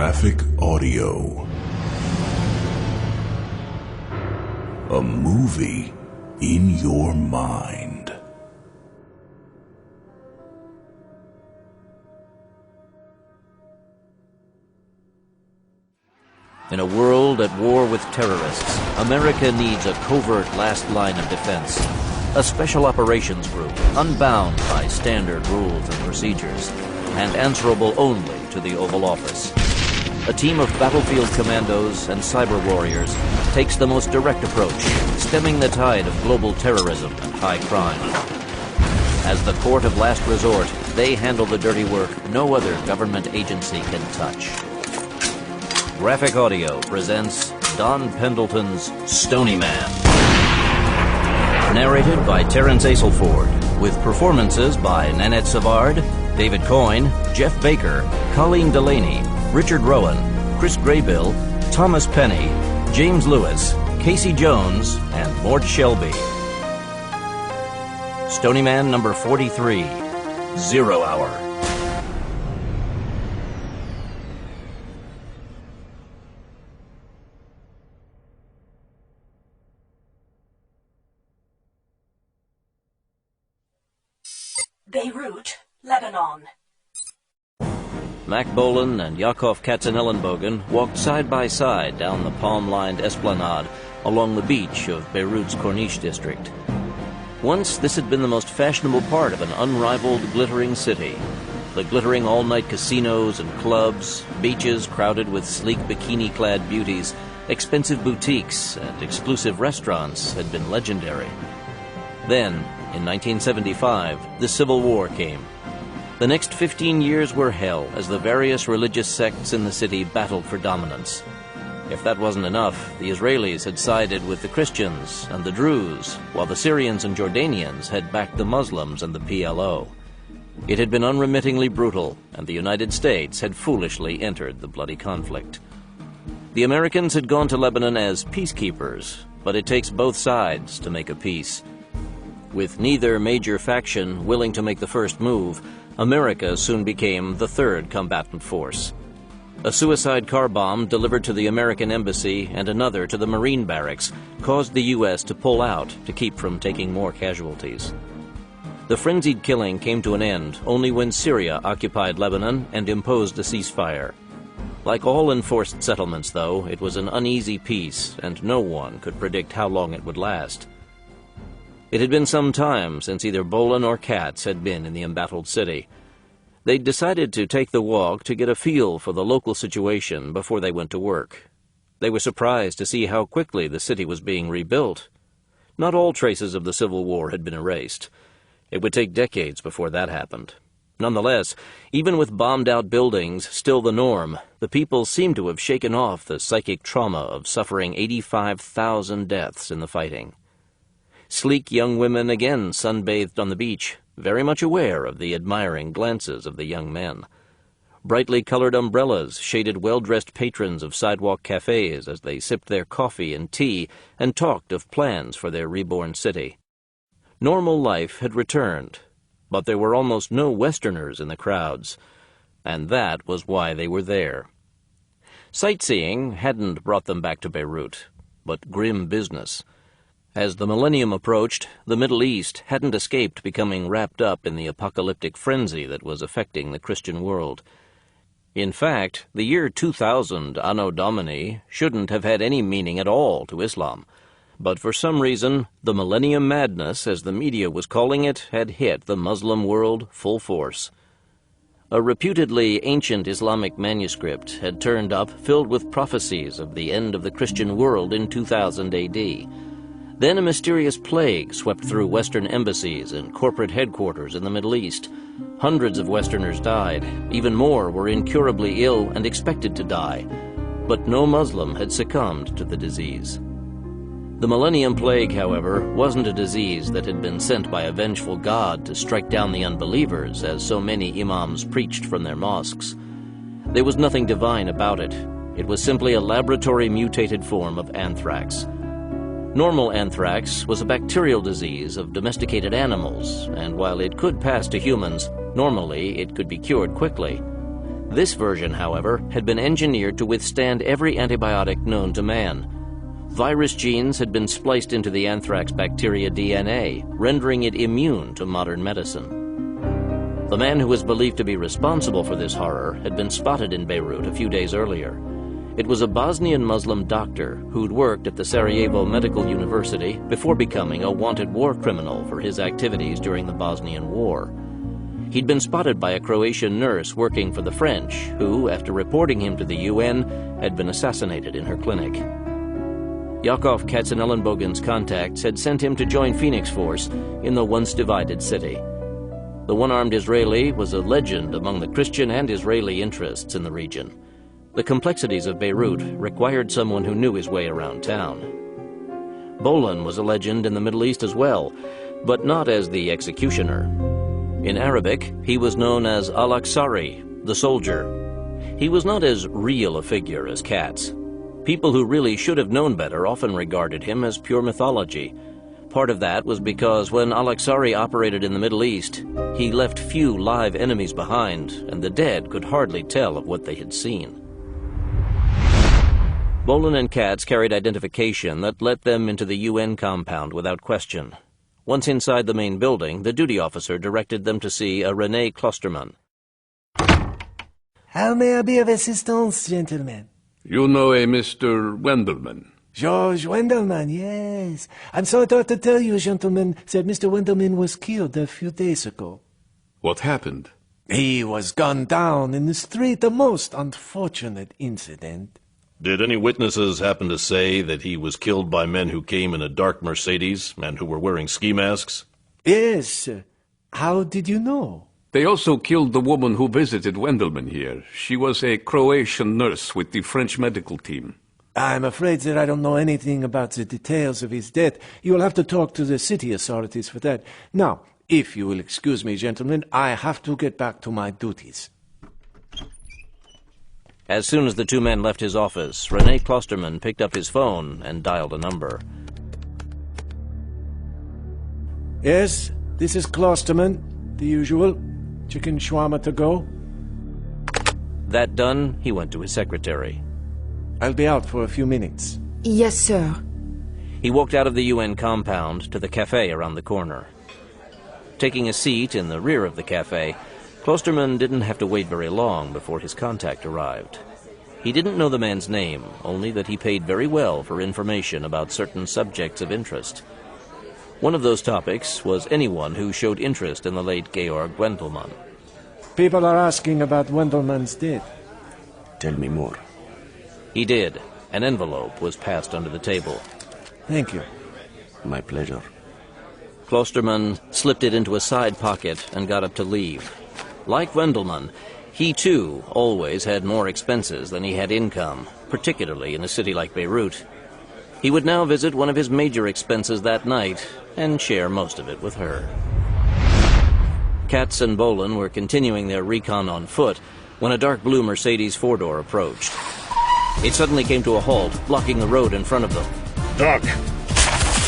Graphic audio. A movie in your mind. In a world at war with terrorists, America needs a covert last line of defense. A special operations group, unbound by standard rules and procedures, and answerable only to the Oval Office. A team of battlefield commandos and cyber warriors takes the most direct approach, stemming the tide of global terrorism and high crime. As the court of last resort, they handle the dirty work no other government agency can touch. Graphic Audio presents Don Pendleton's Stony Man. Narrated by Terrence Aselford, with performances by Nanette Savard, David Coyne, Jeff Baker, Colleen Delaney, Richard Rowan, Chris Graybill, Thomas Penny, James Lewis, Casey Jones, and Mort Shelby. Stony Man number 43, 0 Hour. Beirut, Lebanon. Mac Bolan and Yakov Katzenellenbogen walked side by side down the palm-lined esplanade along the beach of Beirut's Corniche district. Once this had been the most fashionable part of an unrivaled glittering city. The glittering all-night casinos and clubs, beaches crowded with sleek bikini-clad beauties, expensive boutiques, and exclusive restaurants had been legendary. Then, in 1975, the Civil War came. The next 15 years were hell as the various religious sects in the city battled for dominance. If that wasn't enough, the Israelis had sided with the Christians and the Druze, while the Syrians and Jordanians had backed the Muslims and the PLO. It had been unremittingly brutal, and the United States had foolishly entered the bloody conflict. The Americans had gone to Lebanon as peacekeepers, but it takes both sides to make a peace. With neither major faction willing to make the first move, America soon became the third combatant force. A suicide car bomb delivered to the American embassy and another to the Marine barracks caused the U.S. to pull out to keep from taking more casualties. The frenzied killing came to an end only when Syria occupied Lebanon and imposed a ceasefire. Like all enforced settlements, though, it was an uneasy peace, and no one could predict how long it would last. It had been some time since either Bolan or Katz had been in the embattled city. They'd decided to take the walk to get a feel for the local situation before they went to work. They were surprised to see how quickly the city was being rebuilt. Not all traces of the Civil War had been erased. It would take decades before that happened. Nonetheless, even with bombed-out buildings still the norm, the people seemed to have shaken off the psychic trauma of suffering 85,000 deaths in the fighting. Sleek young women again sunbathed on the beach, very much aware of the admiring glances of the young men. Brightly colored umbrellas shaded well-dressed patrons of sidewalk cafes as they sipped their coffee and tea and talked of plans for their reborn city. Normal life had returned, but there were almost no Westerners in the crowds, and that was why they were there. Sightseeing hadn't brought them back to Beirut, but grim business. As the millennium approached, the Middle East hadn't escaped becoming wrapped up in the apocalyptic frenzy that was affecting the Christian world. In fact, the year 2000 Anno Domini shouldn't have had any meaning at all to Islam. But for some reason, the Millennium Madness, as the media was calling it, had hit the Muslim world full force. A reputedly ancient Islamic manuscript had turned up filled with prophecies of the end of the Christian world in 2000 A.D., Then a mysterious plague swept through Western embassies and corporate headquarters in the Middle East. Hundreds of Westerners died. Even more were incurably ill and expected to die. But no Muslim had succumbed to the disease. The Millennium Plague, however, wasn't a disease that had been sent by a vengeful God to strike down the unbelievers, as so many imams preached from their mosques. There was nothing divine about it. It was simply a laboratory-mutated form of anthrax. Normal anthrax was a bacterial disease of domesticated animals, and while it could pass to humans, normally it could be cured quickly. This version, however, had been engineered to withstand every antibiotic known to man. Virus genes had been spliced into the anthrax bacteria DNA, rendering it immune to modern medicine. The man who was believed to be responsible for this horror had been spotted in Beirut a few days earlier. It was a Bosnian Muslim doctor who'd worked at the Sarajevo Medical University before becoming a wanted war criminal for his activities during the Bosnian War. He'd been spotted by a Croatian nurse working for the French, who, after reporting him to the UN, had been assassinated in her clinic. Yakov Katzenellenbogen's contacts had sent him to join Phoenix Force in the once divided city. The one-armed Israeli was a legend among the Christian and Israeli interests in the region. The complexities of Beirut required someone who knew his way around town. Bolan was a legend in the Middle East as well, but not as the executioner. In Arabic, he was known as Al-Aqsari, the soldier. He was not as real a figure as Katz. People who really should have known better often regarded him as pure mythology. Part of that was because when Al-Aqsari operated in the Middle East, he left few live enemies behind, and the dead could hardly tell of what they had seen. Bolan and Katz carried identification that let them into the UN compound without question. Once inside the main building, the duty officer directed them to see a René Klosterman. How may I be of assistance, gentlemen? You know a Mr. Wendelman? George Wendelman, yes. I'm sorry to have to tell you, gentlemen, that Mr. Wendelman was killed a few days ago. What happened? He was gunned down in the street, a most unfortunate incident. Did any witnesses happen to say that he was killed by men who came in a dark Mercedes and who were wearing ski masks? Yes. How did you know? They also killed the woman who visited Wendelman here. She was a Croatian nurse with the French medical team. I'm afraid that I don't know anything about the details of his death. You will have to talk to the city authorities for that. Now, if you will excuse me, gentlemen, I have to get back to my duties. As soon as the two men left his office, René Klosterman picked up his phone and dialed a number. Yes, this is Klosterman. The usual. Chicken shawarma to go. That done, he went to his secretary. I'll be out for a few minutes. Yes, sir. He walked out of the UN compound to the cafe around the corner. Taking a seat in the rear of the cafe, Klosterman didn't have to wait very long before his contact arrived. He didn't know the man's name, only that he paid very well for information about certain subjects of interest. One of those topics was anyone who showed interest in the late Georg Wendelman. People are asking about Wendelman's death. Tell me more. He did. An envelope was passed under the table. Thank you. My pleasure. Klosterman slipped it into a side pocket and got up to leave. Like Wendelman, he too always had more expenses than he had income, particularly in a city like Beirut. He would now visit one of his major expenses that night and share most of it with her. Katz and Bolan were continuing their recon on foot when a dark blue Mercedes four-door approached. It suddenly came to a halt, blocking the road in front of them. Duck!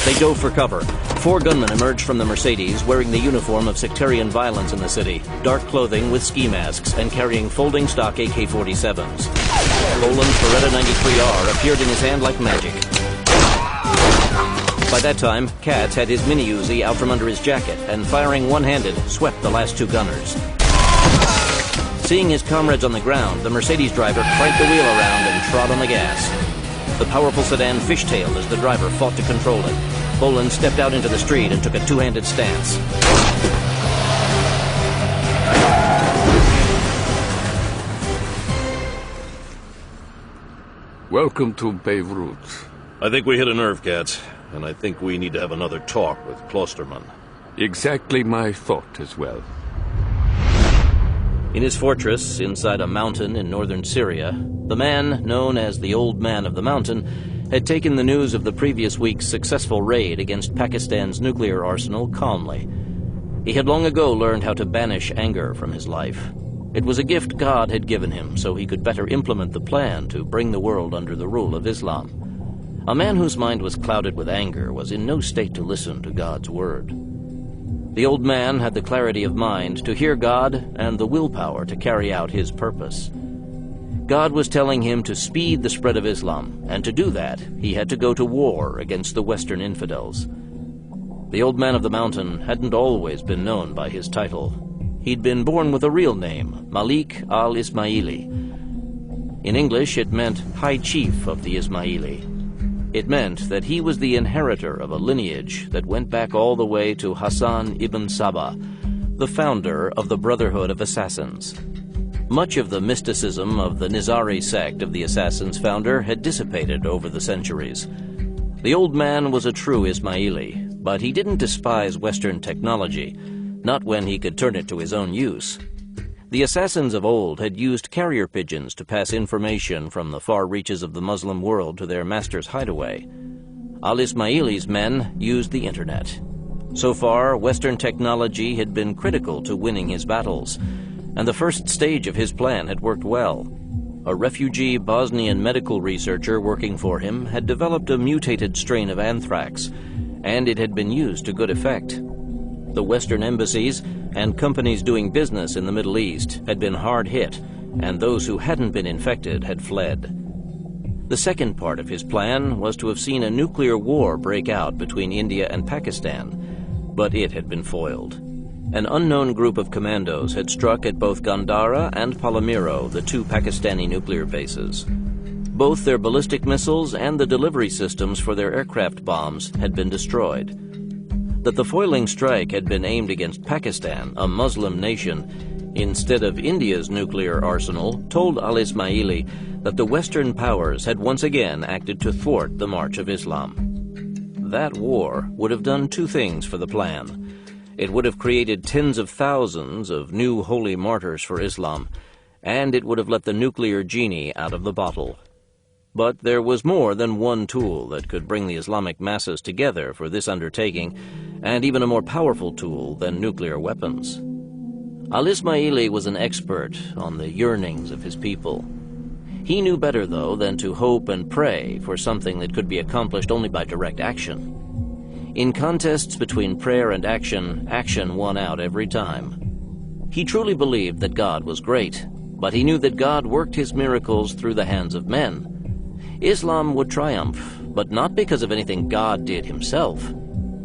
They dove for cover. 4 gunmen emerged from the Mercedes wearing the uniform of sectarian violence in the city, dark clothing with ski masks, and carrying folding stock AK-47s. Bolan's Beretta 93R appeared in his hand like magic. By that time, Katz had his mini-Uzi out from under his jacket and, firing one-handed, swept the last 2 gunners. Seeing his comrades on the ground, the Mercedes driver cranked the wheel around and trod on the gas. The powerful sedan fishtailed as the driver fought to control it. Bolan stepped out into the street and took a 2-handed stance. Welcome to Beirut. I think we hit a nerve, Katz, and I think we need to have another talk with Klosterman. Exactly my thought as well. In his fortress, inside a mountain in northern Syria, the man, known as the Old Man of the Mountain, had taken the news of the previous week's successful raid against Pakistan's nuclear arsenal calmly. He had long ago learned how to banish anger from his life. It was a gift God had given him so he could better implement the plan to bring the world under the rule of Islam. A man whose mind was clouded with anger was in no state to listen to God's word. The old man had the clarity of mind to hear God and the willpower to carry out his purpose. God was telling him to speed the spread of Islam, and to do that, he had to go to war against the Western infidels. The old man of the mountain hadn't always been known by his title. He'd been born with a real name, Malik al-Ismaili. In English, it meant High Chief of the Ismaili. It meant that he was the inheritor of a lineage that went back all the way to Hassan ibn Sabah, the founder of the Brotherhood of Assassins. Much of the mysticism of the Nizari sect of the Assassins' founder had dissipated over the centuries. The old man was a true Ismaili, but he didn't despise Western technology, not when he could turn it to his own use. The assassins of old had used carrier pigeons to pass information from the far reaches of the Muslim world to their master's hideaway. Al-Ismaili's men used the internet. So far, Western technology had been critical to winning his battles, and the first stage of his plan had worked well. A refugee Bosnian medical researcher working for him had developed a mutated strain of anthrax, and it had been used to good effect. The Western embassies and companies doing business in the Middle East had been hard hit, and those who hadn't been infected had fled. The second part of his plan was to have seen a nuclear war break out between India and Pakistan, but it had been foiled. An unknown group of commandos had struck at both Gandhara and Palmyra, the two Pakistani nuclear bases. Both their ballistic missiles and the delivery systems for their aircraft bombs had been destroyed. That the foiling strike had been aimed against Pakistan, a Muslim nation, instead of India's nuclear arsenal, told al-Ismaili that the Western powers had once again acted to thwart the march of Islam. That war would have done two things for the plan. It would have created tens of thousands of new holy martyrs for Islam, and it would have let the nuclear genie out of the bottle. But there was more than one tool that could bring the Islamic masses together for this undertaking, and even a more powerful tool than nuclear weapons. Al-Ismaili was an expert on the yearnings of his people. He knew better, though, than to hope and pray for something that could be accomplished only by direct action. In contests between prayer and action, action won out every time. He truly believed that God was great, but he knew that God worked his miracles through the hands of men. Islam would triumph, but not because of anything God did himself.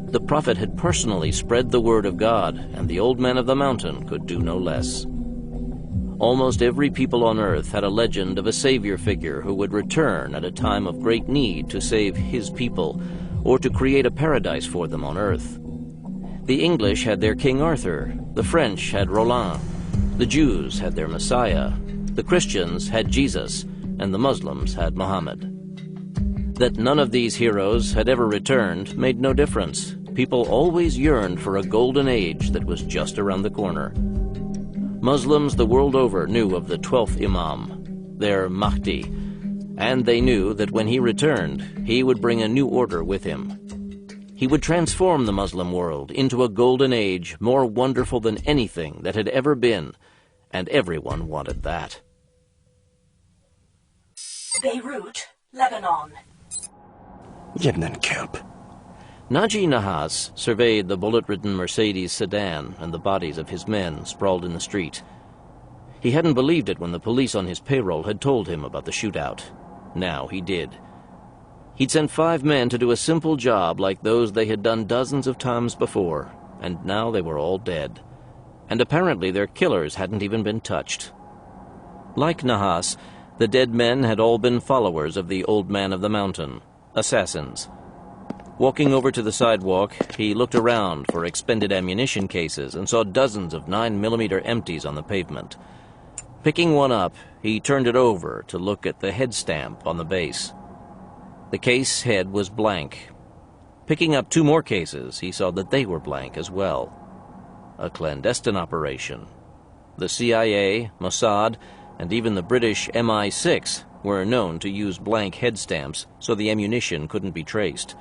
The Prophet had personally spread the word of God, and the old man of the mountain could do no less. Almost every people on earth had a legend of a savior figure who would return at a time of great need to save his people, or to create a paradise for them on earth. The English had their King Arthur, the French had Roland, the Jews had their Messiah, the Christians had Jesus, and the Muslims had Muhammad. That none of these heroes had ever returned made no difference. People always yearned for a golden age that was just around the corner. Muslims the world over knew of the 12th Imam, their Mahdi, and they knew that when he returned, he would bring a new order with him. He would transform the Muslim world into a golden age more wonderful than anything that had ever been, and everyone wanted that. Beirut, Lebanon. Yebnan Kelp. Naji Nahas surveyed the bullet-ridden Mercedes sedan and the bodies of his men sprawled in the street. He hadn't believed it when the police on his payroll had told him about the shootout. Now he did. He'd sent 5 men to do a simple job like those they had done dozens of times before, and now they were all dead. And apparently their killers hadn't even been touched. Like Nahas, the dead men had all been followers of the old man of the mountain, assassins. Walking over to the sidewalk, he looked around for expended ammunition cases and saw dozens of 9mm empties on the pavement. Picking one up, he turned it over to look at the head stamp on the base. The case head was blank. Picking up 2 more cases, he saw that they were blank as well. A clandestine operation. The CIA, Mossad, and even the British MI6 were known to use blank head stamps so the ammunition couldn't be traced.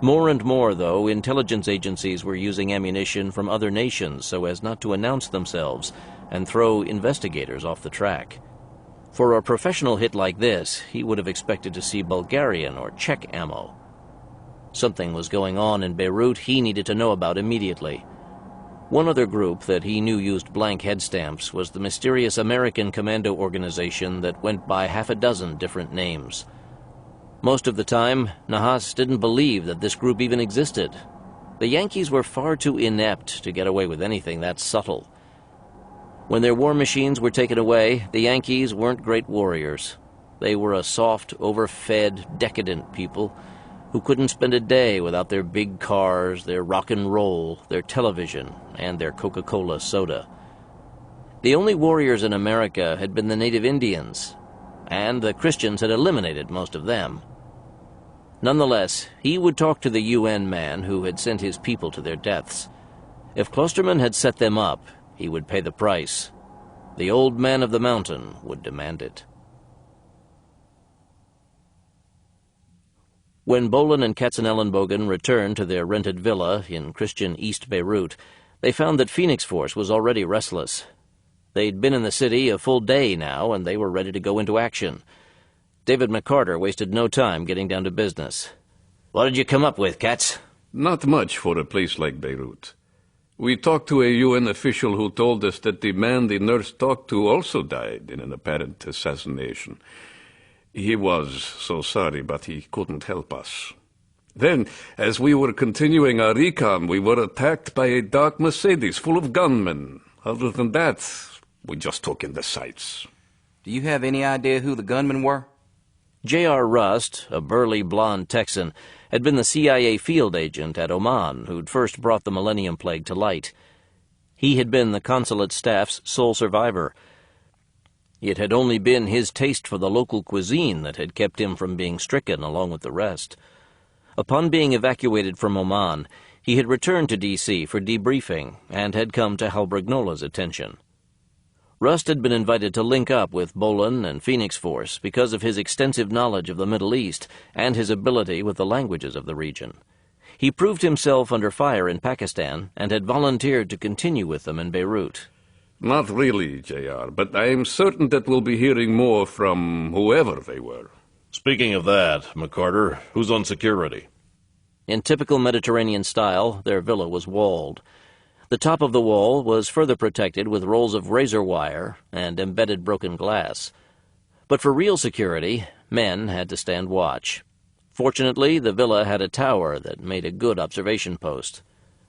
More and more, though, intelligence agencies were using ammunition from other nations so as not to announce themselves and throw investigators off the track. For a professional hit like this, he would have expected to see Bulgarian or Czech ammo. Something was going on in Beirut he needed to know about immediately. One other group that he knew used blank head stamps was the mysterious American commando organization that went by half a dozen different names. Most of the time, Nahas didn't believe that this group even existed. The Yankees were far too inept to get away with anything that subtle. When their war machines were taken away, the Yankees weren't great warriors. They were a soft, overfed, decadent people who couldn't spend a day without their big cars, their rock and roll, their television, and their Coca-Cola soda. The only warriors in America had been the native Indians, and the Christians had eliminated most of them. Nonetheless, he would talk to the UN man who had sent his people to their deaths. If Klosterman had set them up, he would pay the price. The old man of the mountain would demand it. When Bolin and Katzenellenbogen returned to their rented villa in Christian East Beirut, they found that Phoenix Force was already restless. They'd been in the city a full day now, and they were ready to go into action. David McCarter wasted no time getting down to business. "What did you come up with, Katz?" Not much for a place like Beirut. We talked to a UN official who told us that the man the nurse talked to also died in an apparent assassination. He was so sorry, but he couldn't help us. Then, as we were continuing our recon, we were attacked by a dark Mercedes full of gunmen. Other than that, we just took in the sights. Do you have any idea who the gunmen were? J.R. Rust, a burly blonde Texan, had been the CIA field agent at Oman who'd first brought the Millennium Plague to light. He had been the consulate staff's sole survivor. It had only been his taste for the local cuisine that had kept him from being stricken along with the rest. Upon being evacuated from Oman, he had returned to D.C. for debriefing and had come to Hal Brignola's attention. Rust had been invited to link up with Bolin and Phoenix Force because of his extensive knowledge of the Middle East and his ability with the languages of the region. He proved himself under fire in Pakistan and had volunteered to continue with them in Beirut. Not really, J.R., but I am certain that we'll be hearing more from whoever they were. Speaking of that, McCarter, who's on security? In typical Mediterranean style, their villa was walled. The top of the wall was further protected with rolls of razor wire and embedded broken glass. But for real security, men had to stand watch. Fortunately, the villa had a tower that made a good observation post.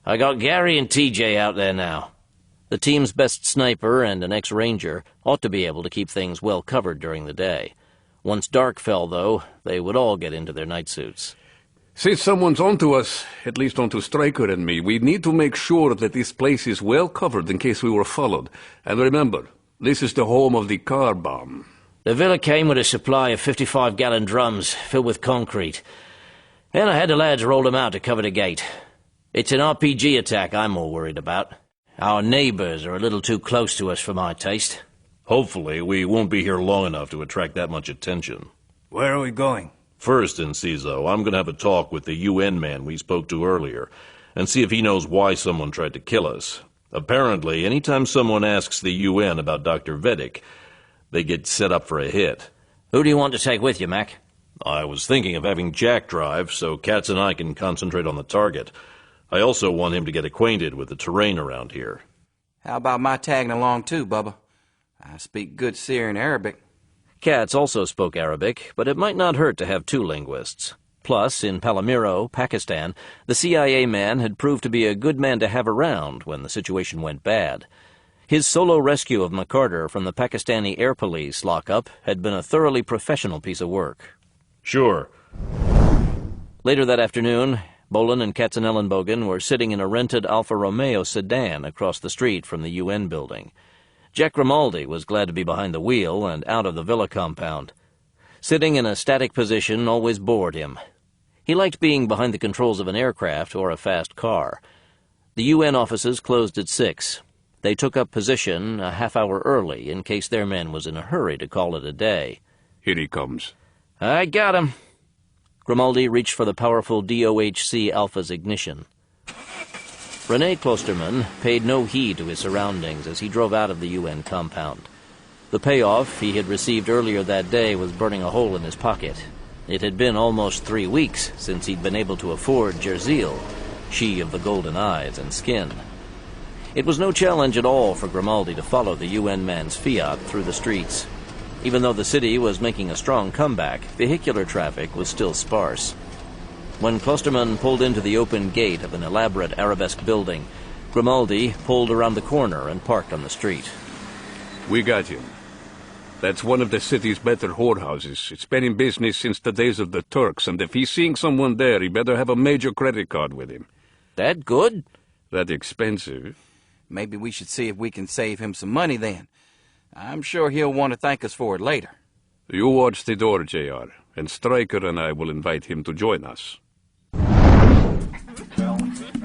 "I got Gary and TJ out there now." The team's best sniper and an ex-ranger ought to be able to keep things well covered during the day. Once dark fell, though, they would all get into their night suits. Since someone's onto us, at least onto Stryker and me, we need to make sure that this place is well covered in case we were followed. And remember, this is the home of the car bomb. The villa came with a supply of 55-gallon drums filled with concrete, and I had the lads roll them out to cover the gate. It's an RPG attack I'm more worried about. Our neighbors are a little too close to us for my taste. Hopefully, we won't be here long enough to attract that much attention. Where are we going? First, Enciso, I'm going to have a talk with the UN man we spoke to earlier and see if he knows why someone tried to kill us. Apparently, anytime someone asks the UN about Dr. Vedic, they get set up for a hit. Who do you want to take with you, Mac? I was thinking of having Jack drive so Katz and I can concentrate on the target. I also want him to get acquainted with the terrain around here. How about my tagging along too, Bubba? I speak good Syrian Arabic. Katz also spoke Arabic, but it might not hurt to have two linguists. Plus, in Palmyra, Pakistan, the CIA man had proved to be a good man to have around when the situation went bad. His solo rescue of McCarter from the Pakistani Air Police lockup had been a thoroughly professional piece of work. Sure. Later that afternoon, Bolin and Katzenellenbogen were sitting in a rented Alfa Romeo sedan across the street from the UN building. Jack Grimaldi was glad to be behind the wheel and out of the villa compound. Sitting in a static position always bored him. He liked being behind the controls of an aircraft or a fast car. The UN offices closed at 6. They took up position a half hour early in case their man was in a hurry to call it a day. Here he comes. I got him. Grimaldi reached for the powerful DOHC Alpha's ignition. René Klosterman paid no heed to his surroundings as he drove out of the UN compound. The payoff he had received earlier that day was burning a hole in his pocket. It had been almost 3 weeks since he'd been able to afford Jerzeel, she of the golden eyes and skin. It was no challenge at all for Grimaldi to follow the UN man's Fiat through the streets. Even though the city was making a strong comeback, vehicular traffic was still sparse. When Klosterman pulled into the open gate of an elaborate arabesque building, Grimaldi pulled around the corner and parked on the street. We got him. That's one of the city's better whorehouses. It's been in business since the days of the Turks, and if he's seeing someone there, he better have a major credit card with him. That good? That expensive. Maybe we should see if we can save him some money then. I'm sure he'll want to thank us for it later. You watch the door, JR, and Stryker and I will invite him to join us.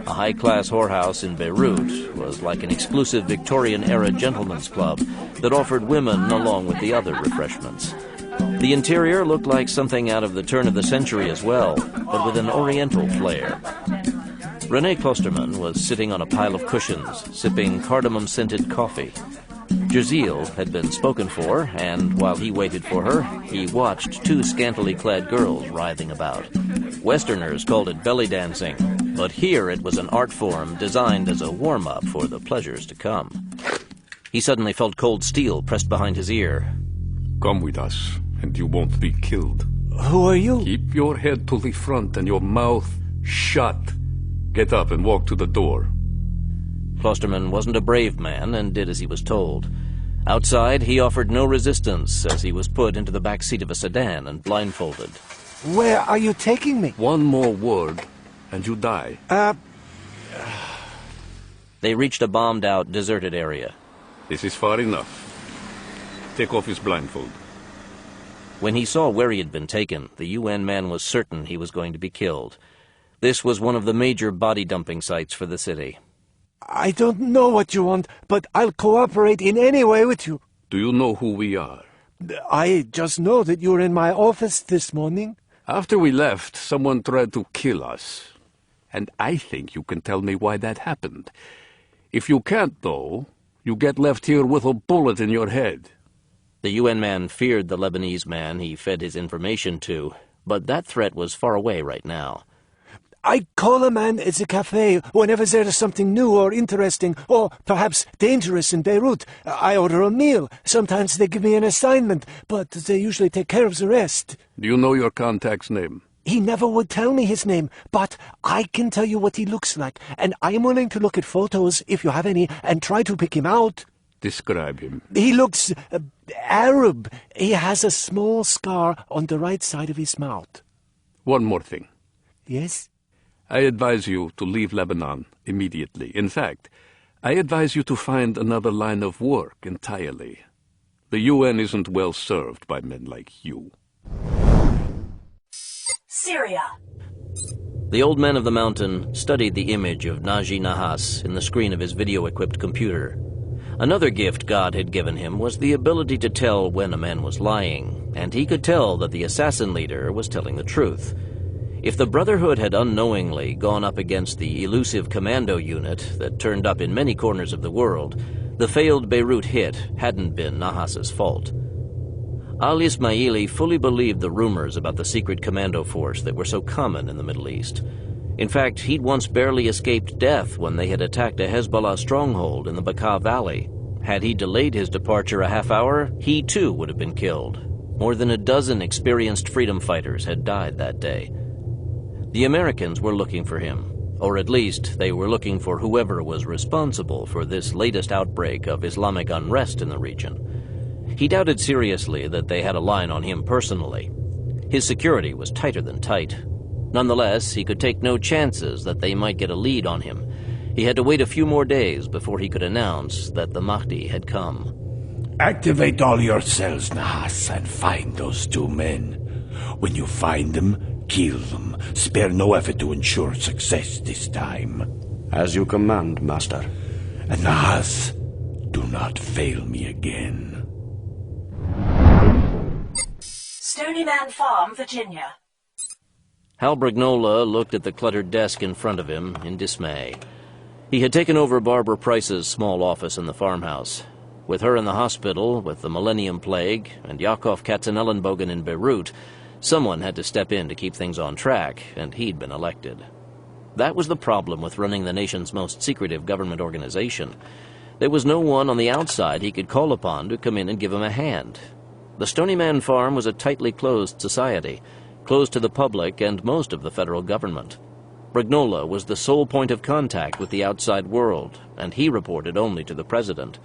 A high-class whorehouse in Beirut was like an exclusive Victorian-era gentleman's club that offered women along with the other refreshments. The interior looked like something out of the turn of the century as well, but with an oriental flair. René Klosterman was sitting on a pile of cushions, sipping cardamom-scented coffee. Jazeel had been spoken for, and while he waited for her, he watched two scantily clad girls writhing about. Westerners called it belly dancing, but here it was an art form designed as a warm-up for the pleasures to come. He suddenly felt cold steel pressed behind his ear. Come with us, and you won't be killed. Who are you? Keep your head to the front and your mouth shut. Get up and walk to the door. Klosterman wasn't a brave man and did as he was told. Outside, he offered no resistance as he was put into the back seat of a sedan and blindfolded. Where are you taking me? One more word, and you die. They reached a bombed-out, deserted area. This is far enough. Take off his blindfold. When he saw where he had been taken, the UN man was certain he was going to be killed. This was one of the major body-dumping sites for the city. I don't know what you want, but I'll cooperate in any way with you. Do you know who we are? I just know that you were in my office this morning. After we left, someone tried to kill us. And I think you can tell me why that happened. If you can't, though, you get left here with a bullet in your head. The UN man feared the Lebanese man he fed his information to, but that threat was far away right now. I call a man at the cafe whenever there is something new or interesting, or perhaps dangerous in Beirut. I order a meal. Sometimes they give me an assignment, but they usually take care of the rest. Do you know your contact's name? He never would tell me his name, but I can tell you what he looks like, and I'm willing to look at photos, if you have any, and try to pick him out. Describe him. He looks Arab. He has a small scar on the right side of his mouth. One more thing. Yes? I advise you to leave Lebanon immediately. In fact, I advise you to find another line of work entirely. The UN isn't well served by men like you. Syria. The old man of the mountain studied the image of Naji Nahas in the screen of his video-equipped computer. Another gift God had given him was the ability to tell when a man was lying, and he could tell that the assassin leader was telling the truth. If the Brotherhood had unknowingly gone up against the elusive commando unit that turned up in many corners of the world, the failed Beirut hit hadn't been Nahas's fault. Al-Ismaili fully believed the rumors about the secret commando force that were so common in the Middle East. In fact, he'd once barely escaped death when they had attacked a Hezbollah stronghold in the Bekaa Valley. Had he delayed his departure a half hour, he too would have been killed. More than a dozen experienced freedom fighters had died that day. The Americans were looking for him, or at least they were looking for whoever was responsible for this latest outbreak of Islamic unrest in the region. He doubted seriously that they had a line on him personally. His security was tighter than tight. Nonetheless, he could take no chances that they might get a lead on him. He had to wait a few more days before he could announce that the Mahdi had come. Activate all your cells, Nahas, and find those two men. When you find them, kill them. Spare no effort to ensure success this time. As you command, Master. And Nahas, do not fail me again. Stony Man Farm, Virginia. Hal Brignola looked at the cluttered desk in front of him in dismay. He had taken over Barbara Price's small office in the farmhouse. With her in the hospital, with the Millennium Plague, and Yakov Katzenellenbogen in Beirut, someone had to step in to keep things on track, and he'd been elected. That was the problem with running the nation's most secretive government organization. There was no one on the outside he could call upon to come in and give him a hand. The Stony Man farm was a tightly closed society, closed to the public and most of the federal government. Brignola was the sole point of contact with the outside world, and he reported only to the president.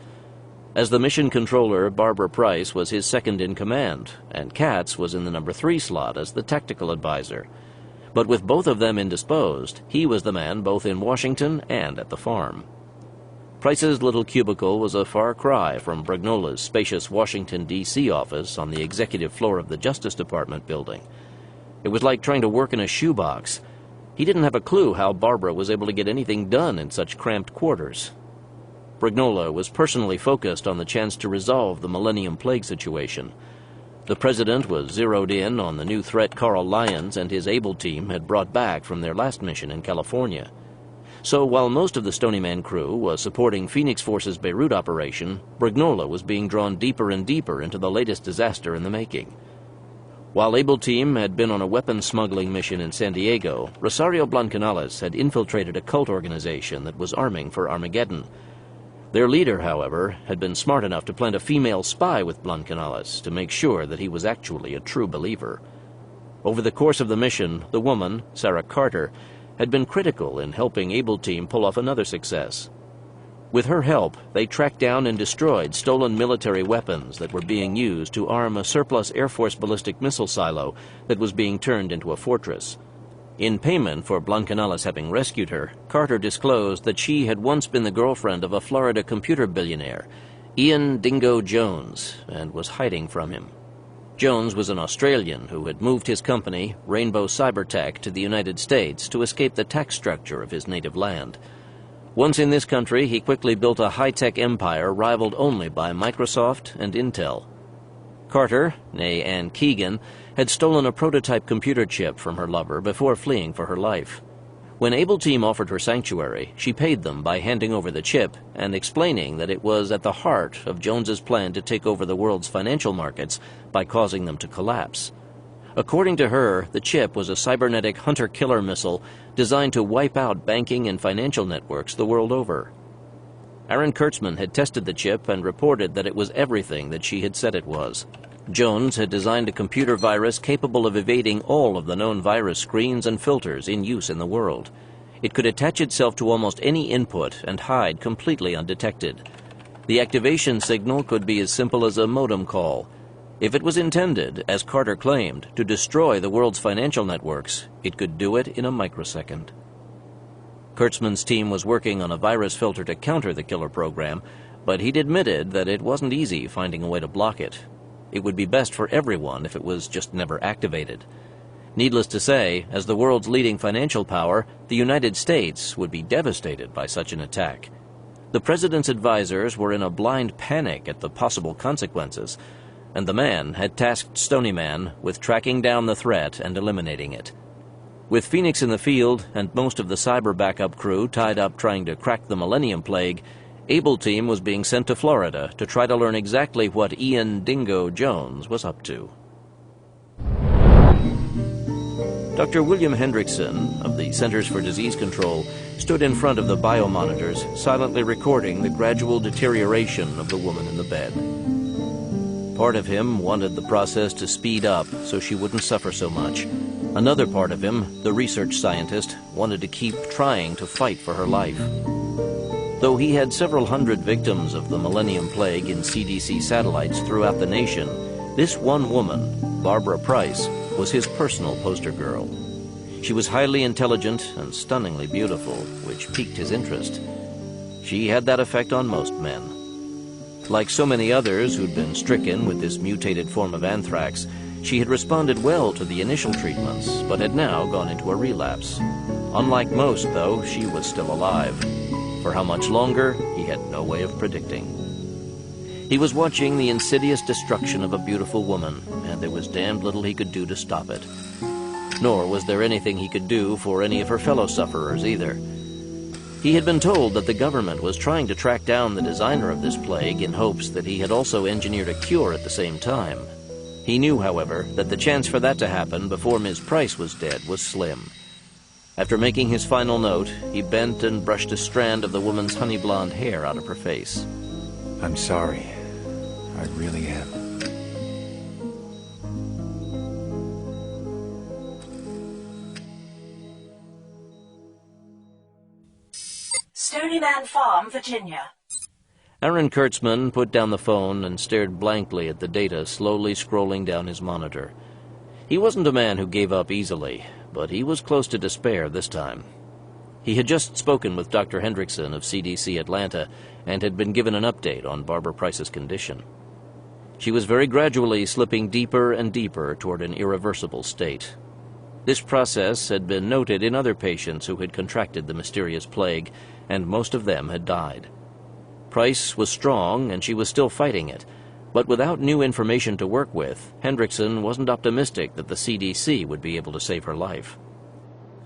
As the mission controller, Barbara Price was his second in command, and Katz was in the number 3 slot as the technical advisor. But with both of them indisposed, he was the man both in Washington and at the farm. Price's little cubicle was a far cry from Brignola's spacious Washington, D.C. office on the executive floor of the Justice Department building. It was like trying to work in a shoebox. He didn't have a clue how Barbara was able to get anything done in such cramped quarters. Brignola was personally focused on the chance to resolve the Millennium Plague situation. The president was zeroed in on the new threat Carl Lyons and his able team had brought back from their last mission in California. So while most of the Stony Man crew was supporting Phoenix Force's Beirut operation, Brignola was being drawn deeper and deeper into the latest disaster in the making. While Able Team had been on a weapons smuggling mission in San Diego, Rosario Blancanales had infiltrated a cult organization that was arming for Armageddon. Their leader, however, had been smart enough to plant a female spy with Blancanales to make sure that he was actually a true believer. Over the course of the mission, the woman, Sarah Carter, had been critical in helping Able Team pull off another success. With her help, they tracked down and destroyed stolen military weapons that were being used to arm a surplus Air Force ballistic missile silo that was being turned into a fortress. In payment for Blancanales having rescued her, Carter disclosed that she had once been the girlfriend of a Florida computer billionaire, Ian Dingo Jones, and was hiding from him. Jones was an Australian who had moved his company, Rainbow Cybertech, to the United States to escape the tax structure of his native land. Once in this country, he quickly built a high-tech empire rivaled only by Microsoft and Intel. Carter, née Ann Keegan, had stolen a prototype computer chip from her lover before fleeing for her life. When Able Team offered her sanctuary, she paid them by handing over the chip and explaining that it was at the heart of Jones's plan to take over the world's financial markets by causing them to collapse. According to her, the chip was a cybernetic hunter-killer missile designed to wipe out banking and financial networks the world over. Aaron Kurtzman had tested the chip and reported that it was everything that she had said it was. Jones had designed a computer virus capable of evading all of the known virus screens and filters in use in the world. It could attach itself to almost any input and hide completely undetected. The activation signal could be as simple as a modem call. If it was intended, as Carter claimed, to destroy the world's financial networks, it could do it in a microsecond. Kurtzman's team was working on a virus filter to counter the killer program, but he'd admitted that it wasn't easy finding a way to block it. It would be best for everyone if it was just never activated. Needless to say, as the world's leading financial power, the United States would be devastated by such an attack. The president's advisors were in a blind panic at the possible consequences, and the man had tasked Stony Man with tracking down the threat and eliminating it. With Phoenix in the field and most of the cyber backup crew tied up trying to crack the Millennium Plague, Able Team was being sent to Florida to try to learn exactly what Ian Dingo Jones was up to. Dr. William Hendrickson of the Centers for Disease Control stood in front of the biomonitors, silently recording the gradual deterioration of the woman in the bed. Part of him wanted the process to speed up so she wouldn't suffer so much. Another part of him, the research scientist, wanted to keep trying to fight for her life. Though he had several hundred victims of the Millennium Plague in CDC satellites throughout the nation, this one woman, Barbara Price, was his personal poster girl. She was highly intelligent and stunningly beautiful, which piqued his interest. She had that effect on most men. Like so many others who'd been stricken with this mutated form of anthrax, she had responded well to the initial treatments, but had now gone into a relapse. Unlike most, though, she was still alive. For how much longer, he had no way of predicting. He was watching the insidious destruction of a beautiful woman, and there was damned little he could do to stop it. Nor was there anything he could do for any of her fellow sufferers either. He had been told that the government was trying to track down the designer of this plague in hopes that he had also engineered a cure at the same time. He knew, however, that the chance for that to happen before Ms. Price was dead was slim. After making his final note, he bent and brushed a strand of the woman's honey blonde hair out of her face. I'm sorry. I really am. Stony Man Farm, Virginia. Aaron Kurtzman put down the phone and stared blankly at the data slowly scrolling down his monitor. He wasn't a man who gave up easily, but he was close to despair this time. He had just spoken with Dr. Hendrickson of CDC Atlanta and had been given an update on Barbara Price's condition. She was very gradually slipping deeper and deeper toward an irreversible state. This process had been noted in other patients who had contracted the mysterious plague, and most of them had died. Price was strong, and she was still fighting it, but without new information to work with, Hendrickson wasn't optimistic that the CDC would be able to save her life.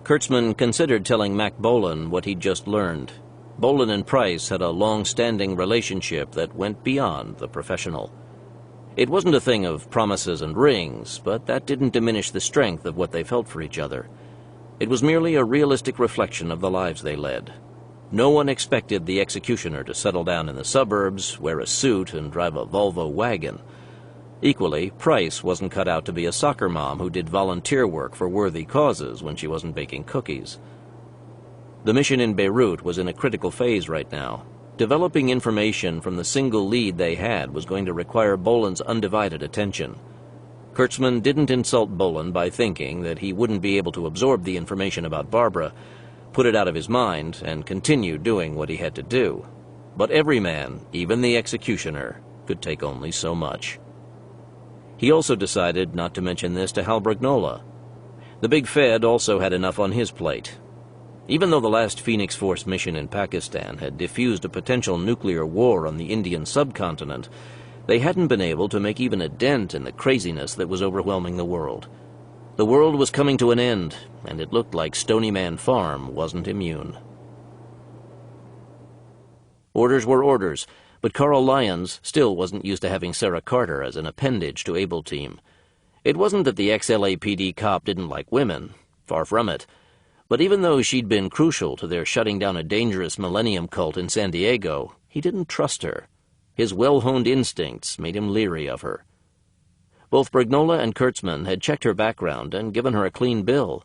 Kurtzman considered telling Mac Bolan what he'd just learned. Bolan and Price had a long-standing relationship that went beyond the professional. It wasn't a thing of promises and rings, but that didn't diminish the strength of what they felt for each other. It was merely a realistic reflection of the lives they led. No one expected the executioner to settle down in the suburbs, wear a suit, and drive a Volvo wagon. Equally, Price wasn't cut out to be a soccer mom who did volunteer work for worthy causes when she wasn't baking cookies. The mission in Beirut was in a critical phase right now. Developing information from the single lead they had was going to require Bolan's undivided attention. Kurtzman didn't insult Bolan by thinking that he wouldn't be able to absorb the information about Barbara, put it out of his mind, and continue doing what he had to do. But every man, even the executioner, could take only so much. He also decided not to mention this to Hal Brignola. The Big Fed also had enough on his plate. Even though the last Phoenix Force mission in Pakistan had diffused a potential nuclear war on the Indian subcontinent, they hadn't been able to make even a dent in the craziness that was overwhelming the world. The world was coming to an end, and it looked like Stony Man Farm wasn't immune. Orders were orders, but Carl Lyons still wasn't used to having Sarah Carter as an appendage to Able Team. It wasn't that the ex-LAPD cop didn't like women, far from it. But even though she'd been crucial to their shutting down a dangerous millennium cult in San Diego, he didn't trust her. His well-honed instincts made him leery of her. Both Brignola and Kurtzman had checked her background and given her a clean bill.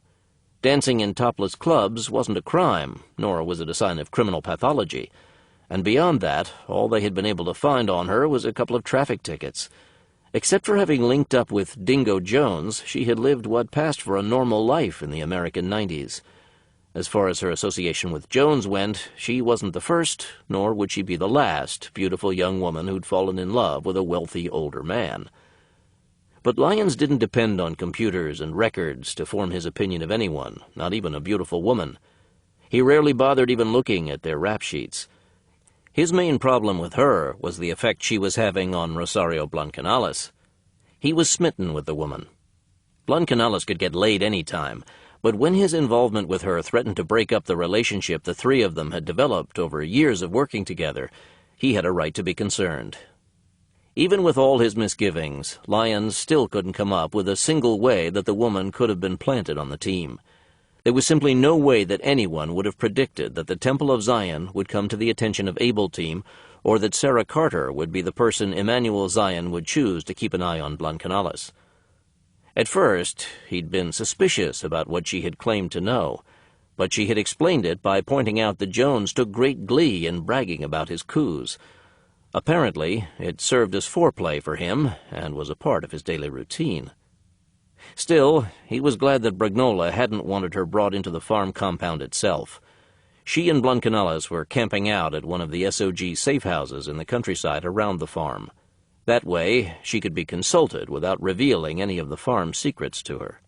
Dancing in topless clubs wasn't a crime, nor was it a sign of criminal pathology. And beyond that, all they had been able to find on her was a couple of traffic tickets. Except for having linked up with Dingo Jones, she had lived what passed for a normal life in the American 90s. As far as her association with Jones went, she wasn't the first, nor would she be the last, beautiful young woman who'd fallen in love with a wealthy older man. But Lyons didn't depend on computers and records to form his opinion of anyone, not even a beautiful woman. He rarely bothered even looking at their rap sheets. His main problem with her was the effect she was having on Rosario Blancanales. He was smitten with the woman. Blancanales could get laid any time, but when his involvement with her threatened to break up the relationship the three of them had developed over years of working together, he had a right to be concerned. Even with all his misgivings, Lyons still couldn't come up with a single way that the woman could have been planted on the team. There was simply no way that anyone would have predicted that the Temple of Zion would come to the attention of Able Team, or that Sarah Carter would be the person Emmanuel Zion would choose to keep an eye on Blancanales. At first, he'd been suspicious about what she had claimed to know, but she had explained it by pointing out that Jones took great glee in bragging about his coups. Apparently, it served as foreplay for him and was a part of his daily routine. Still, he was glad that Brignola hadn't wanted her brought into the farm compound itself. She and Blancanales were camping out at one of the SOG safe houses in the countryside around the farm. That way, she could be consulted without revealing any of the farm's secrets to her.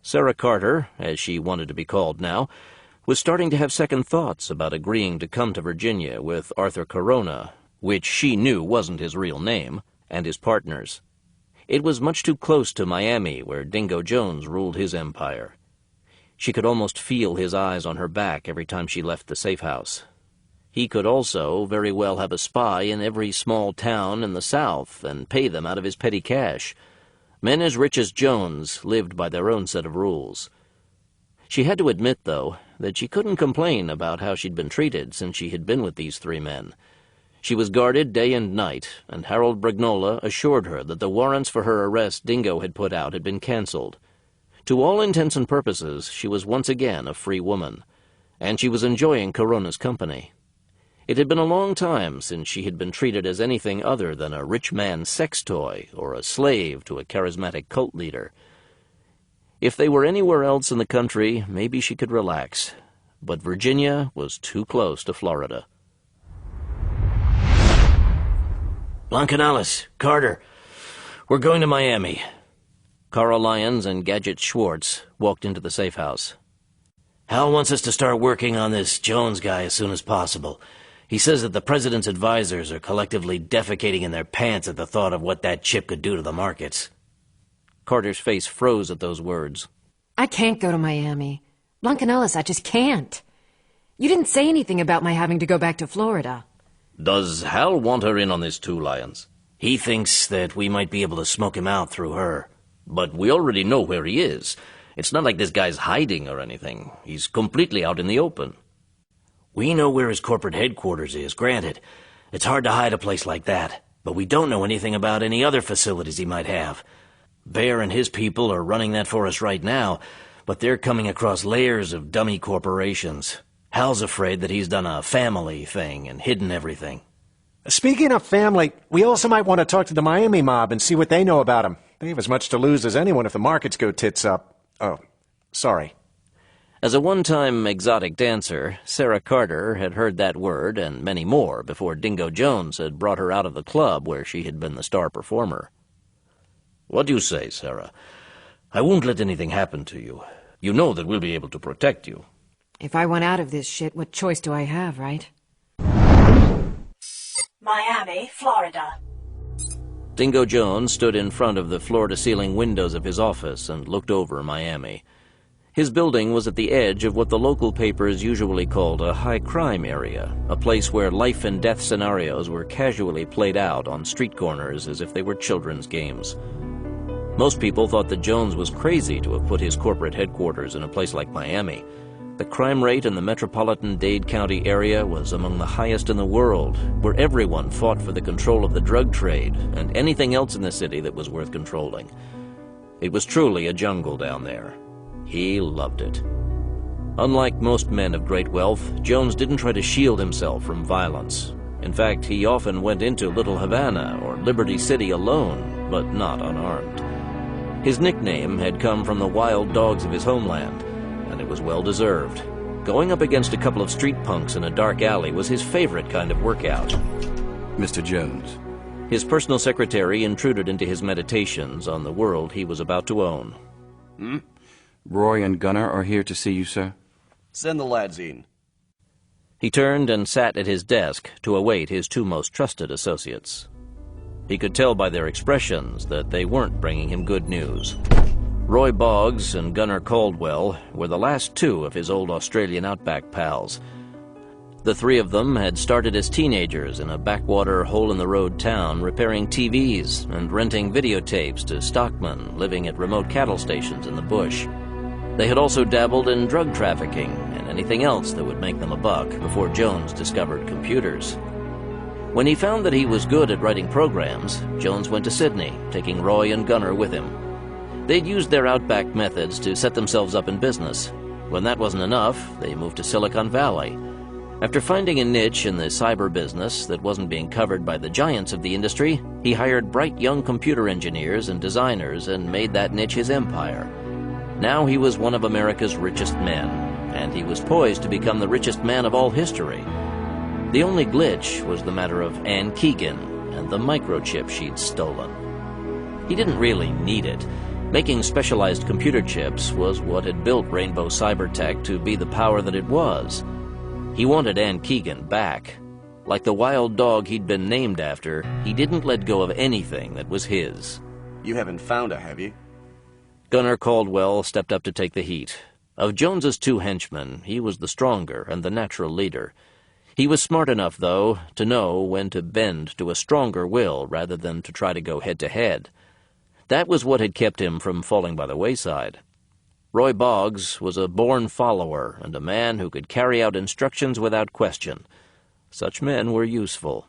Sarah Carter, as she wanted to be called now, was starting to have second thoughts about agreeing to come to Virginia with Arthur Corona, which she knew wasn't his real name, and his partners. It was much too close to Miami, where Dingo Jones ruled his empire. She could almost feel his eyes on her back every time she left the safe house. He could also very well have a spy in every small town in the South and pay them out of his petty cash. Men as rich as Jones lived by their own set of rules. She had to admit, though, that she couldn't complain about how she'd been treated since she had been with these 3 men. She was guarded day and night, and Harold Brignola assured her that the warrants for her arrest Dingo had put out had been cancelled. To all intents and purposes, she was once again a free woman, and she was enjoying Corona's company. It had been a long time since she had been treated as anything other than a rich man's sex toy or a slave to a charismatic cult leader. If they were anywhere else in the country, maybe she could relax, but Virginia was too close to Florida. Blancanales, Carter, we're going to Miami. Carl Lyons and Gadget Schwartz walked into the safe house. Hal wants us to start working on this Jones guy as soon as possible. He says that the president's advisors are collectively defecating in their pants at the thought of what that chip could do to the markets. Carter's face froze at those words. I can't go to Miami. Blancanales, I just can't. You didn't say anything about my having to go back to Florida. Does Hal want her in on this too, Lyons? He thinks that we might be able to smoke him out through her. But we already know where he is. It's not like this guy's hiding or anything. He's completely out in the open. We know where his corporate headquarters is, granted. It's hard to hide a place like that, but we don't know anything about any other facilities he might have. Bear and his people are running that for us right now, but they're coming across layers of dummy corporations. Hal's afraid that he's done a family thing and hidden everything. Speaking of family, we also might want to talk to the Miami mob and see what they know about him. They have as much to lose as anyone if the markets go tits up. Oh, sorry. As a one-time exotic dancer, Sarah Carter had heard that word and many more before Dingo Jones had brought her out of the club where she had been the star performer. What do you say, Sarah? I won't let anything happen to you. You know that we'll be able to protect you. If I want out of this shit, what choice do I have, right? Miami, Florida. Dingo Jones stood in front of the floor-to-ceiling windows of his office and looked over Miami. His building was at the edge of what the local papers usually called a high-crime area, a place where life-and-death scenarios were casually played out on street corners as if they were children's games. Most people thought that Jones was crazy to have put his corporate headquarters in a place like Miami. The crime rate in the metropolitan Dade County area was among the highest in the world, where everyone fought for the control of the drug trade and anything else in the city that was worth controlling. It was truly a jungle down there. He loved it. Unlike most men of great wealth, Jones didn't try to shield himself from violence. In fact, he often went into Little Havana or Liberty City alone, but not unarmed. His nickname had come from the wild dogs of his homeland, and it was well-deserved. Going up against a couple of street punks in a dark alley was his favorite kind of workout. Mr. Jones. His personal secretary intruded into his meditations on the world he was about to own. Roy and Gunnar are here to see you, sir. Send the lads in. He turned and sat at his desk to await his 2 most trusted associates. He could tell by their expressions that they weren't bringing him good news. Roy Boggs and Gunnar Caldwell were the last 2 of his old Australian outback pals. The 3 of them had started as teenagers in a backwater, hole-in-the-road town repairing TVs and renting videotapes to stockmen living at remote cattle stations in the bush. They had also dabbled in drug trafficking and anything else that would make them a buck before Jones discovered computers. When he found that he was good at writing programs, Jones went to Sydney, taking Roy and Gunnar with him. They'd used their outback methods to set themselves up in business. When that wasn't enough, they moved to Silicon Valley. After finding a niche in the cyber business that wasn't being covered by the giants of the industry, he hired bright young computer engineers and designers and made that niche his empire. Now he was one of America's richest men, and he was poised to become the richest man of all history. The only glitch was the matter of Ann Keegan and the microchip she'd stolen. He didn't really need it. Making specialized computer chips was what had built Rainbow Cybertech to be the power that it was. He wanted Ann Keegan back. Like the wild dog he'd been named after, he didn't let go of anything that was his. You haven't found her, have you? Gunnar Caldwell stepped up to take the heat. Of Jones's 2 henchmen, he was the stronger and the natural leader. He was smart enough, though, to know when to bend to a stronger will rather than to try to go head-to-head. That was what had kept him from falling by the wayside. Roy Boggs was a born follower and a man who could carry out instructions without question. Such men were useful.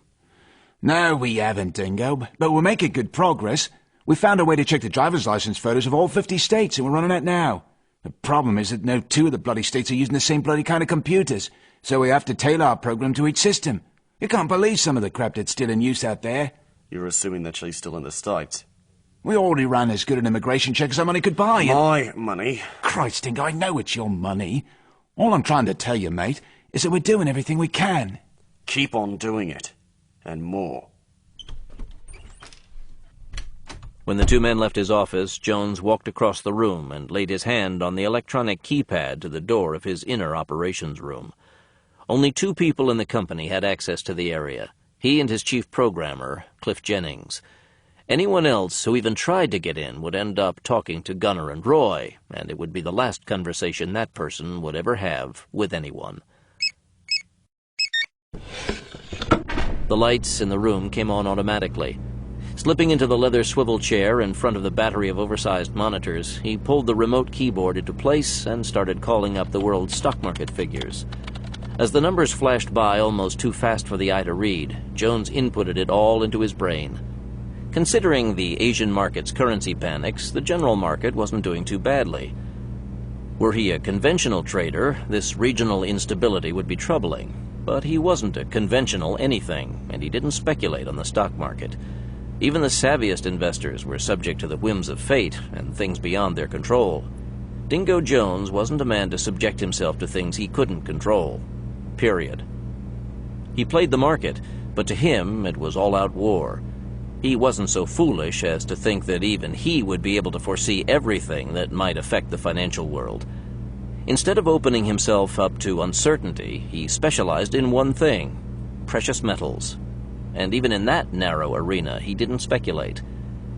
No, we haven't, Dingo, but we're making good progress. We found a way to check the driver's license photos of all 50 states, and we're running it now. The problem is that no two of the bloody states are using the same bloody kind of computers, so we have to tailor our program to each system. You can't believe some of the crap that's still in use out there. You're assuming that she's still in the States. We already ran as good an immigration check as our money could buy. My money? Christ, Dingo, I know it's your money. All I'm trying to tell you, mate, is that we're doing everything we can. Keep on doing it. And more. When the two men left his office, Jones walked across the room and laid his hand on the electronic keypad to the door of his inner operations room. Only 2 people in the company had access to the area, he and his chief programmer, Cliff Jennings. Anyone else who even tried to get in would end up talking to Gunner and Roy, and it would be the last conversation that person would ever have with anyone. The lights in the room came on automatically. Slipping into the leather swivel chair in front of the battery of oversized monitors, he pulled the remote keyboard into place and started calling up the world's stock market figures. As the numbers flashed by almost too fast for the eye to read, Jones inputted it all into his brain. Considering the Asian market's currency panics, the general market wasn't doing too badly. Were he a conventional trader, this regional instability would be troubling. But he wasn't a conventional anything, and he didn't speculate on the stock market. Even the savviest investors were subject to the whims of fate and things beyond their control. Dingo Jones wasn't a man to subject himself to things he couldn't control. Period. He played the market, but to him it was all-out war. He wasn't so foolish as to think that even he would be able to foresee everything that might affect the financial world. Instead of opening himself up to uncertainty, he specialized in one thing: precious metals. And even in that narrow arena, he didn't speculate.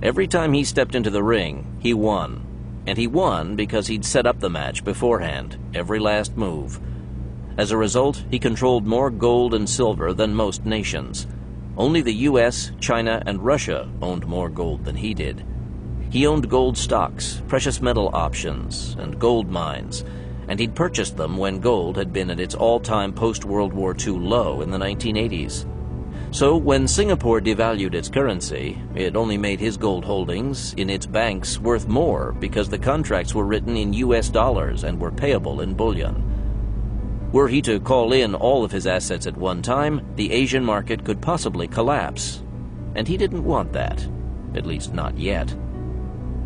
Every time he stepped into the ring, he won. And he won because he'd set up the match beforehand, every last move. As a result, he controlled more gold and silver than most nations. Only the US, China, and Russia owned more gold than he did. He owned gold stocks, precious metal options, and gold mines, and he'd purchased them when gold had been at its all-time post-World War II low in the 1980s. So when Singapore devalued its currency, it only made his gold holdings in its banks worth more because the contracts were written in US dollars and were payable in bullion. Were he to call in all of his assets at one time, the Asian market could possibly collapse. And he didn't want that, at least not yet.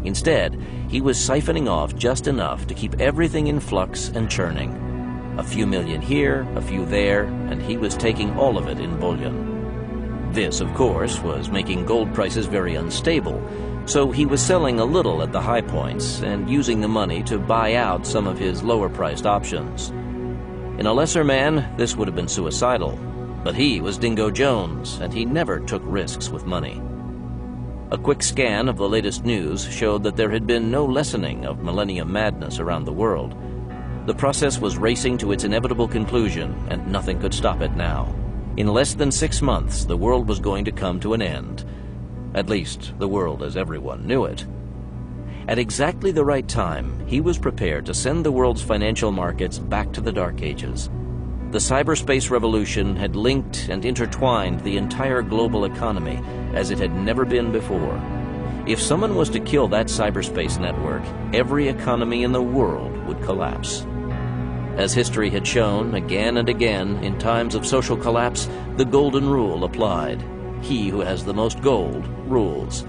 Instead, he was siphoning off just enough to keep everything in flux and churning. A few million here, a few there, and he was taking all of it in bullion. This, of course, was making gold prices very unstable, so he was selling a little at the high points and using the money to buy out some of his lower-priced options. In a lesser man, this would have been suicidal, but he was Dingo Jones, and he never took risks with money. A quick scan of the latest news showed that there had been no lessening of millennium madness around the world. The process was racing to its inevitable conclusion, and nothing could stop it now. In less than 6 months, the world was going to come to an end. At least, the world as everyone knew it. At exactly the right time, he was prepared to send the world's financial markets back to the Dark Ages. The cyberspace revolution had linked and intertwined the entire global economy as it had never been before. If someone was to kill that cyberspace network, every economy in the world would collapse. As history had shown again and again, in times of social collapse, the golden rule applied. He who has the most gold rules.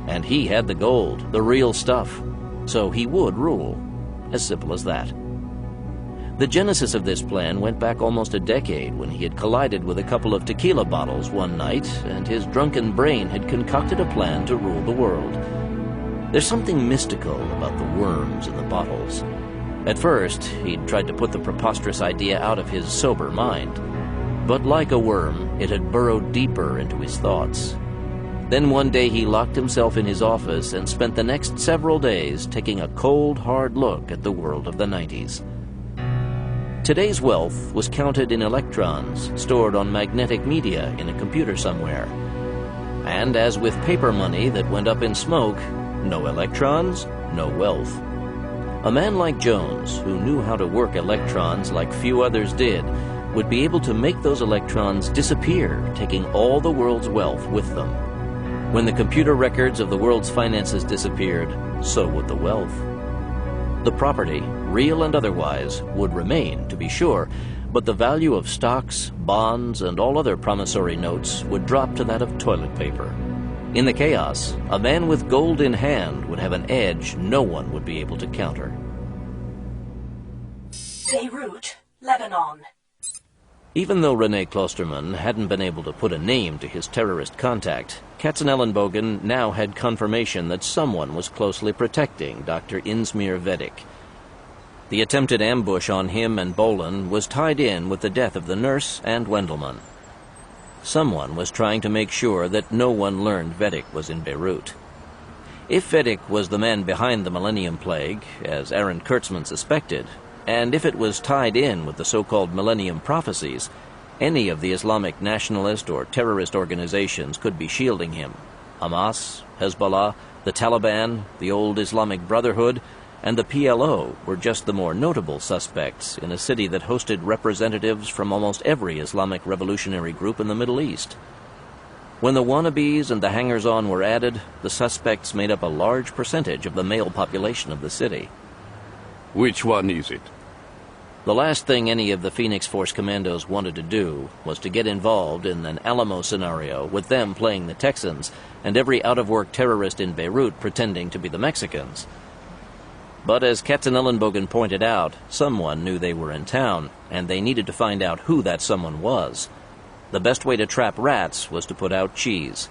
And he had the gold, the real stuff, so he would rule. As simple as that. The genesis of this plan went back almost a decade when he had collided with a couple of tequila bottles one night, and his drunken brain had concocted a plan to rule the world. There's something mystical about the worms in the bottles. At first, he'd tried to put the preposterous idea out of his sober mind. But like a worm, it had burrowed deeper into his thoughts. Then one day he locked himself in his office and spent the next several days taking a cold, hard look at the world of the 90s. Today's wealth was counted in electrons stored on magnetic media in a computer somewhere. And as with paper money that went up in smoke, no electrons, no wealth. A man like Jones, who knew how to work electrons like few others did, would be able to make those electrons disappear, taking all the world's wealth with them. When the computer records of the world's finances disappeared, so would the wealth. The property, real and otherwise, would remain, to be sure, but the value of stocks, bonds, and all other promissory notes would drop to that of toilet paper. In the chaos, a man with gold in hand would have an edge no one would be able to counter. Beirut, Lebanon. Even though René Klosterman hadn't been able to put a name to his terrorist contact, Katzenellenbogen now had confirmation that someone was closely protecting Dr. Insmir Vedik. The attempted ambush on him and Bolin was tied in with the death of the nurse and Wendelman. Someone was trying to make sure that no one learned Vedik was in Beirut. If Vedik was the man behind the Millennium Plague, as Aaron Kurtzman suspected, and if it was tied in with the so-called Millennium Prophecies, any of the Islamic nationalist or terrorist organizations could be shielding him. Hamas, Hezbollah, the Taliban, the old Islamic Brotherhood, and the PLO were just the more notable suspects in a city that hosted representatives from almost every Islamic revolutionary group in the Middle East. When the wannabes and the hangers-on were added, the suspects made up a large percentage of the male population of the city. Which one is it? The last thing any of the Phoenix Force commandos wanted to do was to get involved in an Alamo scenario with them playing the Texans and every out-of-work terrorist in Beirut pretending to be the Mexicans. But as Katzenellenbogen pointed out, someone knew they were in town, and they needed to find out who that someone was. The best way to trap rats was to put out cheese.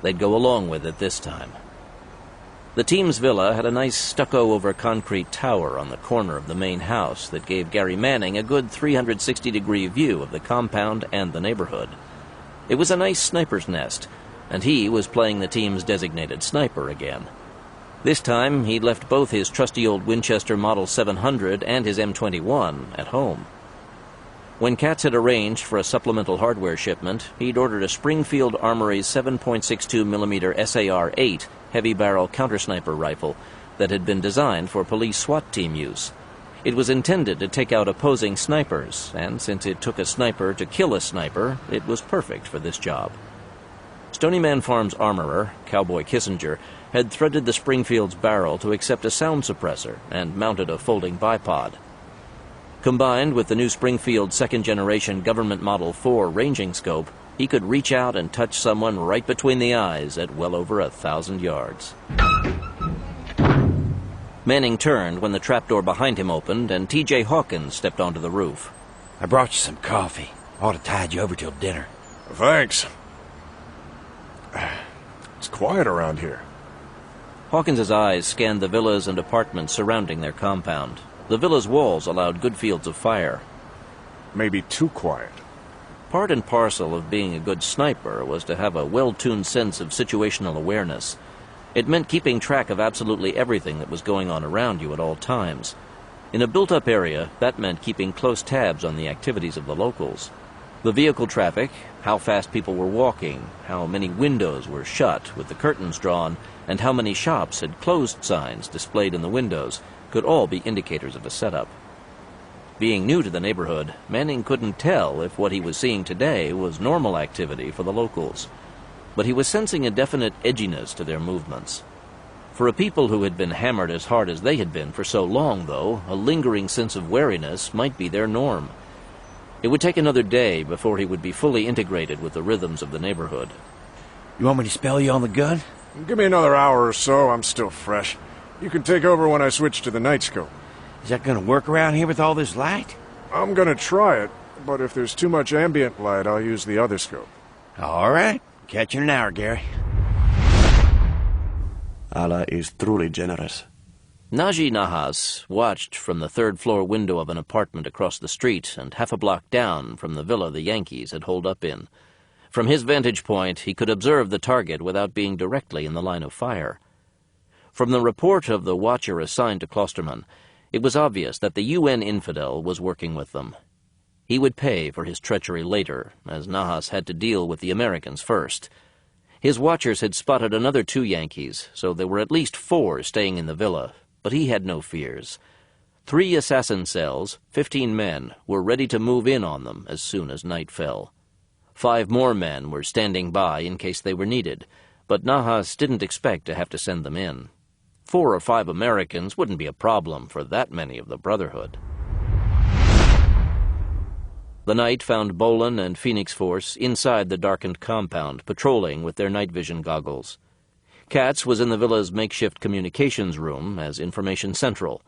They'd go along with it this time. The team's villa had a nice stucco-over concrete tower on the corner of the main house that gave Gary Manning a good 360-degree view of the compound and the neighborhood. It was a nice sniper's nest, and he was playing the team's designated sniper again. This time, he'd left both his trusty old Winchester Model 700 and his M21 at home. When Katz had arranged for a supplemental hardware shipment, he'd ordered a Springfield Armory's 7.62mm SAR-8 heavy-barrel counter-sniper rifle that had been designed for police SWAT team use. It was intended to take out opposing snipers, and since it took a sniper to kill a sniper, it was perfect for this job. Stony Man Farm's armorer, Cowboy Kissinger, had threaded the Springfield's barrel to accept a sound suppressor and mounted a folding bipod. Combined with the new Springfield second-generation Government Model 4 ranging scope, he could reach out and touch someone right between the eyes at well over 1,000 yards. Manning turned when the trapdoor behind him opened and T.J. Hawkins stepped onto the roof. I brought you some coffee. Ought to tide you over till dinner. Thanks. It's quiet around here. Hawkins's eyes scanned the villas and apartments surrounding their compound. The villa's walls allowed good fields of fire. Maybe too quiet. Part and parcel of being a good sniper was to have a well-tuned sense of situational awareness. It meant keeping track of absolutely everything that was going on around you at all times. In a built-up area, that meant keeping close tabs on the activities of the locals. The vehicle traffic, how fast people were walking, how many windows were shut with the curtains drawn, and how many shops had closed signs displayed in the windows could all be indicators of a setup. Being new to the neighborhood, Manning couldn't tell if what he was seeing today was normal activity for the locals. But he was sensing a definite edginess to their movements. For a people who had been hammered as hard as they had been for so long, though, a lingering sense of wariness might be their norm. It would take another day before he would be fully integrated with the rhythms of the neighborhood. You want me to spell you on the gun? Give me another hour or so. I'm still fresh. You can take over when I switch to the night scope. Is that gonna work around here with all this light? I'm gonna try it, but if there's too much ambient light, I'll use the other scope. All right. Catch you in an hour, Gary. Allah is truly generous. Naji Nahas watched from the third-floor window of an apartment across the street and half a block down from the villa the Yankees had holed up in. From his vantage point, he could observe the target without being directly in the line of fire. From the report of the watcher assigned to Klosterman, it was obvious that the UN infidel was working with them. He would pay for his treachery later, as Nahas had to deal with the Americans first. His watchers had spotted another 2 Yankees, so there were at least 4 staying in the villa, but he had no fears. 3 assassin cells, 15 men, were ready to move in on them as soon as night fell. 5 more men were standing by in case they were needed, but Nahas didn't expect to have to send them in. 4 or 5 Americans wouldn't be a problem for that many of the Brotherhood. The night found Bolin and Phoenix Force inside the darkened compound, patrolling with their night vision goggles. Katz was in the villa's makeshift communications room as information central.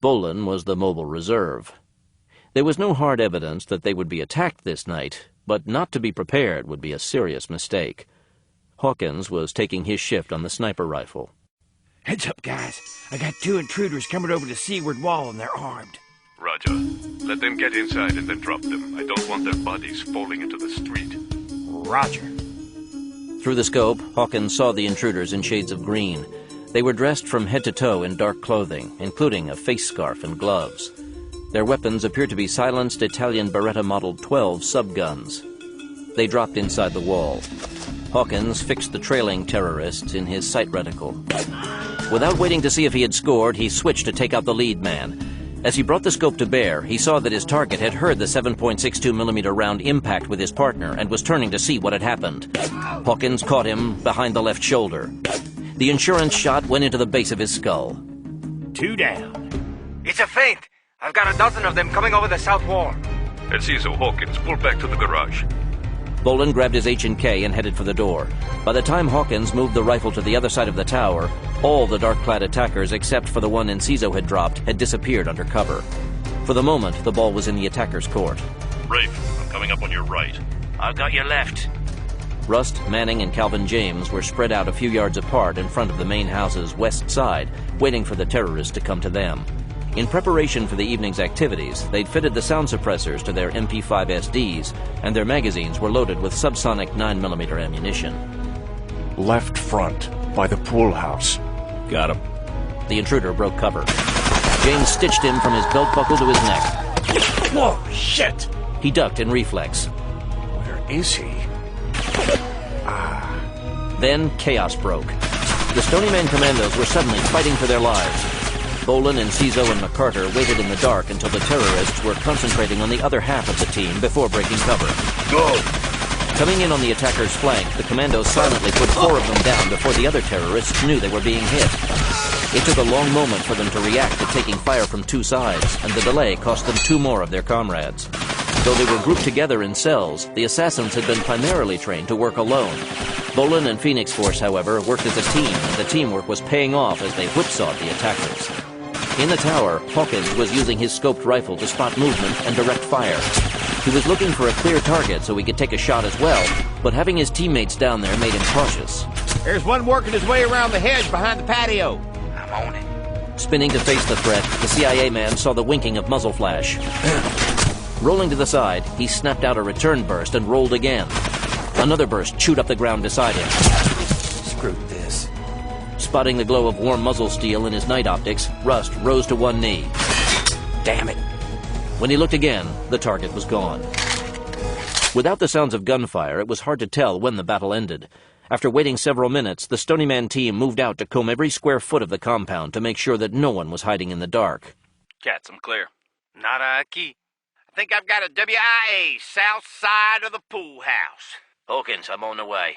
Bolin was the mobile reserve. There was no hard evidence that they would be attacked this night, but not to be prepared would be a serious mistake. Hawkins was taking his shift on the sniper rifle. Heads up, guys. I got 2 intruders coming over the seaward wall and they're armed. Roger. Let them get inside and then drop them. I don't want their bodies falling into the street. Roger. Through the scope, Hawkins saw the intruders in shades of green. They were dressed from head to toe in dark clothing, including a face scarf and gloves. Their weapons appeared to be silenced Italian Beretta Model 12 subguns. They dropped inside the wall. Hawkins fixed the trailing terrorists in his sight reticle. Without waiting to see if he had scored, he switched to take out the lead man. As he brought the scope to bear, he saw that his target had heard the 7.62mm round impact with his partner and was turning to see what had happened. Hawkins caught him behind the left shoulder. The insurance shot went into the base of his skull. 2 down. It's a feint. I've got a dozen of them coming over the south wall. It's easy, Hawkins. Pull back to the garage. Bolin grabbed his H&K and headed for the door. By the time Hawkins moved the rifle to the other side of the tower, all the dark-clad attackers, except for the one Enciso had dropped, had disappeared under cover. For the moment, the ball was in the attacker's court. Rafe, I'm coming up on your right. I've got your left. Rust, Manning, and Calvin James were spread out a few yards apart in front of the main house's west side, waiting for the terrorists to come to them. In preparation for the evening's activities, they'd fitted the sound suppressors to their MP5 SDs, and their magazines were loaded with subsonic 9mm ammunition. Left front, by the pool house. Got him. The intruder broke cover. James stitched him from his belt buckle to his neck. Whoa, shit! He ducked in reflex. Where is he? Then chaos broke. The Stony Man commandos were suddenly fighting for their lives. Bolin, Enciso, and McCarter waited in the dark until the terrorists were concentrating on the other half of the team before breaking cover. Go! Coming in on the attacker's flank, the commandos silently put 4 of them down before the other terrorists knew they were being hit. It took a long moment for them to react to taking fire from 2 sides, and the delay cost them 2 more of their comrades. Though they were grouped together in cells, the assassins had been primarily trained to work alone. Bolin and Phoenix Force, however, worked as a team, and the teamwork was paying off as they whipsawed the attackers. In the tower, Hawkins was using his scoped rifle to spot movement and direct fire. He was looking for a clear target so he could take a shot as well, but having his teammates down there made him cautious. There's one working his way around the hedge behind the patio. I'm on it. Spinning to face the threat, the CIA man saw the winking of muzzle flash. Rolling to the side, he snapped out a return burst and rolled again. Another burst chewed up the ground beside him. Screw this. Spotting the glow of warm muzzle steel in his night optics, Rust rose to one knee. Damn it. When he looked again, the target was gone. Without the sounds of gunfire, it was hard to tell when the battle ended. After waiting several minutes, the Stony Man team moved out to comb every square foot of the compound to make sure that no one was hiding in the dark. Cats, I'm clear. Nada aquí. I think I've got a WIA south side of the pool house. Hawkins, I'm on the way.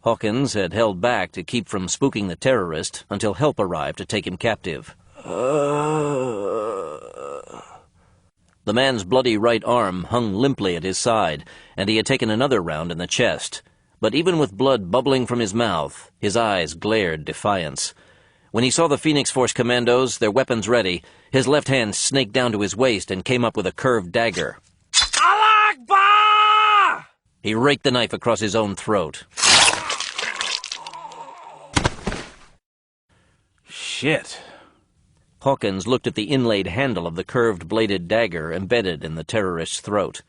Hawkins had held back to keep from spooking the terrorist until help arrived to take him captive. The man's bloody right arm hung limply at his side, and he had taken another round in the chest. But even with blood bubbling from his mouth, his eyes glared defiance. When he saw the Phoenix Force commandos, their weapons ready, his left hand snaked down to his waist and came up with a curved dagger. Allah Akbar! He raked the knife across his own throat. Shit. Hawkins looked at the inlaid handle of the curved-bladed dagger embedded in the terrorist's throat.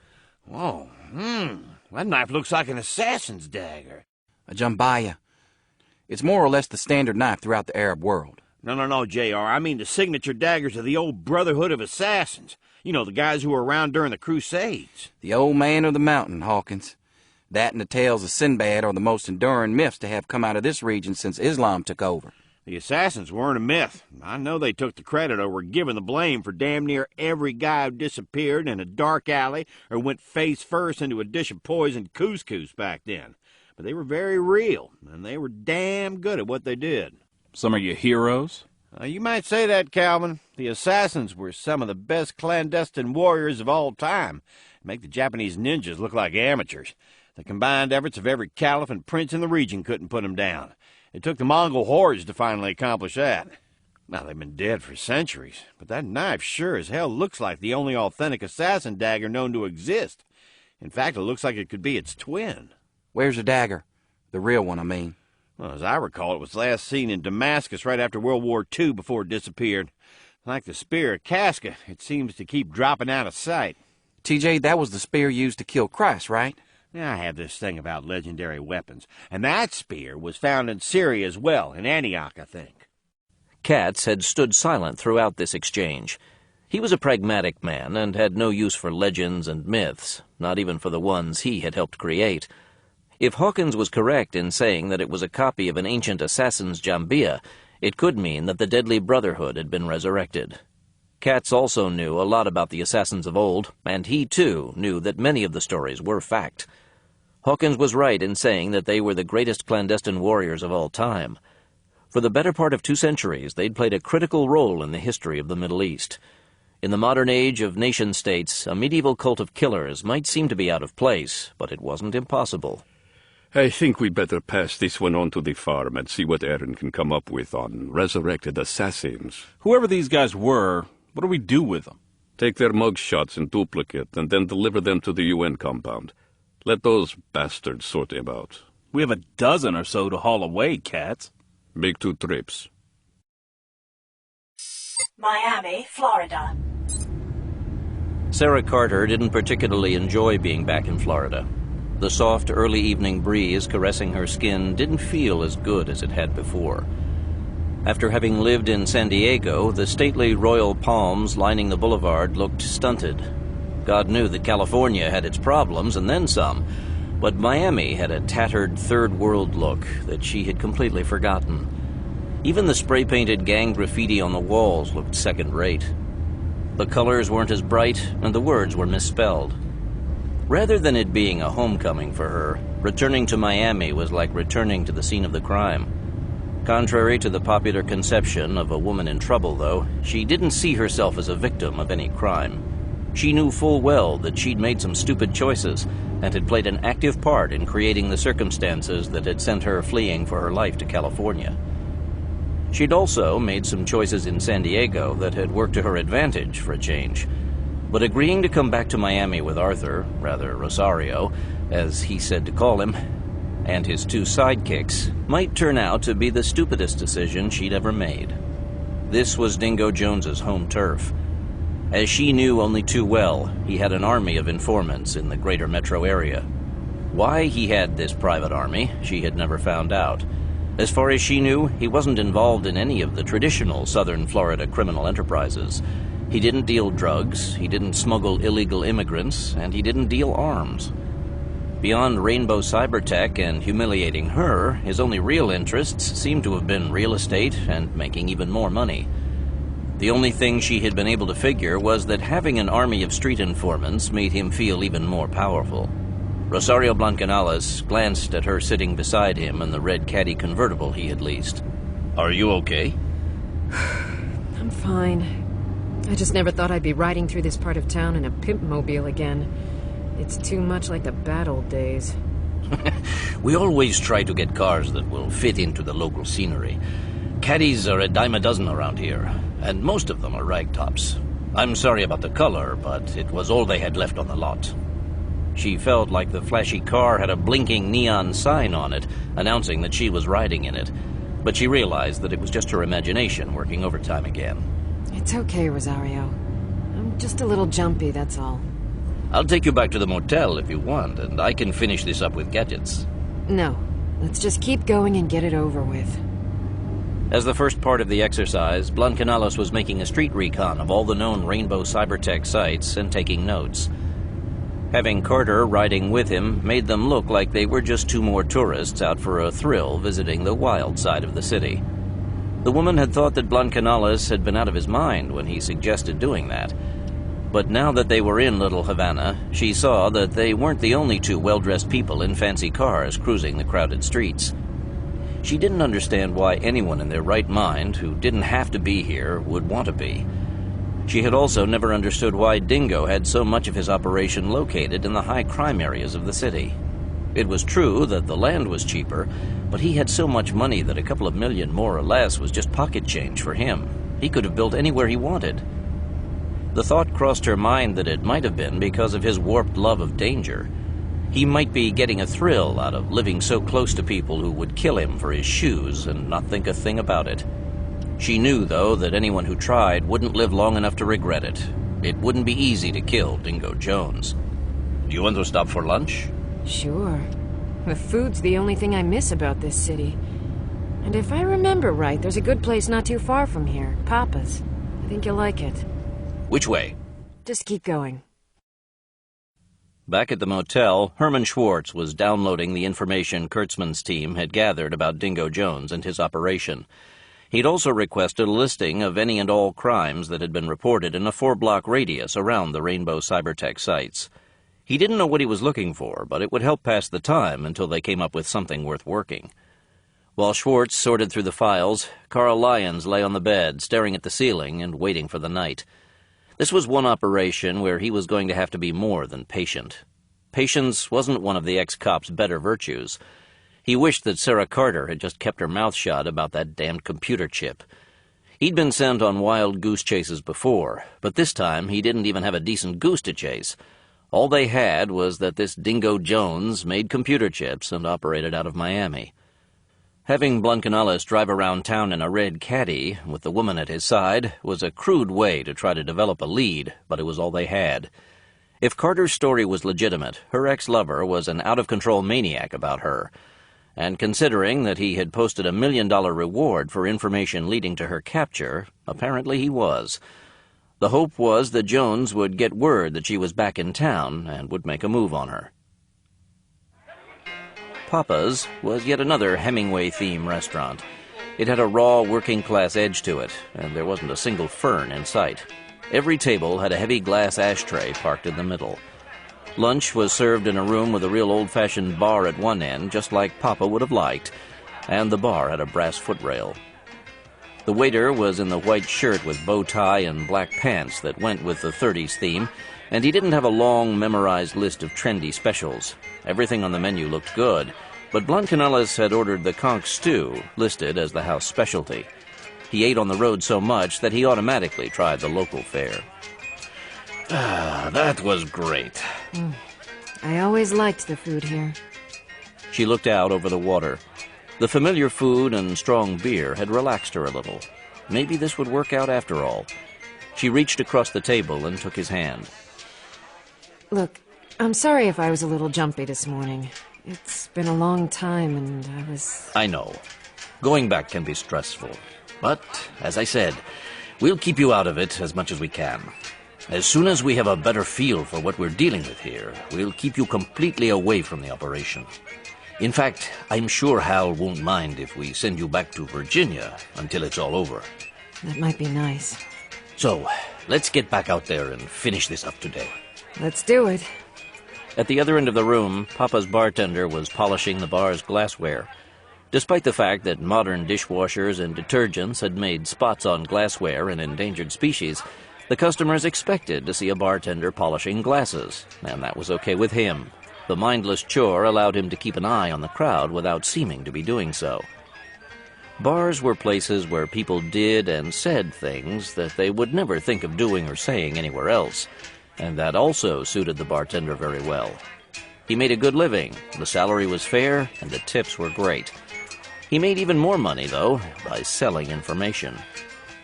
Whoa, that knife looks like an assassin's dagger. A jambaya. It's more or less the standard knife throughout the Arab world. No, J.R. I mean the signature daggers of the old Brotherhood of Assassins. You know, the guys who were around during the Crusades. The old man of the mountain, Hawkins. That and the tales of Sinbad are the most enduring myths to have come out of this region since Islam took over. The assassins weren't a myth. I know they took the credit or were given the blame for damn near every guy who disappeared in a dark alley or went face first into a dish of poisoned couscous back then. But they were very real, and they were damn good at what they did. Some of your heroes? You might say that, Calvin. The assassins were some of the best clandestine warriors of all time. Make the Japanese ninjas look like amateurs. The combined efforts of every caliph and prince in the region couldn't put them down. It took the Mongol hordes to finally accomplish that. Now, they've been dead for centuries, but that knife sure as hell looks like the only authentic assassin dagger known to exist. In fact, it looks like it could be its twin. Where's the dagger? The real one, I mean. Well, as I recall, it was last seen in Damascus right after World War II before it disappeared. Like the spear of Casca, it seems to keep dropping out of sight. TJ, that was the spear used to kill Christ, right? Now, I have this thing about legendary weapons, and that spear was found in Syria as well, in Antioch, I think. Katz had stood silent throughout this exchange. He was a pragmatic man and had no use for legends and myths, not even for the ones he had helped create. If Hawkins was correct in saying that it was a copy of an ancient assassin's jambia, it could mean that the Deadly Brotherhood had been resurrected. Katz also knew a lot about the assassins of old, and he, too, knew that many of the stories were fact. Hawkins was right in saying that they were the greatest clandestine warriors of all time. For the better part of 2 centuries, they'd played a critical role in the history of the Middle East. In the modern age of nation-states, a medieval cult of killers might seem to be out of place, but it wasn't impossible. I think we better pass this one on to the farm and see what Aaron can come up with on resurrected assassins. Whoever these guys were, what do we do with them? Take their mug shots in duplicate and then deliver them to the UN compound. Let those bastards sort them out. We have a dozen or so to haul away, Katz. Make 2 trips. Miami, Florida. Sarah Carter didn't particularly enjoy being back in Florida. The soft early evening breeze caressing her skin didn't feel as good as it had before. After having lived in San Diego, the stately royal palms lining the boulevard looked stunted. God knew that California had its problems and then some, but Miami had a tattered third-world look that she had completely forgotten. Even the spray-painted gang graffiti on the walls looked second-rate. The colors weren't as bright, and the words were misspelled. Rather than it being a homecoming for her, returning to Miami was like returning to the scene of the crime. Contrary to the popular conception of a woman in trouble, though, she didn't see herself as a victim of any crime. She knew full well that she'd made some stupid choices and had played an active part in creating the circumstances that had sent her fleeing for her life to California. She'd also made some choices in San Diego that had worked to her advantage for a change. But agreeing to come back to Miami with Arthur, rather Rosario, as he said to call him, and his 2 sidekicks, might turn out to be the stupidest decision she'd ever made. This was Dingo Jones's home turf. As she knew only too well, he had an army of informants in the greater metro area. Why he had this private army, she had never found out. As far as she knew, he wasn't involved in any of the traditional southern Florida criminal enterprises. He didn't deal drugs, he didn't smuggle illegal immigrants, and he didn't deal arms. Beyond Rainbow Cybertech and humiliating her, his only real interests seemed to have been real estate and making even more money. The only thing she had been able to figure was that having an army of street informants made him feel even more powerful. Rosario Blancanales glanced at her sitting beside him in the red Caddy convertible he had leased. Are you okay? I'm fine. I just never thought I'd be riding through this part of town in a pimp-mobile again. It's too much like the bad old days. We always try to get cars that will fit into the local scenery. Caddies are a dime a dozen around here, and most of them are ragtops. I'm sorry about the color, but it was all they had left on the lot. She felt like the flashy car had a blinking neon sign on it, announcing that she was riding in it. But she realized that it was just her imagination working overtime again. It's okay, Rosario. I'm just a little jumpy, that's all. I'll take you back to the motel if you want, and I can finish this up with gadgets. No. Let's just keep going and get it over with. As the first part of the exercise, Blancanales was making a street recon of all the known Rainbow Cybertech sites and taking notes. Having Carter riding with him made them look like they were just 2 more tourists out for a thrill visiting the wild side of the city. The woman had thought that Blancanales had been out of his mind when he suggested doing that. But now that they were in Little Havana, she saw that they weren't the only two well-dressed people in fancy cars cruising the crowded streets. She didn't understand why anyone in their right mind who didn't have to be here would want to be. She had also never understood why Dingo had so much of his operation located in the high crime areas of the city. It was true that the land was cheaper, but he had so much money that a couple of million more or less was just pocket change for him. He could have built anywhere he wanted. The thought crossed her mind that it might have been because of his warped love of danger. He might be getting a thrill out of living so close to people who would kill him for his shoes and not think a thing about it. She knew, though, that anyone who tried wouldn't live long enough to regret it. It wouldn't be easy to kill Dingo Jones. Do you want to stop for lunch? Sure. The food's the only thing I miss about this city. And if I remember right, there's a good place not too far from here, Papa's. I think you'll like it. Which way? Just keep going. Back at the motel, Herman Schwartz was downloading the information Kurtzman's team had gathered about Dingo Jones and his operation. He'd also requested a listing of any and all crimes that had been reported in a 4-block radius around the Rainbow Cybertech sites. He didn't know what he was looking for, but it would help pass the time until they came up with something worth working. While Schwartz sorted through the files, Carl Lyons lay on the bed, staring at the ceiling and waiting for the night. This was one operation where he was going to have to be more than patient. Patience wasn't one of the ex-cop's better virtues. He wished that Sarah Carter had just kept her mouth shut about that damned computer chip. He'd been sent on wild goose chases before, but this time he didn't even have a decent goose to chase. All they had was that this Dingo Jones made computer chips and operated out of Miami. Having Blancanales drive around town in a red caddy, with the woman at his side, was a crude way to try to develop a lead, but it was all they had. If Carter's story was legitimate, her ex-lover was an out-of-control maniac about her. And considering that he had posted $1 million reward for information leading to her capture, apparently he was. The hope was that Jones would get word that she was back in town and would make a move on her. Papa's was yet another Hemingway-themed restaurant. It had a raw, working-class edge to it, and there wasn't a single fern in sight. Every table had a heavy glass ashtray parked in the middle. Lunch was served in a room with a real old-fashioned bar at one end, just like Papa would have liked, and the bar had a brass footrail. The waiter was in the white shirt with bow tie and black pants that went with the 30s theme, and he didn't have a long, memorized list of trendy specials. Everything on the menu looked good, but Blancanales had ordered the conch stew, listed as the house specialty. He ate on the road so much that he automatically tried the local fare. That was great. I always liked the food here. She looked out over the water. The familiar food and strong beer had relaxed her a little. Maybe this would work out after all. She reached across the table and took his hand. Look, I'm sorry if I was a little jumpy this morning. It's been a long time and I know. Going back can be stressful. But, as I said, we'll keep you out of it as much as we can. As soon as we have a better feel for what we're dealing with here, we'll keep you completely away from the operation. In fact, I'm sure Hal won't mind if we send you back to Virginia until it's all over. That might be nice. So, let's get back out there and finish this up today. Let's do it. At the other end of the room, Papa's bartender was polishing the bar's glassware. Despite the fact that modern dishwashers and detergents had made spots on glassware an endangered species, the customers expected to see a bartender polishing glasses, and that was okay with him. The mindless chore allowed him to keep an eye on the crowd without seeming to be doing so. Bars were places where people did and said things that they would never think of doing or saying anywhere else, and that also suited the bartender very well. He made a good living, the salary was fair, and the tips were great. He made even more money, though, by selling information.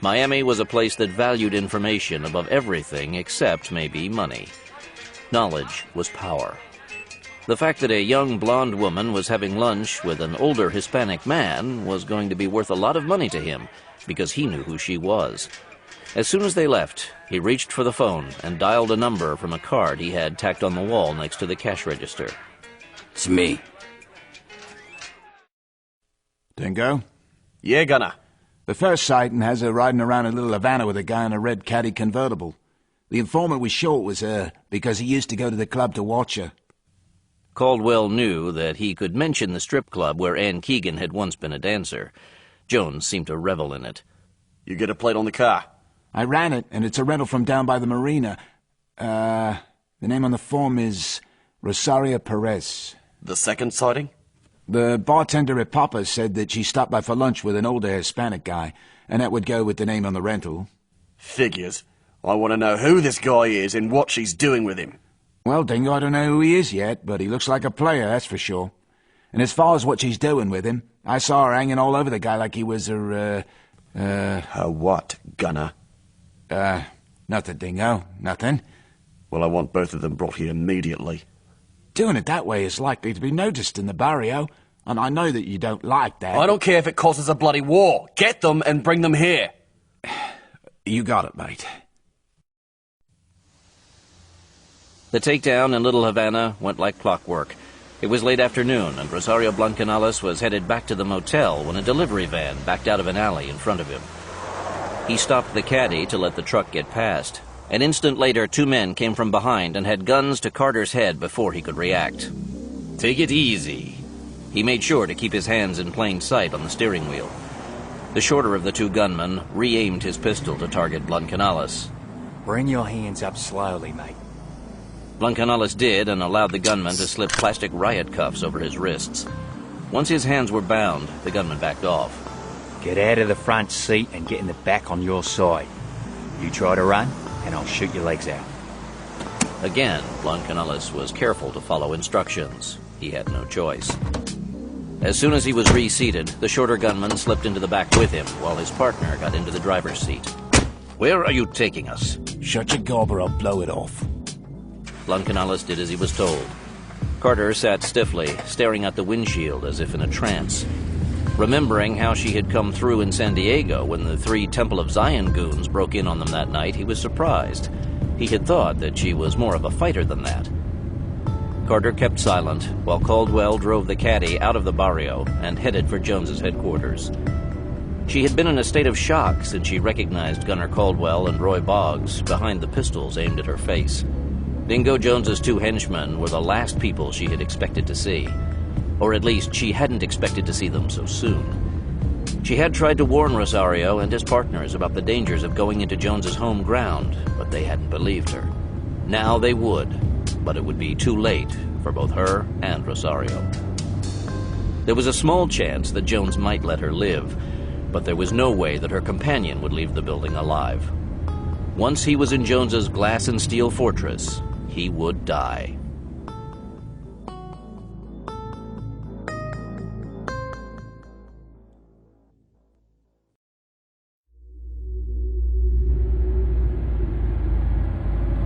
Miami was a place that valued information above everything except maybe money. Knowledge was power. The fact that a young blonde woman was having lunch with an older Hispanic man was going to be worth a lot of money to him, because he knew who she was. As soon as they left, he reached for the phone and dialed a number from a card he had tacked on the wall next to the cash register. It's me. Dingo? Yeah, Gunner. The first sighting has her riding around in Little Havana with a guy in a red Caddy convertible. The informant was sure it was her, because he used to go to the club to watch her. Caldwell knew that he could mention the strip club where Ann Keegan had once been a dancer. Jones seemed to revel in it. You get a plate on the car? I ran it, and it's a rental from down by the marina. The name on the form is Rosario Perez. The second sighting? The bartender at Papa's said that she stopped by for lunch with an older Hispanic guy, and that would go with the name on the rental. Figures. I want to know who this guy is and what she's doing with him. Well, Dingo, I don't know who he is yet, but he looks like a player, that's for sure. And as far as what she's doing with him, I saw her hanging all over the guy like he was her, Her what, Gunner? Nothing, Dingo, nothing. Well, I want both of them brought here immediately. Doing it that way is likely to be noticed in the barrio, and I know that you don't like that. I don't care if it causes a bloody war. Get them and bring them here. You got it, mate. The takedown in Little Havana went like clockwork. It was late afternoon, and Rosario Blancanales was headed back to the motel when a delivery van backed out of an alley in front of him. He stopped the caddy to let the truck get past. An instant later, two men came from behind and had guns to Carter's head before he could react. "Take it easy." He made sure to keep his hands in plain sight on the steering wheel. The shorter of the two gunmen re-aimed his pistol to target Blancanales. Bring your hands up slowly, mate. Blancanales did and allowed the gunman to slip plastic riot cuffs over his wrists. Once his hands were bound, the gunman backed off. Get out of the front seat and get in the back on your side. You try to run, and I'll shoot your legs out. Again, Blancanales was careful to follow instructions. He had no choice. As soon as he was reseated, the shorter gunman slipped into the back with him, while his partner got into the driver's seat. "Where are you taking us?" Shut your gob or I'll blow it off. Blancanales did as he was told. Carter sat stiffly, staring out the windshield as if in a trance. Remembering how she had come through in San Diego when the three Temple of Zion goons broke in on them that night, he was surprised. He had thought that she was more of a fighter than that. Carter kept silent, while Caldwell drove the caddy out of the barrio and headed for Jones's headquarters. She had been in a state of shock since she recognized Gunner Caldwell and Roy Boggs behind the pistols aimed at her face. Dingo Jones's two henchmen were the last people she had expected to see. Or at least, she hadn't expected to see them so soon. She had tried to warn Rosario and his partners about the dangers of going into Jones's home ground, but they hadn't believed her. Now they would, but it would be too late for both her and Rosario. There was a small chance that Jones might let her live, but there was no way that her companion would leave the building alive. Once he was in Jones's glass and steel fortress, he would die.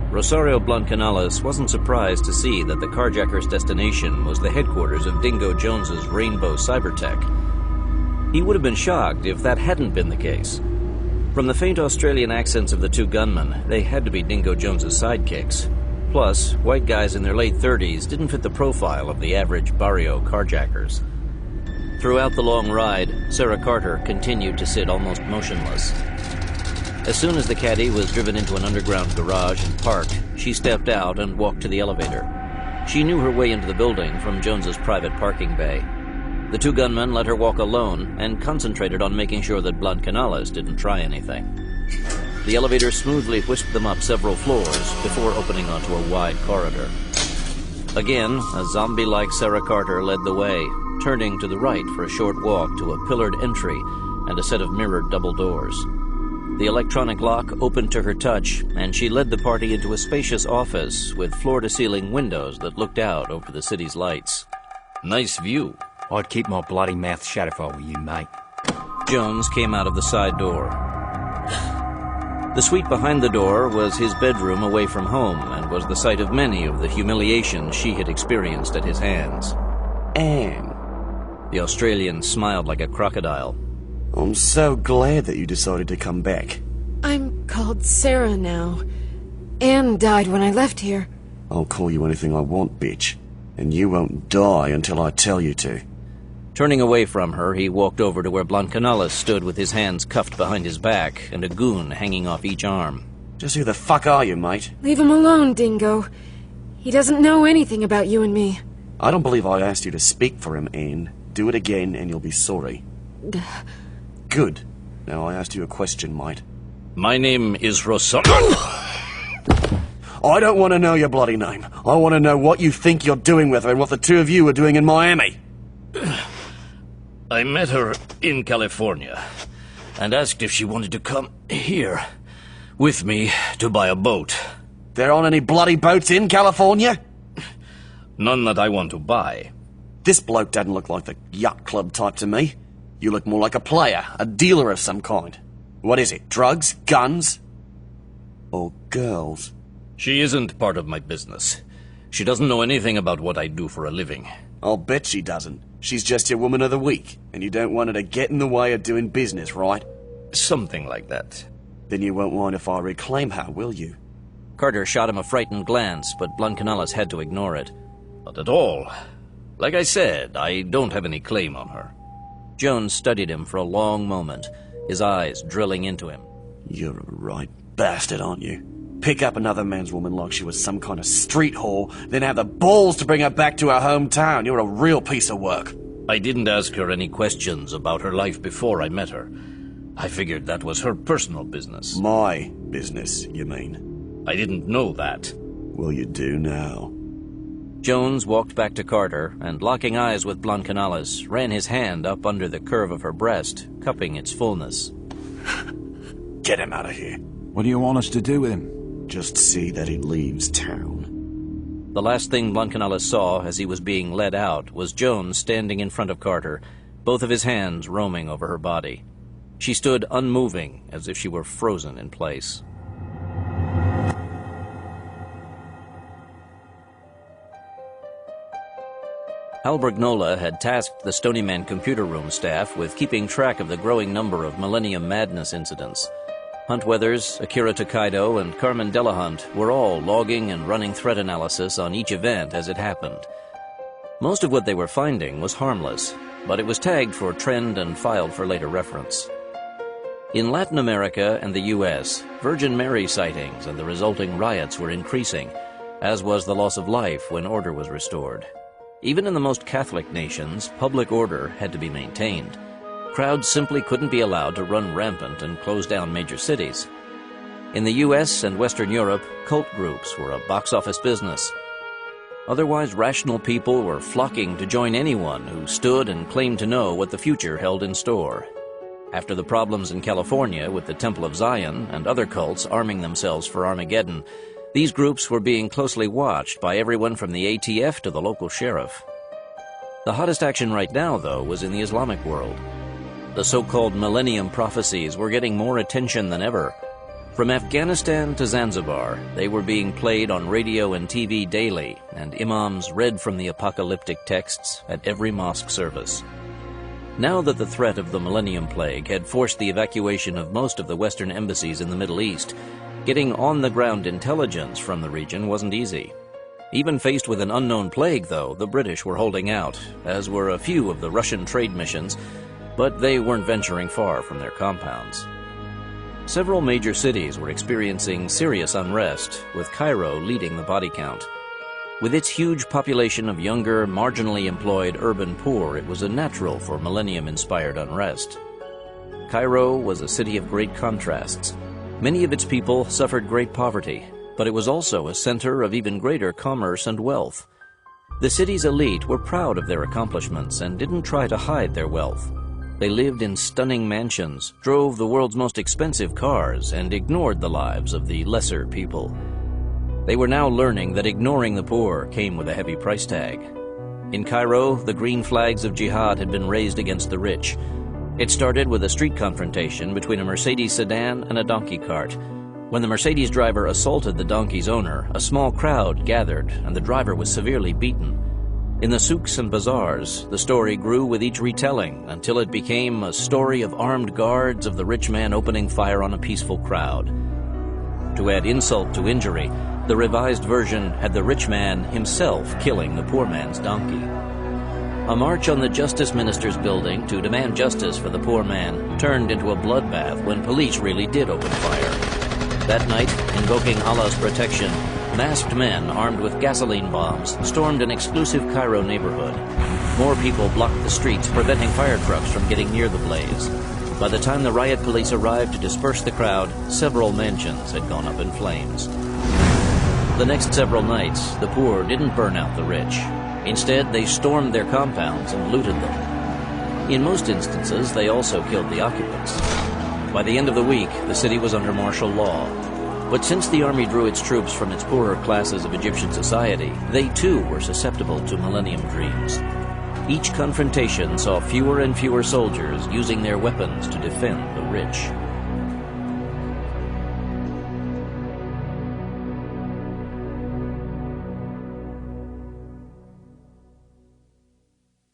Rosario Blancanales wasn't surprised to see that the carjacker's destination was the headquarters of Dingo Jones's Rainbow Cybertech. He would have been shocked if that hadn't been the case. From the faint Australian accents of the two gunmen, they had to be Dingo Jones's sidekicks. Plus, white guys in their late 30s didn't fit the profile of the average barrio carjackers. Throughout the long ride, Sarah Carter continued to sit almost motionless. As soon as the caddy was driven into an underground garage and parked, she stepped out and walked to the elevator. She knew her way into the building from Jones's private parking bay. The two gunmen let her walk alone and concentrated on making sure that Blancanales didn't try anything. The elevator smoothly whisked them up several floors before opening onto a wide corridor. Again, a zombie-like Sarah Carter led the way, turning to the right for a short walk to a pillared entry and a set of mirrored double doors. The electronic lock opened to her touch, and she led the party into a spacious office with floor-to-ceiling windows that looked out over the city's lights. "Nice view." I'd keep my bloody mouth shut if I were you, mate. Jones came out of the side door. The suite behind the door was his bedroom away from home and was the site of many of the humiliations she had experienced at his hands. Anne. The Australian smiled like a crocodile. I'm so glad that you decided to come back. I'm called Sarah now. Anne died when I left here. I'll call you anything I want, bitch. And you won't die until I tell you to. Turning away from her, he walked over to where Blancanales stood with his hands cuffed behind his back and a goon hanging off each arm. Just who the fuck are you, mate? Leave him alone, Dingo. He doesn't know anything about you and me. I don't believe I asked you to speak for him, Anne. Do it again and you'll be sorry. Good. Now I asked you a question, mate. My name is Rosario. I don't want to know your bloody name. I want to know what you think you're doing with her and what the two of you are doing in Miami. I met her in California and asked if she wanted to come here with me to buy a boat. There aren't any bloody boats in California? None that I want to buy. This bloke doesn't look like the yacht club type to me. You look more like a player, a dealer of some kind. What is it, drugs, guns, or girls? She isn't part of my business. She doesn't know anything about what I do for a living. I'll bet she doesn't. She's just your woman of the week, and you don't want her to get in the way of doing business, right? Something like that. Then you won't mind if I reclaim her, will you? Carter shot him a frightened glance, but Blancanales had to ignore it. Not at all. Like I said, I don't have any claim on her. Jones studied him for a long moment, his eyes drilling into him. You're a right bastard, aren't you? Pick up another man's woman like she was some kind of street whore, then have the balls to bring her back to her hometown. You're a real piece of work. I didn't ask her any questions about her life before I met her. I figured that was her personal business. My business, you mean? I didn't know that. Well, you do now. Jones walked back to Carter and, locking eyes with Blancanales, ran his hand up under the curve of her breast, cupping its fullness. Get him out of here. What do you want us to do with him? Just see that he leaves town. The last thing Blancanales saw as he was being led out was Jones standing in front of Carter, both of his hands roaming over her body. She stood unmoving, as if she were frozen in place. Hal Brignola had tasked the Stony Man computer room staff with keeping track of the growing number of Millennium Madness incidents. Hunt Weathers, Akira Tokaido, and Carmen Delahunt were all logging and running threat analysis on each event as it happened. Most of what they were finding was harmless, but it was tagged for trend and filed for later reference. In Latin America and the U.S., Virgin Mary sightings and the resulting riots were increasing, as was the loss of life when order was restored. Even in the most Catholic nations, public order had to be maintained. Crowds simply couldn't be allowed to run rampant and close down major cities. In the U.S. and Western Europe, cult groups were a box office business. Otherwise rational people were flocking to join anyone who stood and claimed to know what the future held in store. After the problems in California with the Temple of Zion and other cults arming themselves for Armageddon, these groups were being closely watched by everyone from the ATF to the local sheriff. The hottest action right now, though, was in the Islamic world. The so-called Millennium Prophecies were getting more attention than ever. From Afghanistan to Zanzibar, they were being played on radio and TV daily, and imams read from the apocalyptic texts at every mosque service. Now that the threat of the Millennium Plague had forced the evacuation of most of the Western embassies in the Middle East, getting on-the-ground intelligence from the region wasn't easy. Even faced with an unknown plague, though, the British were holding out, as were a few of the Russian trade missions, but they weren't venturing far from their compounds. Several major cities were experiencing serious unrest, with Cairo leading the body count. With its huge population of younger, marginally employed urban poor, it was a natural for millennium-inspired unrest. Cairo was a city of great contrasts. Many of its people suffered great poverty, but it was also a center of even greater commerce and wealth. The city's elite were proud of their accomplishments and didn't try to hide their wealth. They lived in stunning mansions, drove the world's most expensive cars, and ignored the lives of the lesser people. They were now learning that ignoring the poor came with a heavy price tag. In Cairo, the green flags of jihad had been raised against the rich. It started with a street confrontation between a Mercedes sedan and a donkey cart. When the Mercedes driver assaulted the donkey's owner, a small crowd gathered, and the driver was severely beaten. In the souks and bazaars, the story grew with each retelling until it became a story of armed guards of the rich man opening fire on a peaceful crowd. To add insult to injury, the revised version had the rich man himself killing the poor man's donkey. A march on the Justice Minister's building to demand justice for the poor man turned into a bloodbath when police really did open fire. That night, invoking Allah's protection, masked men armed with gasoline bombs stormed an exclusive Cairo neighborhood. More people blocked the streets, preventing fire trucks from getting near the blaze. By the time the riot police arrived to disperse the crowd, several mansions had gone up in flames. The next several nights, the poor didn't burn out the rich. Instead, they stormed their compounds and looted them. In most instances, they also killed the occupants. By the end of the week, the city was under martial law. But since the army drew its troops from its poorer classes of Egyptian society, they too were susceptible to millennium dreams. Each confrontation saw fewer and fewer soldiers using their weapons to defend the rich.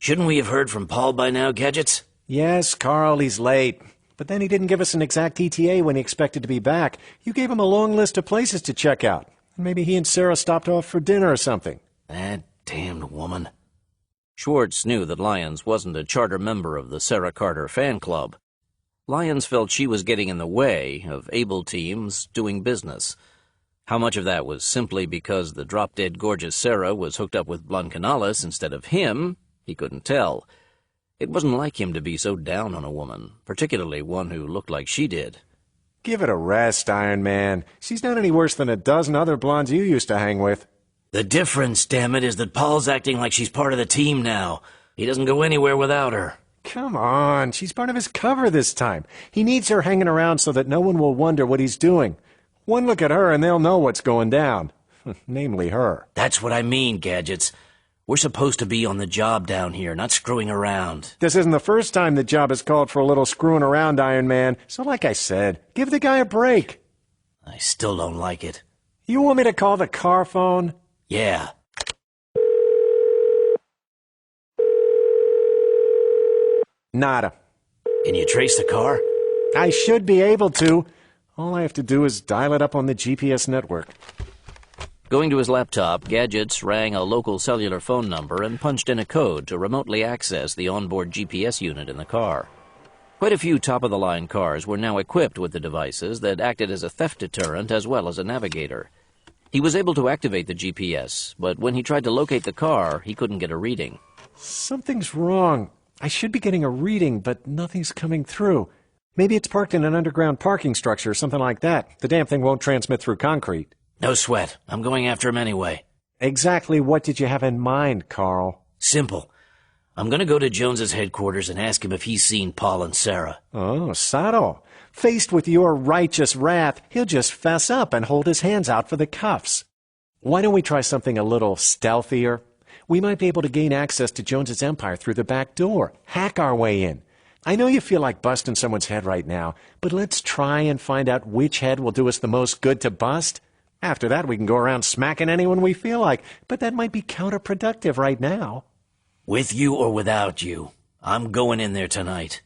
Shouldn't we have heard from Paul by now, Gadgets? Yes, Carl, he's late. But then he didn't give us an exact ETA when he expected to be back. You gave him a long list of places to check out. Maybe he and Sarah stopped off for dinner or something. That damned woman. Schwartz knew that Lyons wasn't a charter member of the Sarah Carter fan club. Lyons felt she was getting in the way of able teams doing business. How much of that was simply because the drop-dead gorgeous Sarah was hooked up with Blancanales instead of him, he couldn't tell. It wasn't like him to be so down on a woman, particularly one who looked like she did. Give it a rest, Iron Man. She's not any worse than a dozen other blondes you used to hang with. The difference, damn it, is that Paul's acting like she's part of the team now. He doesn't go anywhere without her. Come on, she's part of his cover this time. He needs her hanging around so that no one will wonder what he's doing. One look at her and they'll know what's going down. Namely her. That's what I mean, Gadgets. We're supposed to be on the job down here, not screwing around. This isn't the first time the job has called for a little screwing around, Iron Man. So like I said, give the guy a break. I still don't like it. You want me to call the car phone? Yeah. Nada. Can you trace the car? I should be able to. All I have to do is dial it up on the GPS network. Going to his laptop, Gadgets rang a local cellular phone number and punched in a code to remotely access the onboard GPS unit in the car. Quite a few top-of-the-line cars were now equipped with the devices that acted as a theft deterrent as well as a navigator. He was able to activate the GPS, but when he tried to locate the car, he couldn't get a reading. Something's wrong. I should be getting a reading, but nothing's coming through. Maybe it's parked in an underground parking structure or something like that. The damn thing won't transmit through concrete. No sweat. I'm going after him anyway. Exactly what did you have in mind, Carl? Simple. I'm going to go to Jones's headquarters and ask him if he's seen Paul and Sarah. Oh, Sato. Faced with your righteous wrath, he'll just fess up and hold his hands out for the cuffs. Why don't we try something a little stealthier? We might be able to gain access to Jones's empire through the back door, hack our way in. I know you feel like busting someone's head right now, but let's try and find out which head will do us the most good to bust. After that, we can go around smacking anyone we feel like, but that might be counterproductive right now. With you or without you, I'm going in there tonight.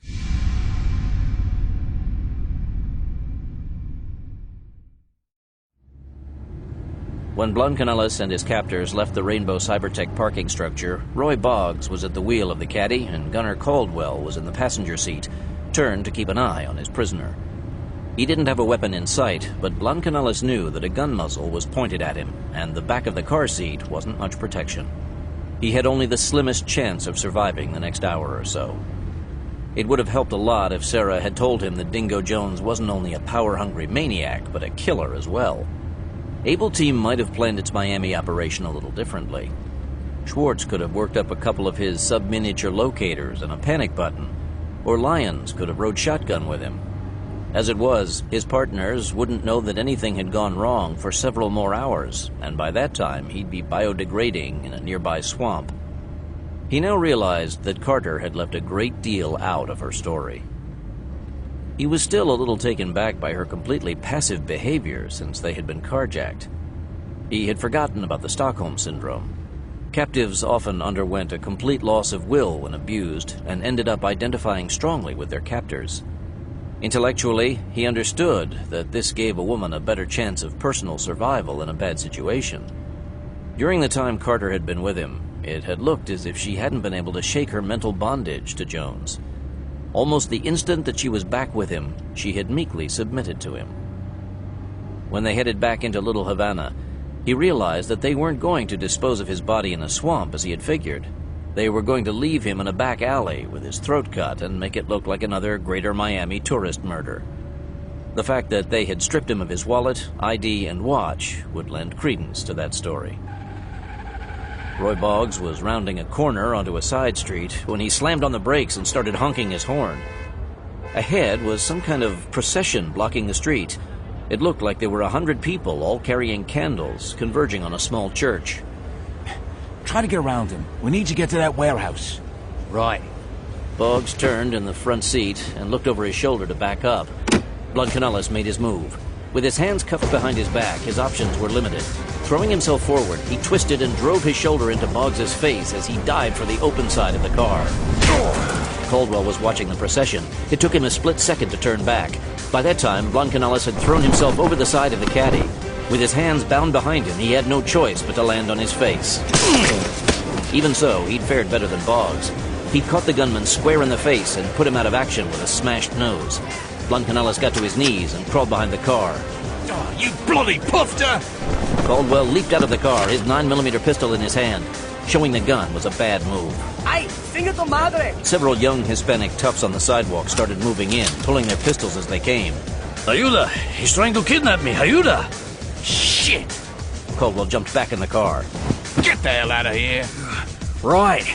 When Blancanales and his captors left the Rainbow Cybertech parking structure, Roy Boggs was at the wheel of the caddy and Gunner Caldwell was in the passenger seat, turned to keep an eye on his prisoner. He didn't have a weapon in sight, but Blancanales knew that a gun muzzle was pointed at him, and the back of the car seat wasn't much protection. He had only the slimmest chance of surviving the next hour or so. It would have helped a lot if Sarah had told him that Dingo Jones wasn't only a power-hungry maniac, but a killer as well. Able Team might have planned its Miami operation a little differently. Schwartz could have worked up a couple of his sub-miniature locators and a panic button, or Lyons could have rode shotgun with him. As it was, his partners wouldn't know that anything had gone wrong for several more hours, and by that time he'd be biodegrading in a nearby swamp. He now realized that Carter had left a great deal out of her story. He was still a little taken back by her completely passive behavior since they had been carjacked. He had forgotten about the Stockholm Syndrome. Captives often underwent a complete loss of will when abused and ended up identifying strongly with their captors. Intellectually, he understood that this gave a woman a better chance of personal survival in a bad situation. During the time Carter had been with him, it had looked as if she hadn't been able to shake her mental bondage to Jones. Almost the instant that she was back with him, she had meekly submitted to him. When they headed back into Little Havana, he realized that they weren't going to dispose of his body in a swamp as he had figured. They were going to leave him in a back alley with his throat cut and make it look like another Greater Miami tourist murder. The fact that they had stripped him of his wallet, ID, and watch would lend credence to that story. Roy Boggs was rounding a corner onto a side street when he slammed on the brakes and started honking his horn. Ahead was some kind of procession blocking the street. It looked like there were 100 people, all carrying candles, converging on a small church. Try to get around him. We need to get to that warehouse. Right. Boggs turned in the front seat and looked over his shoulder to back up. Blancanellis made his move. With his hands cuffed behind his back, his options were limited. Throwing himself forward, he twisted and drove his shoulder into Boggs's face as he dived for the open side of the car. Caldwell was watching the procession. It took him a split second to turn back. By that time, Blancanellis had thrown himself over the side of the caddy. With his hands bound behind him, he had no choice but to land on his face. Even so, he'd fared better than Boggs. He'd caught the gunman square in the face and put him out of action with a smashed nose. Blancanellis got to his knees and crawled behind the car. Oh, you bloody pufter! Caldwell leaped out of the car, his 9mm pistol in his hand. Showing the gun was a bad move. Ay, finger tu madre! Several young Hispanic toughs on the sidewalk started moving in, pulling their pistols as they came. Ayuda! He's trying to kidnap me! Ayuda! Shit! Caldwell jumped back in the car. Get the hell out of here! Right.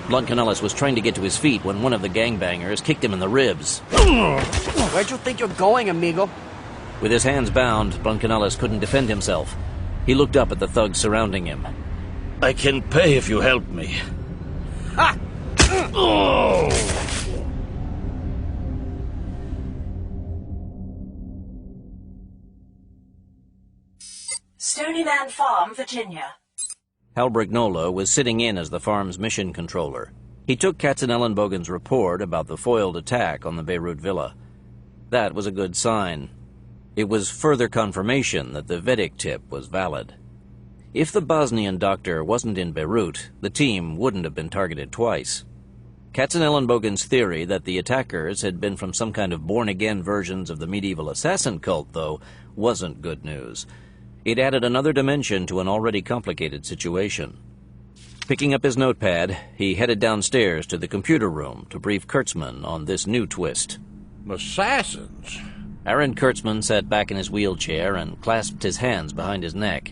Blancanellis was trying to get to his feet when one of the gangbangers kicked him in the ribs. Where'd you think you're going, amigo? With his hands bound, Blancanellis couldn't defend himself. He looked up at the thugs surrounding him. I can pay if you help me. Ha! Oh! Stonyland Farm, Virginia. Hal Brignola was sitting in as the farm's mission controller. He took Katzenellenbogen's report about the foiled attack on the Beirut villa. That was a good sign. It was further confirmation that the Vedic tip was valid. If the Bosnian doctor wasn't in Beirut, the team wouldn't have been targeted twice. Katzenellenbogen's theory that the attackers had been from some kind of born-again versions of the medieval assassin cult, though, wasn't good news. It added another dimension to an already complicated situation. Picking up his notepad, he headed downstairs to the computer room to brief Kurtzman on this new twist. Assassins? Aaron Kurtzman sat back in his wheelchair and clasped his hands behind his neck.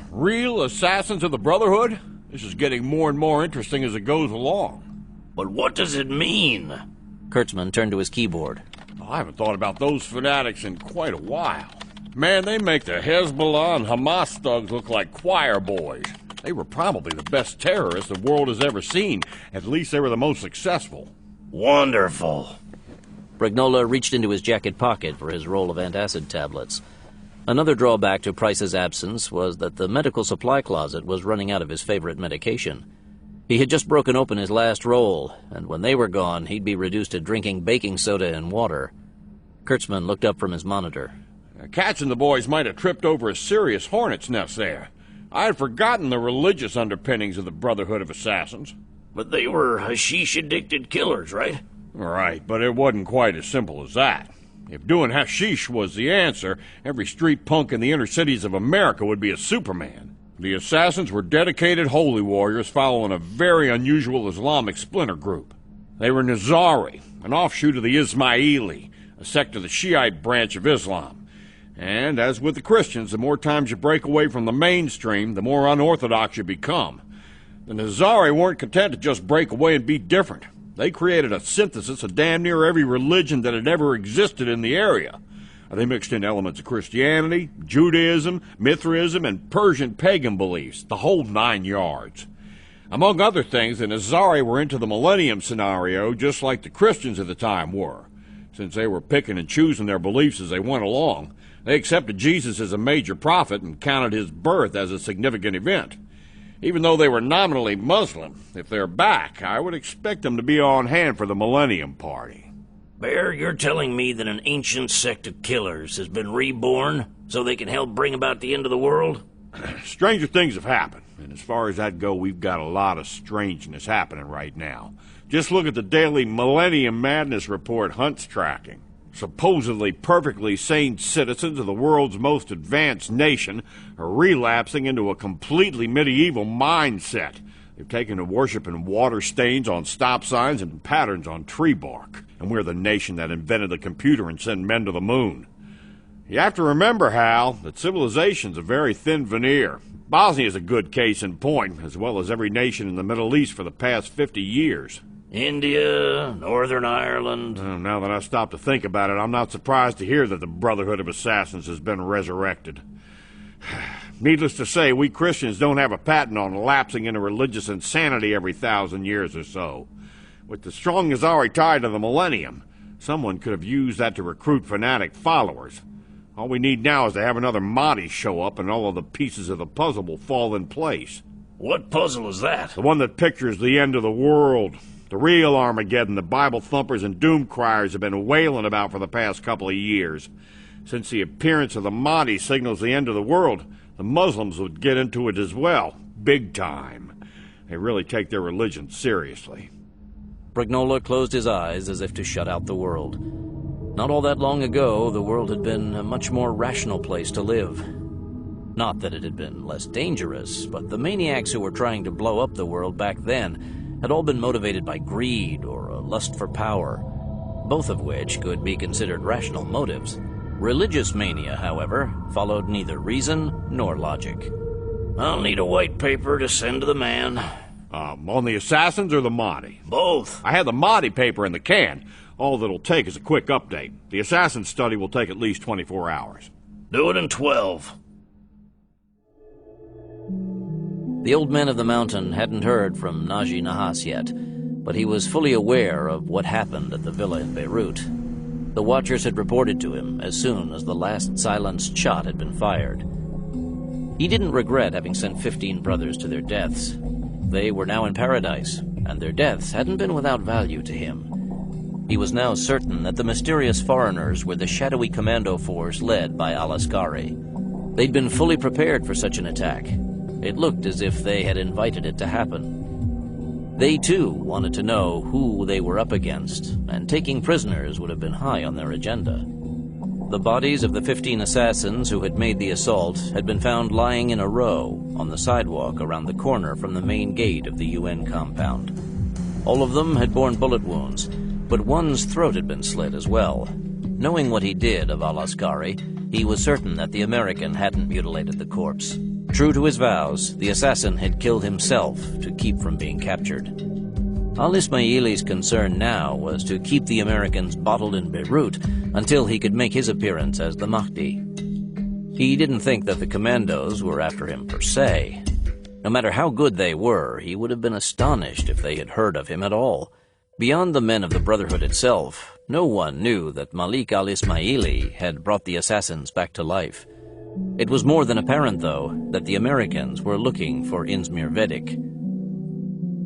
Real assassins of the Brotherhood? This is getting more and more interesting as it goes along. But what does it mean? Kurtzman turned to his keyboard. I haven't thought about those fanatics in quite a while. Man, they make the Hezbollah and Hamas thugs look like choir boys. They were probably the best terrorists the world has ever seen. At least they were the most successful. Wonderful. Brignola reached into his jacket pocket for his roll of antacid tablets. Another drawback to Price's absence was that the medical supply closet was running out of his favorite medication. He had just broken open his last roll, and when they were gone, he'd be reduced to drinking baking soda and water. Kurtzman looked up from his monitor. Katz and the boys might have tripped over a serious hornet's nest there. I had forgotten the religious underpinnings of the Brotherhood of Assassins. But they were hashish-addicted killers, right? Right, but it wasn't quite as simple as that. If doing hashish was the answer, every street punk in the inner cities of America would be a Superman. The Assassins were dedicated holy warriors following a very unusual Islamic splinter group. They were Nizari, an offshoot of the Ismaili, a sect of the Shiite branch of Islam. And as with the Christians, the more times you break away from the mainstream, the more unorthodox you become. The Nizari weren't content to just break away and be different. They created a synthesis of damn near every religion that had ever existed in the area. They mixed in elements of Christianity, Judaism, Mithraism, and Persian pagan beliefs, the whole 9 yards. Among other things, the Nizari were into the millennium scenario just like the Christians at the time were. Since they were picking and choosing their beliefs as they went along, they accepted Jesus as a major prophet and counted his birth as a significant event. Even though they were nominally Muslim, if they're back, I would expect them to be on hand for the Millennium Party. Bear, you're telling me that an ancient sect of killers has been reborn so they can help bring about the end of the world? Stranger things have happened, and as far as that go, we've got a lot of strangeness happening right now. Just look at the daily Millennium Madness report Hunt's tracking. Supposedly perfectly sane citizens of the world's most advanced nation are relapsing into a completely medieval mindset. They've taken to worshiping water stains on stop signs and patterns on tree bark. And we're the nation that invented the computer and sent men to the moon. You have to remember, Hal, that civilization's a very thin veneer. Bosnia's a good case in point, as well as every nation in the Middle East for the past 50 years. India, Northern Ireland. Now that I stop to think about it, I'm not surprised to hear that the Brotherhood of Assassins has been resurrected. Needless to say, we Christians don't have a patent on lapsing into religious insanity every 1,000 years or so. With the strong Azari tied to the Millennium, someone could have used that to recruit fanatic followers. All we need now is to have another Mahdi show up and all of the pieces of the puzzle will fall in place. What puzzle is that? The one that pictures the end of the world. The real Armageddon the Bible thumpers and doom criers have been wailing about for the past couple of years. Since the appearance of the Mahdi signals the end of the world, the Muslims would get into it as well. Big time. They really take their religion seriously. Brignola closed his eyes as if to shut out the world. Not all that long ago, the world had been a much more rational place to live. Not that it had been less dangerous, but the maniacs who were trying to blow up the world back then had all been motivated by greed or a lust for power, both of which could be considered rational motives. Religious mania, however, followed neither reason nor logic. I'll need a white paper to send to the man. On the Assassins or the Mahdi? Both. I had the Mahdi paper in the can. All that'll take is a quick update. The Assassin study will take at least 24 hours. Do it in 12. The old man of the mountain hadn't heard from Naji Nahas yet, but he was fully aware of what happened at the villa in Beirut. The Watchers had reported to him as soon as the last silenced shot had been fired. He didn't regret having sent 15 brothers to their deaths. They were now in paradise, and their deaths hadn't been without value to him. He was now certain that the mysterious foreigners were the shadowy commando force led by al-Askari. They'd been fully prepared for such an attack. It looked as if they had invited it to happen. They, too, wanted to know who they were up against, and taking prisoners would have been high on their agenda. The bodies of the 15 assassins who had made the assault had been found lying in a row on the sidewalk around the corner from the main gate of the UN compound. All of them had borne bullet wounds, but one's throat had been slit as well. Knowing what he did of al-Askari, he was certain that the American hadn't mutilated the corpse. True to his vows, the assassin had killed himself to keep from being captured. Al-Ismaili's concern now was to keep the Americans bottled in Beirut until he could make his appearance as the Mahdi. He didn't think that the commandos were after him per se. No matter how good they were, he would have been astonished if they had heard of him at all. Beyond the men of the Brotherhood itself, no one knew that Malik al-Ismaili had brought the assassins back to life. It was more than apparent, though, that the Americans were looking for Inzmir Vedik.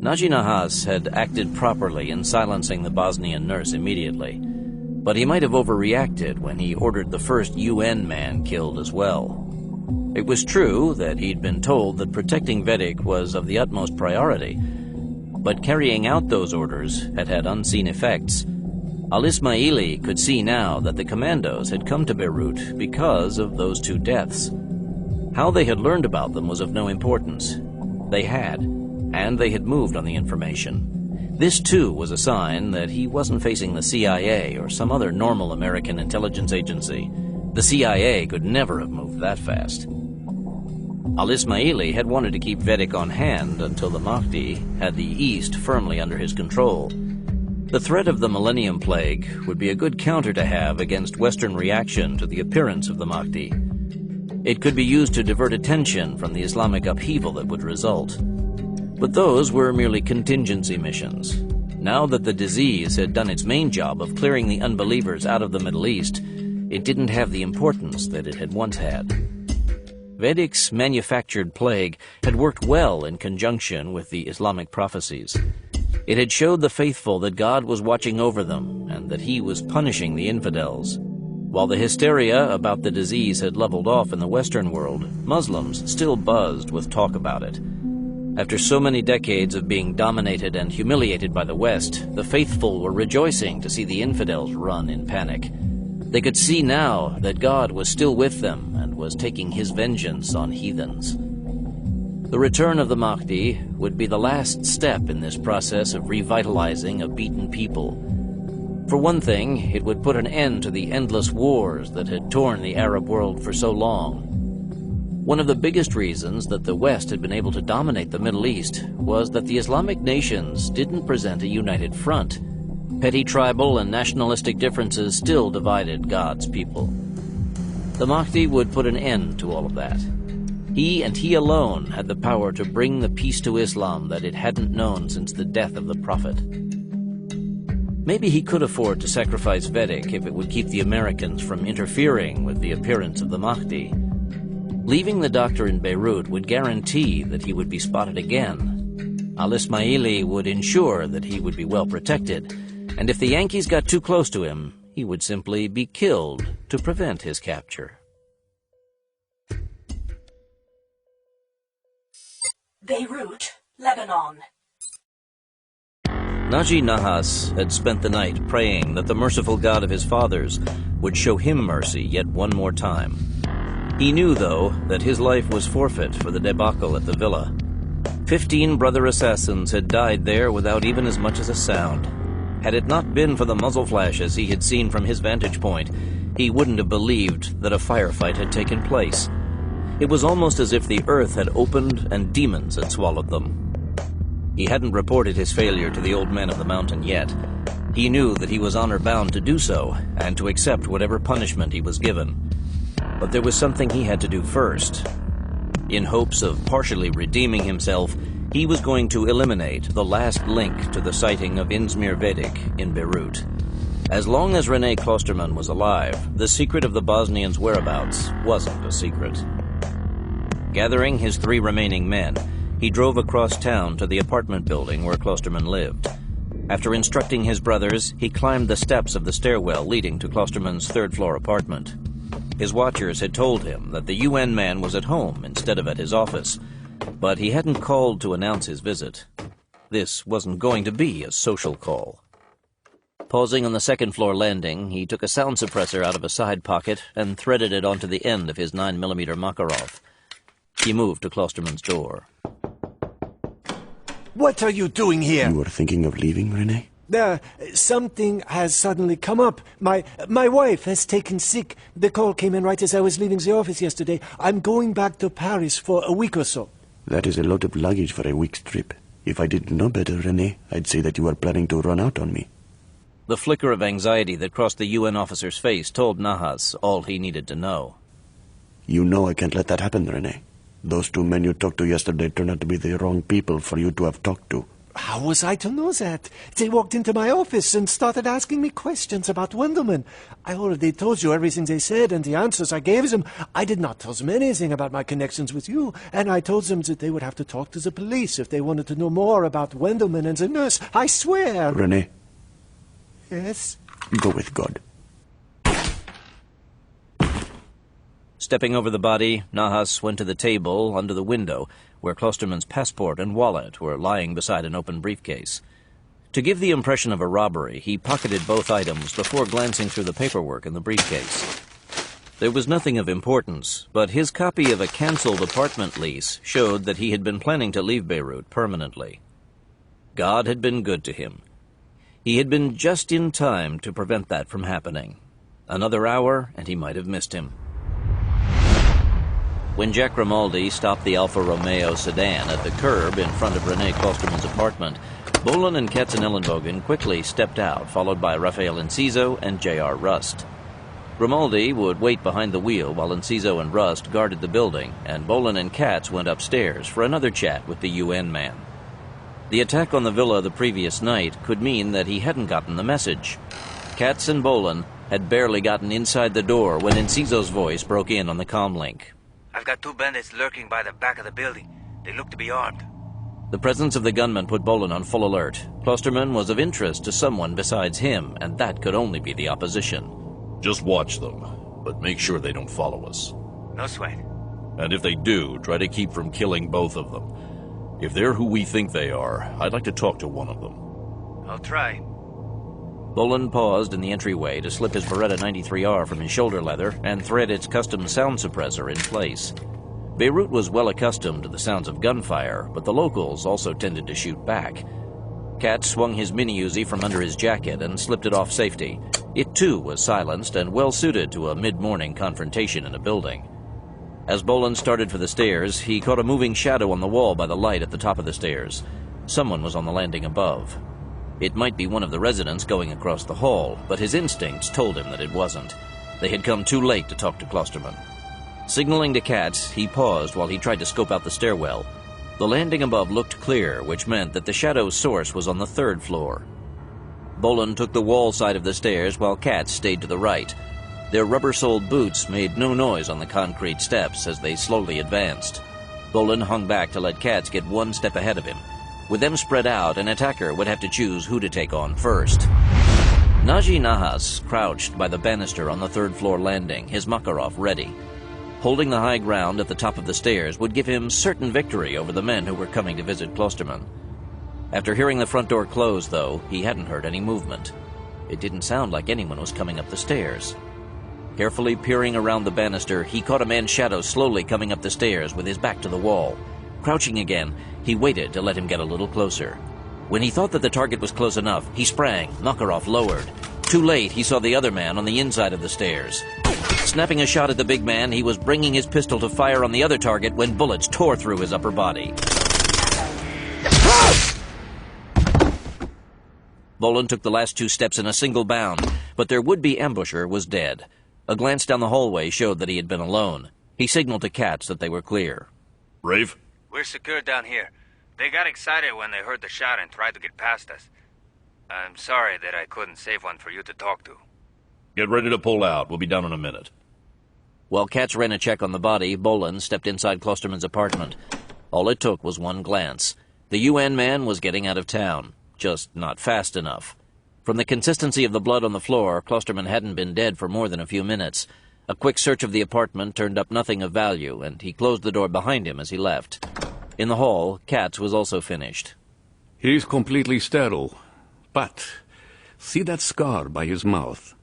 Naji Nahas had acted properly in silencing the Bosnian nurse immediately, but he might have overreacted when he ordered the first UN man killed as well. It was true that he'd been told that protecting Vedik was of the utmost priority, but carrying out those orders had had unseen effects. Al-Ismaili could see now that the commandos had come to Beirut because of those two deaths. How they had learned about them was of no importance. They had, and they had moved on the information. This, too, was a sign that he wasn't facing the CIA or some other normal American intelligence agency. The CIA could never have moved that fast. Al-Ismaili had wanted to keep Vedik on hand until the Mahdi had the East firmly under his control. The threat of the Millennium Plague would be a good counter to have against Western reaction to the appearance of the Mahdi. It could be used to divert attention from the Islamic upheaval that would result. But those were merely contingency missions. Now that the disease had done its main job of clearing the unbelievers out of the Middle East, it didn't have the importance that it had once had. Vedik's manufactured plague had worked well in conjunction with the Islamic prophecies. It had showed the faithful that God was watching over them and that he was punishing the infidels. While the hysteria about the disease had leveled off in the Western world, Muslims still buzzed with talk about it. After so many decades of being dominated and humiliated by the West, the faithful were rejoicing to see the infidels run in panic. They could see now that God was still with them and was taking his vengeance on heathens. The return of the Mahdi would be the last step in this process of revitalizing a beaten people. For one thing, it would put an end to the endless wars that had torn the Arab world for so long. One of the biggest reasons that the West had been able to dominate the Middle East was that the Islamic nations didn't present a united front. Petty tribal and nationalistic differences still divided God's people. The Mahdi would put an end to all of that. He and he alone had the power to bring the peace to Islam that it hadn't known since the death of the Prophet. Maybe he could afford to sacrifice Vedic if it would keep the Americans from interfering with the appearance of the Mahdi. Leaving the doctor in Beirut would guarantee that he would be spotted again. Al-Ismaili would ensure that he would be well protected, and if the Yankees got too close to him, he would simply be killed to prevent his capture. Beirut, Lebanon. Naji Nahas had spent the night praying that the merciful God of his fathers would show him mercy yet one more time. He knew, though, that his life was forfeit for the debacle at the villa. 15 brother assassins had died there without even as much as a sound. Had it not been for the muzzle flashes he had seen from his vantage point, he wouldn't have believed that a firefight had taken place. It was almost as if the earth had opened and demons had swallowed them. He hadn't reported his failure to the old men of the mountain yet. He knew that he was honor-bound to do so and to accept whatever punishment he was given. But there was something he had to do first. In hopes of partially redeeming himself, he was going to eliminate the last link to the sighting of Inzmir Vedic in Beirut. As long as René Klosterman was alive, the secret of the Bosnians' whereabouts wasn't a secret. Gathering his 3 remaining men, he drove across town to the apartment building where Klosterman lived. After instructing his brothers, he climbed the steps of the stairwell leading to Klosterman's 3rd-floor apartment. His watchers had told him that the UN man was at home instead of at his office, but he hadn't called to announce his visit. This wasn't going to be a social call. Pausing on the 2nd-floor landing, he took a sound suppressor out of a side pocket and threaded it onto the end of his 9mm Makarov. He moved to Klosterman's door. What are you doing here? You were thinking of leaving, René? Something has suddenly come up. My wife has taken sick. The call came in right as I was leaving the office yesterday. I'm going back to Paris for a week or so. That is a lot of luggage for a week's trip. If I didn't know better, René, I'd say that you were planning to run out on me. The flicker of anxiety that crossed the UN officer's face told Nahas all he needed to know. You know I can't let that happen, René. Those 2 men you talked to yesterday turned out to be the wrong people for you to have talked to. How was I to know that? They walked into my office and started asking me questions about Wendelman. I already told you everything they said and the answers I gave them. I did not tell them anything about my connections with you, and I told them that they would have to talk to the police if they wanted to know more about Wendelman and the nurse. I swear. René. Yes? Go with God. Stepping over the body, Nahas went to the table under the window, where Klosterman's passport and wallet were lying beside an open briefcase. To give the impression of a robbery, he pocketed both items before glancing through the paperwork in the briefcase. There was nothing of importance, but his copy of a cancelled apartment lease showed that he had been planning to leave Beirut permanently. God had been good to him. He had been just in time to prevent that from happening. Another hour, and he might have missed him. When Jack Grimaldi stopped the Alfa Romeo sedan at the curb in front of René Klosterman's apartment, Bolin and Katzenellenbogen quickly stepped out, followed by Rafael Enciso and J.R. Rust. Grimaldi would wait behind the wheel while Enciso and Rust guarded the building, and Bolin and Katz went upstairs for another chat with the UN man. The attack on the villa the previous night could mean that he hadn't gotten the message. Katz and Bolin had barely gotten inside the door when Enciso's voice broke in on the comlink. I've got 2 bandits lurking by the back of the building. They look to be armed. The presence of the gunman put Bolin on full alert. Klosterman was of interest to someone besides him, and that could only be the opposition. Just watch them, but make sure they don't follow us. No sweat. And if they do, try to keep from killing both of them. If they're who we think they are, I'd like to talk to one of them. I'll try. Bolin paused in the entryway to slip his Beretta 93R from his shoulder leather and thread its custom sound suppressor in place. Beirut was well accustomed to the sounds of gunfire, but the locals also tended to shoot back. Katz swung his mini-Uzi from under his jacket and slipped it off safety. It too was silenced and well suited to a mid-morning confrontation in a building. As Bolin started for the stairs, he caught a moving shadow on the wall by the light at the top of the stairs. Someone was on the landing above. It might be one of the residents going across the hall, but his instincts told him that it wasn't. They had come too late to talk to Klosterman. Signaling to Katz, he paused while he tried to scope out the stairwell. The landing above looked clear, which meant that the shadow's source was on the 3rd floor. Bolin took the wall side of the stairs while Katz stayed to the right. Their rubber-soled boots made no noise on the concrete steps as they slowly advanced. Bolin hung back to let Katz get one step ahead of him. With them spread out, an attacker would have to choose who to take on first. Naji Nahas crouched by the banister on the 3rd floor landing, his Makarov ready. Holding the high ground at the top of the stairs would give him certain victory over the men who were coming to visit Klosterman. After hearing the front door close, though, he hadn't heard any movement. It didn't sound like anyone was coming up the stairs. Carefully peering around the banister, he caught a man's shadow slowly coming up the stairs with his back to the wall. Crouching again, he waited to let him get a little closer. When he thought that the target was close enough, he sprang, Makarov lowered. Too late, he saw the other man on the inside of the stairs. Snapping a shot at the big man, he was bringing his pistol to fire on the other target when bullets tore through his upper body. Bolin took the last 2 steps in a single bound, but their would-be ambusher was dead. A glance down the hallway showed that he had been alone. He signaled to Katz that they were clear. Rave? We're secure down here. They got excited when they heard the shot and tried to get past us. I'm sorry that I couldn't save one for you to talk to. Get ready to pull out. We'll be down in a minute. While Katz ran a check on the body, Bolin stepped inside Klosterman's apartment. All it took was one glance. The UN man was getting out of town, just not fast enough. From the consistency of the blood on the floor, Klosterman hadn't been dead for more than a few minutes. A quick search of the apartment turned up nothing of value, and he closed the door behind him as he left. In the hall, Katz was also finished. He's completely sterile. But see that scar by his mouth?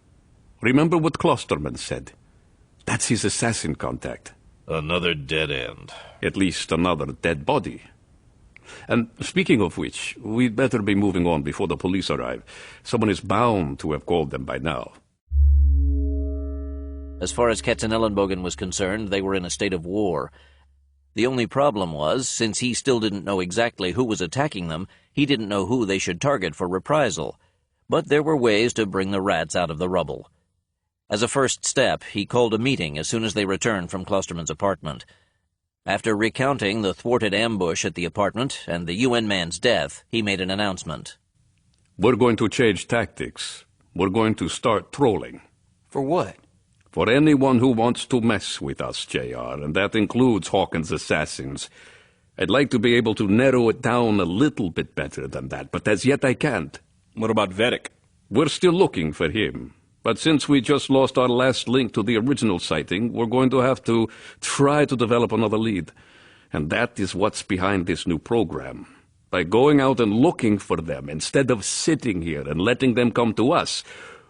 Remember what Klosterman said? That's his assassin contact. Another dead end. At least another dead body. And speaking of which, we'd better be moving on before the police arrive. Someone is bound to have called them by now. As far as Katzenellenbogen was concerned, they were in a state of war. The only problem was, since he still didn't know exactly who was attacking them, he didn't know who they should target for reprisal. But there were ways to bring the rats out of the rubble. As a first step, he called a meeting as soon as they returned from Klosterman's apartment. After recounting the thwarted ambush at the apartment and the UN man's death, he made an announcement. We're going to change tactics. We're going to start trolling. For what? For anyone who wants to mess with us, JR, and that includes Hawkins' assassins. I'd like to be able to narrow it down a little bit better than that, but as yet I can't. What about Vedic? We're still looking for him. But since we just lost our last link to the original sighting, we're going to have to try to develop another lead. And that is what's behind this new program. By going out and looking for them, instead of sitting here and letting them come to us,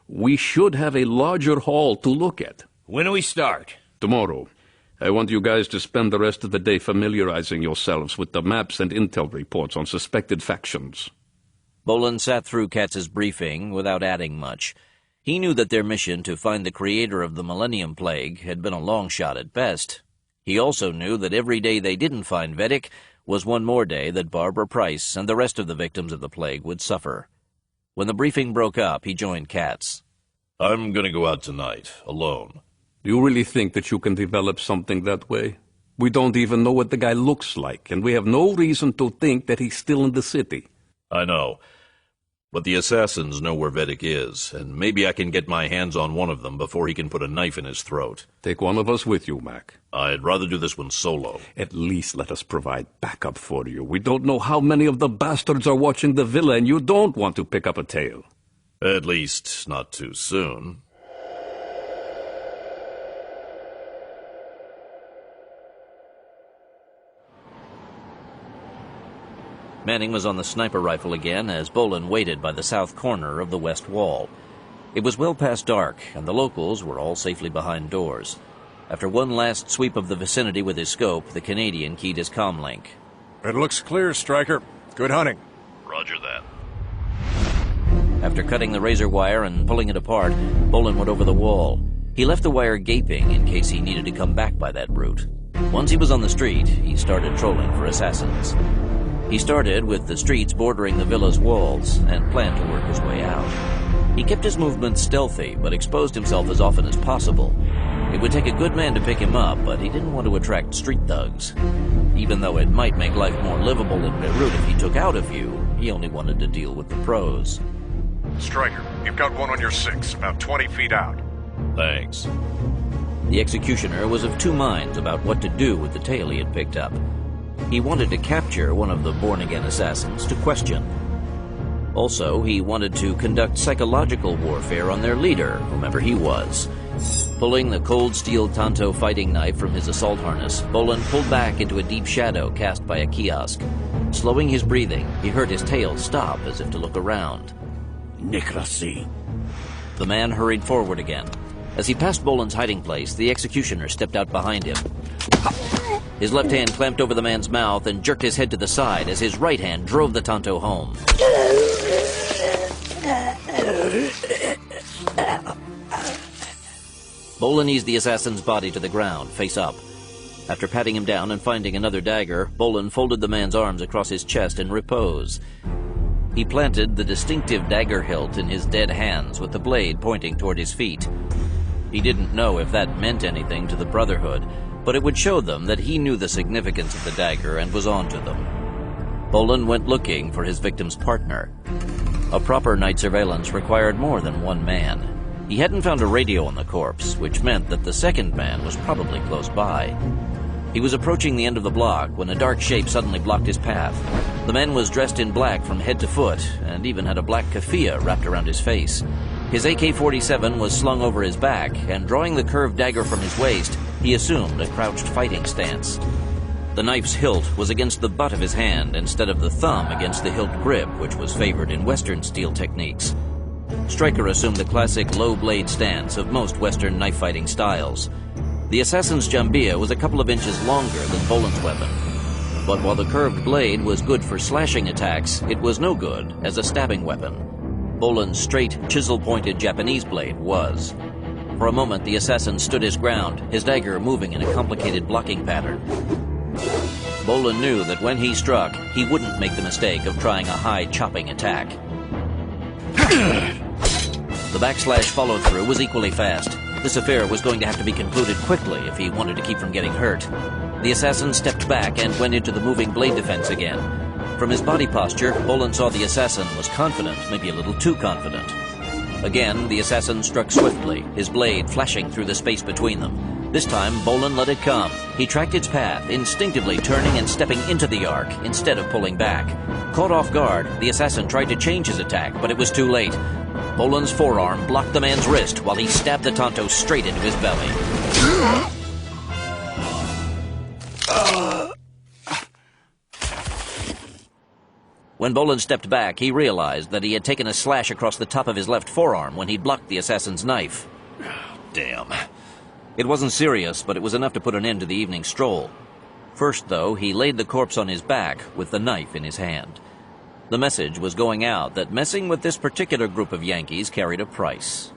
we should have a larger haul to look at. When do we start? Tomorrow. I want you guys to spend the rest of the day familiarizing yourselves with the maps and intel reports on suspected factions. Bolin sat through Katz's briefing without adding much. He knew that their mission to find the creator of the Millennium Plague had been a long shot at best. He also knew that every day they didn't find Vedic was one more day that Barbara Price and the rest of the victims of the plague would suffer. When the briefing broke up, he joined Katz. I'm going to go out tonight, alone. Do you really think that you can develop something that way? We don't even know what the guy looks like, and we have no reason to think that he's still in the city. I know. But the assassins know where Vedic is, and maybe I can get my hands on one of them before he can put a knife in his throat. Take one of us with you, Mac. I'd rather do this one solo. At least let us provide backup for you. We don't know how many of the bastards are watching the villa, and you don't want to pick up a tail. At least, not too soon. Manning was on the sniper rifle again as Bolin waited by the south corner of the west wall. It was well past dark, and the locals were all safely behind doors. After one last sweep of the vicinity with his scope, the Canadian keyed his comlink. It looks clear, Stryker. Good hunting. Roger that. After cutting the razor wire and pulling it apart, Bolin went over the wall. He left the wire gaping in case he needed to come back by that route. Once he was on the street, he started trolling for assassins. He started with the streets bordering the villa's walls and planned to work his way out. He kept his movements stealthy, but exposed himself as often as possible. It would take a good man to pick him up, but he didn't want to attract street thugs. Even though it might make life more livable in Beirut if he took out a few, he only wanted to deal with the pros. Stryker, you've got one on your 6, about 20 feet out. Thanks. The executioner was of two minds about what to do with the tale he had picked up. He wanted to capture one of the born-again assassins to question. Also, he wanted to conduct psychological warfare on their leader, whomever he was. Pulling the cold steel Tanto fighting knife from his assault harness, Bolin pulled back into a deep shadow cast by a kiosk. Slowing his breathing, he heard his tail stop as if to look around. Necrocy. The man hurried forward again. As he passed Bolin's hiding place, the executioner stepped out behind him. His left hand clamped over the man's mouth and jerked his head to the side as his right hand drove the Tanto home. Bolin eased the assassin's body to the ground, face up. After patting him down and finding another dagger, Bolin folded the man's arms across his chest in repose. He planted the distinctive dagger hilt in his dead hands with the blade pointing toward his feet. He didn't know if that meant anything to the Brotherhood, but it would show them that he knew the significance of the dagger and was on to them. Bolin went looking for his victim's partner. A proper night surveillance required more than one man. He hadn't found a radio on the corpse, which meant that the second man was probably close by. He was approaching the end of the block when a dark shape suddenly blocked his path. The man was dressed in black from head to foot, and even had a black keffiyeh wrapped around his face. His AK-47 was slung over his back, and drawing the curved dagger from his waist, he assumed a crouched fighting stance. The knife's hilt was against the butt of his hand instead of the thumb against the hilt grip, which was favored in Western steel techniques. Stryker assumed the classic low-blade stance of most Western knife-fighting styles. The assassin's jambia was a couple of inches longer than Bolin's weapon. But while the curved blade was good for slashing attacks, it was no good as a stabbing weapon. Bolin's straight, chisel-pointed Japanese blade was. For a moment, the assassin stood his ground, his dagger moving in a complicated blocking pattern. Bolin knew that when he struck, he wouldn't make the mistake of trying a high chopping attack. The backslash follow-through was equally fast. This affair was going to have to be concluded quickly if he wanted to keep from getting hurt. The assassin stepped back and went into the moving blade defense again. From his body posture, Bolin saw the assassin was confident, maybe a little too confident. Again, the assassin struck swiftly, his blade flashing through the space between them. This time, Bolin let it come. He tracked its path, instinctively turning and stepping into the arc instead of pulling back. Caught off guard, the assassin tried to change his attack, but it was too late. Bolin's forearm blocked the man's wrist while he stabbed the Tanto straight into his belly. When Bolin stepped back, he realized that he had taken a slash across the top of his left forearm when he'd blocked the assassin's knife. Damn. It wasn't serious, but it was enough to put an end to the evening stroll. First, though, he laid the corpse on his back with the knife in his hand. The message was going out that messing with this particular group of Yankees carried a price.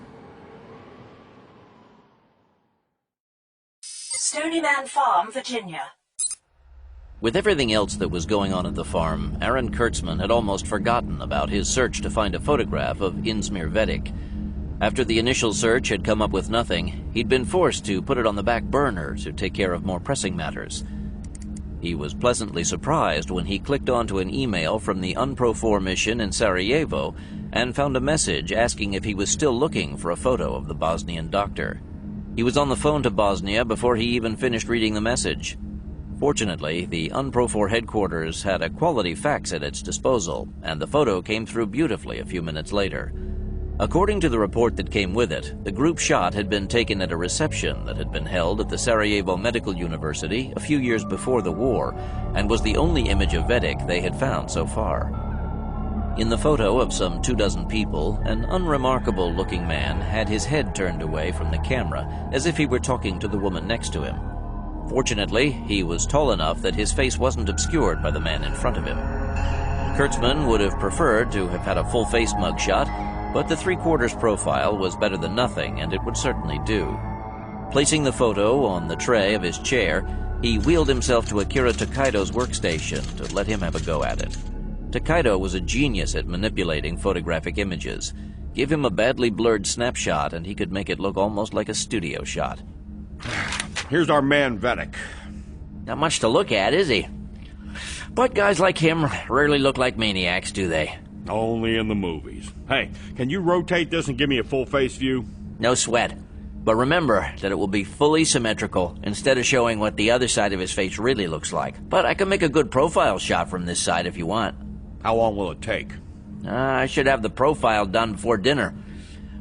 Stony Man Farm, Virginia. With everything else that was going on at the farm, Aaron Kurtzman had almost forgotten about his search to find a photograph of Inzmir Vedic. After the initial search had come up with nothing, he'd been forced to put it on the back burner to take care of more pressing matters. He was pleasantly surprised when he clicked onto an email from the UNPRO-4 mission in Sarajevo and found a message asking if he was still looking for a photo of the Bosnian doctor. He was on the phone to Bosnia before he even finished reading the message. Fortunately, the UNPROFOR headquarters had a quality fax at its disposal, and the photo came through beautifully a few minutes later. According to the report that came with it, the group shot had been taken at a reception that had been held at the Sarajevo Medical University a few years before the war, and was the only image of Vedic they had found so far. In the photo of some 24 people, an unremarkable-looking man had his head turned away from the camera, as if he were talking to the woman next to him. Fortunately, he was tall enough that his face wasn't obscured by the man in front of him. Kurtzman would have preferred to have had a full-face mugshot, but the three-quarters profile was better than nothing, and it would certainly do. Placing the photo on the tray of his chair, he wheeled himself to Akira Takaido's workstation to let him have a go at it. Takaido was a genius at manipulating photographic images. Give him a badly blurred snapshot, and he could make it look almost like a studio shot. Here's our man Vedic. Not much to look at, is he? But guys like him rarely look like maniacs, do they? Only in the movies. Hey, can you rotate this and give me a full-face view? No sweat. But remember that it will be fully symmetrical, instead of showing what the other side of his face really looks like. But I can make a good profile shot from this side if you want. How long will it take? I should have the profile done before dinner.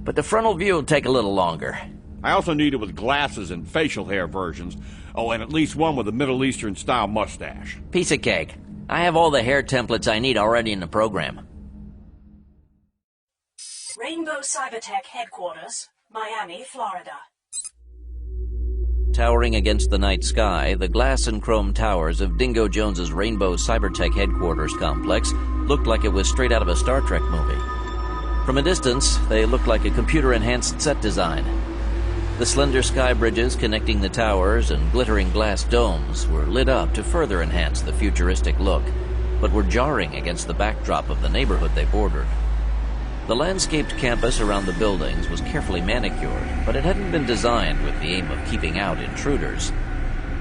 But the frontal view will take a little longer. I also need it with glasses and facial hair versions. Oh, and at least one with a Middle Eastern-style mustache. Piece of cake. I have all the hair templates I need already in the program. Rainbow Cybertech Headquarters, Miami, Florida. Towering against the night sky, the glass and chrome towers of Dingo Jones's Rainbow Cybertech Headquarters complex looked like it was straight out of a Star Trek movie. From a distance, they looked like a computer-enhanced set design. The slender sky bridges connecting the towers and glittering glass domes were lit up to further enhance the futuristic look, but were jarring against the backdrop of the neighborhood they bordered. The landscaped campus around the buildings was carefully manicured, but it hadn't been designed with the aim of keeping out intruders.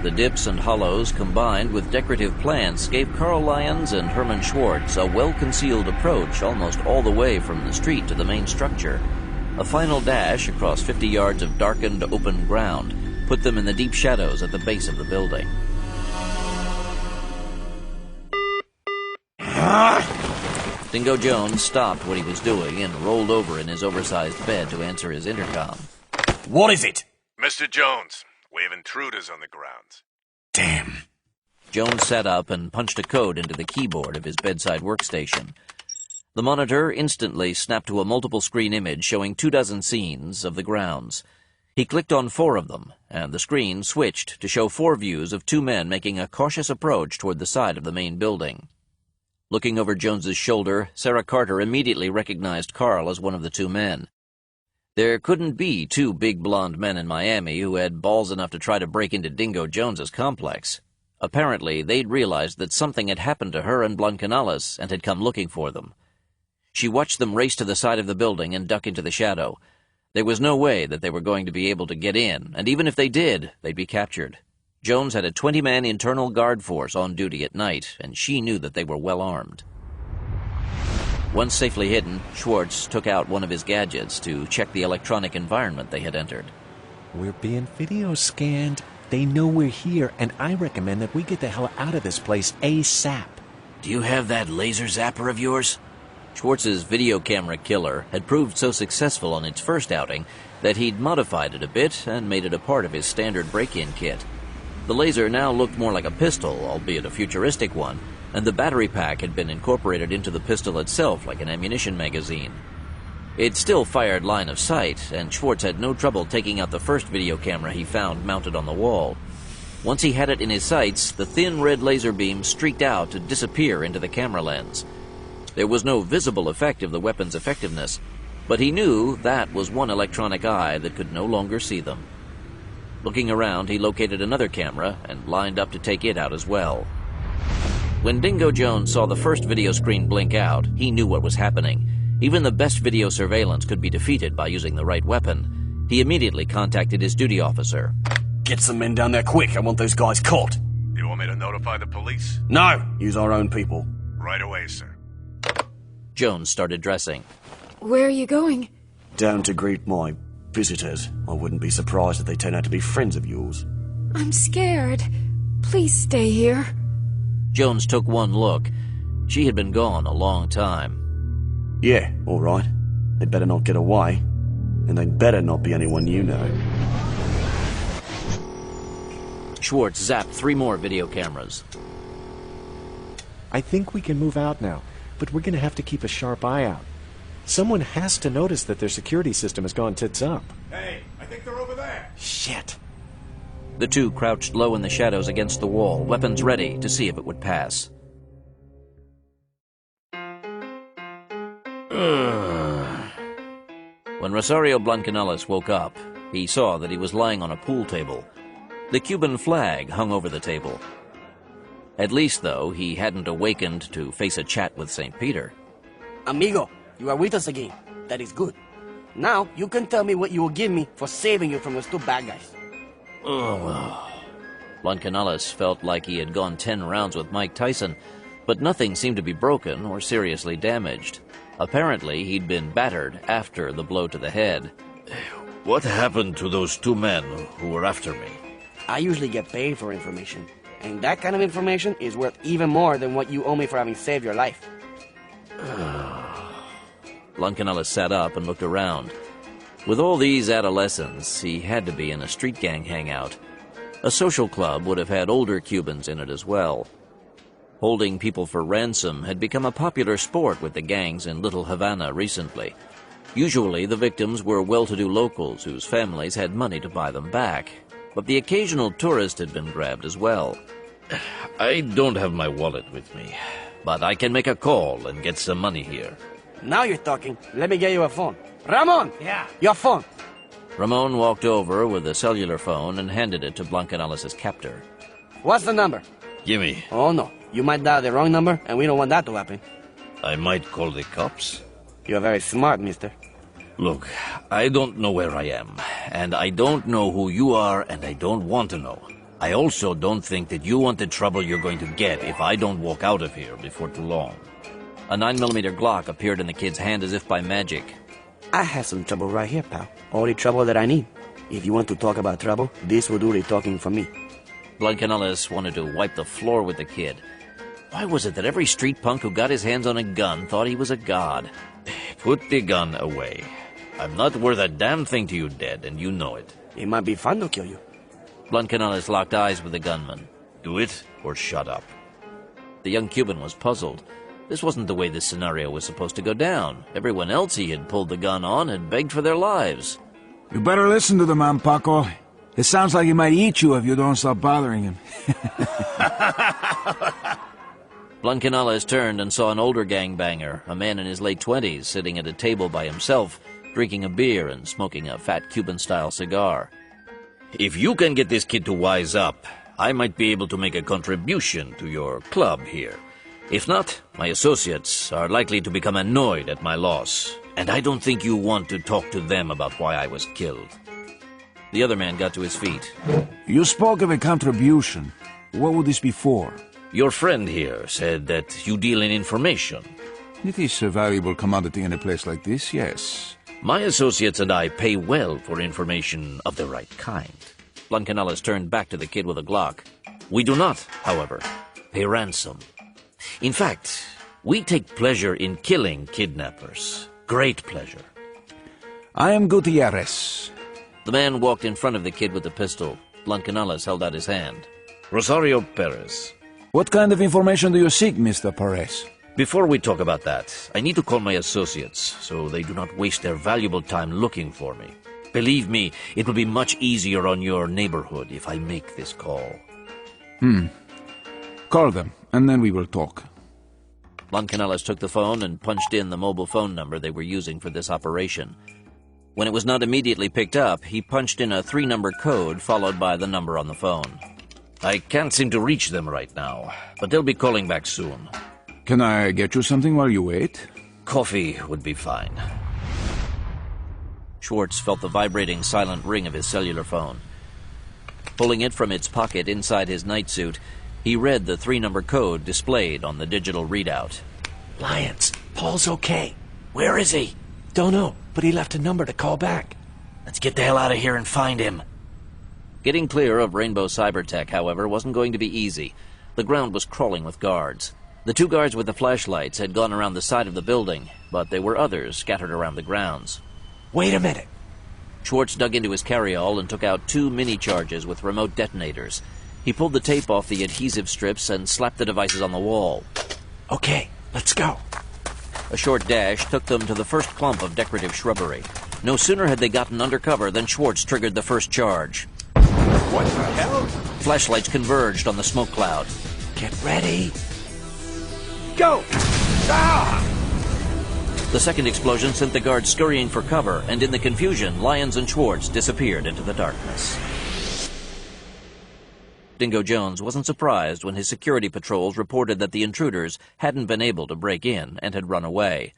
The dips and hollows combined with decorative plants gave Carl Lyons and Herman Schwartz a well-concealed approach almost all the way from the street to the main structure. A final dash across 50 yards of darkened open ground put them in the deep shadows at the base of the building. Dingo Jones stopped what he was doing and rolled over in his oversized bed to answer his intercom. What is it? Mr. Jones, we have intruders on the grounds. Damn. Jones sat up and punched a code into the keyboard of his bedside workstation. The monitor instantly snapped to a multiple-screen image showing 24 scenes of the grounds. He clicked on 4 of them, and the screen switched to show 4 views of 2 men making a cautious approach toward the side of the main building. Looking over Jones's shoulder, Sarah Carter immediately recognized Carl as one of the 2 men. There couldn't be 2 big blonde men in Miami who had balls enough to try to break into Dingo Jones's complex. Apparently, they'd realized that something had happened to her and Blancanales and had come looking for them. She watched them race to the side of the building and duck into the shadow. There was no way that they were going to be able to get in, and even if they did, they'd be captured. Jones had a 20-man internal guard force on duty at night, and she knew that they were well armed. Once safely hidden, Schwartz took out one of his gadgets to check the electronic environment they had entered. We're being video scanned. They know we're here, and I recommend that we get the hell out of this place ASAP. Do you have that laser zapper of yours? Schwartz's video camera killer had proved so successful on its first outing that he'd modified it a bit and made it a part of his standard break-in kit. The laser now looked more like a pistol, albeit a futuristic one, and the battery pack had been incorporated into the pistol itself like an ammunition magazine. It still fired line of sight, and Schwartz had no trouble taking out the first video camera he found mounted on the wall. Once he had it in his sights, the thin red laser beam streaked out to disappear into the camera lens. There was no visible effect of the weapon's effectiveness, but he knew that was one electronic eye that could no longer see them. Looking around, he located another camera and lined up to take it out as well. When Dingo Jones saw the first video screen blink out, he knew what was happening. Even the best video surveillance could be defeated by using the right weapon. He immediately contacted his duty officer. Get some men down there quick. I want those guys caught. You want me to notify the police? No. Use our own people. Right away, sir. Jones started dressing. Where are you going? Down to greet my visitors. I wouldn't be surprised if they turn out to be friends of yours. I'm scared. Please stay here. Jones took one look. She had been gone a long time. Yeah, all right. They'd better not get away. And they'd better not be anyone you know. Schwartz zapped 3 more video cameras. I think we can move out now, but we're going to have to keep a sharp eye out. Someone has to notice that their security system has gone tits up. Hey, I think they're over there. Shit. The two crouched low in the shadows against the wall, weapons ready to see if it would pass. When Rosario Blancanellis woke up, he saw that he was lying on a pool table. The Cuban flag hung over the table. At least, though, he hadn't awakened to face a chat with St. Peter. Amigo, you are with us again. That is good. Now, you can tell me what you will give me for saving you from those 2 bad guys. Blancanellis felt like he had gone 10 rounds with Mike Tyson, but nothing seemed to be broken or seriously damaged. Apparently, he'd been battered after the blow to the head. What happened to those 2 men who were after me? I usually get paid for information, and that kind of information is worth even more than what you owe me for having saved your life. Blancanellis sat up and looked around. With all these adolescents, he had to be in a street gang hangout. A social club would have had older Cubans in it as well. Holding people for ransom had become a popular sport with the gangs in Little Havana recently. Usually, the victims were well-to-do locals whose families had money to buy them back. But the occasional tourist had been grabbed as well. I don't have my wallet with me, but I can make a call and get some money here. Now you're talking. Let me get you a phone. Ramon! Yeah? Your phone. Ramon walked over with a cellular phone and handed it to Blancanellis' captor. What's the number? Gimme. Oh, no. You might dial the wrong number, and we don't want that to happen. I might call the cops. You're very smart, mister. Look, I don't know where I am, and I don't know who you are, and I don't want to know. I also don't think that you want the trouble you're going to get if I don't walk out of here before too long. A 9mm Glock appeared in the kid's hand as if by magic. I have some trouble right here, pal. All the trouble that I need. If you want to talk about trouble, this will do the talking for me. Blancanellis wanted to wipe the floor with the kid. Why was it that every street punk who got his hands on a gun thought he was a god? Put the gun away. I'm not worth a damn thing to you dead, and you know it. It might be fun to kill you. Blancanellis locked eyes with the gunman. Do it, or shut up. The young Cuban was puzzled. This wasn't the way this scenario was supposed to go down. Everyone else he had pulled the gun on had begged for their lives. You better listen to the man, Paco. It sounds like he might eat you if you don't stop bothering him. Blancanellis turned and saw an older gangbanger, a man in his late 20s, sitting at a table by himself, drinking a beer and smoking a fat Cuban-style cigar. If you can get this kid to wise up, I might be able to make a contribution to your club here. If not, my associates are likely to become annoyed at my loss, and I don't think you want to talk to them about why I was killed. The other man got to his feet. You spoke of a contribution. What would this be for? Your friend here said that you deal in information. It is a valuable commodity in a place like this, yes. My associates and I pay well for information of the right kind. Blancanellis turned back to the kid with a Glock. We do not, however, pay ransom. In fact, we take pleasure in killing kidnappers. Great pleasure. I am Gutierrez. The man walked in front of the kid with the pistol. Blancanellis held out his hand. Rosario Perez. What kind of information do you seek, Mr. Perez? Before we talk about that, I need to call my associates so they do not waste their valuable time looking for me. Believe me, it will be much easier on your neighborhood if I make this call. Call them, and then we will talk. Blancanellis took the phone and punched in the mobile phone number they were using for this operation. When it was not immediately picked up, he punched in a 3-number code followed by the number on the phone. I can't seem to reach them right now, but they'll be calling back soon. Can I get you something while you wait? Coffee would be fine. Schwartz felt the vibrating silent ring of his cellular phone. Pulling it from its pocket inside his nightsuit, he read the 3-number code displayed on the digital readout. Lyons, Paul's okay. Where is he? Don't know, but he left a number to call back. Let's get the hell out of here and find him. Getting clear of Rainbow Cybertech, however, wasn't going to be easy. The ground was crawling with guards. The 2 guards with the flashlights had gone around the side of the building, but there were others scattered around the grounds. Wait a minute. Schwartz dug into his carryall and took out 2 mini-charges with remote detonators. He pulled the tape off the adhesive strips and slapped the devices on the wall. Okay, let's go. A short dash took them to the first clump of decorative shrubbery. No sooner had they gotten under cover than Schwartz triggered the first charge. What the hell? Flashlights converged on the smoke cloud. Get ready. Go! Ah! The second explosion sent the guards scurrying for cover, and in the confusion, Lyons and Schwartz disappeared into the darkness. Dingo Jones wasn't surprised when his security patrols reported that the intruders hadn't been able to break in and had run away.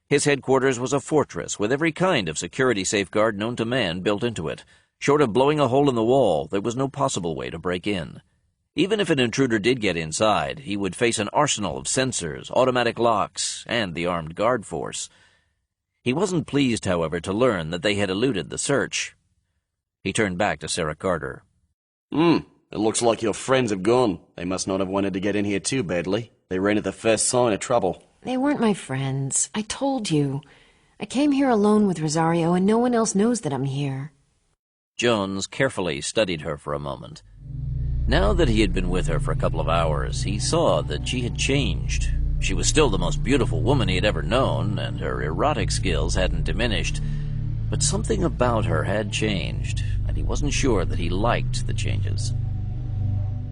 His headquarters was a fortress with every kind of security safeguard known to man built into it. Short of blowing a hole in the wall, there was no possible way to break in. Even if an intruder did get inside, he would face an arsenal of sensors, automatic locks, and the armed guard force. He wasn't pleased, however, to learn that they had eluded the search. He turned back to Sarah Carter. It looks like your friends have gone. They must not have wanted to get in here too badly. They ran at the first sign of trouble. They weren't my friends. I told you. I came here alone with Rosario, and no one else knows that I'm here. Jones carefully studied her for a moment. Now that he had been with her for a couple of hours, he saw that she had changed. She was still the most beautiful woman he had ever known, and her erotic skills hadn't diminished. But something about her had changed, and he wasn't sure that he liked the changes.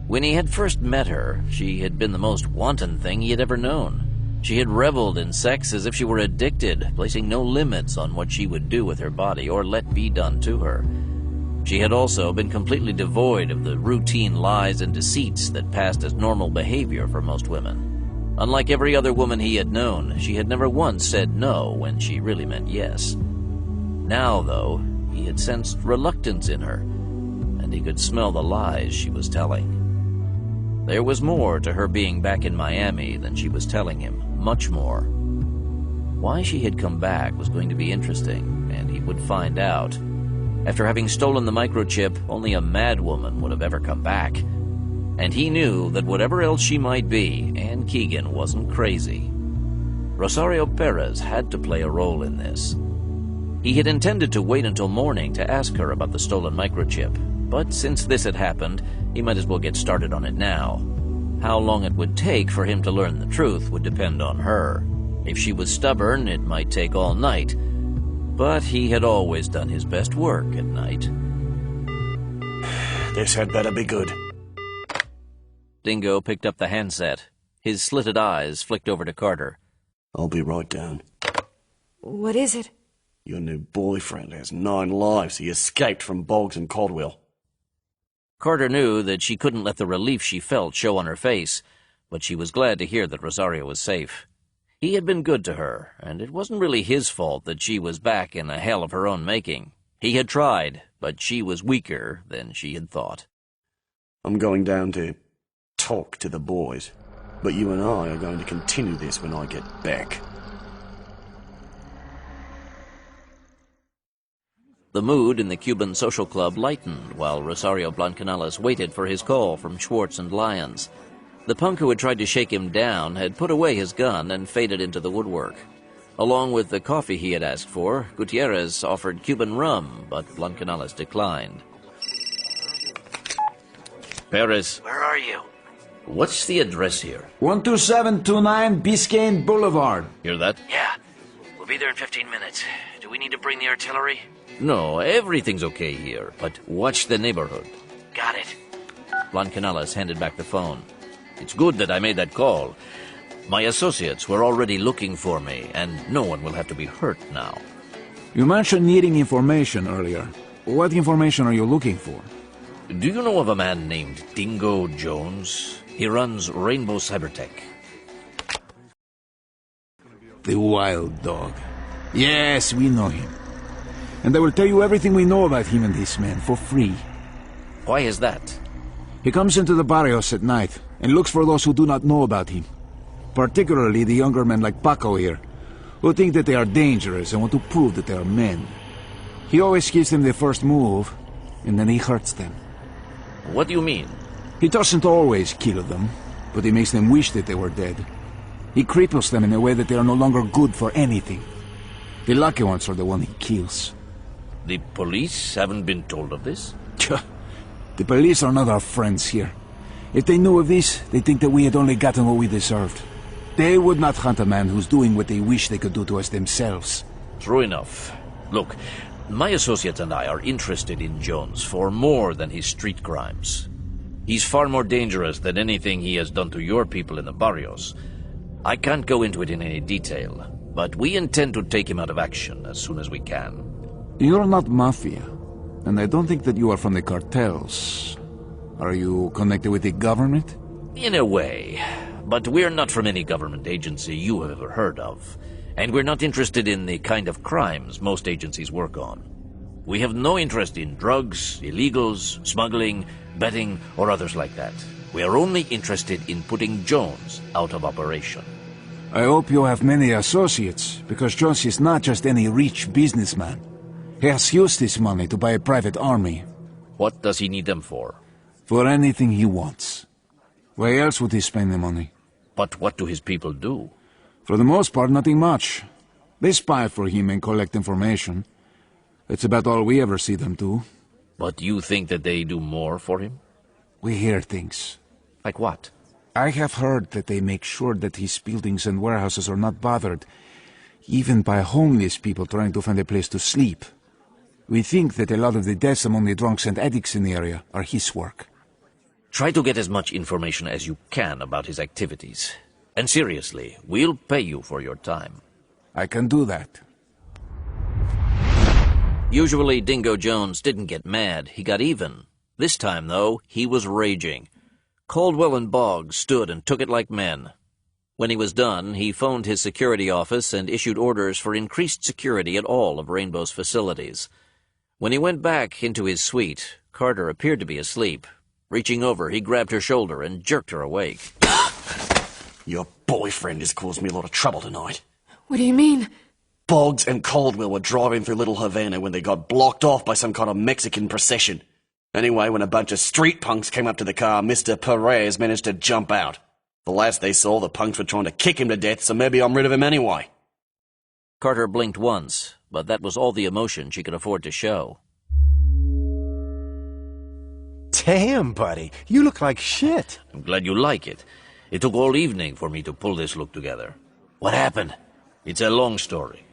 When he had first met her, she had been the most wanton thing he had ever known. She had reveled in sex as if she were addicted, placing no limits on what she would do with her body or let be done to her. She had also been completely devoid of the routine lies and deceits that passed as normal behavior for most women. Unlike every other woman he had known, she had never once said no when she really meant yes. Now, though, he had sensed reluctance in her, and he could smell the lies she was telling. There was more to her being back in Miami than she was telling him, much more. Why she had come back was going to be interesting, and he would find out. After having stolen the microchip, only a mad woman would have ever come back. And he knew that whatever else she might be, Ann Keegan wasn't crazy. Rosario Perez had to play a role in this. He had intended to wait until morning to ask her about the stolen microchip, but since this had happened, he might as well get started on it now. How long it would take for him to learn the truth would depend on her. If she was stubborn, it might take all night. But he had always done his best work at night. This had better be good. Dingo picked up the handset. His slitted eyes flicked over to Carter. I'll be right down. What is it? Your new boyfriend has 9 lives. He escaped from Boggs and Caldwell. Carter knew that she couldn't let the relief she felt show on her face, but she was glad to hear that Rosario was safe. He had been good to her, and it wasn't really his fault that she was back in a hell of her own making. He had tried, but she was weaker than she had thought. I'm going down to talk to the boys, but you and I are going to continue this when I get back. The mood in the Cuban social club lightened while Rosario Blancanales waited for his call from Schwartz and Lyons. The punk who had tried to shake him down had put away his gun and faded into the woodwork. Along with the coffee he had asked for, Gutierrez offered Cuban rum, but Blancanales declined. Perez, Where are you? what's the address here? 12729 Biscayne Boulevard. Hear that? Yeah. We'll be there in 15 minutes. Do we need to bring the artillery? No, everything's okay here, but watch the neighborhood. Got it. Blancanales handed back the phone. It's good that I made that call. My associates were already looking for me, and no one will have to be hurt now. You mentioned needing information earlier. What information are you looking for? Do you know of a man named Dingo Jones? He runs Rainbow Cybertech. The wild dog. Yes, we know him. And I will tell you everything we know about him and his men for free. Why is that? He comes into the barrios at night and looks for those who do not know about him. Particularly the younger men like Paco here, who think that they are dangerous and want to prove that they are men. He always gives them the first move, and then he hurts them. What do you mean? He doesn't always kill them, but he makes them wish that they were dead. He cripples them in a way that they are no longer good for anything. The lucky ones are the one he kills. The police haven't been told of this? The police are not our friends here. If they knew of this, they think that we had only gotten what we deserved. They would not hunt a man who's doing what they wish they could do to us themselves. True enough. Look, my associates and I are interested in Jones for more than his street crimes. He's far more dangerous than anything he has done to your people in the barrios. I can't go into it in any detail, but we intend to take him out of action as soon as we can. You're not Mafia, and I don't think that you are from the cartels. Are you connected with the government? In a way, but we're not from any government agency you have ever heard of, and we're not interested in the kind of crimes most agencies work on. We have no interest in drugs, illegals, smuggling, betting, or others like that. We are only interested in putting Jones out of operation. I hope you have many associates, because Jones is not just any rich businessman. He has used this money to buy a private army. What does he need them for? For anything he wants. Why else would he spend the money? But what do his people do? For the most part, nothing much. They spy for him and collect information. It's about all we ever see them do. But you think that they do more for him? We hear things. Like what? I have heard that they make sure that his buildings and warehouses are not bothered, even by homeless people trying to find a place to sleep. We think that a lot of the deaths among the drunks and addicts in the area are his work. Try to get as much information as you can about his activities. And seriously, we'll pay you for your time. I can do that. Usually Dingo Jones didn't get mad, he got even. This time, though, he was raging. Caldwell and Boggs stood and took it like men. When he was done, he phoned his security office and issued orders for increased security at all of Rainbow's facilities. When he went back into his suite, Carter appeared to be asleep. Reaching over, he grabbed her shoulder and jerked her awake. Your boyfriend has caused me a lot of trouble tonight. What do you mean? Boggs and Caldwell were driving through Little Havana when they got blocked off by some kind of Mexican procession. Anyway, when a bunch of street punks came up to the car, Mr. Perez managed to jump out. The last they saw, the punks were trying to kick him to death, so maybe I'm rid of him anyway. Carter blinked once, but that was all the emotion she could afford to show. Damn, buddy, you look like shit. I'm glad you like it. It took all evening for me to pull this look together. What happened? It's a long story.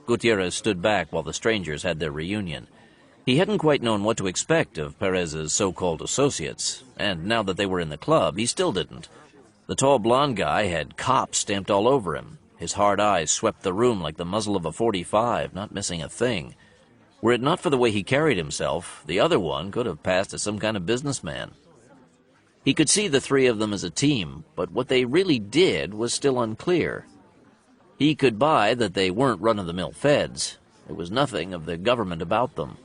Gutierrez stood back while the strangers had their reunion. He hadn't quite known what to expect of Perez's so-called associates, and now that they were in the club, he still didn't. The tall blonde guy had "cop" stamped all over him. His hard eyes swept the room like the muzzle of a .45, not missing a thing. Were it not for the way he carried himself, the other one could have passed as some kind of businessman. He could see the three of them as a team, but what they really did was still unclear. He could buy that they weren't run-of-the-mill feds. There was nothing of the government about them.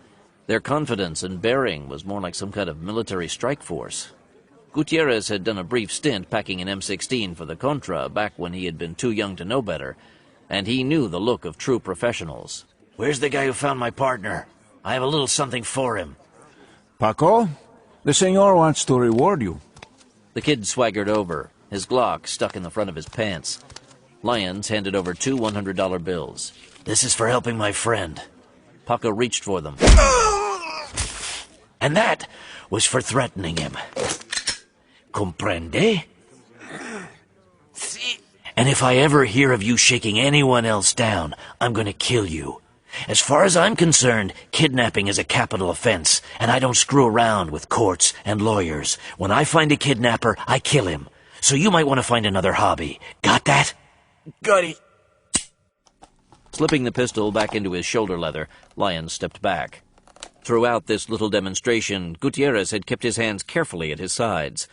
Their confidence and bearing was more like some kind of military strike force. Gutierrez had done a brief stint packing an M16 for the Contra back when he had been too young to know better, and he knew the look of true professionals. Where's the guy who found my partner? I have a little something for him. Paco, the senor wants to reward you. The kid swaggered over, his Glock stuck in the front of his pants. Lyons handed over 2 $100 bills. This is for helping my friend. Paco reached for them. And that was for threatening him. Comprende? Si. And if I ever hear of you shaking anyone else down, I'm going to kill you. As far as I'm concerned, kidnapping is a capital offense, and I don't screw around with courts and lawyers. When I find a kidnapper, I kill him. So you might want to find another hobby. Got that? Got it. Slipping the pistol back into his shoulder leather, Lyons stepped back. Throughout this little demonstration, Gutierrez had kept his hands carefully at his sides.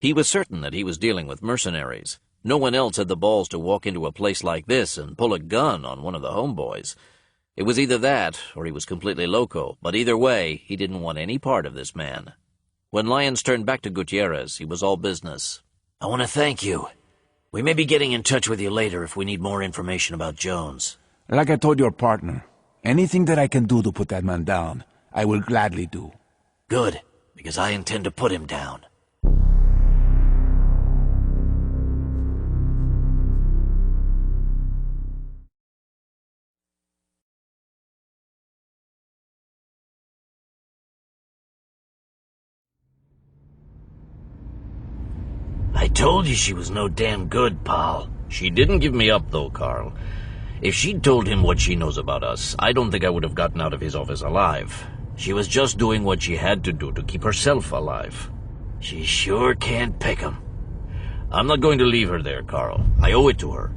He was certain that he was dealing with mercenaries. No one else had the balls to walk into a place like this and pull a gun on one of the homeboys. It was either that, or he was completely loco, but either way, he didn't want any part of this man. When Lyons turned back to Gutierrez, he was all business. I want to thank you. We may be getting in touch with you later if we need more information about Jones. Like I told your partner, anything that I can do to put that man down, I will gladly do. Good, because I intend to put him down. I told you she was no damn good, pal. She didn't give me up, though, Carl. If she'd told him what she knows about us, I don't think I would have gotten out of his office alive. She was just doing what she had to do to keep herself alive. She sure can't pick 'em. I'm not going to leave her there, Carl. I owe it to her.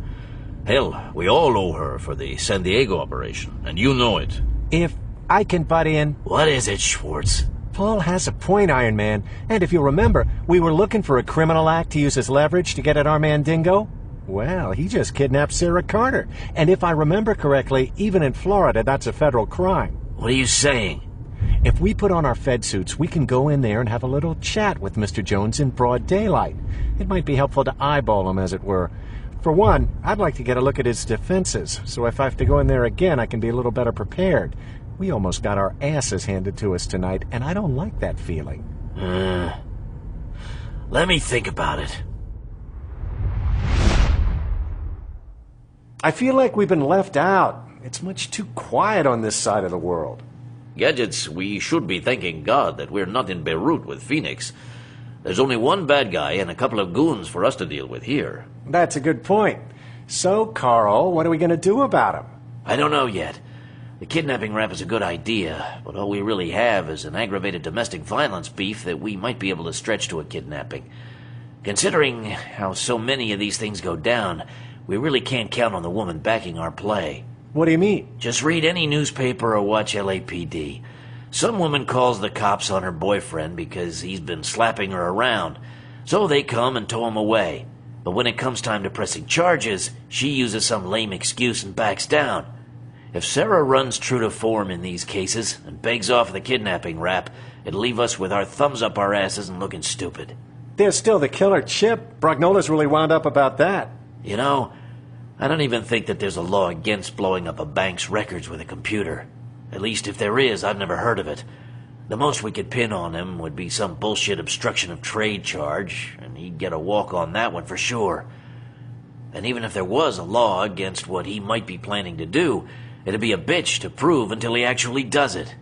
Hell, we all owe her for the San Diego operation, and you know it. If I can butt in... What is it, Schwartz? Paul has a point, Iron Man. And if you remember, we were looking for a criminal act to use as leverage to get at our man Dingo. Well, he just kidnapped Sarah Carter. And if I remember correctly, even in Florida, that's a federal crime. What are you saying? If we put on our Fed suits, we can go in there and have a little chat with Mr. Jones in broad daylight. It might be helpful to eyeball him, as it were. For one, I'd like to get a look at his defenses, so if I have to go in there again, I can be a little better prepared. We almost got our asses handed to us tonight, and I don't like that feeling. Let me think about it. I feel like we've been left out. It's much too quiet on this side of the world. Gadgets, we should be thanking God that we're not in Beirut with Phoenix. There's only one bad guy and a couple of goons for us to deal with here. That's a good point. So, Carl, what are we going to do about him? I don't know yet. The kidnapping rap is a good idea, but all we really have is an aggravated domestic violence beef that we might be able to stretch to a kidnapping. Considering how so many of these things go down, we really can't count on the woman backing our play. What do you mean? Just read any newspaper or watch LAPD. Some woman calls the cops on her boyfriend because he's been slapping her around, so they come and tow him away. But when it comes time to pressing charges, she uses some lame excuse and backs down. If Sarah runs true to form in these cases and begs off the kidnapping rap, it'll leave us with our thumbs up our asses and looking stupid. There's still the killer Chip. Bragnola's really wound up about that. You know, I don't even think that there's a law against blowing up a bank's records with a computer. At least if there is, I've never heard of it. The most we could pin on him would be some bullshit obstruction of trade charge, and he'd get a walk on that one for sure. And even if there was a law against what he might be planning to do, it'd be a bitch to prove until he actually does it.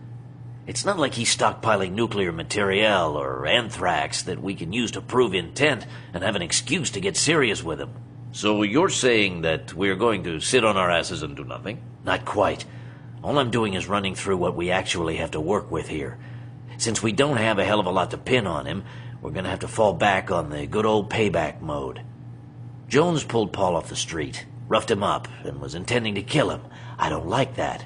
It's not like he's stockpiling nuclear materiel or anthrax that we can use to prove intent and have an excuse to get serious with him. So you're saying that we're going to sit on our asses and do nothing? Not quite. All I'm doing is running through what we actually have to work with here. Since we don't have a hell of a lot to pin on him, we're going to have to fall back on the good old payback mode. Jones pulled Paul off the street, roughed him up, and was intending to kill him. I don't like that.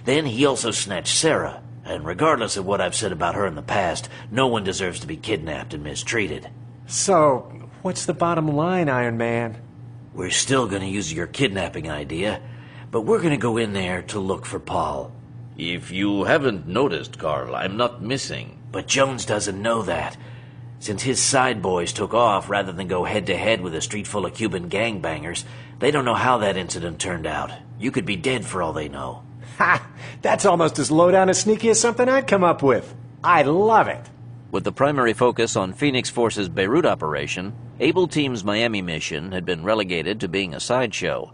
Then he also snatched Sarah, and regardless of what I've said about her in the past, no one deserves to be kidnapped and mistreated. So, what's the bottom line, Iron Man? We're still going to use your kidnapping idea, but we're going to go in there to look for Paul. If you haven't noticed, Carl, I'm not missing. But Jones doesn't know that. Since his side boys took off rather than go head-to-head with a street full of Cuban gangbangers, they don't know how that incident turned out. You could be dead for all they know. Ha! That's almost as low-down and sneaky as something I'd come up with. I love it. With the primary focus on Phoenix Force's Beirut operation, Able Team's Miami mission had been relegated to being a sideshow.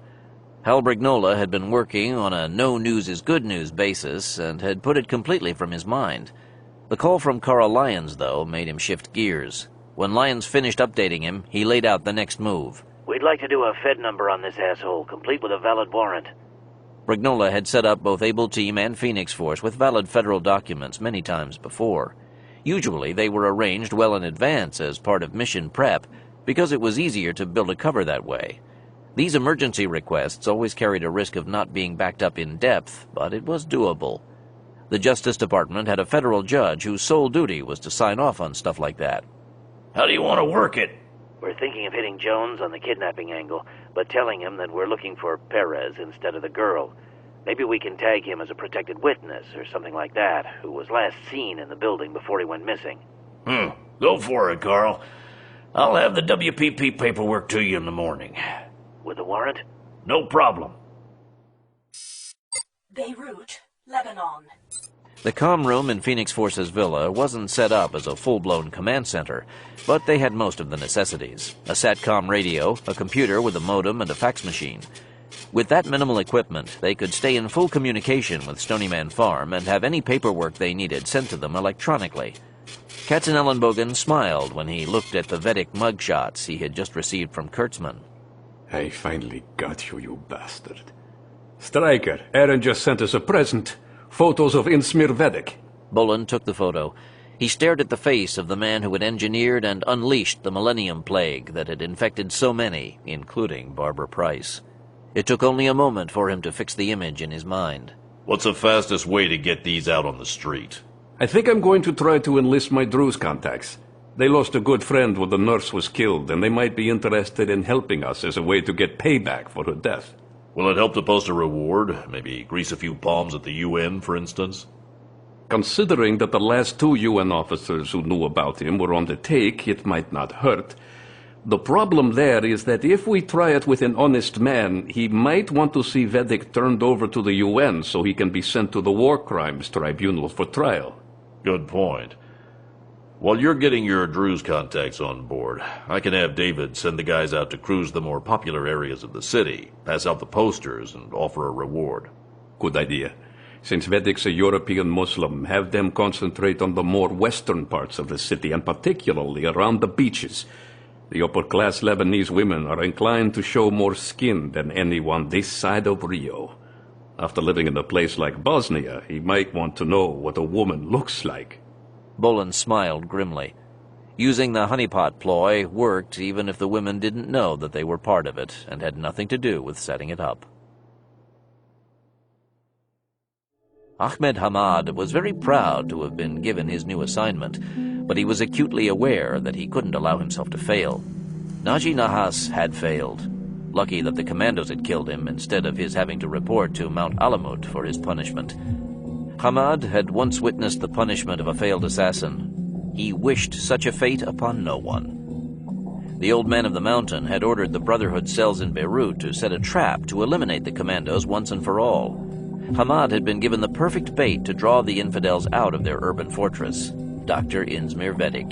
Hal Brignola had been working on a no-news-is-good-news basis and had put it completely from his mind. The call from Carl Lyons, though, made him shift gears. When Lyons finished updating him, he laid out the next move. We'd like to do a Fed number on this asshole, complete with a valid warrant. Brignola had set up both Able Team and Phoenix Force with valid federal documents many times before. Usually they were arranged well in advance as part of mission prep, because it was easier to build a cover that way. These emergency requests always carried a risk of not being backed up in depth, but it was doable. The Justice Department had a federal judge whose sole duty was to sign off on stuff like that. How do you want to work it? We're thinking of hitting Jones on the kidnapping angle, but telling him that we're looking for Perez instead of the girl. Maybe we can tag him as a protected witness or something like that, who was last seen in the building before he went missing. Go for it, Carl. I'll have the WPP paperwork to you in the morning. With a warrant? No problem. Beirut, Lebanon. The comm room in Phoenix Force's villa wasn't set up as a full-blown command center, but they had most of the necessities. A SATCOM radio, a computer with a modem, and a fax machine. With that minimal equipment, they could stay in full communication with Stony Man Farm and have any paperwork they needed sent to them electronically. Katzenellenbogen smiled when he looked at the Vedic mugshots he had just received from Kurtzman. I finally got you, you bastard. Stryker, Aaron just sent us a present. Photos of Insmir Vedic. Bolin took the photo. He stared at the face of the man who had engineered and unleashed the Millennium Plague that had infected so many, including Barbara Price. It took only a moment for him to fix the image in his mind. What's the fastest way to get these out on the street? I think I'm going to try to enlist my Druze contacts. They lost a good friend when the nurse was killed, and they might be interested in helping us as a way to get payback for her death. Will it help to post a reward? Maybe grease a few palms at the UN, for instance? Considering that the last 2 UN officers who knew about him were on the take, it might not hurt. The problem there is that if we try it with an honest man, he might want to see Vedic turned over to the UN so he can be sent to the War Crimes Tribunal for trial. Good point. While you're getting your Druze contacts on board, I can have David send the guys out to cruise the more popular areas of the city, pass out the posters, and offer a reward. Good idea. Since Vedic's a European Muslim, have them concentrate on the more western parts of the city, and particularly around the beaches. The upper-class Lebanese women are inclined to show more skin than anyone this side of Rio. After living in a place like Bosnia, he might want to know what a woman looks like. Bolin smiled grimly. Using the honeypot ploy worked even if the women didn't know that they were part of it and had nothing to do with setting it up. Ahmed Hamad was very proud to have been given his new assignment, but he was acutely aware that he couldn't allow himself to fail. Naji Nahas had failed. Lucky that the commandos had killed him instead of his having to report to Mount Alamut for his punishment. Hamad had once witnessed the punishment of a failed assassin. He wished such a fate upon no one. The old man of the mountain had ordered the Brotherhood cells in Beirut to set a trap to eliminate the commandos once and for all. Hamad had been given the perfect bait to draw the infidels out of their urban fortress, Dr. Insmir Vedic.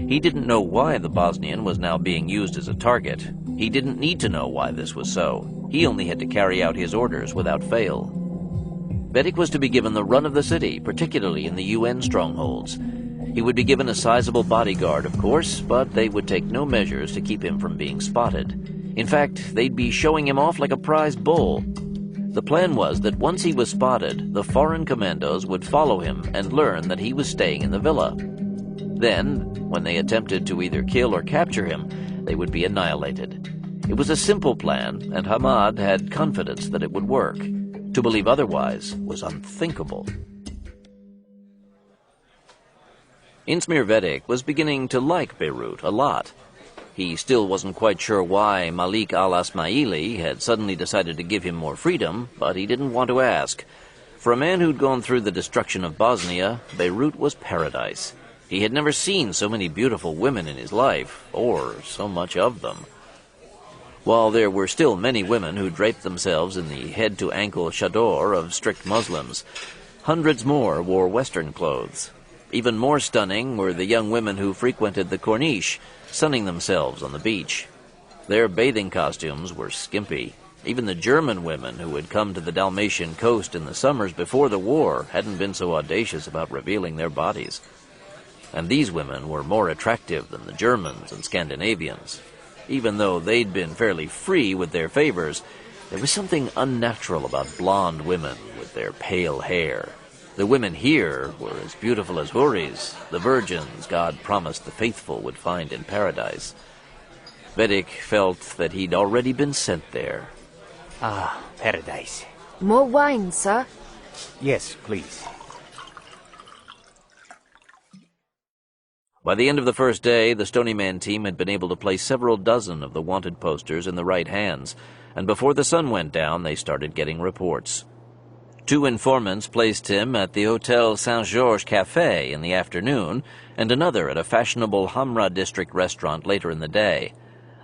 He didn't know why the Bosnian was now being used as a target. He didn't need to know why this was so. He only had to carry out his orders without fail. Vedic was to be given the run of the city, particularly in the UN strongholds. He would be given a sizable bodyguard, of course, but they would take no measures to keep him from being spotted. In fact, they'd be showing him off like a prize bull. The plan was that once he was spotted, the foreign commandos would follow him and learn that he was staying in the villa. Then, when they attempted to either kill or capture him, they would be annihilated. It was a simple plan, and Hamad had confidence that it would work. To believe otherwise was unthinkable. Insmir Vedic was beginning to like Beirut a lot. He still wasn't quite sure why Malik al-Asmaili had suddenly decided to give him more freedom, but he didn't want to ask. For a man who'd gone through the destruction of Bosnia, Beirut was paradise. He had never seen so many beautiful women in his life, or so much of them. While there were still many women who draped themselves in the head-to-ankle chador of strict Muslims, hundreds more wore Western clothes. Even more stunning were the young women who frequented the Corniche, sunning themselves on the beach. Their bathing costumes were skimpy. Even the German women who had come to the Dalmatian coast in the summers before the war hadn't been so audacious about revealing their bodies. And these women were more attractive than the Germans and Scandinavians. Even though they'd been fairly free with their favors, there was something unnatural about blonde women with their pale hair. The women here were as beautiful as houris, the virgins God promised the faithful would find in paradise. Vedic felt that he'd already been sent there. Ah, paradise. More wine, sir? Yes, please. By the end of the first day, the Stony Man team had been able to place several dozen of the wanted posters in the right hands, and before the sun went down, they started getting reports. 2 informants placed him at the Hotel Saint-Georges Café in the afternoon, and another at a fashionable Hamra district restaurant later in the day.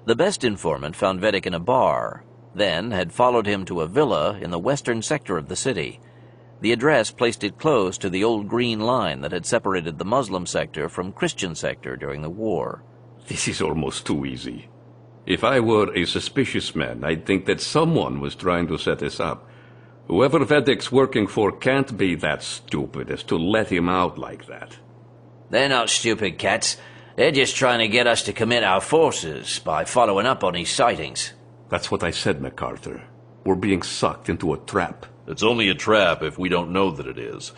The best informant found Vedic in a bar, then had followed him to a villa in the western sector of the city. The address placed it close to the old green line that had separated the Muslim sector from Christian sector during the war. This is almost too easy. If I were a suspicious man, I'd think that someone was trying to set us up. Whoever Vedic's working for can't be that stupid as to let him out like that. They're not stupid, Cats. They're just trying to get us to commit our forces by following up on these sightings. That's what I said, MacArthur. We're being sucked into a trap. It's only a trap if we don't know that it is.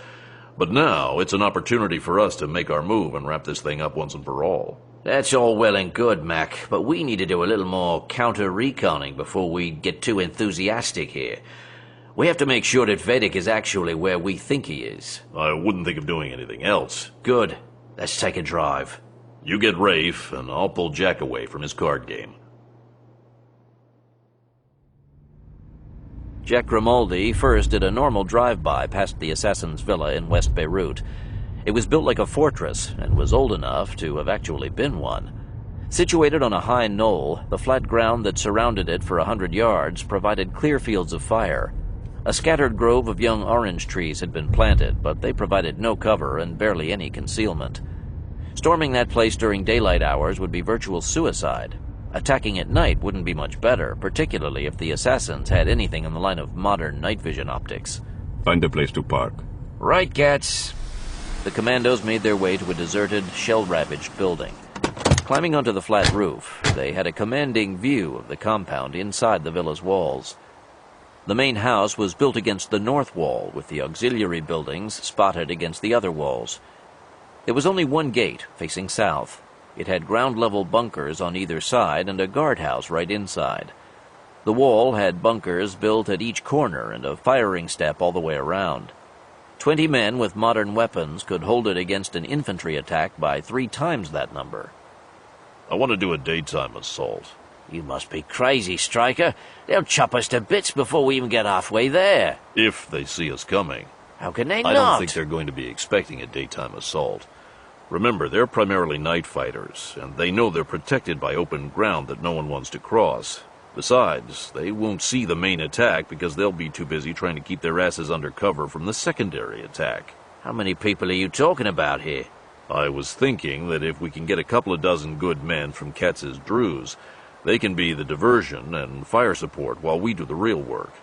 But now, it's an opportunity for us to make our move and wrap this thing up once and for all. That's all well and good, Mac, but we need to do a little more counter-reconning before we get too enthusiastic here. We have to make sure that Vedic is actually where we think he is. I wouldn't think of doing anything else. Good. Let's take a drive. You get Rafe, and I'll pull Jack away from his card game. Jack Grimaldi first did a normal drive-by past the assassin's villa in West Beirut. It was built like a fortress and was old enough to have actually been one. Situated on a high knoll, the flat ground that surrounded it for 100 yards provided clear fields of fire. A scattered grove of young orange trees had been planted, but they provided no cover and barely any concealment. Storming that place during daylight hours would be virtual suicide. Attacking at night wouldn't be much better, particularly if the assassins had anything in the line of modern night vision optics. Find a place to park. Right, Cats. The commandos made their way to a deserted, shell-ravaged building. Climbing onto the flat roof, they had a commanding view of the compound inside the villa's walls. The main house was built against the north wall, with the auxiliary buildings spotted against the other walls. There was only one gate, facing south. It had ground-level bunkers on either side and a guardhouse right inside. The wall had bunkers built at each corner and a firing step all the way around. 20 men with modern weapons could hold it against an infantry attack by 3 times that number. I want to do a daytime assault. You must be crazy, Stryker. They'll chop us to bits before we even get halfway there. If they see us coming. How can they I not? don't think they're going to be expecting a daytime assault. Remember, they're primarily night fighters, and they know they're protected by open ground that no one wants to cross. Besides, they won't see the main attack because they'll be too busy trying to keep their asses under cover from the secondary attack. How many people are you talking about here? I was thinking that if we can get a couple of dozen good men from Katz's Drews, they can be the diversion and fire support while we do the real work.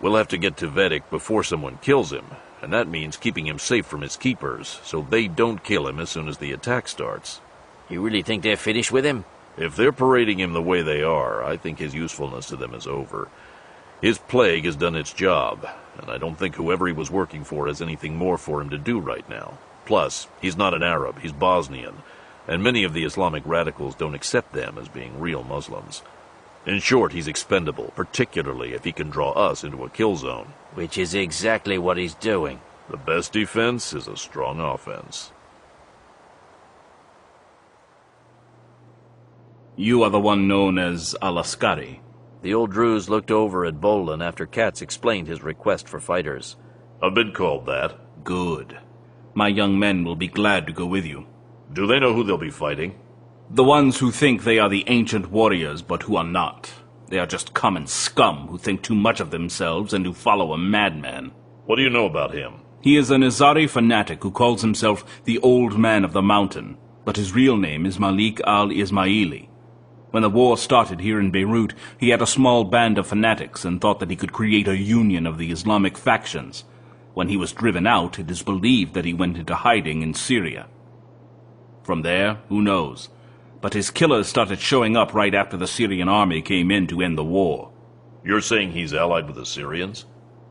We'll have to get to Vedic before someone kills him, and that means keeping him safe from his keepers, so they don't kill him as soon as the attack starts. You really think they're finished with him? If they're parading him the way they are, I think his usefulness to them is over. His plague has done its job, and I don't think whoever he was working for has anything more for him to do right now. Plus, he's not an Arab, he's Bosnian, and many of the Islamic radicals don't accept them as being real Muslims. In short, he's expendable, particularly if he can draw us into a kill zone. Which is exactly what he's doing. The best defense is a strong offense. You are the one known as Al-Askari. The old Druze looked over at Bolin after Katz explained his request for fighters. I've been called that. Good. My young men will be glad to go with you. Do they know who they'll be fighting? The ones who think they are the ancient warriors, but who are not. They are just common scum who think too much of themselves and who follow a madman. What do you know about him? He is an Nizari fanatic who calls himself the Old Man of the Mountain, but his real name is Malik al-Ismaili. When the war started here in Beirut, he had a small band of fanatics and thought that he could create a union of the Islamic factions. When he was driven out, it is believed that he went into hiding in Syria. From there, who knows? But his killers started showing up right after the Syrian army came in to end the war. You're saying he's allied with the Syrians?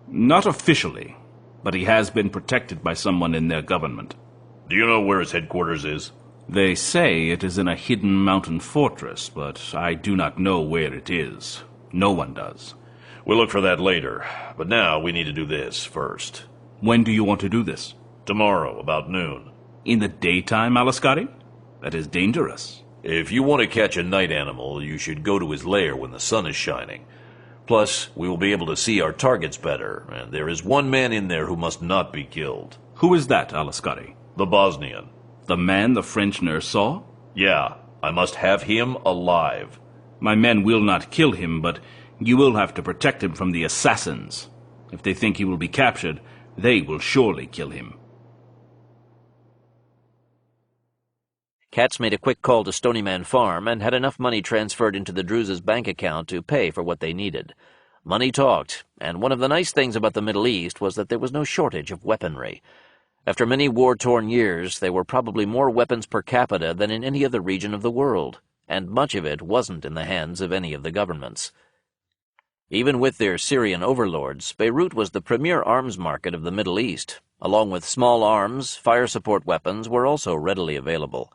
Not officially, but he has been protected by someone in their government. Do you know where his headquarters is? They say it is in a hidden mountain fortress, but I do not know where it is. No one does. We'll look for that later, but now we need to do this first. When do you want to do this? Tomorrow, about noon. In the daytime, Al-Askari? That is dangerous. If you want to catch a night animal, you should go to his lair when the sun is shining. Plus, we will be able to see our targets better, and there is one man in there who must not be killed. Who is that, Alaskari? The Bosnian. The man the French nurse saw? Yeah, I must have him alive. My men will not kill him, but you will have to protect him from the assassins. If they think he will be captured, they will surely kill him. Katz made a quick call to Stony Man Farm and had enough money transferred into the Druze's bank account to pay for what they needed. Money talked, and one of the nice things about the Middle East was that there was no shortage of weaponry. After many war-torn years, there were probably more weapons per capita than in any other region of the world, and much of it wasn't in the hands of any of the governments. Even with their Syrian overlords, Beirut was the premier arms market of the Middle East. Along with small arms, fire support weapons were also readily available.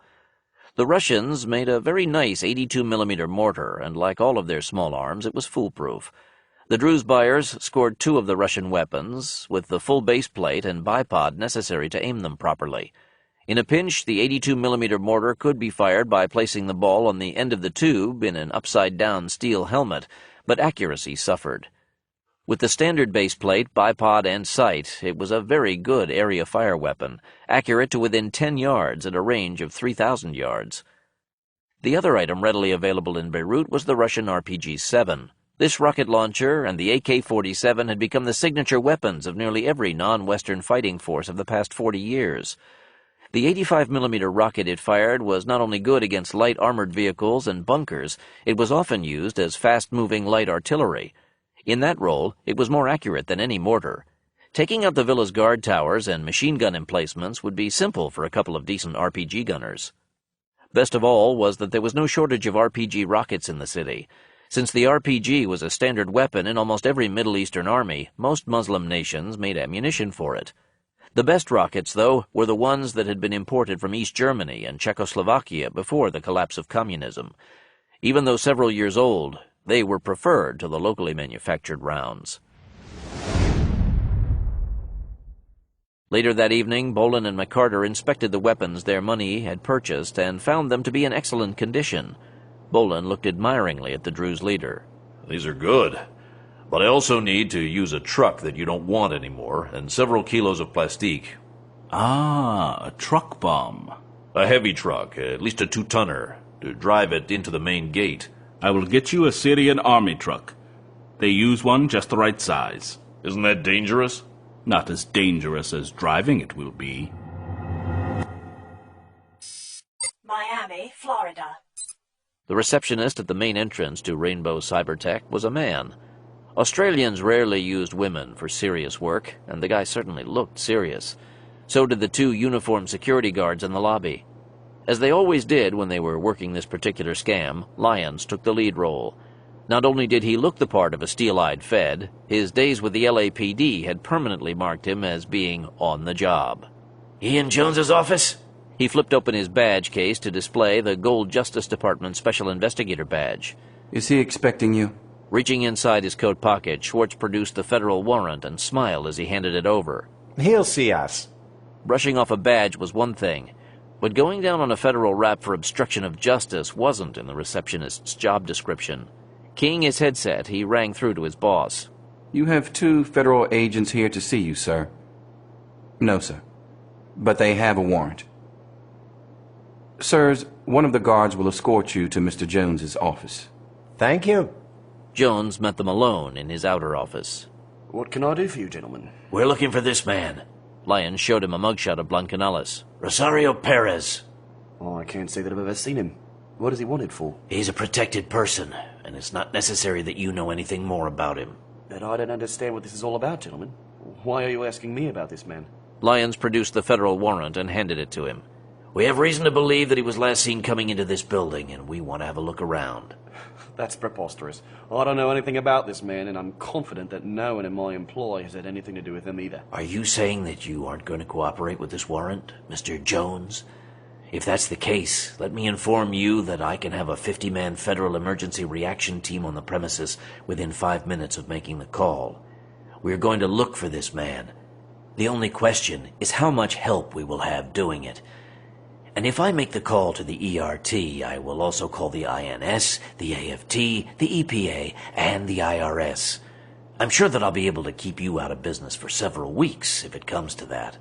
The Russians made a very nice 82mm mortar, and like all of their small arms, it was foolproof. The Druze buyers scored 2 of the Russian weapons, with the full base plate and bipod necessary to aim them properly. In a pinch, the 82mm mortar could be fired by placing the ball on the end of the tube in an upside-down steel helmet, but accuracy suffered. With the standard base plate, bipod, and sight, it was a very good area fire weapon, accurate to within 10 yards at a range of 3,000 yards. The other item readily available in Beirut was the Russian RPG-7. This rocket launcher and the AK-47 had become the signature weapons of nearly every non-Western fighting force of the past 40 years. The 85mm rocket it fired was not only good against light armored vehicles and bunkers, it was often used as fast-moving light artillery. In that role, it was more accurate than any mortar. Taking out the villa's guard towers and machine gun emplacements would be simple for a couple of decent RPG gunners. Best of all was that there was no shortage of RPG rockets in the city. Since the RPG was a standard weapon in almost every Middle Eastern army, most Muslim nations made ammunition for it. The best rockets, though, were the ones that had been imported from East Germany and Czechoslovakia before the collapse of communism. Even though several years old, they were preferred to the locally manufactured rounds. Later that evening, Bolin and McCarter inspected the weapons their money had purchased and found them to be in excellent condition. Bolin looked admiringly at the Druze leader. These are good, but I also need to use a truck that you don't want anymore, and several kilos of plastique. Ah, a truck bomb. A heavy truck, at least a 2-tonner, to drive it into the main gate. I will get you a Syrian army truck. They use one just the right size. Isn't that dangerous? Not as dangerous as driving it will be. Miami, Florida. The receptionist at the main entrance to Rainbow Cybertech was a man. Australians rarely used women for serious work, and the guy certainly looked serious. So did the 2 uniformed security guards in the lobby. As they always did when they were working this particular scam, Lyons took the lead role. Not only did he look the part of a steel-eyed Fed, his days with the LAPD had permanently marked him as being on the job. Ian Jones's office? He flipped open his badge case to display the gold Justice Department Special Investigator badge. Is he expecting you? Reaching inside his coat pocket, Schwartz produced the federal warrant and smiled as he handed it over. He'll see us. Brushing off a badge was one thing, but going down on a federal rap for obstruction of justice wasn't in the receptionist's job description. Keying his headset, he rang through to his boss. You have 2 federal agents here to see you, sir. No, sir. But they have a warrant. Sirs, one of the guards will escort you to Mr. Jones's office. Thank you. Jones met them alone in his outer office. What can I do for you, gentlemen? We're looking for this man. Lyons showed him a mugshot of Blancanales. Rosario Perez. Oh, I can't say that I've ever seen him. What is he wanted for? He's a protected person, and it's not necessary that you know anything more about him. But I don't understand what this is all about, gentlemen. Why are you asking me about this man? Lyons produced the federal warrant and handed it to him. We have reason to believe that he was last seen coming into this building, and we want to have a look around. That's preposterous. I don't know anything about this man, and I'm confident that no one in my employ has had anything to do with him either. Are you saying that you aren't going to cooperate with this warrant, Mr. Jones? If that's the case, let me inform you that I can have a 50-man federal emergency reaction team on the premises within 5 minutes of making the call. We're going to look for this man. The only question is how much help we will have doing it. And if I make the call to the ERT, I will also call the INS, the AFT, the EPA, and the IRS. I'm sure that I'll be able to keep you out of business for several weeks, if it comes to that.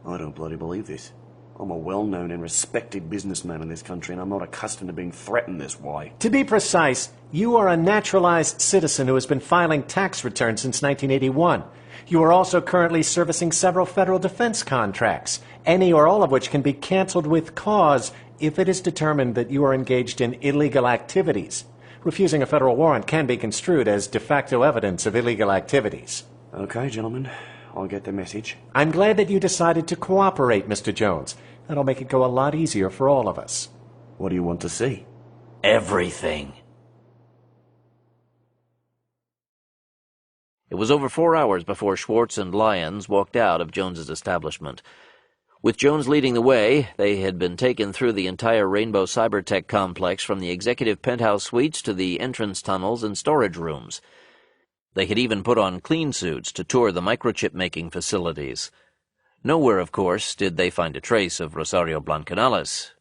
I don't bloody believe this. I'm a well-known and respected businessman in this country, and I'm not accustomed to being threatened this way. To be precise, you are a naturalized citizen who has been filing tax returns since 1981. You are also currently servicing several federal defense contracts, any or all of which can be canceled with cause if it is determined that you are engaged in illegal activities. Refusing a federal warrant can be construed as de facto evidence of illegal activities. Okay, gentlemen. I'll get the message. I'm glad that you decided to cooperate, Mr. Jones. That'll make it go a lot easier for all of us. What do you want to see? Everything. It was over 4 hours before Schwartz and Lyons walked out of Jones's establishment. With Jones leading the way, they had been taken through the entire Rainbow Cybertech complex from the executive penthouse suites to the entrance tunnels and storage rooms. They had even put on clean suits to tour the microchip-making facilities. Nowhere, of course, did they find a trace of Rosario Blancanales.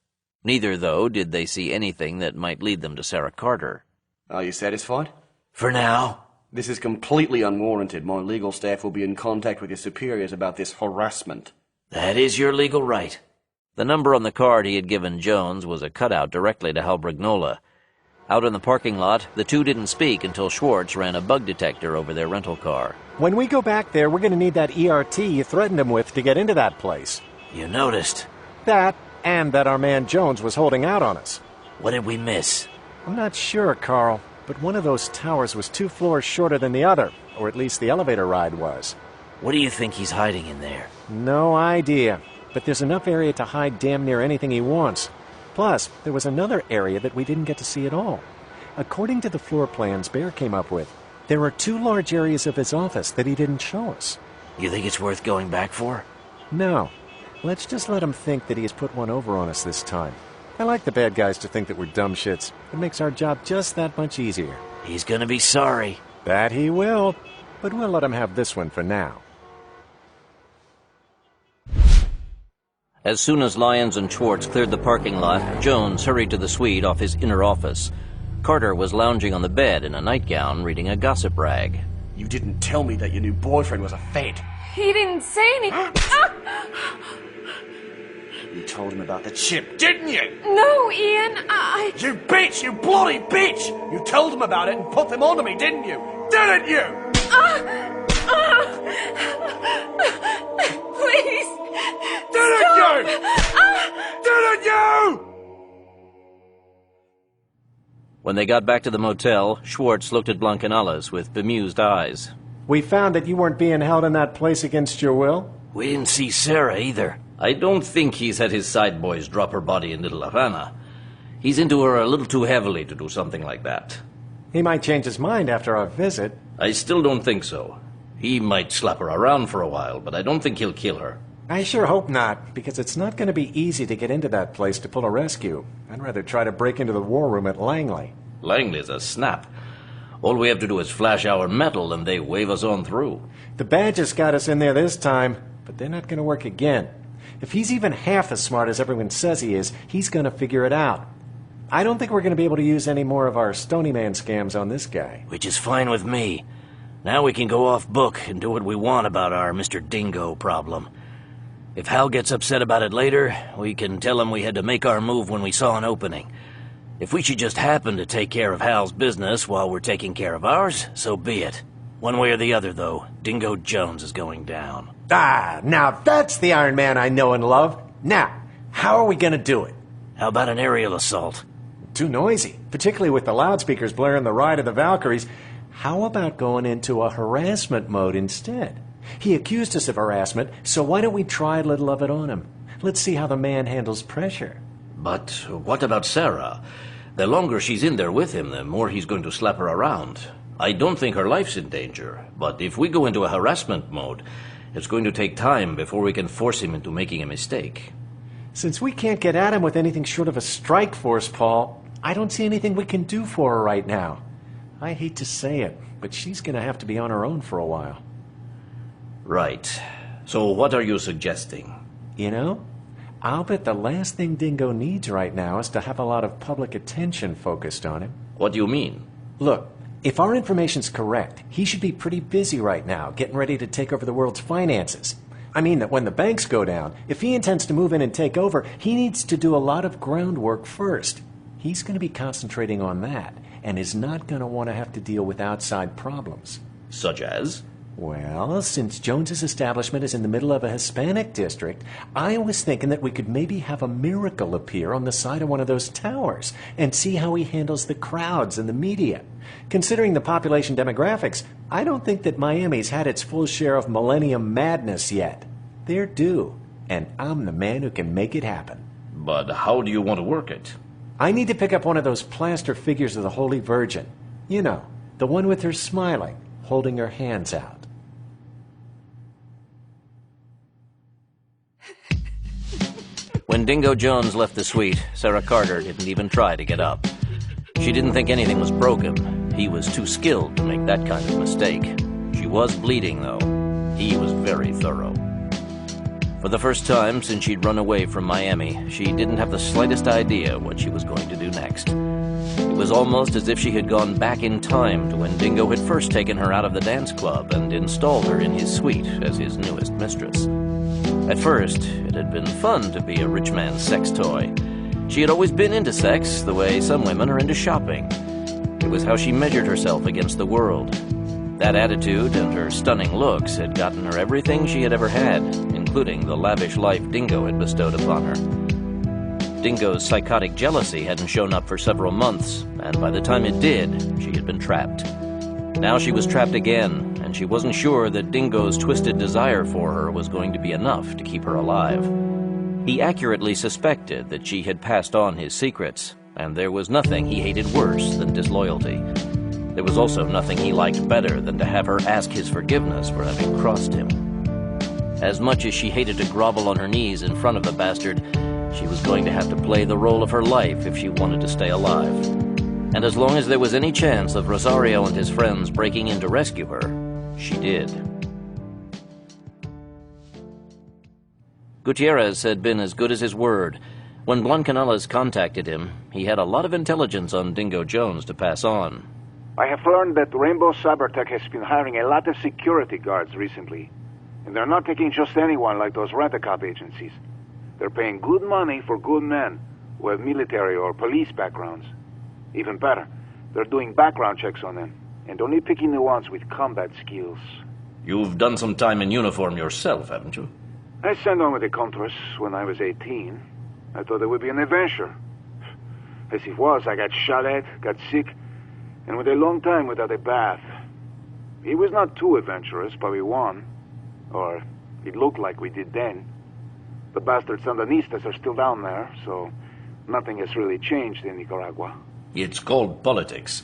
Neither, though, did they see anything that might lead them to Sarah Carter. Are you satisfied? For now. This is completely unwarranted. My legal staff will be in contact with your superiors about this harassment. That is your legal right. The number on the card he had given Jones was a cutout directly to Hal Brignola. Out in the parking lot, the two didn't speak until Schwartz ran a bug detector over their rental car. When we go back there, we're going to need that ERT you threatened him with to get into that place. You noticed? That, and that our man Jones was holding out on us. What did we miss? I'm not sure, Carl, but one of those towers was 2 floors shorter than the other, or at least the elevator ride was. What do you think he's hiding in there? No idea, but there's enough area to hide damn near anything he wants. Plus, there was another area that we didn't get to see at all. According to the floor plans Bear came up with, there are 2 large areas of his office that he didn't show us. You think it's worth going back for? No. Let's just let him think that he has put one over on us this time. I like the bad guys to think that we're dumb shits. It makes our job just that much easier. He's gonna be sorry. That he will. But we'll let him have this one for now. As soon as Lyons and Schwartz cleared the parking lot, Jones hurried to the suite off his inner office. Carter was lounging on the bed in a nightgown reading a gossip rag. You didn't tell me that your new boyfriend was a Fed. He didn't say anything. You told him about the chip, didn't you? No, Ian, You bitch! You bloody bitch! You told them about it and put them onto me, didn't you? Didn't you? Please! Didn't you? Didn't you? When they got back to the motel, Schwartz looked at Blancanales with bemused eyes. We found that you weren't being held in that place against your will? We didn't see Sarah either. I don't think he's had his side boys drop her body in Little Havana. He's into her a little too heavily to do something like that. He might change his mind after our visit. I still don't think so. He might slap her around for a while, but I don't think he'll kill her. I sure hope not, because it's not going to be easy to get into that place to pull a rescue. I'd rather try to break into the war room at Langley. Langley's a snap. All we have to do is flash our metal and they wave us on through. The badges got us in there this time, but they're not going to work again. If he's even half as smart as everyone says he is, he's going to figure it out. I don't think we're going to be able to use any more of our Stony Man scams on this guy. Which is fine with me. Now we can go off book and do what we want about our Mr. Dingo problem. If Hal gets upset about it later, we can tell him we had to make our move when we saw an opening. If we should just happen to take care of Hal's business while we're taking care of ours, so be it. One way or the other, though, Dingo Jones is going down. Ah, now that's the Iron Man I know and love. Now, how are we going to do it? How about an aerial assault? Too noisy, particularly with the loudspeakers blaring the Ride of the Valkyries. How about going into a harassment mode instead? He accused us of harassment, so why don't we try a little of it on him? Let's see how the man handles pressure. But what about Sarah? The longer she's in there with him, the more he's going to slap her around. I don't think her life's in danger, but if we go into a harassment mode, it's going to take time before we can force him into making a mistake. Since we can't get at him with anything short of a strike force, Paul, I don't see anything we can do for her right now. I hate to say it, but she's going to have to be on her own for a while. Right. So what are you suggesting? You know, I'll bet the last thing Dingo needs right now is to have a lot of public attention focused on him. What do you mean? Look, if our information's correct, he should be pretty busy right now, getting ready to take over the world's finances. I mean that when the banks go down, if he intends to move in and take over, he needs to do a lot of groundwork first. He's going to be concentrating on that, and is not going to want to have to deal with outside problems. Such as? Well, since Jones's establishment is in the middle of a Hispanic district, I was thinking that we could maybe have a miracle appear on the side of one of those towers and see how he handles the crowds and the media. Considering the population demographics, I don't think that Miami's had its full share of millennium madness yet. They're due, and I'm the man who can make it happen. But how do you want to work it? I need to pick up one of those plaster figures of the Holy Virgin. You know, the one with her smiling, holding her hands out. When Dingo Jones left the suite, Sarah Carter didn't even try to get up. She didn't think anything was broken. He was too skilled to make that kind of mistake. She was bleeding, though. He was very thorough. For the first time since she'd run away from Miami, she didn't have the slightest idea what she was going to do next. It was almost as if she had gone back in time to when Dingo had first taken her out of the dance club and installed her in his suite as his newest mistress. At first, it had been fun to be a rich man's sex toy. She had always been into sex the way some women are into shopping. It was how she measured herself against the world. That attitude and her stunning looks had gotten her everything she had ever had, including the lavish life Dingo had bestowed upon her. Dingo's psychotic jealousy hadn't shown up for several months, and by the time it did, she had been trapped. Now she was trapped again, and she wasn't sure that Dingo's twisted desire for her was going to be enough to keep her alive. He accurately suspected that she had passed on his secrets, and there was nothing he hated worse than disloyalty. There was also nothing he liked better than to have her ask his forgiveness for having crossed him. As much as she hated to grovel on her knees in front of the bastard, she was going to have to play the role of her life if she wanted to stay alive. And as long as there was any chance of Rosario and his friends breaking in to rescue her, she did. Gutierrez had been as good as his word. When Blancanelas contacted him, he had a lot of intelligence on Dingo Jones to pass on. I have learned that Rainbow Cybertech has been hiring a lot of security guards recently. And they're not taking just anyone like those rent-a-cop agencies. They're paying good money for good men who have military or police backgrounds. Even better, they're doing background checks on them, and only picking the ones with combat skills. You've done some time in uniform yourself, haven't you? I signed on with the Contras when I was 18. I thought it would be an adventure. As it was, I got shot at, got sick, and went a long time without a bath. It was not too adventurous, but we won. Or it looked like we did then. The bastard Sandinistas are still down there, so nothing has really changed in Nicaragua. It's called politics.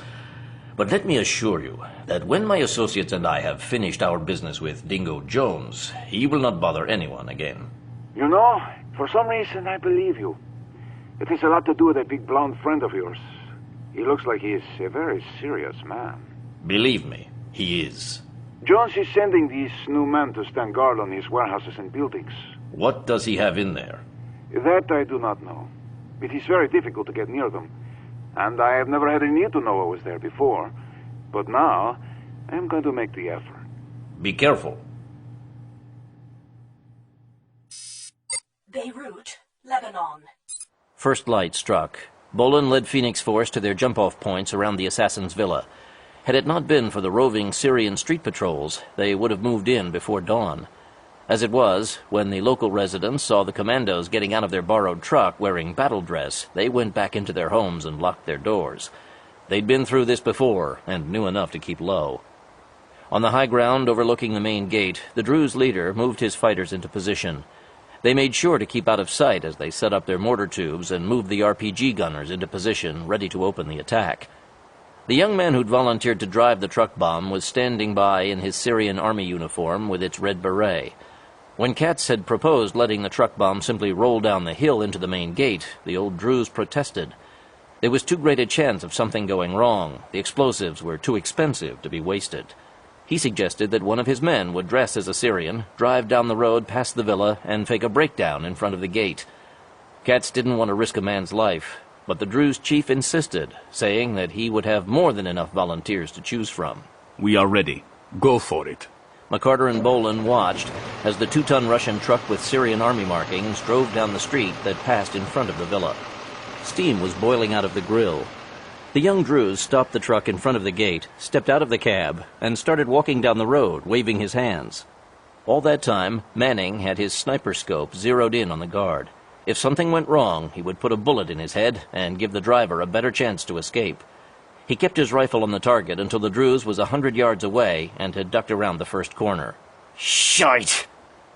But let me assure you that when my associates and I have finished our business with Dingo Jones, he will not bother anyone again. You know, for some reason I believe you. It has a lot to do with a big blonde friend of yours. He looks like he is a very serious man. Believe me, he is. Jones is sending these new men to stand guard on his warehouses and buildings. What does he have in there? That I do not know. It is very difficult to get near them. And I have never had a need to know what was there before. But now, I am going to make the effort. Be careful. Beirut, Lebanon. First light struck. Bolin led Phoenix Force to their jump-off points around the assassin's villa. Had it not been for the roving Syrian street patrols, they would have moved in before dawn. As it was, when the local residents saw the commandos getting out of their borrowed truck wearing battle dress, they went back into their homes and locked their doors. They'd been through this before and knew enough to keep low. On the high ground overlooking the main gate, the Druze leader moved his fighters into position. They made sure to keep out of sight as they set up their mortar tubes and moved the RPG gunners into position, ready to open the attack. The young man who'd volunteered to drive the truck bomb was standing by in his Syrian army uniform with its red beret. When Katz had proposed letting the truck bomb simply roll down the hill into the main gate, the old Druze protested. There was too great a chance of something going wrong. The explosives were too expensive to be wasted. He suggested that one of his men would dress as a Syrian, drive down the road past the villa, and fake a breakdown in front of the gate. Katz didn't want to risk a man's life, but the Druze chief insisted, saying that he would have more than enough volunteers to choose from. We are ready. Go for it. McCarter and Bolin watched as the 2-ton Russian truck with Syrian army markings drove down the street that passed in front of the villa. Steam was boiling out of the grill. The young Druze stopped the truck in front of the gate, stepped out of the cab, and started walking down the road, waving his hands. All that time, Manning had his sniper scope zeroed in on the guard. If something went wrong, he would put a bullet in his head and give the driver a better chance to escape. He kept his rifle on the target until the Druze was 100 yards away and had ducked around the first corner. Shite!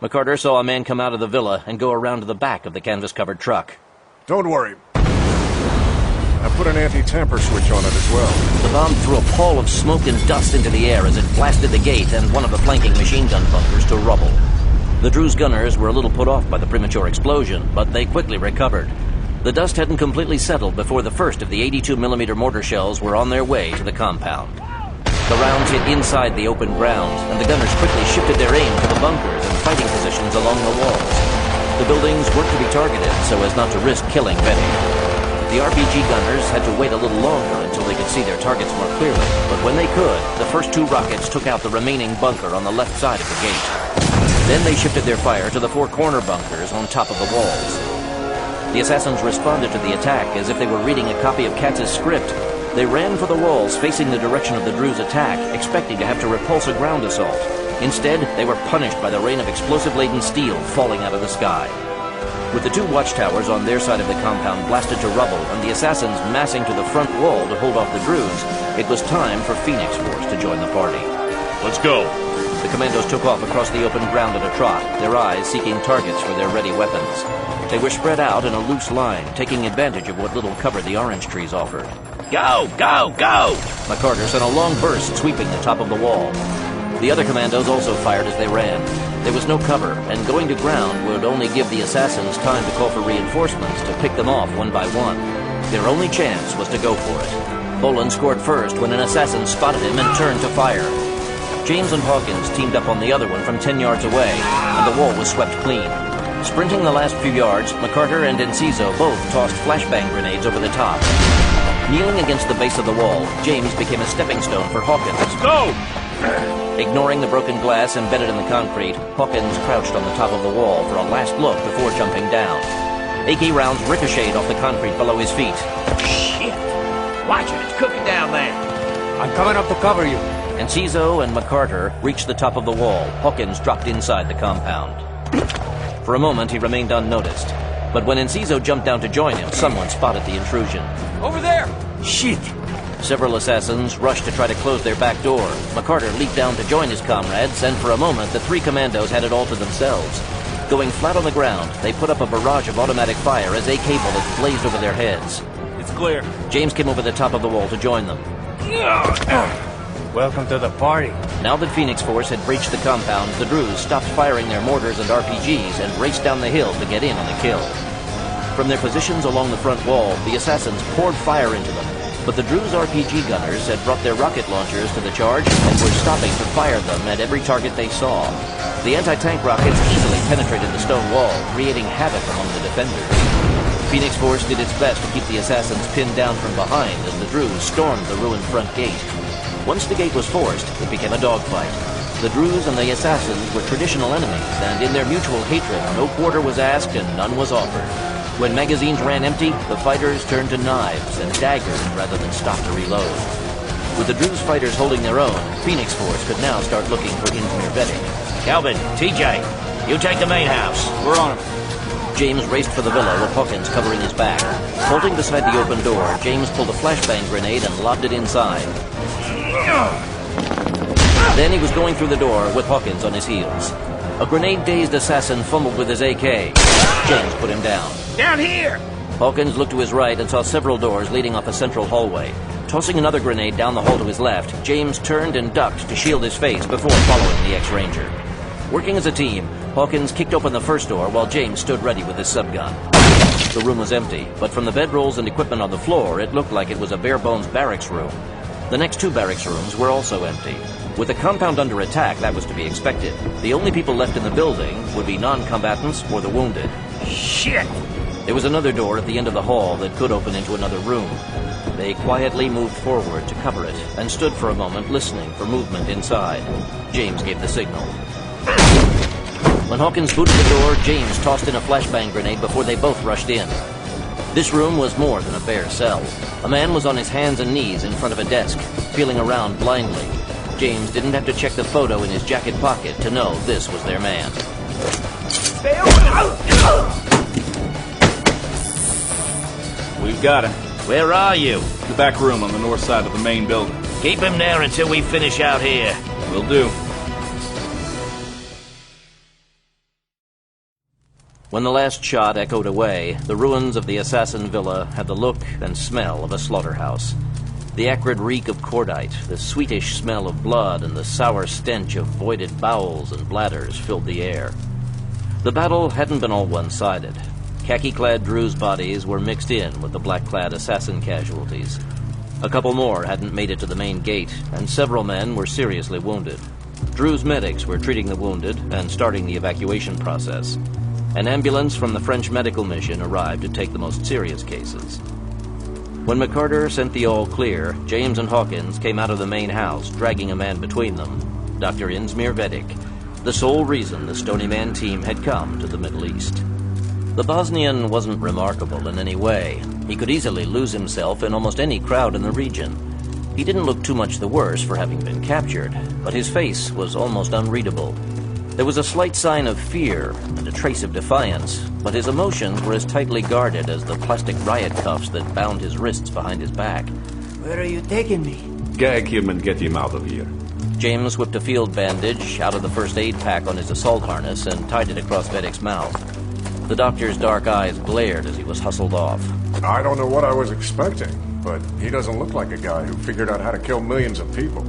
McCarter saw a man come out of the villa and go around to the back of the canvas-covered truck. Don't worry. I put an anti-tamper switch on it as well. The bomb threw a pall of smoke and dust into the air as it blasted the gate and one of the flanking machine gun bunkers to rubble. The Druze gunners were a little put off by the premature explosion, but they quickly recovered. The dust hadn't completely settled before the first of the 82mm mortar shells were on their way to the compound. The rounds hit inside the open ground, and the gunners quickly shifted their aim to the bunkers and fighting positions along the walls. The buildings weren't to be targeted so as not to risk killing Betty. The RPG gunners had to wait a little longer until they could see their targets more clearly, but when they could, the first 2 rockets took out the remaining bunker on the left side of the gate. Then they shifted their fire to the 4 corner bunkers on top of the walls. The assassins responded to the attack as if they were reading a copy of Katz's script. They ran for the walls facing the direction of the Druze attack, expecting to have to repulse a ground assault. Instead, they were punished by the rain of explosive-laden steel falling out of the sky. With the 2 watchtowers on their side of the compound blasted to rubble and the assassins massing to the front wall to hold off the Druze, it was time for Phoenix Force to join the party. Let's go. The commandos took off across the open ground at a trot, their eyes seeking targets for their ready weapons. They were spread out in a loose line, taking advantage of what little cover the orange trees offered. Go, go, go! McCarter sent a long burst sweeping the top of the wall. The other commandos also fired as they ran. There was no cover, and going to ground would only give the assassins time to call for reinforcements to pick them off one by one. Their only chance was to go for it. Bolin scored first when an assassin spotted him and turned to fire. James and Hawkins teamed up on the other one from 10 yards away, and the wall was swept clean. Sprinting the last few yards, McCarter and Enciso both tossed flashbang grenades over the top. Kneeling against the base of the wall, James became a stepping stone for Hawkins. Go! Ignoring the broken glass embedded in the concrete, Hawkins crouched on the top of the wall for a last look before jumping down. AK rounds ricocheted off the concrete below his feet. Shit! Watch it, it's cooking down there. I'm coming up to cover you. Enciso and McCarter reached the top of the wall. Hawkins dropped inside the compound. For a moment, he remained unnoticed. But when Enciso jumped down to join him, someone spotted the intrusion. Over there! Shit! Several assassins rushed to try to close their back door. McCarter leaped down to join his comrades, and for a moment, the 3 commandos had it all to themselves. Going flat on the ground, they put up a barrage of automatic fire as AK bullets blazed over their heads. It's clear. James came over the top of the wall to join them. Welcome to the party. Now that Phoenix Force had breached the compound, the Druze stopped firing their mortars and RPGs and raced down the hill to get in on the kill. From their positions along the front wall, the assassins poured fire into them, but the Druze RPG gunners had brought their rocket launchers to the charge and were stopping to fire them at every target they saw. The anti-tank rockets easily penetrated the stone wall, creating havoc among the defenders. Phoenix Force did its best to keep the assassins pinned down from behind as the Druze stormed the ruined front gate. Once the gate was forced, it became a dogfight. The Druze and the assassins were traditional enemies, and in their mutual hatred, no quarter was asked and none was offered. When magazines ran empty, the fighters turned to knives and daggers rather than stop to reload. With the Druze fighters holding their own, Phoenix Force could now start looking for Inzmir Vedik. Calvin, TJ, you take the main house. We're on him. James raced for the villa with Hawkins covering his back. Halting beside the open door, James pulled a flashbang grenade and lobbed it inside. Then he was going through the door with Hawkins on his heels. A grenade-dazed assassin fumbled with his AK. James put him down. Down here! Hawkins looked to his right and saw several doors leading off a central hallway. Tossing another grenade down the hall to his left, James turned and ducked to shield his face before following the ex-ranger. Working as a team, Hawkins kicked open the first door while James stood ready with his subgun. The room was empty, but from the bedrolls and equipment on the floor, it looked like it was a bare-bones barracks room. The next 2 barracks rooms were also empty. With the compound under attack, that was to be expected. The only people left in the building would be non-combatants or the wounded. Shit! There was another door at the end of the hall that could open into another room. They quietly moved forward to cover it and stood for a moment listening for movement inside. James gave the signal. When Hawkins booted the door, James tossed in a flashbang grenade before they both rushed in. This room was more than a bare cell. A man was on his hands and knees in front of a desk, feeling around blindly. James didn't have to check the photo in his jacket pocket to know this was their man. We've got him. Where are you? The back room on the north side of the main building. Keep him there until we finish out here. Will do. When the last shot echoed away, the ruins of the assassin villa had the look and smell of a slaughterhouse. The acrid reek of cordite, the sweetish smell of blood, and the sour stench of voided bowels and bladders filled the air. The battle hadn't been all one-sided. Khaki-clad Druze bodies were mixed in with the black-clad assassin casualties. A couple more hadn't made it to the main gate, and several men were seriously wounded. Druze medics were treating the wounded and starting the evacuation process. An ambulance from the French medical mission arrived to take the most serious cases. When McCarter sent the all clear, James and Hawkins came out of the main house, dragging a man between them, Dr. Inzmir Vedik, the sole reason the Stony Man team had come to the Middle East. The Bosnian wasn't remarkable in any way. He could easily lose himself in almost any crowd in the region. He didn't look too much the worse for having been captured, but his face was almost unreadable. There was a slight sign of fear and a trace of defiance, but his emotions were as tightly guarded as the plastic riot cuffs that bound his wrists behind his back. Where are you taking me? Gag him and get him out of here. James whipped a field bandage out of the first aid pack on his assault harness and tied it across Vedek's mouth. The doctor's dark eyes glared as he was hustled off. I don't know what I was expecting, but he doesn't look like a guy who figured out how to kill millions of people.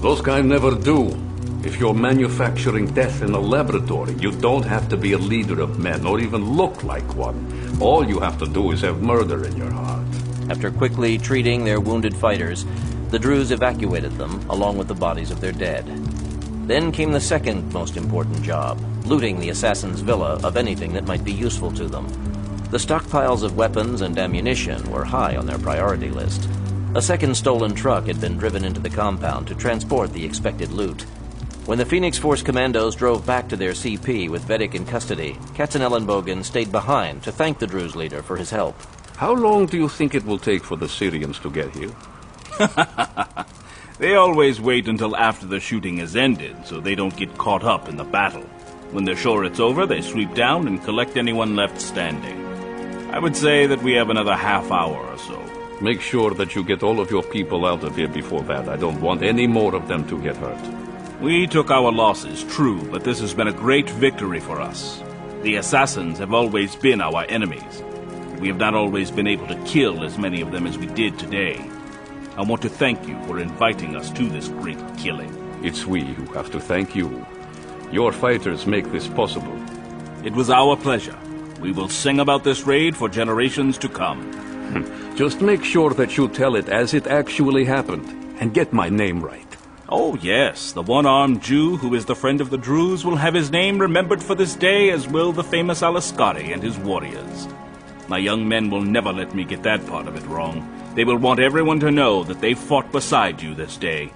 Those guys never do. If you're manufacturing death in a laboratory, you don't have to be a leader of men or even look like one. All you have to do is have murder in your heart. After quickly treating their wounded fighters, the Druze evacuated them along with the bodies of their dead. Then came the second most important job, looting the assassin's villa of anything that might be useful to them. The stockpiles of weapons and ammunition were high on their priority list. A second stolen truck had been driven into the compound to transport the expected loot. When the Phoenix Force commandos drove back to their CP with Vedik in custody, Katzenellenbogen stayed behind to thank the Druze leader for his help. How long do you think it will take for the Syrians to get here? They always wait until after the shooting is ended, so they don't get caught up in the battle. When they're sure it's over, they sweep down and collect anyone left standing. I would say that we have another half hour or so. Make sure that you get all of your people out of here before that. I don't want any more of them to get hurt. We took our losses, true, but this has been a great victory for us. The assassins have always been our enemies. We have not always been able to kill as many of them as we did today. I want to thank you for inviting us to this great killing. It's we who have to thank you. Your fighters make this possible. It was our pleasure. We will sing about this raid for generations to come. Just make sure that you tell it as it actually happened, and get my name right. Oh yes, the one-armed Jew who is the friend of the Druze will have his name remembered for this day, as will the famous Alaskari and his warriors. My young men will never let me get that part of it wrong. They will want everyone to know that they fought beside you this day.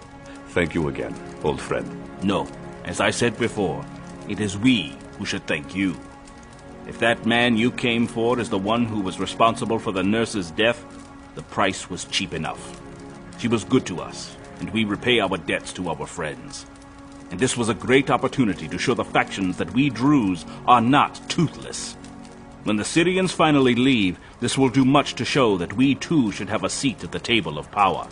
Thank you again, old friend. No, as I said before, it is we who should thank you. If that man you came for is the one who was responsible for the nurse's death, the price was cheap enough. She was good to us, and we repay our debts to our friends. And this was a great opportunity to show the factions that we Druze are not toothless. When the Syrians finally leave, this will do much to show that we too should have a seat at the table of power.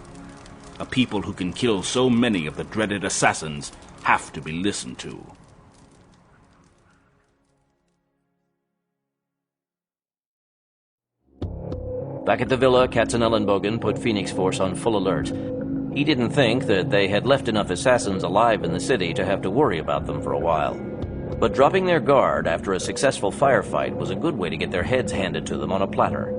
A people who can kill so many of the dreaded assassins have to be listened to. Back at the villa, Katzenellenbogen put Phoenix Force on full alert. He didn't think that they had left enough assassins alive in the city to have to worry about them for a while. But dropping their guard after a successful firefight was a good way to get their heads handed to them on a platter.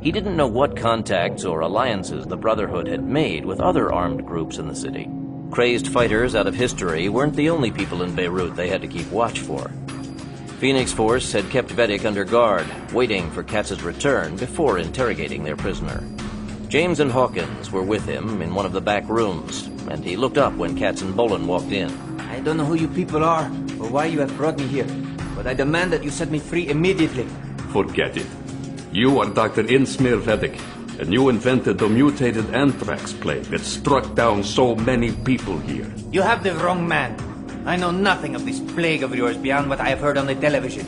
He didn't know what contacts or alliances the Brotherhood had made with other armed groups in the city. Crazed fighters out of history weren't the only people in Beirut they had to keep watch for. Phoenix Force had kept Vedic under guard, waiting for Katz's return before interrogating their prisoner. James and Hawkins were with him in one of the back rooms, and he looked up when Katz and Bolin walked in. I don't know who you people are, or why you have brought me here, but I demand that you set me free immediately. Forget it. You are Dr. Insmir Vedic, and you invented the mutated anthrax plague that struck down so many people here. You have the wrong man. I know nothing of this plague of yours beyond what I have heard on the television.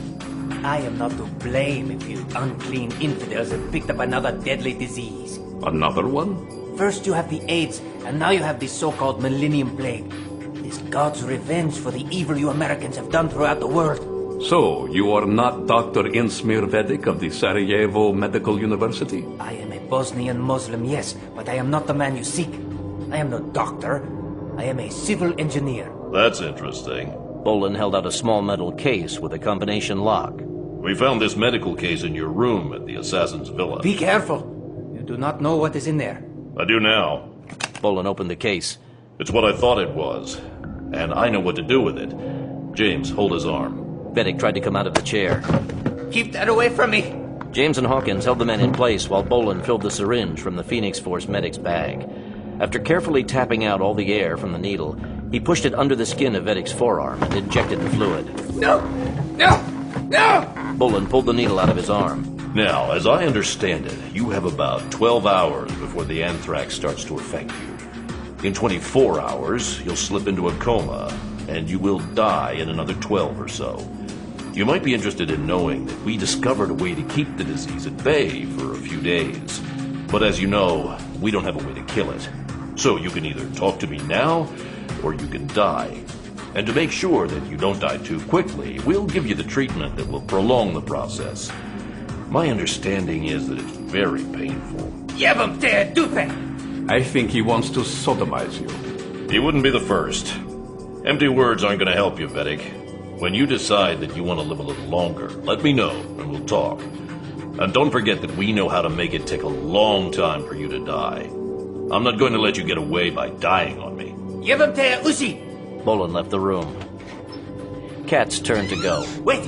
I am not to blame if you unclean infidels have picked up another deadly disease. Another one? First you have the AIDS, and now you have the so-called Millennium Plague. It is God's revenge for the evil you Americans have done throughout the world. So, you are not Dr. Insmir Vedic of the Sarajevo Medical University? I am a Bosnian Muslim, yes, but I am not the man you seek. I am no doctor. I am a civil engineer. That's interesting. Bolin held out a small metal case with a combination lock. We found this medical case in your room at the assassin's villa. Be careful. You do not know what is in there. I do now. Bolin opened the case. It's what I thought it was, and I know what to do with it. James, hold his arm. Vedic tried to come out of the chair. Keep that away from me! James and Hawkins held the men in place while Bolin filled the syringe from the Phoenix Force medic's bag. After carefully tapping out all the air from the needle, he pushed it under the skin of Vedic's forearm and injected the fluid. No! No! No! Bolin pulled the needle out of his arm. Now, as I understand it, you have about 12 hours before the anthrax starts to affect you. In 24 hours, you'll slip into a coma, and you will die in another 12 or so. You might be interested in knowing that we discovered a way to keep the disease at bay for a few days. But as you know, we don't have a way to kill it. So you can either talk to me now, or you can die. And to make sure that you don't die too quickly, we'll give you the treatment that will prolong the process. My understanding is that it's very painful. I think he wants to sodomize you. He wouldn't be the first. Empty words aren't going to help you, Vedic. When you decide that you want to live a little longer, let me know, and we'll talk. And don't forget that we know how to make it take a long time for you to die. I'm not going to let you get away by dying on me. Bolin left the room. Katz turned to go. Wait!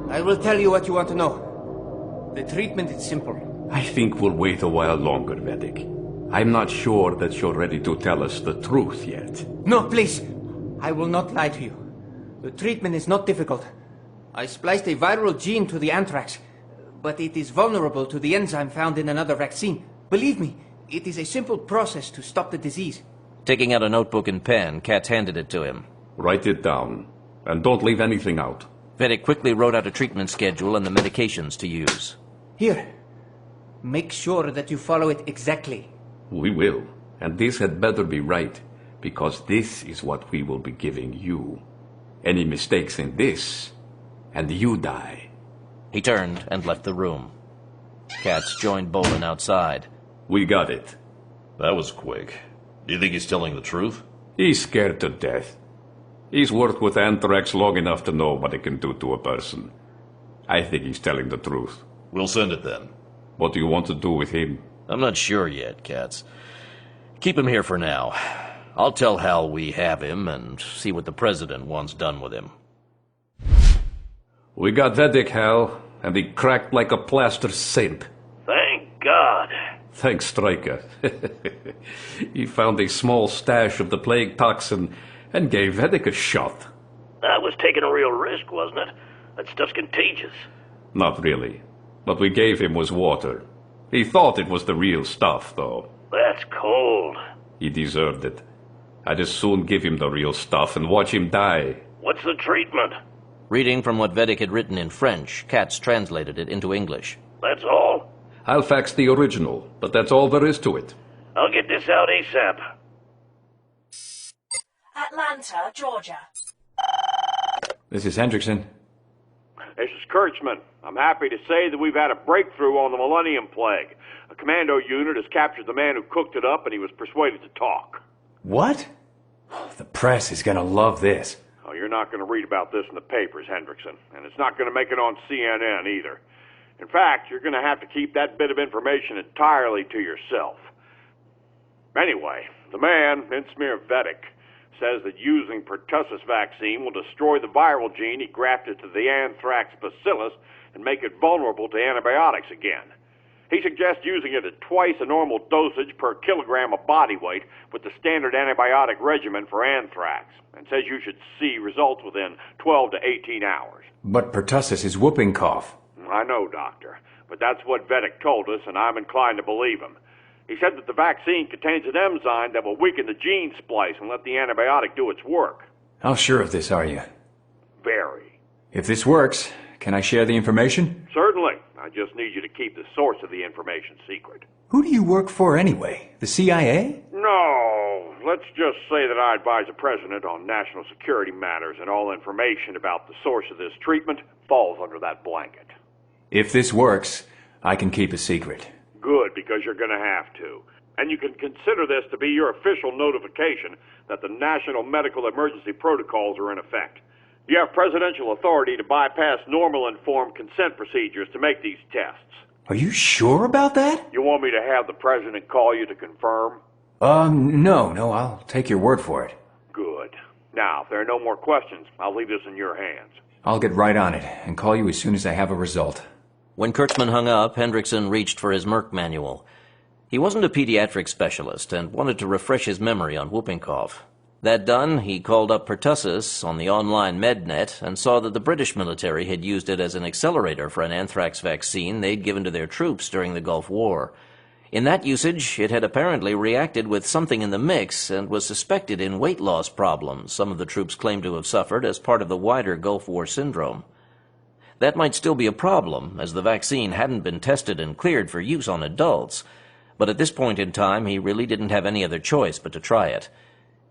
I will tell you what you want to know. The treatment is simple. I think we'll wait a while longer, Vedic. I'm not sure that you're ready to tell us the truth yet. No, please. I will not lie to you. The treatment is not difficult. I spliced a viral gene to the anthrax, but it is vulnerable to the enzyme found in another vaccine. Believe me, it is a simple process to stop the disease. Taking out a notebook and pen, Katz handed it to him. Write it down, and don't leave anything out. Vedic quickly wrote out a treatment schedule and the medications to use. Here. Make sure that you follow it exactly. We will, and this had better be right, because this is what we will be giving you. Any mistakes in this, and you die. He turned and left the room. Katz joined Bolin outside. We got it. That was quick. Do you think he's telling the truth? He's scared to death. He's worked with anthrax long enough to know what it can do to a person. I think he's telling the truth. We'll send it then. What do you want to do with him? I'm not sure yet, Katz. Keep him here for now. I'll tell Hal we have him and see what the president wants done with him. We got Vedic, Hal, and he cracked like a plaster saint. Thank God. Thanks, Stryker. He found a small stash of the plague toxin and gave Vedic a shot. That was taking a real risk, wasn't it? That stuff's contagious. Not really. What we gave him was water. He thought it was the real stuff, though. That's cold. He deserved it. I'd as soon give him the real stuff and watch him die. What's the treatment? Reading from what Vedic had written in French, Katz translated it into English. That's all? I'll fax the original, but that's all there is to it. I'll get this out ASAP. Atlanta, Georgia. This is Hendrickson. This is Kurtzman. I'm happy to say that we've had a breakthrough on the Millennium Plague. A commando unit has captured the man who cooked it up, and he was persuaded to talk. What? The press is gonna love this. Oh, you're not going to read about this in the papers, Hendrickson, and it's not going to make it on CNN either. In fact, you're going to have to keep that bit of information entirely to yourself. Anyway, the man, Insmir Vedic, says that using pertussis vaccine will destroy the viral gene he grafted to the anthrax bacillus and make it vulnerable to antibiotics again. He suggests using it at twice the normal dosage per kilogram of body weight with the standard antibiotic regimen for anthrax, and says you should see results within 12 to 18 hours. But pertussis is whooping cough. I know, Doctor, but that's what Vedic told us, and I'm inclined to believe him. He said that the vaccine contains an enzyme that will weaken the gene splice and let the antibiotic do its work. How sure of this are you? Very. If this works, can I share the information? Certainly. I just need you to keep the source of the information secret. Who do you work for anyway? The CIA? No. Let's just say that I advise the President on national security matters, and all information about the source of this treatment falls under that blanket. If this works, I can keep a secret. Good, because you're going to have to. And you can consider this to be your official notification that the national medical emergency protocols are in effect. You have presidential authority to bypass normal informed consent procedures to make these tests. Are you sure about that? You want me to have the President call you to confirm? No, I'll take your word for it. Good. Now, if there are no more questions, I'll leave this in your hands. I'll get right on it and call you as soon as I have a result. When Kurtzman hung up, Hendrickson reached for his Merck manual. He wasn't a pediatric specialist and wanted to refresh his memory on whooping cough. That done, he called up pertussis on the online MedNet and saw that the British military had used it as an accelerator for an anthrax vaccine they'd given to their troops during the Gulf War. In that usage, it had apparently reacted with something in the mix and was suspected in weight loss problems some of the troops claimed to have suffered as part of the wider Gulf War syndrome. That might still be a problem, as the vaccine hadn't been tested and cleared for use on adults, but at this point in time he really didn't have any other choice but to try it.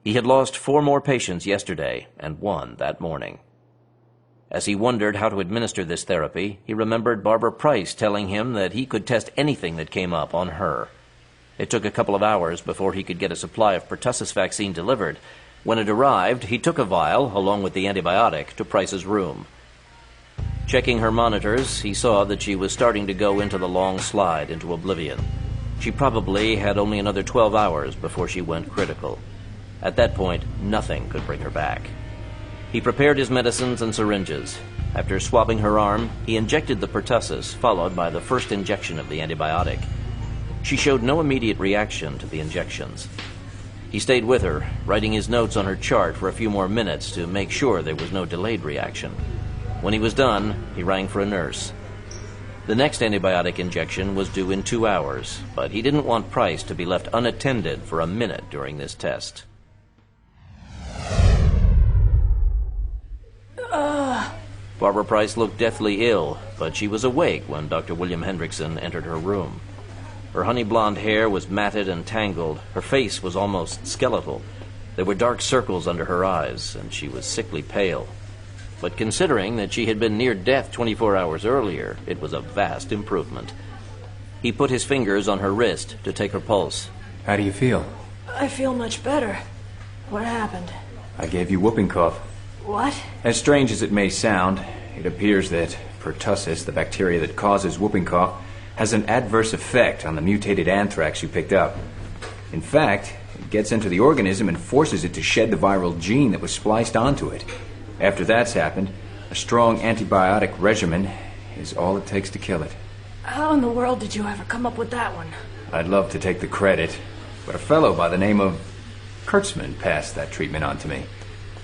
He had lost 4 more patients yesterday, and 1 that morning. As he wondered how to administer this therapy, he remembered Barbara Price telling him that he could test anything that came up on her. It took a couple of hours before he could get a supply of pertussis vaccine delivered. When it arrived, he took a vial, along with the antibiotic, to Price's room. Checking her monitors, he saw that she was starting to go into the long slide into oblivion. She probably had only another 12 hours before she went critical. At that point, nothing could bring her back. He prepared his medicines and syringes. After swabbing her arm, he injected the pertussis, followed by the first injection of the antibiotic. She showed no immediate reaction to the injections. He stayed with her, writing his notes on her chart for a few more minutes to make sure there was no delayed reaction. When he was done, he rang for a nurse. The next antibiotic injection was due in 2 hours, but he didn't want Price to be left unattended for a minute during this test. Barbara Price looked deathly ill, but she was awake when Dr. William Hendrickson entered her room. Her honey blonde hair was matted and tangled. Her face was almost skeletal. There were dark circles under her eyes, and she was sickly pale. But considering that she had been near death 24 hours earlier, it was a vast improvement. He put his fingers on her wrist to take her pulse. How do you feel? I feel much better. What happened? I gave you whooping cough. What? As strange as it may sound, it appears that pertussis, the bacteria that causes whooping cough, has an adverse effect on the mutated anthrax you picked up. In fact, it gets into the organism and forces it to shed the viral gene that was spliced onto it. After that's happened, a strong antibiotic regimen is all it takes to kill it. How in the world did you ever come up with that one? I'd love to take the credit, but a fellow by the name of Kurtzman passed that treatment on to me.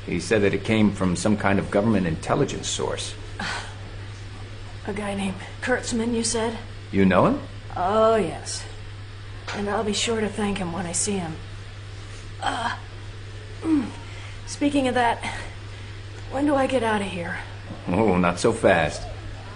He said that it came from some kind of government intelligence source. A guy named Kurtzman, you said? You know him? Oh, yes. And I'll be sure to thank him when I see him. Speaking of that, when do I get out of here? Oh, not so fast.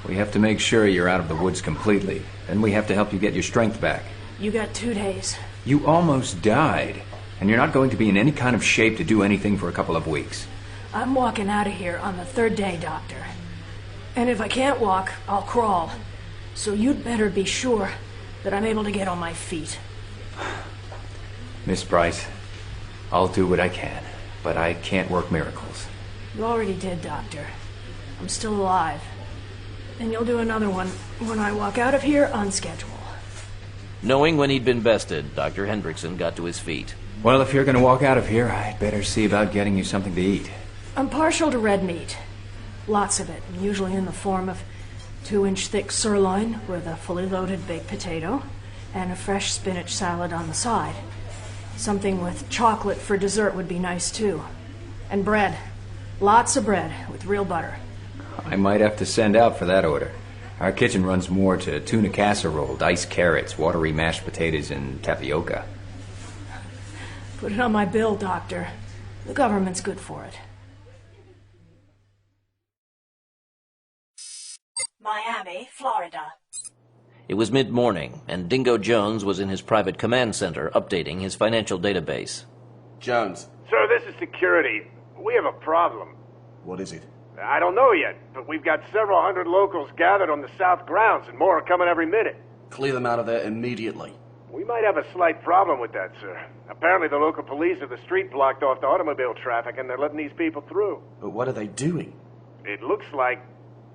We have to make sure you're out of the woods completely. Then we have to help you get your strength back. You got 2 days. You almost died. And you're not going to be in any kind of shape to do anything for a couple of weeks. I'm walking out of here on the 3rd day, Doctor. And if I can't walk, I'll crawl. So you'd better be sure that I'm able to get on my feet. Miss Price, I'll do what I can, but I can't work miracles. You already did, Doctor. I'm still alive. And you'll do another one when I walk out of here on schedule. Knowing when he'd been bested, Dr. Hendrickson got to his feet. Well, if you're gonna walk out of here, I'd better see about getting you something to eat. I'm partial to red meat. Lots of it, usually in the form of 2-inch thick sirloin with a fully loaded baked potato and a fresh spinach salad on the side. Something with chocolate for dessert would be nice too. And bread. Lots of bread with real butter. I might have to send out for that order. Our kitchen runs more to tuna casserole, diced carrots, watery mashed potatoes, and tapioca. Put it on my bill, Doctor. The government's good for it. Miami, Florida. It was mid-morning, and Dingo Jones was in his private command center updating his financial database. Jones. Sir, this is security. We have a problem. What is it? I don't know yet, but we've got several hundred locals gathered on the south grounds, and more are coming every minute. Clear them out of there immediately. We might have a slight problem with that, sir. Apparently the local police have the street blocked off to automobile traffic, and they're letting these people through. But what are they doing? It looks like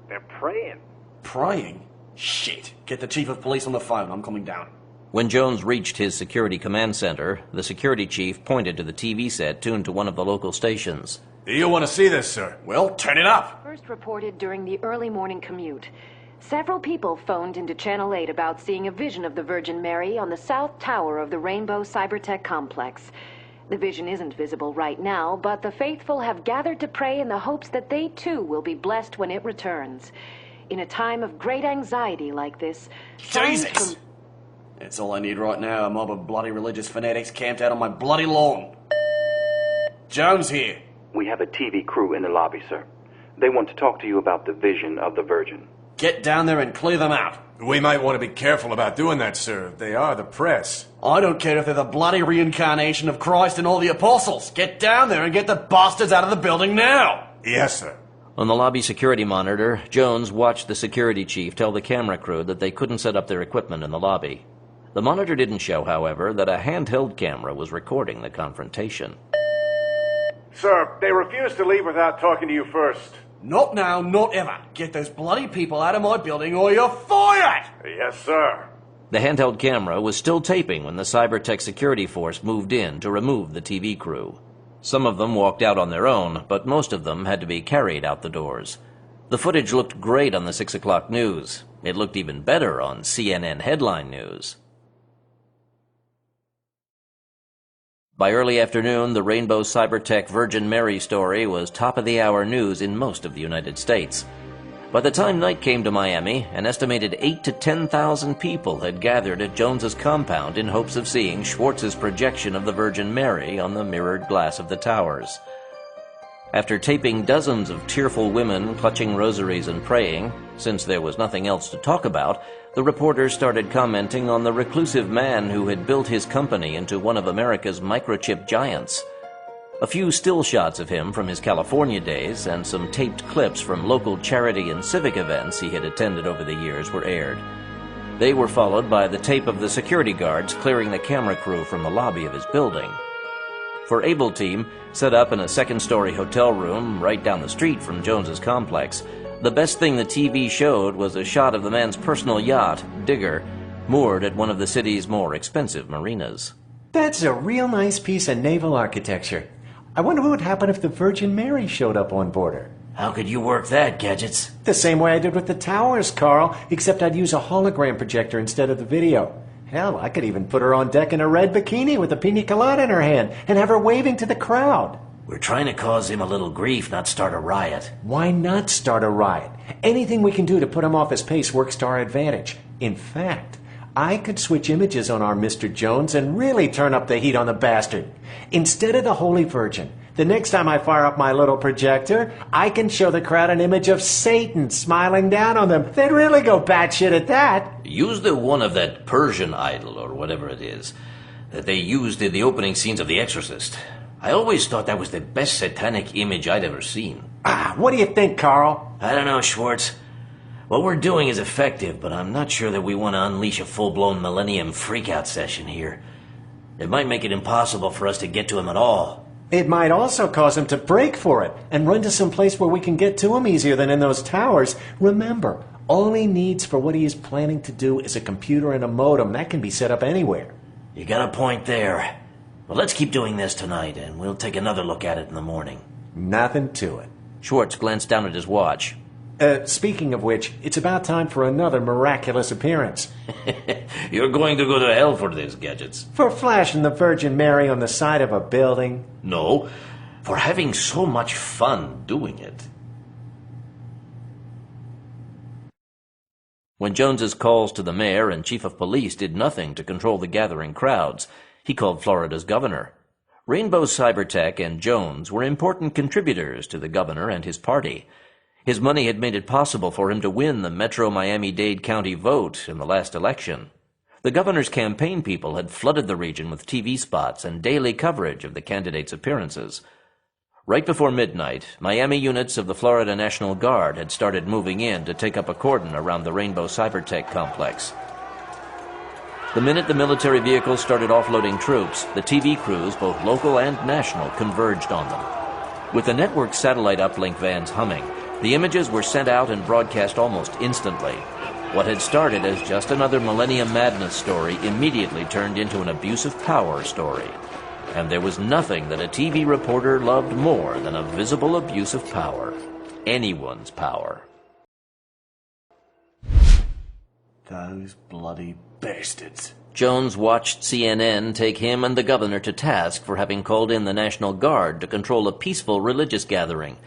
they're praying. Praying? Shit. Get the chief of police on the phone. I'm coming down. When Jones reached his security command center, the security chief pointed to the TV set tuned to one of the local stations. Do you want to see this, sir? Well, turn it up. First reported during the early morning commute. Several people phoned into Channel 8 about seeing a vision of the Virgin Mary on the south tower of the Rainbow Cybertech complex. The vision isn't visible right now, but the faithful have gathered to pray in the hopes that they too will be blessed when it returns. In a time of great anxiety like this, Jesus! That's all I need right now, a mob of bloody religious fanatics camped out on my bloody lawn. Jones here. We have a TV crew in the lobby, sir. They want to talk to you about the vision of the Virgin. Get down there and clear them out. We might want to be careful about doing that, sir. They are the press. I don't care if they're the bloody reincarnation of Christ and all the apostles. Get down there and get the bastards out of the building now. Yes, sir. On the lobby security monitor, Jones watched the security chief tell the camera crew that they couldn't set up their equipment in the lobby. The monitor didn't show, however, that a handheld camera was recording the confrontation. Sir, they refuse to leave without talking to you first. Not now, not ever. Get those bloody people out of my building or you're fired! Yes, sir. The handheld camera was still taping when the Cybertech security force moved in to remove the TV crew. Some of them walked out on their own, but most of them had to be carried out the doors. The footage looked great on the 6 o'clock news. It looked even better on CNN headline news. By early afternoon, the Rainbow Cybertech Virgin Mary story was top-of-the-hour news in most of the United States. By the time night came to Miami, an estimated 8,000 to 10,000 people had gathered at Jones's compound in hopes of seeing Schwartz's projection of the Virgin Mary on the mirrored glass of the towers. After taping dozens of tearful women clutching rosaries and praying, since there was nothing else to talk about, the reporters started commenting on the reclusive man who had built his company into one of America's microchip giants. A few still shots of him from his California days and some taped clips from local charity and civic events he had attended over the years were aired. They were followed by the tape of the security guards clearing the camera crew from the lobby of his building. For Able Team, set up in a second-story hotel room right down the street from Jones's complex, the best thing the TV showed was a shot of the man's personal yacht, Digger, moored at one of the city's more expensive marinas. That's a real nice piece of naval architecture. I wonder what would happen if the Virgin Mary showed up on board her. How could you work that, Gadgets? The same way I did with the towers, Carl, except I'd use a hologram projector instead of the video. Hell, I could even put her on deck in a red bikini with a pina colada in her hand and have her waving to the crowd. We're trying to cause him a little grief, not start a riot. Why not start a riot? Anything we can do to put him off his pace works to our advantage. In fact, I could switch images on our Mr. Jones and really turn up the heat on the bastard. Instead of the Holy Virgin, the next time I fire up my little projector, I can show the crowd an image of Satan smiling down on them. They'd really go batshit at that. Use the one of that Persian idol, or whatever it is, that they used in the opening scenes of The Exorcist. I always thought that was the best satanic image I'd ever seen. What do you think, Carl? I don't know, Schwartz. What we're doing is effective, but I'm not sure that we want to unleash a full-blown Millennium freakout session here. It might make it impossible for us to get to him at all. It might also cause him to break for it and run to some place where we can get to him easier than in those towers. Remember, all he needs for what he is planning to do is a computer and a modem. That can be set up anywhere. You got a point there. Well, let's keep doing this tonight, and we'll take another look at it in the morning. Nothing to it. Schwartz glanced down at his watch. Speaking of which, it's about time for another miraculous appearance. You're going to go to hell for this, Gadgets. For flashing the Virgin Mary on the side of a building? No, for having so much fun doing it. When Jones's calls to the mayor and chief of police did nothing to control the gathering crowds, he called Florida's governor. Rainbow Cybertech and Jones were important contributors to the governor and his party. His money had made it possible for him to win the Metro Miami-Dade County vote in the last election. The governor's campaign people had flooded the region with TV spots and daily coverage of the candidates' appearances. Right before midnight, Miami units of the Florida National Guard had started moving in to take up a cordon around the Rainbow Cybertech complex. The minute the military vehicles started offloading troops, the TV crews, both local and national, converged on them. With the network's satellite uplink vans humming, the images were sent out and broadcast almost instantly. What had started as just another Millennium Madness story immediately turned into an abuse of power story. And there was nothing that a TV reporter loved more than a visible abuse of power. Anyone's power. Those bloody bastards. Jones watched CNN take him and the governor to task for having called in the National Guard to control a peaceful religious gathering.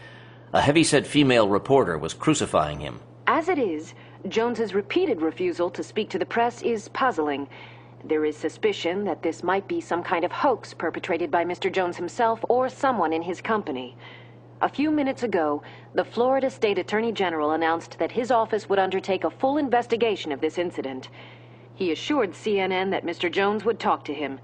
A heavy-set female reporter was crucifying him. As it is, Jones's repeated refusal to speak to the press is puzzling. There is suspicion that this might be some kind of hoax perpetrated by Mr. Jones himself or someone in his company. A few minutes ago, the Florida State Attorney General announced that his office would undertake a full investigation of this incident. He assured CNN that Mr. Jones would talk to him.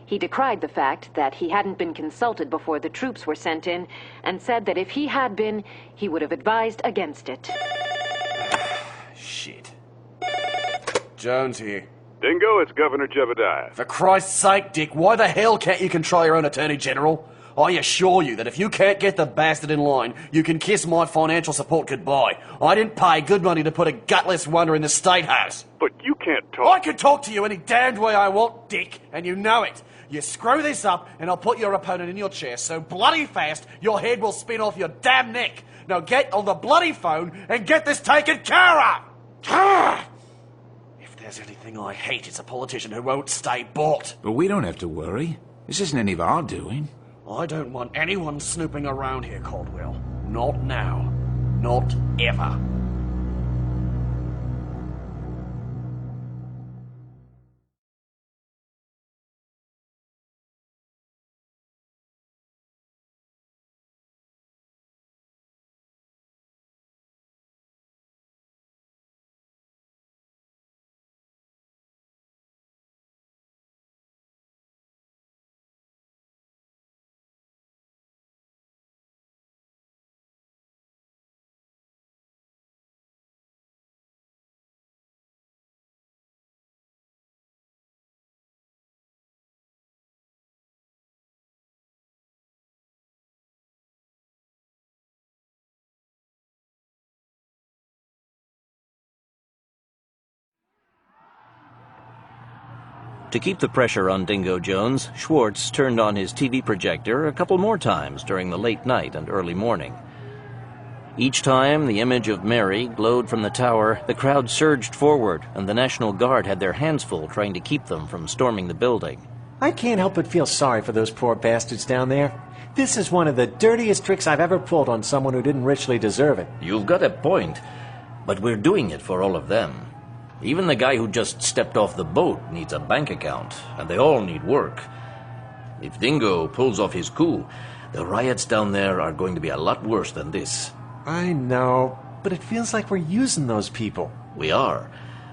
He decried the fact that he hadn't been consulted before the troops were sent in, and said that if he had been, he would have advised against it. Shit. Jones here. Dingo, it's Governor Jebediah. For Christ's sake, Dick, why the hell can't you control your own Attorney General? I assure you that if you can't get the bastard in line, you can kiss my financial support goodbye. I didn't pay good money to put a gutless wonder in the State House. But you can't talk. I can talk to you any damned way I want, Dick, and you know it. You screw this up, and I'll put your opponent in your chair so bloody fast your head will spin off your damn neck. Now get on the bloody phone and get this taken care of! If there's anything I hate, it's a politician who won't stay bought. But we don't have to worry. This isn't any of our doing. I don't want anyone snooping around here, Caldwell. Not now. Not ever. To keep the pressure on Dingo Jones, Schwartz turned on his TV projector a couple more times during the late night and early morning. Each time the image of Mary glowed from the tower, the crowd surged forward, and the National Guard had their hands full trying to keep them from storming the building. I can't help but feel sorry for those poor bastards down there. This is one of the dirtiest tricks I've ever pulled on someone who didn't richly deserve it. You've got a point, but we're doing it for all of them. Even the guy who just stepped off the boat needs a bank account, and they all need work. If Dingo pulls off his coup, the riots down there are going to be a lot worse than this. I know, but it feels like we're using those people. We are.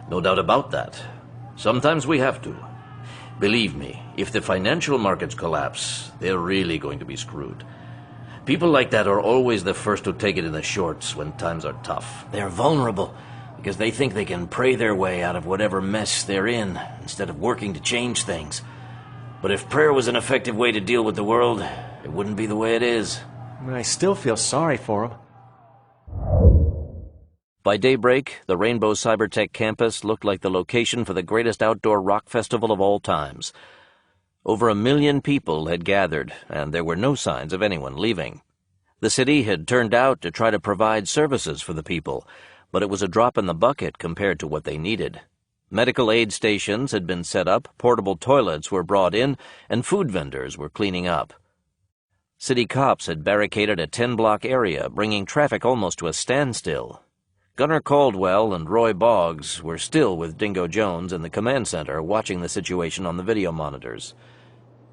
No doubt about that. Sometimes we have to. Believe me, if the financial markets collapse, they're really going to be screwed. People like that are always the first to take it in the shorts when times are tough. They're vulnerable because they think they can pray their way out of whatever mess they're in instead of working to change things. But if prayer was an effective way to deal with the world, it wouldn't be the way it is. I still feel sorry for them. By daybreak, the Rainbow Cybertech campus looked like the location for the greatest outdoor rock festival of all times. Over 1 million people had gathered, and there were no signs of anyone leaving. The city had turned out to try to provide services for the people, but it was a drop in the bucket compared to what they needed. Medical aid stations had been set up, portable toilets were brought in, and food vendors were cleaning up. City cops had barricaded a 10-block area, bringing traffic almost to a standstill. Gunner Caldwell and Roy Boggs were still with Dingo Jones in the command center, watching the situation on the video monitors.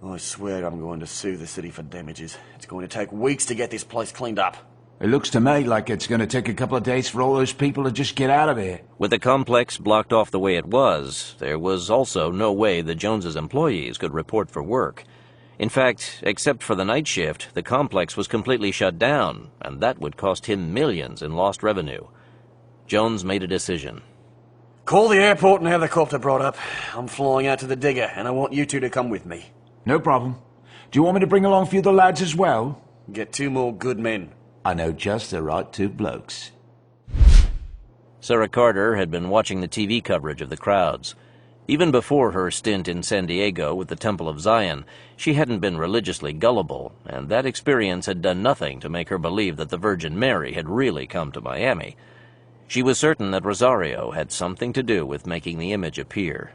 I swear I'm going to sue the city for damages. It's going to take weeks to get this place cleaned up. It looks to me like it's going to take a couple of days for all those people to just get out of here. With the complex blocked off the way it was, there was also no way the Joneses' employees could report for work. In fact, except for the night shift, the complex was completely shut down, and that would cost him millions in lost revenue. Jones made a decision. Call the airport and have the copter brought up. I'm flying out to the digger, and I want you two to come with me. No problem. Do you want me to bring along a few of the lads as well? Get 2 more good men. I know just the right 2 blokes. Sarah Carter had been watching the TV coverage of the crowds. Even before her stint in San Diego with the Temple of Zion, she hadn't been religiously gullible, and that experience had done nothing to make her believe that the Virgin Mary had really come to Miami. She was certain that Rosario had something to do with making the image appear.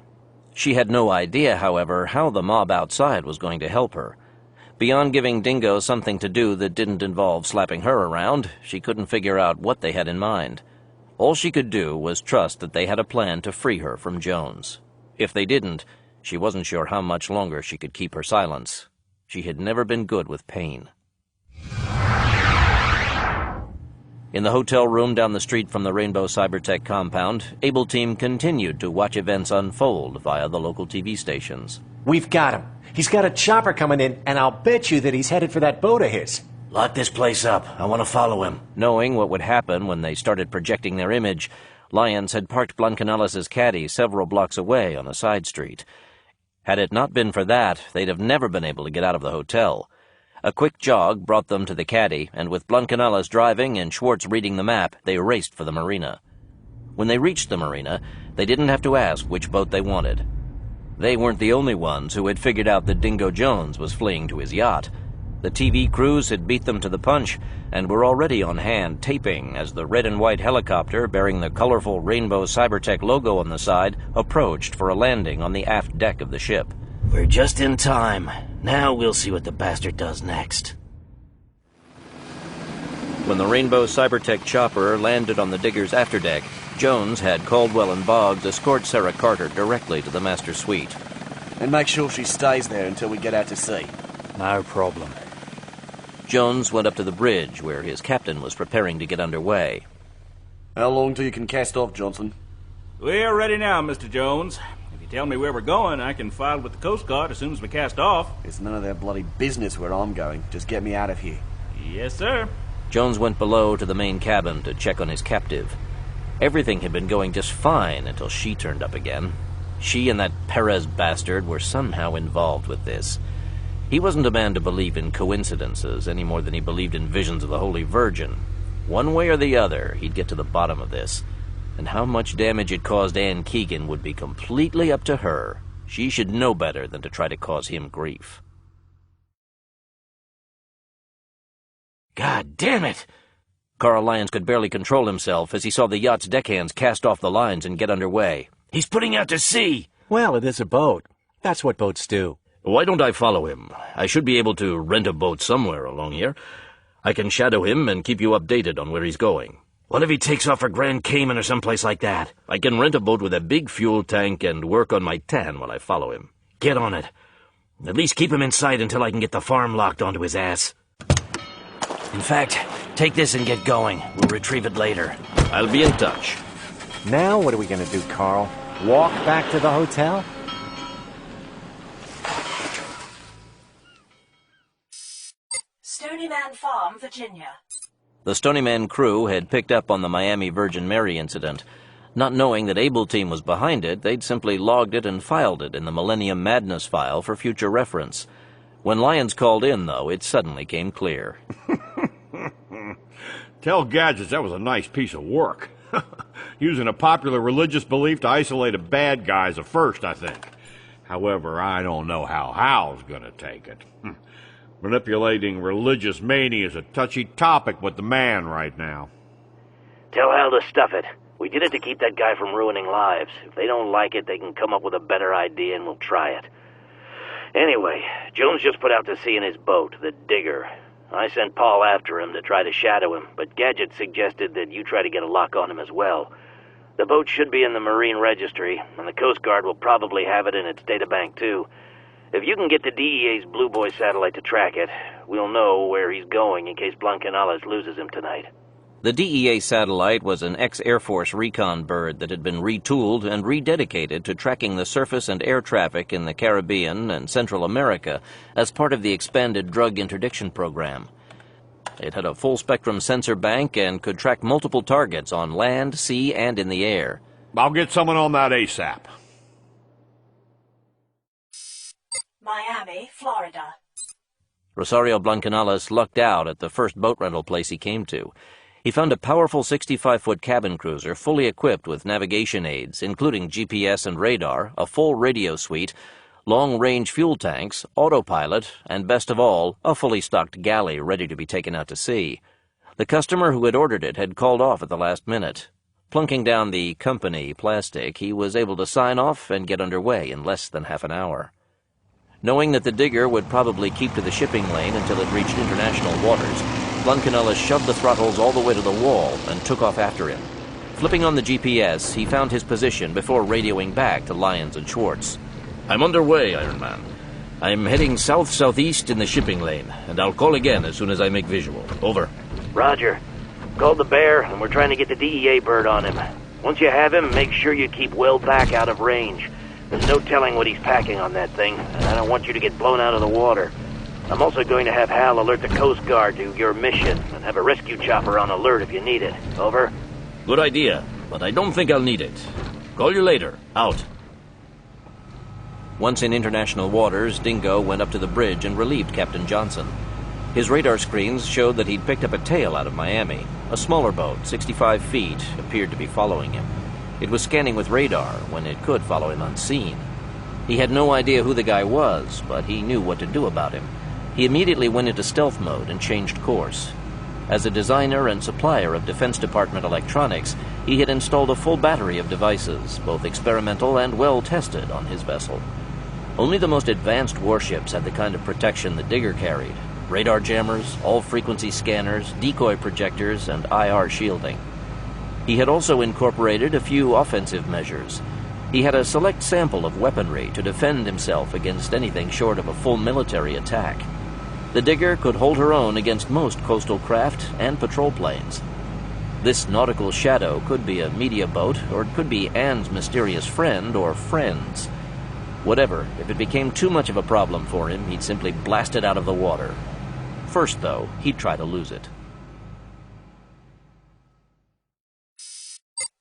She had no idea, however, how the mob outside was going to help her. Beyond giving Dingo something to do that didn't involve slapping her around, she couldn't figure out what they had in mind. All she could do was trust that they had a plan to free her from Jones. If they didn't, she wasn't sure how much longer she could keep her silence. She had never been good with pain. In the hotel room down the street from the Rainbow Cybertech compound, Able Team continued to watch events unfold via the local TV stations. We've got him. He's got a chopper coming in, and I'll bet you that he's headed for that boat of his. Lock this place up. I want to follow him. Knowing what would happen when they started projecting their image, Lyons had parked Blancanellis' caddy several blocks away on a side street. Had it not been for that, they'd have never been able to get out of the hotel. A quick jog brought them to the caddy, and with Blancanellis driving and Schwartz reading the map, they raced for the marina. When they reached the marina, they didn't have to ask which boat they wanted. They weren't the only ones who had figured out that Dingo Jones was fleeing to his yacht. The TV crews had beat them to the punch and were already on hand taping as the red and white helicopter bearing the colorful Rainbow Cybertech logo on the side approached for a landing on the aft deck of the ship. We're just in time. Now we'll see what the bastard does next. When the Rainbow Cybertech chopper landed on the digger's afterdeck, Jones had Caldwell and Boggs escort Sarah Carter directly to the master suite. And make sure she stays there until we get out to sea. No problem. Jones went up to the bridge where his captain was preparing to get underway. How long till you can cast off, Johnson? We're ready now, Mr. Jones. If you tell me where we're going, I can file with the Coast Guard as soon as we cast off. It's none of their bloody business where I'm going. Just get me out of here. Yes, sir. Jones went below to the main cabin to check on his captive. Everything had been going just fine until she turned up again. She and that Perez bastard were somehow involved with this. He wasn't a man to believe in coincidences any more than he believed in visions of the Holy Virgin. One way or the other, he'd get to the bottom of this. And how much damage it caused Ann Keegan would be completely up to her. She should know better than to try to cause him grief. God damn it! Carl Lyons could barely control himself as he saw the yacht's deckhands cast off the lines and get underway. He's putting out to sea! Well, it is a boat. That's what boats do. Why don't I follow him? I should be able to rent a boat somewhere along here. I can shadow him and keep you updated on where he's going. What if he takes off for Grand Cayman or someplace like that? I can rent a boat with a big fuel tank and work on my tan while I follow him. Get on it. At least keep him in sight until I can get the farm locked onto his ass. In fact, take this and get going. We'll retrieve it later. I'll be in touch. Now what are we going to do, Carl? Walk back to the hotel? Stony Man Farm, Virginia. The Stony Man crew had picked up on the Miami Virgin Mary incident. Not knowing that Able Team was behind it, they'd simply logged it and filed it in the Millennium Madness file for future reference. When Lyons called in, though, it suddenly came clear. Tell Gadgets that was a nice piece of work. Using a popular religious belief to isolate a bad guy is a first, I think. However, I don't know how Hal's gonna take it. Manipulating religious mania is a touchy topic with the man right now. Tell Hal to stuff it. We did it to keep that guy from ruining lives. If they don't like it, they can come up with a better idea and we'll try it. Anyway, Jones just put out to sea in his boat, the Digger. I sent Paul after him to try to shadow him, but Gadget suggested that you try to get a lock on him as well. The boat should be in the Marine Registry, and the Coast Guard will probably have it in its databank too. If you can get the DEA's Blue Boy satellite to track it, we'll know where he's going in case Blancanales loses him tonight. The DEA satellite was an ex-Air Force recon bird that had been retooled and rededicated to tracking the surface and air traffic in the Caribbean and Central America as part of the expanded drug interdiction program. It had a full-spectrum sensor bank and could track multiple targets on land, sea, and in the air. I'll get someone on that ASAP. Miami, Florida. Rosario Blancanales lucked out at the first boat rental place he came to. He found a powerful 65-foot cabin cruiser fully equipped with navigation aids, including GPS and radar, a full radio suite, long-range fuel tanks, autopilot, and best of all, a fully stocked galley ready to be taken out to sea. The customer who had ordered it had called off at the last minute. Plunking down the company plastic, he was able to sign off and get underway in less than half an hour. Knowing that the Digger would probably keep to the shipping lane until it reached international waters, Blancanales shoved the throttles all the way to the wall and took off after him. Flipping on the GPS, he found his position before radioing back to Lyons and Schwartz. I'm underway, Iron Man. I'm heading south-southeast in the shipping lane, and I'll call again as soon as I make visual. Over. Roger. Called the Bear, and we're trying to get the DEA bird on him. Once you have him, make sure you keep well back out of range. There's no telling what he's packing on that thing, and I don't want you to get blown out of the water. I'm also going to have Hal alert the Coast Guard to your mission, and have a rescue chopper on alert if you need it. Over. Good idea, but I don't think I'll need it. Call you later. Out. Once in international waters, Dingo went up to the bridge and relieved Captain Johnson. His radar screens showed that he'd picked up a tail out of Miami. A smaller boat, 65 feet, appeared to be following him. It was scanning with radar when it could follow him unseen. He had no idea who the guy was, but he knew what to do about him. He immediately went into stealth mode and changed course. As a designer and supplier of Defense Department electronics, he had installed a full battery of devices, both experimental and well-tested, on his vessel. Only the most advanced warships had the kind of protection the Digger carried: radar jammers, all-frequency scanners, decoy projectors, and IR shielding. He had also incorporated a few offensive measures. He had a select sample of weaponry to defend himself against anything short of a full military attack. The Digger could hold her own against most coastal craft and patrol planes. This nautical shadow could be a media boat, or it could be Anne's mysterious friend or friends. Whatever, if it became too much of a problem for him, he'd simply blast it out of the water. First, though, he'd try to lose it.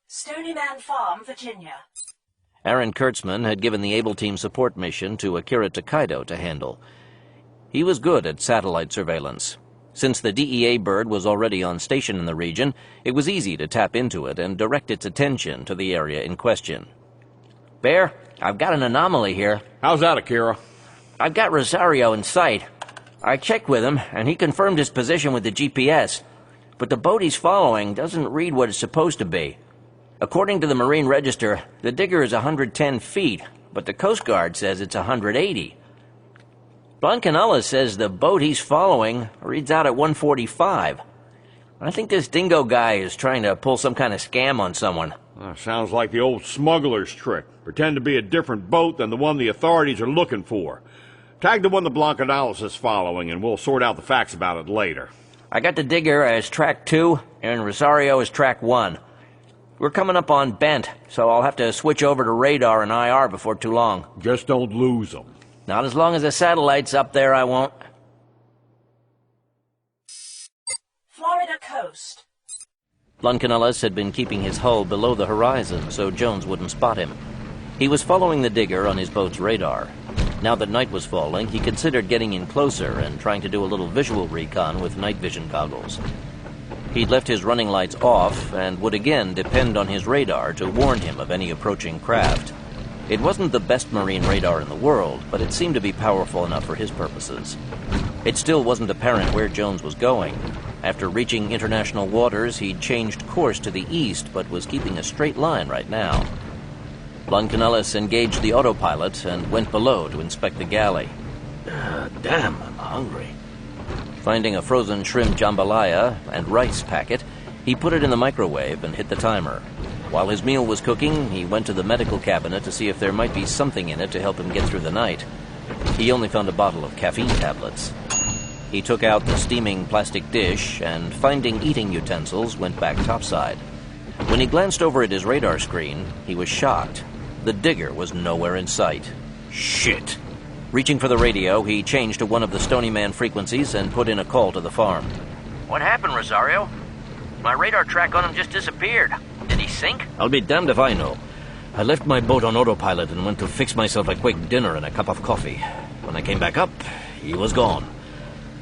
Stony Man Farm, Virginia. Aaron Kurtzman had given the Able Team support mission to Akira Tokaido to handle. He was good at satellite surveillance. Since the DEA bird was already on station in the region, it was easy to tap into it and direct its attention to the area in question. Bear, I've got an anomaly here. How's that, Akira? I've got Rosario in sight. I checked with him, and he confirmed his position with the GPS. But the boat he's following doesn't read what it's supposed to be. According to the Marine Register, the Digger is 110 feet, but the Coast Guard says it's 180. Blancanales says the boat he's following reads out at 145. I think this Dingo guy is trying to pull some kind of scam on someone. Sounds like the old smuggler's trick. Pretend to be a different boat than the one the authorities are looking for. Tag the one the Blancanales is following, and we'll sort out the facts about it later. I got the Digger as track 2, and Rosario as track 1. We're coming up on Bent, so I'll have to switch over to radar and IR before too long. Just don't lose them. Not as long as the satellite's up there, I won't. Florida coast. Blancanales had been keeping his hull below the horizon so Jones wouldn't spot him. He was following the Digger on his boat's radar. Now that night was falling, he considered getting in closer and trying to do a little visual recon with night vision goggles. He'd left his running lights off and would again depend on his radar to warn him of any approaching craft. It wasn't the best marine radar in the world, but it seemed to be powerful enough for his purposes. It still wasn't apparent where Jones was going. After reaching international waters, he'd changed course to the east, but was keeping a straight line right now. Blancanellis engaged the autopilot and went below to inspect the galley. Damn, I'm hungry. Finding a frozen shrimp jambalaya and rice packet, he put it in the microwave and hit the timer. While his meal was cooking, he went to the medical cabinet to see if there might be something in it to help him get through the night. He only found a bottle of caffeine tablets. He took out the steaming plastic dish and, finding eating utensils, went back topside. When he glanced over at his radar screen, he was shocked. The digger was nowhere in sight. Shit! Reaching for the radio, he changed to one of the Stony Man frequencies and put in a call to the farm. What happened, Rosario? My radar track on him just disappeared. Did he sink? I'll be damned if I know. I left my boat on autopilot and went to fix myself a quick dinner and a cup of coffee. When I came back up, he was gone.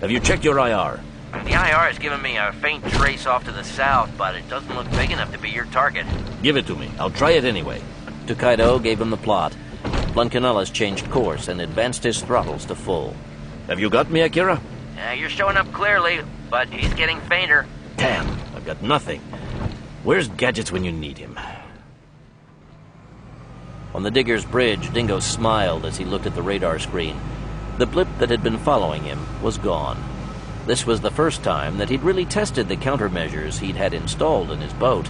Have you checked your IR? The IR has given me a faint trace off to the south, but it doesn't look big enough to be your target. Give it to me. I'll try it anyway. Tokaido gave him the plot. Blancanellis changed course and advanced his throttles to full. Have you got me, Akira? You're showing up clearly, but he's getting fainter. Damn, I've got nothing. Where's Gadgets when you need him? On the digger's bridge, Dingo smiled as he looked at the radar screen. The blip that had been following him was gone. This was the first time that he'd really tested the countermeasures he'd had installed in his boat,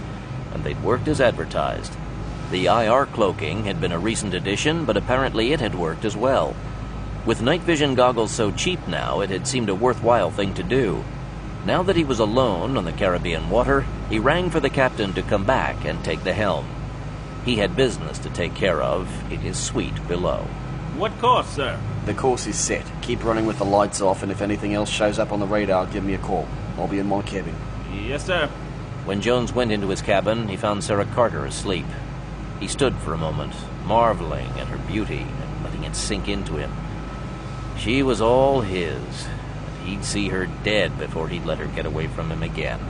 and they'd worked as advertised. The IR cloaking had been a recent addition, but apparently it had worked as well. With night vision goggles so cheap now, it had seemed a worthwhile thing to do. Now that he was alone on the Caribbean water, he rang for the captain to come back and take the helm. He had business to take care of in his suite below. What course, sir? The course is set. Keep running with the lights off, and if anything else shows up on the radar, give me a call. I'll be in my cabin. Yes, sir. When Jones went into his cabin, he found Sarah Carter asleep. He stood for a moment, marveling at her beauty and letting it sink into him. She was all his. He'd see her dead before he'd let her get away from him again.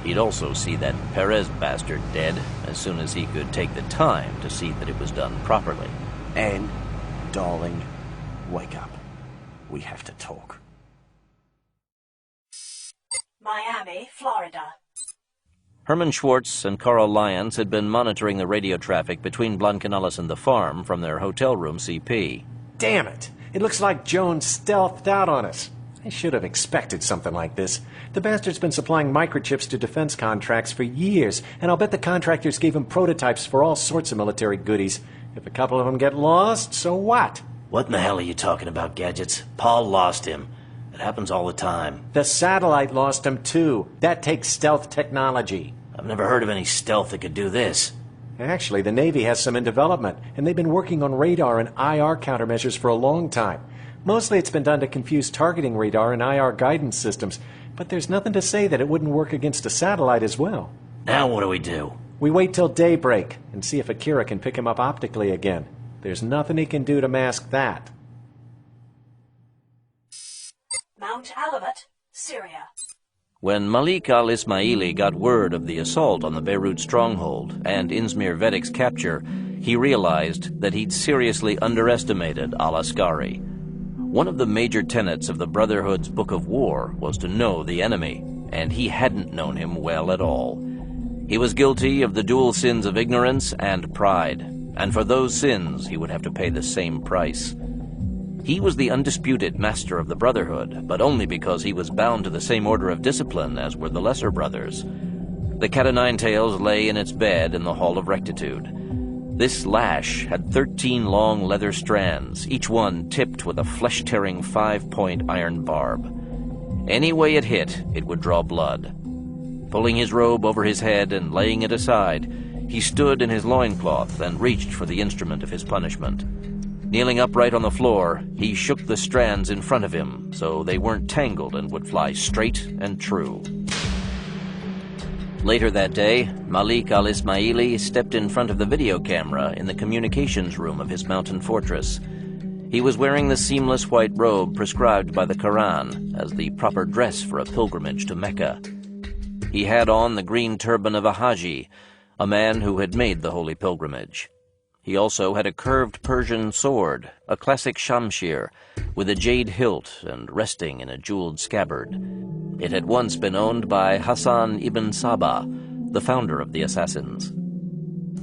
He'd also see that Perez bastard dead as soon as he could take the time to see that it was done properly. Anne, darling, wake up. We have to talk. Miami, Florida. Herman Schwartz and Carl Lyons had been monitoring the radio traffic between Blancanellis and the farm from their hotel room CP. Damn it! It looks like Jones stealthed out on us. I should have expected something like this. The bastard's been supplying microchips to defense contracts for years, and I'll bet the contractors gave him prototypes for all sorts of military goodies. If a couple of them get lost, so what? What in the hell are you talking about, Gadgets? Paul lost him. It happens all the time. The satellite lost him, too. That takes stealth technology. I've never heard of any stealth that could do this. Actually, the Navy has some in development, and they've been working on radar and IR countermeasures for a long time. Mostly it's been done to confuse targeting radar and IR guidance systems, but there's nothing to say that it wouldn't work against a satellite as well. Now what do we do? We wait till daybreak and see if Akira can pick him up optically again. There's nothing he can do to mask that. Mount Alivet, Syria. When Malik al-Ismaili got word of the assault on the Beirut stronghold and Inzmir Vedek's capture, he realized that he'd seriously underestimated al-Askari. One of the major tenets of the Brotherhood's Book of War was to know the enemy, and he hadn't known him well at all. He was guilty of the dual sins of ignorance and pride, and for those sins he would have to pay the same price. He was the undisputed master of the Brotherhood, but only because he was bound to the same order of discipline as were the lesser brothers. The cat o' nine tails lay in its bed in the Hall of Rectitude. This lash had 13 long leather strands, each one tipped with a flesh-tearing 5-point iron barb. Any way it hit, it would draw blood. Pulling his robe over his head and laying it aside, he stood in his loincloth and reached for the instrument of his punishment. Kneeling upright on the floor, he shook the strands in front of him so they weren't tangled and would fly straight and true. Later that day, Malik al-Ismaili stepped in front of the video camera in the communications room of his mountain fortress. He was wearing the seamless white robe prescribed by the Quran as the proper dress for a pilgrimage to Mecca. He had on the green turban of a Haji, a man who had made the holy pilgrimage. He also had a curved Persian sword, a classic shamshir, with a jade hilt and resting in a jeweled scabbard. It had once been owned by Hassan ibn Sabah, the founder of the Assassins.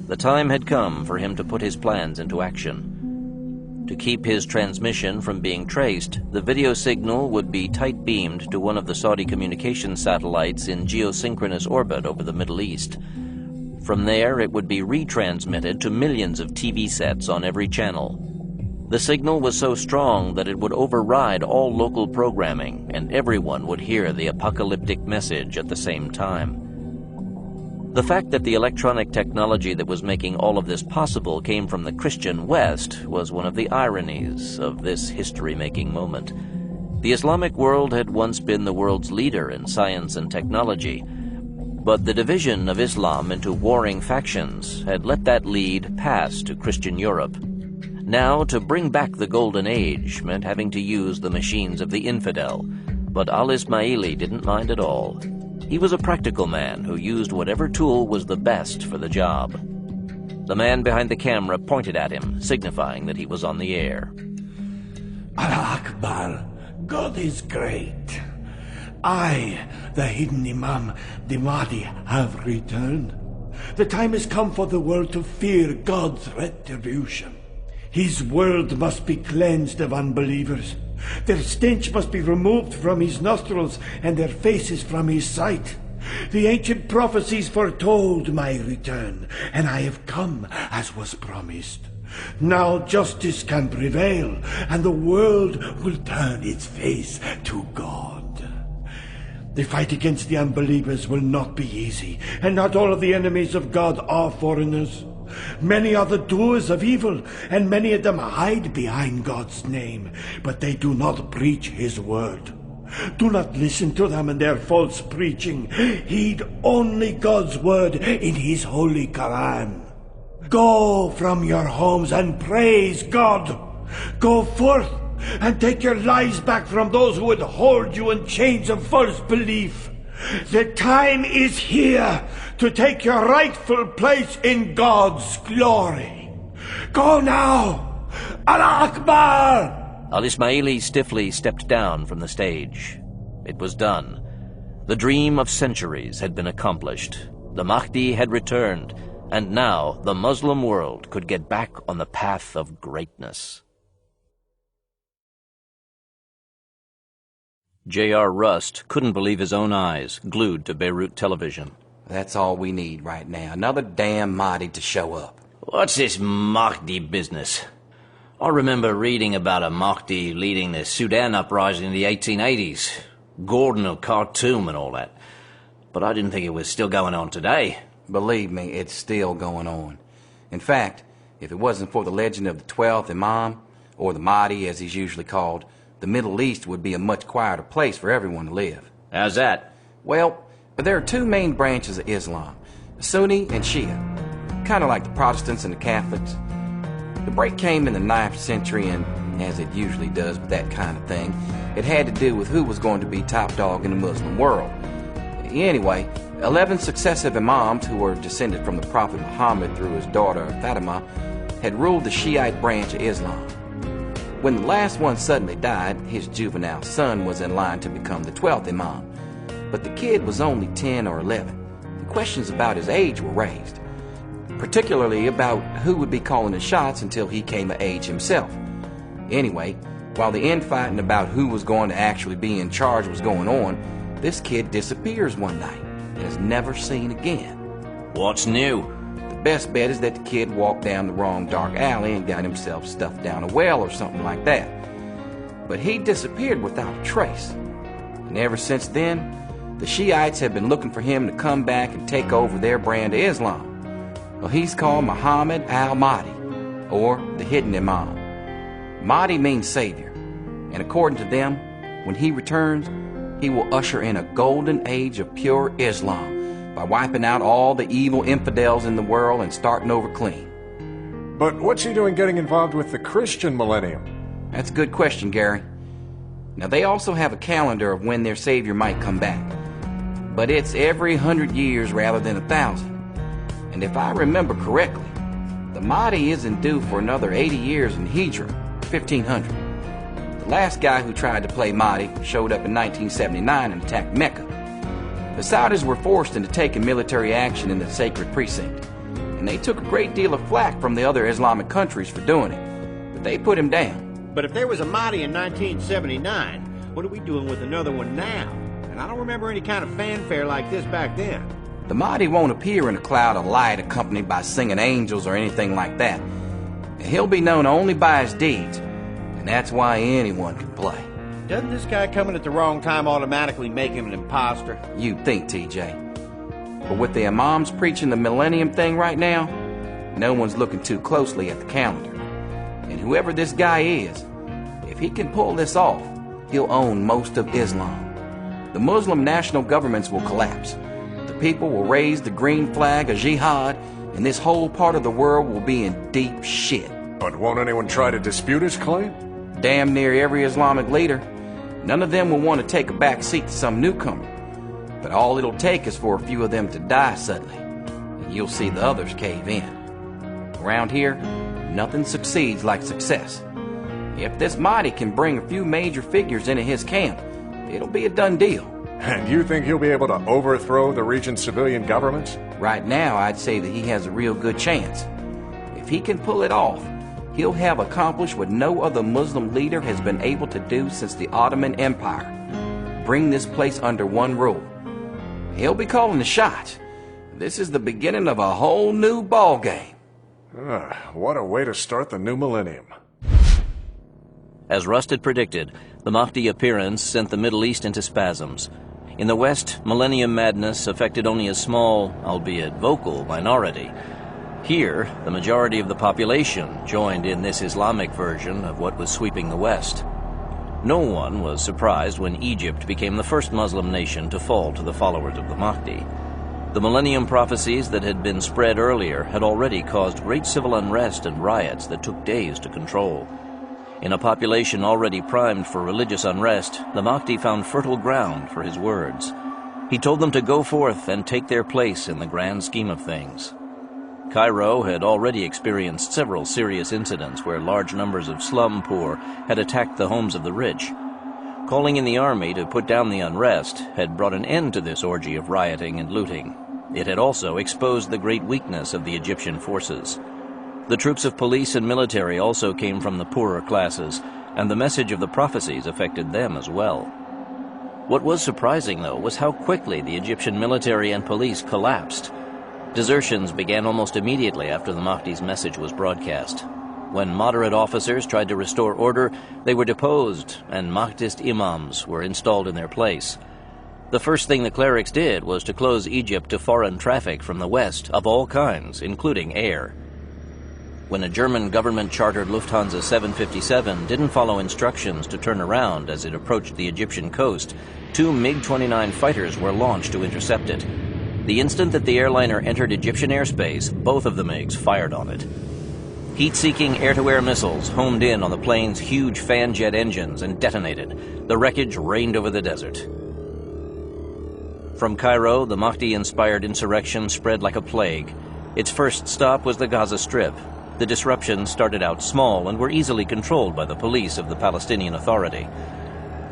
The time had come for him to put his plans into action. To keep his transmission from being traced, the video signal would be tight-beamed to one of the Saudi communications satellites in geosynchronous orbit over the Middle East. From there, it would be retransmitted to millions of TV sets on every channel. The signal was so strong that it would override all local programming, and everyone would hear the apocalyptic message at the same time. The fact that the electronic technology that was making all of this possible came from the Christian West was one of the ironies of this history-making moment. The Islamic world had once been the world's leader in science and technology, but the division of Islam into warring factions had let that lead pass to Christian Europe. Now, to bring back the Golden Age meant having to use the machines of the infidel, but al-Ismaili didn't mind at all. He was a practical man who used whatever tool was the best for the job. The man behind the camera pointed at him, signifying that he was on the air. Allah Akbar, God is great. I, the hidden Imam, the Mahdi, have returned. The time has come for the world to fear God's retribution. His world must be cleansed of unbelievers. Their stench must be removed from his nostrils and their faces from his sight. The ancient prophecies foretold my return, and I have come as was promised. Now justice can prevail, and the world will turn its face to God. The fight against the unbelievers will not be easy, and not all of the enemies of God are foreigners. Many are the doers of evil, and many of them hide behind God's name, but they do not preach his word. Do not listen to them and their false preaching. Heed only God's word in his holy Quran. Go from your homes and praise God. Go forth and take your lives back from those who would hold you in chains of false belief. The time is here to take your rightful place in God's glory. Go now! Allah Akbar! Al-Ismaili stiffly stepped down from the stage. It was done. The dream of centuries had been accomplished. The Mahdi had returned, and now the Muslim world could get back on the path of greatness. J.R. Rust couldn't believe his own eyes, glued to Beirut television. That's all we need right now. Another damn Mahdi to show up. What's this Mahdi business? I remember reading about a Mahdi leading the Sudan uprising in the 1880s. Gordon of Khartoum and all that. But I didn't think it was still going on today. Believe me, it's still going on. In fact, if it wasn't for the legend of the 12th Imam, or the Mahdi as he's usually called, the Middle East would be a much quieter place for everyone to live. How's that? Well, there are two main branches of Islam, Sunni and Shia, kind of like the Protestants and the Catholics. The break came in the 9th century, and as it usually does with that kind of thing, it had to do with who was going to be top dog in the Muslim world. Anyway, 11 successive Imams who were descended from the Prophet Muhammad through his daughter Fatima had ruled the Shiite branch of Islam. When the last one suddenly died, his juvenile son was in line to become the 12th Imam. But the kid was only 10 or 11. And questions about his age were raised, particularly about who would be calling the shots until he came of age himself. Anyway, while the infighting about who was going to actually be in charge was going on, this kid disappears one night and is never seen again. What's new? The best bet is that the kid walked down the wrong dark alley and got himself stuffed down a well or something like that. But he disappeared without a trace. And ever since then, the Shiites have been looking for him to come back and take over their brand of Islam. Well, he's called Muhammad al-Mahdi, or the Hidden Imam. Mahdi means savior, and according to them, when he returns, he will usher in a golden age of pure Islam by wiping out all the evil infidels in the world and starting over clean. But what's he doing getting involved with the Christian millennium? That's a good question, Gary. Now, they also have a calendar of when their savior might come back, but it's every 100 years rather than 1,000. And if I remember correctly, The Mahdi isn't due for another 80 years in Hijra, 1500. The last guy who tried to play Mahdi showed up in 1979 and attacked Mecca. The Saudis were forced into taking military action in the sacred precinct, and they took a great deal of flack from the other Islamic countries for doing it, but they put him down. But if there was a Mahdi in 1979, what are we doing with another one now? And I don't remember any kind of fanfare like this back then. The Mahdi won't appear in a cloud of light accompanied by singing angels or anything like that. He'll be known only by his deeds, and that's why anyone can play. Doesn't this guy coming at the wrong time automatically make him an imposter? You'd think, TJ. But with the imams preaching the millennium thing right now, no one's looking too closely at the calendar. And whoever this guy is, if he can pull this off, he'll own most of Islam. The Muslim national governments will collapse. The people will raise the green flag of jihad, and this whole part of the world will be in deep shit. But won't anyone try to dispute his claim? Damn near every Islamic leader. None of them will want to take a back seat to some newcomer. But all it'll take is for a few of them to die suddenly, and you'll see the others cave in. Around here, nothing succeeds like success. If this Mahdi can bring a few major figures into his camp, it'll be a done deal. And you think he'll be able to overthrow the region's civilian governments? Right now, I'd say that he has a real good chance. If he can pull it off, he'll have accomplished what no other Muslim leader has been able to do since the Ottoman Empire. Bring this place under one rule. He'll be calling the shots. This is the beginning of a whole new ball game. What a way to start the new millennium. As Rust had predicted, the Mahdi appearance sent the Middle East into spasms. In the West, millennium madness affected only a small, albeit vocal, minority. Here, the majority of the population joined in this Islamic version of what was sweeping the West. No one was surprised when Egypt became the first Muslim nation to fall to the followers of the Mahdi. The millennium prophecies that had been spread earlier had already caused great civil unrest and riots that took days to control. In a population already primed for religious unrest, the Mahdi found fertile ground for his words. He told them to go forth and take their place in the grand scheme of things. Cairo had already experienced several serious incidents where large numbers of slum poor had attacked the homes of the rich. Calling in the army to put down the unrest had brought an end to this orgy of rioting and looting. It had also exposed the great weakness of the Egyptian forces. The troops of police and military also came from the poorer classes, and the message of the prophecies affected them as well. What was surprising, though, was how quickly the Egyptian military and police collapsed. Desertions began almost immediately after the Mahdi's message was broadcast. When moderate officers tried to restore order, they were deposed, and Mahdist imams were installed in their place. The first thing the clerics did was to close Egypt to foreign traffic from the West of all kinds, including air. When a German government-chartered Lufthansa 757 didn't follow instructions to turn around as it approached the Egyptian coast, 2 MiG-29 fighters were launched to intercept it. The instant that the airliner entered Egyptian airspace, both of the MiGs fired on it. Heat-seeking air-to-air missiles homed in on the plane's huge fan jet engines and detonated. The wreckage rained over the desert. From Cairo, the Mahdi-inspired insurrection spread like a plague. Its first stop was the Gaza Strip. The disruptions started out small and were easily controlled by the police of the Palestinian Authority.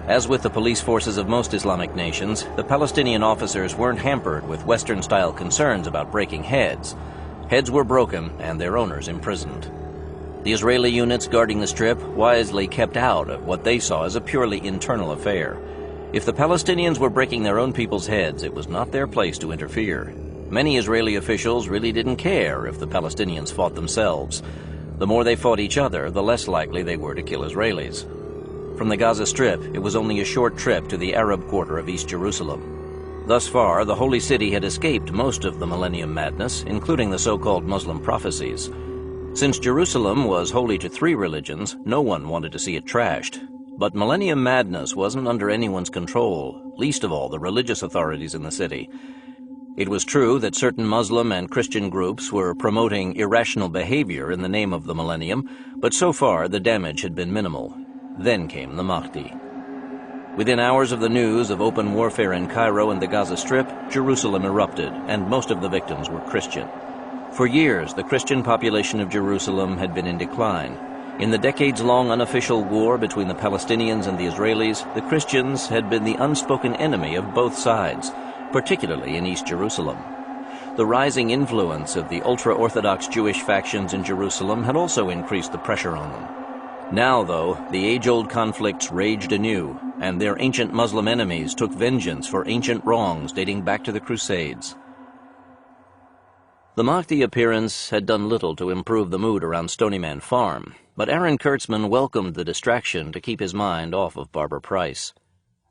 As with the police forces of most Islamic nations, the Palestinian officers weren't hampered with Western-style concerns about breaking heads. Heads were broken and their owners imprisoned. The Israeli units guarding the Strip wisely kept out of what they saw as a purely internal affair. If the Palestinians were breaking their own people's heads, it was not their place to interfere. Many Israeli officials really didn't care if the Palestinians fought themselves. The more they fought each other, the less likely they were to kill Israelis. From the Gaza Strip, it was only a short trip to the Arab quarter of East Jerusalem. Thus far, the Holy City had escaped most of the Millennium Madness, including the so-called Muslim prophecies. Since Jerusalem was holy to 3 religions, no one wanted to see it trashed. But Millennium Madness wasn't under anyone's control, least of all the religious authorities in the city. It was true that certain Muslim and Christian groups were promoting irrational behavior in the name of the millennium, but so far the damage had been minimal. Then came the Mahdi. Within hours of the news of open warfare in Cairo and the Gaza Strip, Jerusalem erupted, and most of the victims were Christian. For years, the Christian population of Jerusalem had been in decline. In the decades-long unofficial war between the Palestinians and the Israelis, the Christians had been the unspoken enemy of both sides, particularly in East Jerusalem. The rising influence of the ultra-Orthodox Jewish factions in Jerusalem had also increased the pressure on them. Now, though, the age-old conflicts raged anew, and their ancient Muslim enemies took vengeance for ancient wrongs dating back to the Crusades. The Mahdi appearance had done little to improve the mood around Stonyman Farm, but Aaron Kurtzman welcomed the distraction to keep his mind off of Barbara Price.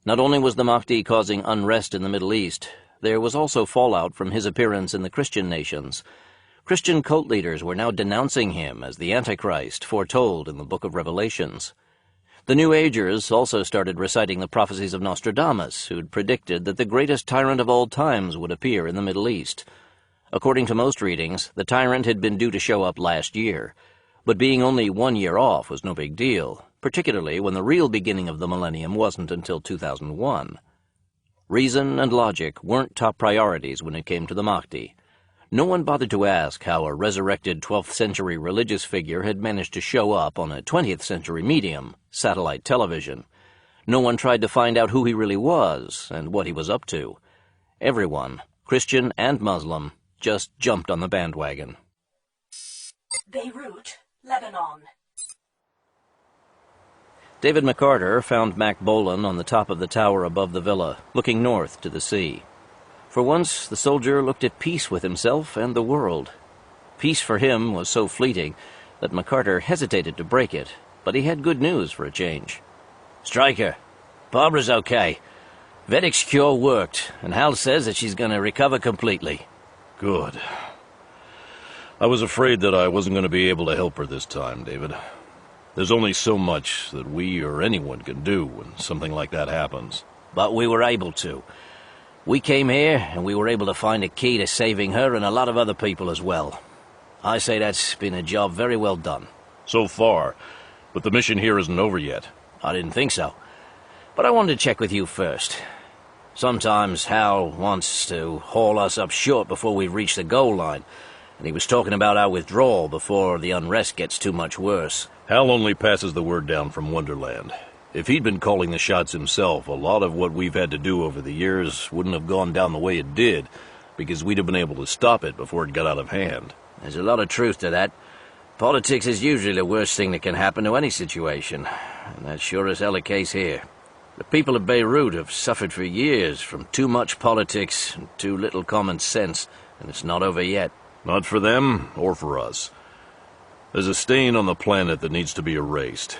Not only was the Mahdi causing unrest in the Middle East, there was also fallout from his appearance in the Christian nations. Christian cult leaders were now denouncing him as the Antichrist foretold in the Book of Revelations. The New Agers also started reciting the prophecies of Nostradamus, who'd predicted that the greatest tyrant of all times would appear in the Middle East. According to most readings, the tyrant had been due to show up last year, but being only 1 year off was no big deal, particularly when the real beginning of the millennium wasn't until 2001. Reason and logic weren't top priorities when it came to the Mahdi. No one bothered to ask how a resurrected 12th century religious figure had managed to show up on a 20th century medium, satellite television. No one tried to find out who he really was and what he was up to. Everyone, Christian and Muslim, just jumped on the bandwagon. Beirut, Lebanon. David McCarter found Mac Bolan on the top of the tower above the villa, looking north to the sea. For once, the soldier looked at peace with himself and the world. Peace for him was so fleeting that McCarter hesitated to break it, but he had good news for a change. Stryker, Barbara's okay. Vedek's cure worked, and Hal says that she's going to recover completely. Good. I was afraid that I wasn't going to be able to help her this time, David. There's only so much that we or anyone can do when something like that happens. But we were able to. We came here, and we were able to find a key to saving her and a lot of other people as well. I say that's been a job very well done. So far, but the mission here isn't over yet. I didn't think so. But I wanted to check with you first. Sometimes Hal wants to haul us up short before we reach the goal line, and he was talking about our withdrawal before the unrest gets too much worse. Hal only passes the word down from Wonderland. If he'd been calling the shots himself, a lot of what we've had to do over the years wouldn't have gone down the way it did, because we'd have been able to stop it before it got out of hand. There's a lot of truth to that. Politics is usually the worst thing that can happen to any situation, and that's sure as hell the case here. The people of Beirut have suffered for years from too much politics and too little common sense, and it's not over yet. Not for them, or for us. There's a stain on the planet that needs to be erased.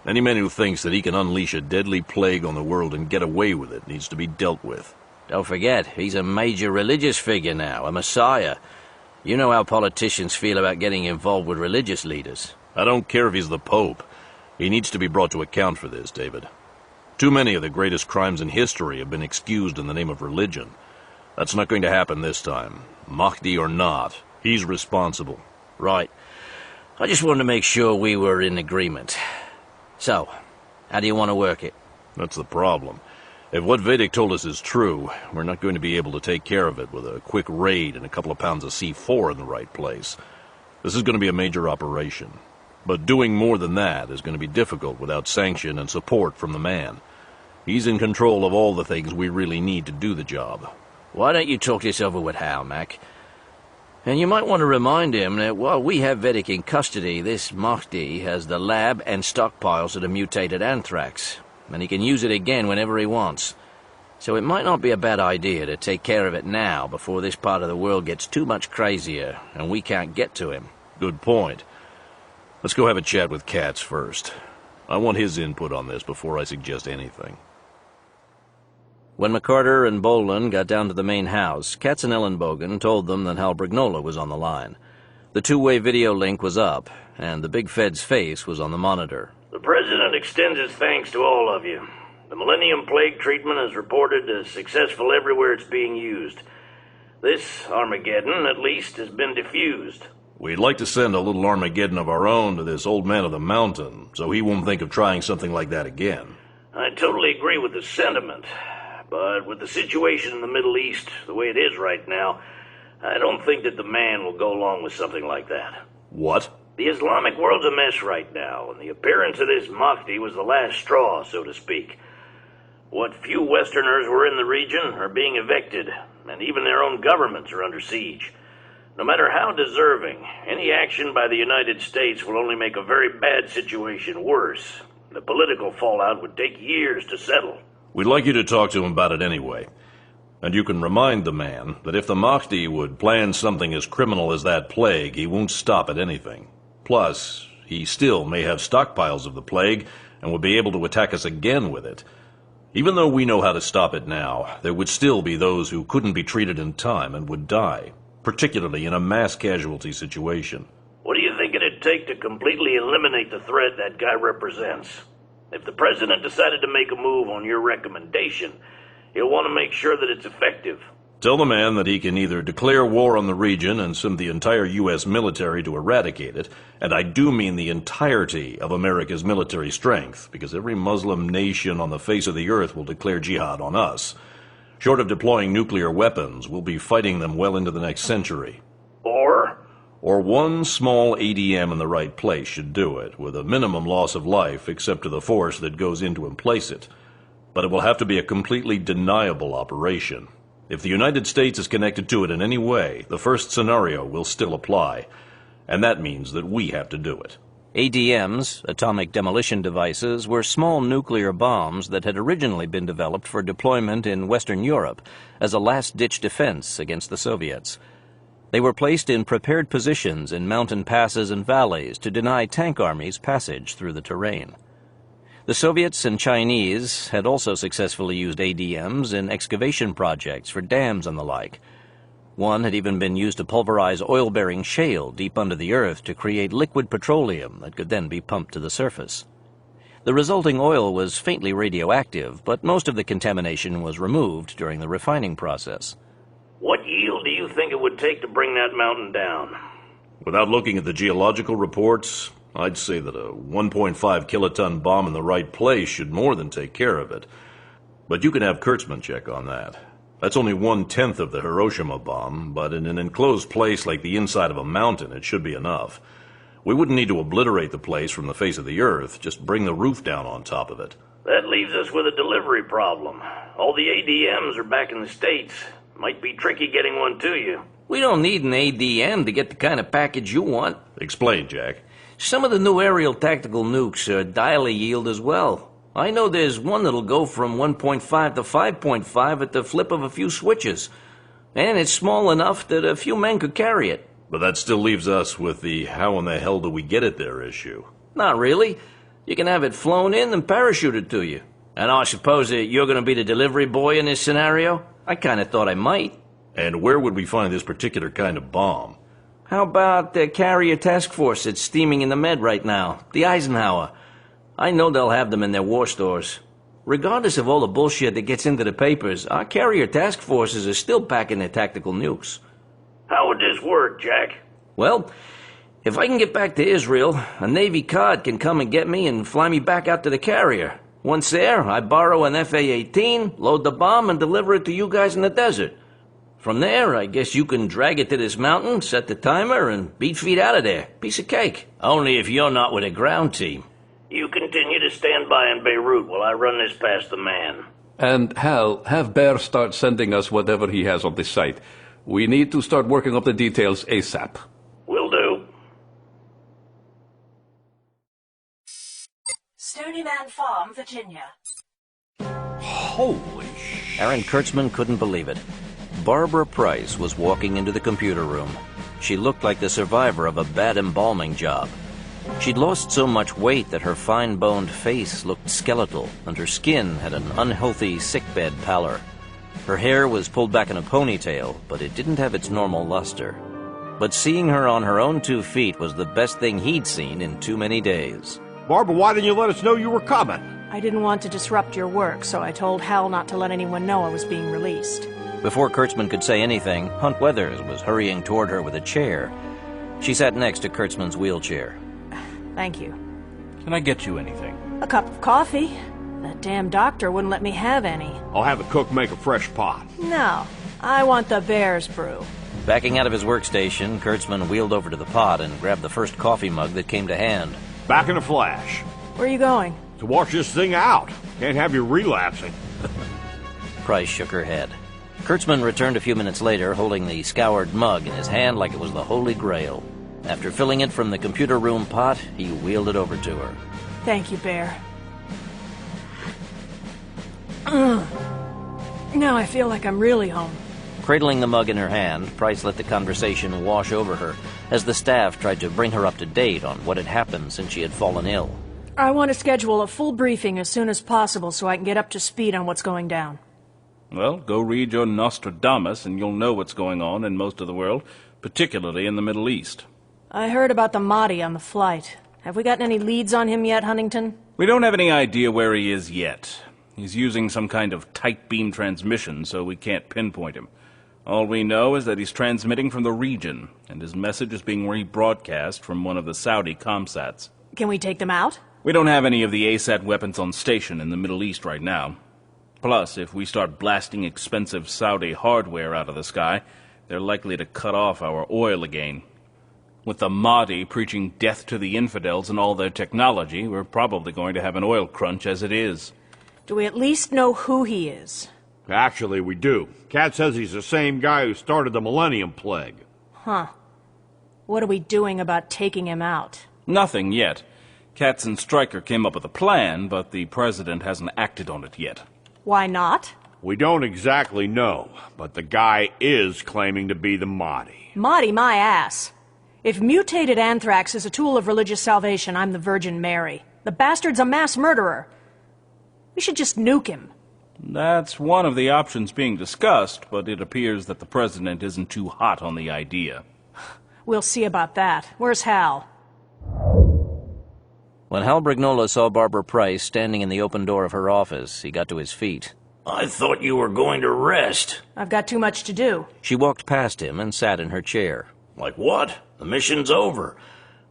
Any man who thinks that he can unleash a deadly plague on the world and get away with it needs to be dealt with. Don't forget, he's a major religious figure now, a messiah. You know how politicians feel about getting involved with religious leaders. I don't care if he's the Pope. He needs to be brought to account for this, David. Too many of the greatest crimes in history have been excused in the name of religion. That's not going to happen this time. Mahdi or not, he's responsible. Right. I just wanted to make sure we were in agreement. So, how do you want to work it? That's the problem. If what Vedek told us is true, we're not going to be able to take care of it with a quick raid and a couple of pounds of C4 in the right place. This is going to be a major operation. But doing more than that is going to be difficult without sanction and support from the man. He's in control of all the things we really need to do the job. Why don't you talk this over with Hal, Mac? And you might want to remind him that while we have Vedek in custody, this Mahdi has the lab and stockpiles of the mutated anthrax, and he can use it again whenever he wants. So it might not be a bad idea to take care of it now before this part of the world gets too much crazier and we can't get to him. Good point. Let's go have a chat with Katz first. I want his input on this before I suggest anything. When McCarter and Bolan got down to the main house, Katz and Ellenbogen told them that Hal Brignola was on the line. The two-way video link was up, and the big Fed's face was on the monitor. The President extends his thanks to all of you. The Millennium Plague treatment is reported as successful everywhere it's being used. This Armageddon, at least, has been diffused. We'd like to send a little Armageddon of our own to this old man of the mountain, so he won't think of trying something like that again. I totally agree with the sentiment, but with the situation in the Middle East the way it is right now, I don't think that the man will go along with something like that. What? The Islamic world's a mess right now, and the appearance of this Mahdi was the last straw, so to speak. What few Westerners were in the region are being evicted, and even their own governments are under siege. No matter how deserving, any action by the United States will only make a very bad situation worse. The political fallout would take years to settle. We'd like you to talk to him about it anyway. And you can remind the man that if the Mahdi would plan something as criminal as that plague, he won't stop at anything. Plus, he still may have stockpiles of the plague and would be able to attack us again with it. Even though we know how to stop it now, there would still be those who couldn't be treated in time and would die, particularly in a mass casualty situation. What do you think it'd take to completely eliminate the threat that guy represents? If the president decided to make a move on your recommendation, he'll want to make sure that it's effective. Tell the man that he can either declare war on the region and send the entire U.S. military to eradicate it, and I do mean the entirety of America's military strength, because every Muslim nation on the face of the earth will declare jihad on us. Short of deploying nuclear weapons, we'll be fighting them well into the next century. Or one small ADM in the right place should do it, with a minimum loss of life except to the force that goes in to emplace it. But it will have to be a completely deniable operation. If the United States is connected to it in any way, the first scenario will still apply. And that means that we have to do it. ADMs, atomic demolition devices, were small nuclear bombs that had originally been developed for deployment in Western Europe as a last-ditch defense against the Soviets. They were placed in prepared positions in mountain passes and valleys to deny tank armies passage through the terrain. The Soviets and Chinese had also successfully used ADMs in excavation projects for dams and the like. One had even been used to pulverize oil-bearing shale deep under the earth to create liquid petroleum that could then be pumped to the surface. The resulting oil was faintly radioactive, but most of the contamination was removed during the refining process. What yield do you think it would take to bring that mountain down? Without looking at the geological reports, I'd say that a 1.5 kiloton bomb in the right place should more than take care of it. But you can have Kurtzman check on that. That's only 1/10 of the Hiroshima bomb, but in an enclosed place like the inside of a mountain, it should be enough. We wouldn't need to obliterate the place from the face of the earth, just bring the roof down on top of it. That leaves us with a delivery problem. All the ADMs are back in the States. Might be tricky getting one to you. We don't need an ADM to get the kind of package you want. Explain, Jack. Some of the new aerial tactical nukes are dial yield as well. I know there's one that'll go from 1.5 to 5.5 at the flip of a few switches. And it's small enough that a few men could carry it. But that still leaves us with the how in the hell do we get it there issue. Not really. You can have it flown in and parachuted to you. And I suppose that you're going to be the delivery boy in this scenario? I kind of thought I might. And where would we find this particular kind of bomb? How about the carrier task force that's steaming in the Med right now, the Eisenhower? I know they'll have them in their war stores. Regardless of all the bullshit that gets into the papers, our carrier task forces are still packing their tactical nukes. How would this work, Jack? Well, if I can get back to Israel, a Navy card can come and get me and fly me back out to the carrier. Once there, I borrow an FA-18, load the bomb, and deliver it to you guys in the desert. From there, I guess you can drag it to this mountain, set the timer, and beat feet out of there. Piece of cake. Only if you're not with a ground team. You continue to stand by in Beirut while I run this past the man. And Hal, have Bear start sending us whatever he has on this site. We need to start working up the details ASAP. Will do. Stony Man Farm, Virginia. Holy shit. Aaron Kurtzman couldn't believe it. Barbara Price was walking into the computer room. She looked like the survivor of a bad embalming job. She'd lost so much weight that her fine-boned face looked skeletal, and her skin had an unhealthy sickbed pallor. Her hair was pulled back in a ponytail, but it didn't have its normal luster. But seeing her on her own 2 feet was the best thing he'd seen in too many days. Barbara, why didn't you let us know you were coming? I didn't want to disrupt your work, so I told Hal not to let anyone know I was being released. Before Kurtzman could say anything, Hunt Weathers was hurrying toward her with a chair. She sat next to Kurtzman's wheelchair. Thank you. Can I get you anything? A cup of coffee. That damn doctor wouldn't let me have any. I'll have the cook make a fresh pot. No, I want the bear's brew. Backing out of his workstation, Kurtzman wheeled over to the pot and grabbed the first coffee mug that came to hand. Back in a flash. Where are you going? To wash this thing out. Can't have you relapsing. Price shook her head. Kurtzman returned a few minutes later, holding the scoured mug in his hand like it was the Holy Grail. After filling it from the computer room pot, he wheeled it over to her. Thank you, Bear. Now I feel like I'm really home. Cradling the mug in her hand, Price let the conversation wash over her as the staff tried to bring her up to date on what had happened since she had fallen ill. I want to schedule a full briefing as soon as possible so I can get up to speed on what's going down. Well, go read your Nostradamus and you'll know what's going on in most of the world, particularly in the Middle East. I heard about the Mahdi on the flight. Have we gotten any leads on him yet, Huntington? We don't have any idea where he is yet. He's using some kind of tight beam transmission, so we can't pinpoint him. All we know is that he's transmitting from the region, and his message is being rebroadcast from one of the Saudi comsats. Can we take them out? We don't have any of the ASAT weapons on station in the Middle East right now. Plus, if we start blasting expensive Saudi hardware out of the sky, they're likely to cut off our oil again. With the Mahdi preaching death to the infidels and all their technology, we're probably going to have an oil crunch as it is. Do we at least know who he is? Actually, we do. Cat says he's the same guy who started the Millennium Plague. Huh. What are we doing about taking him out? Nothing yet. Katz and Stryker came up with a plan, but the president hasn't acted on it yet. Why not? We don't exactly know, but the guy is claiming to be the Mahdi. Mahdi my ass. If mutated anthrax is a tool of religious salvation, I'm the Virgin Mary. The bastard's a mass murderer. We should just nuke him. That's one of the options being discussed, but it appears that the president isn't too hot on the idea. We'll see about that. Where's Hal? When Hal Brignola saw Barbara Price standing in the open door of her office, he got to his feet. I thought you were going to rest. I've got too much to do. She walked past him and sat in her chair. Like what? The mission's over.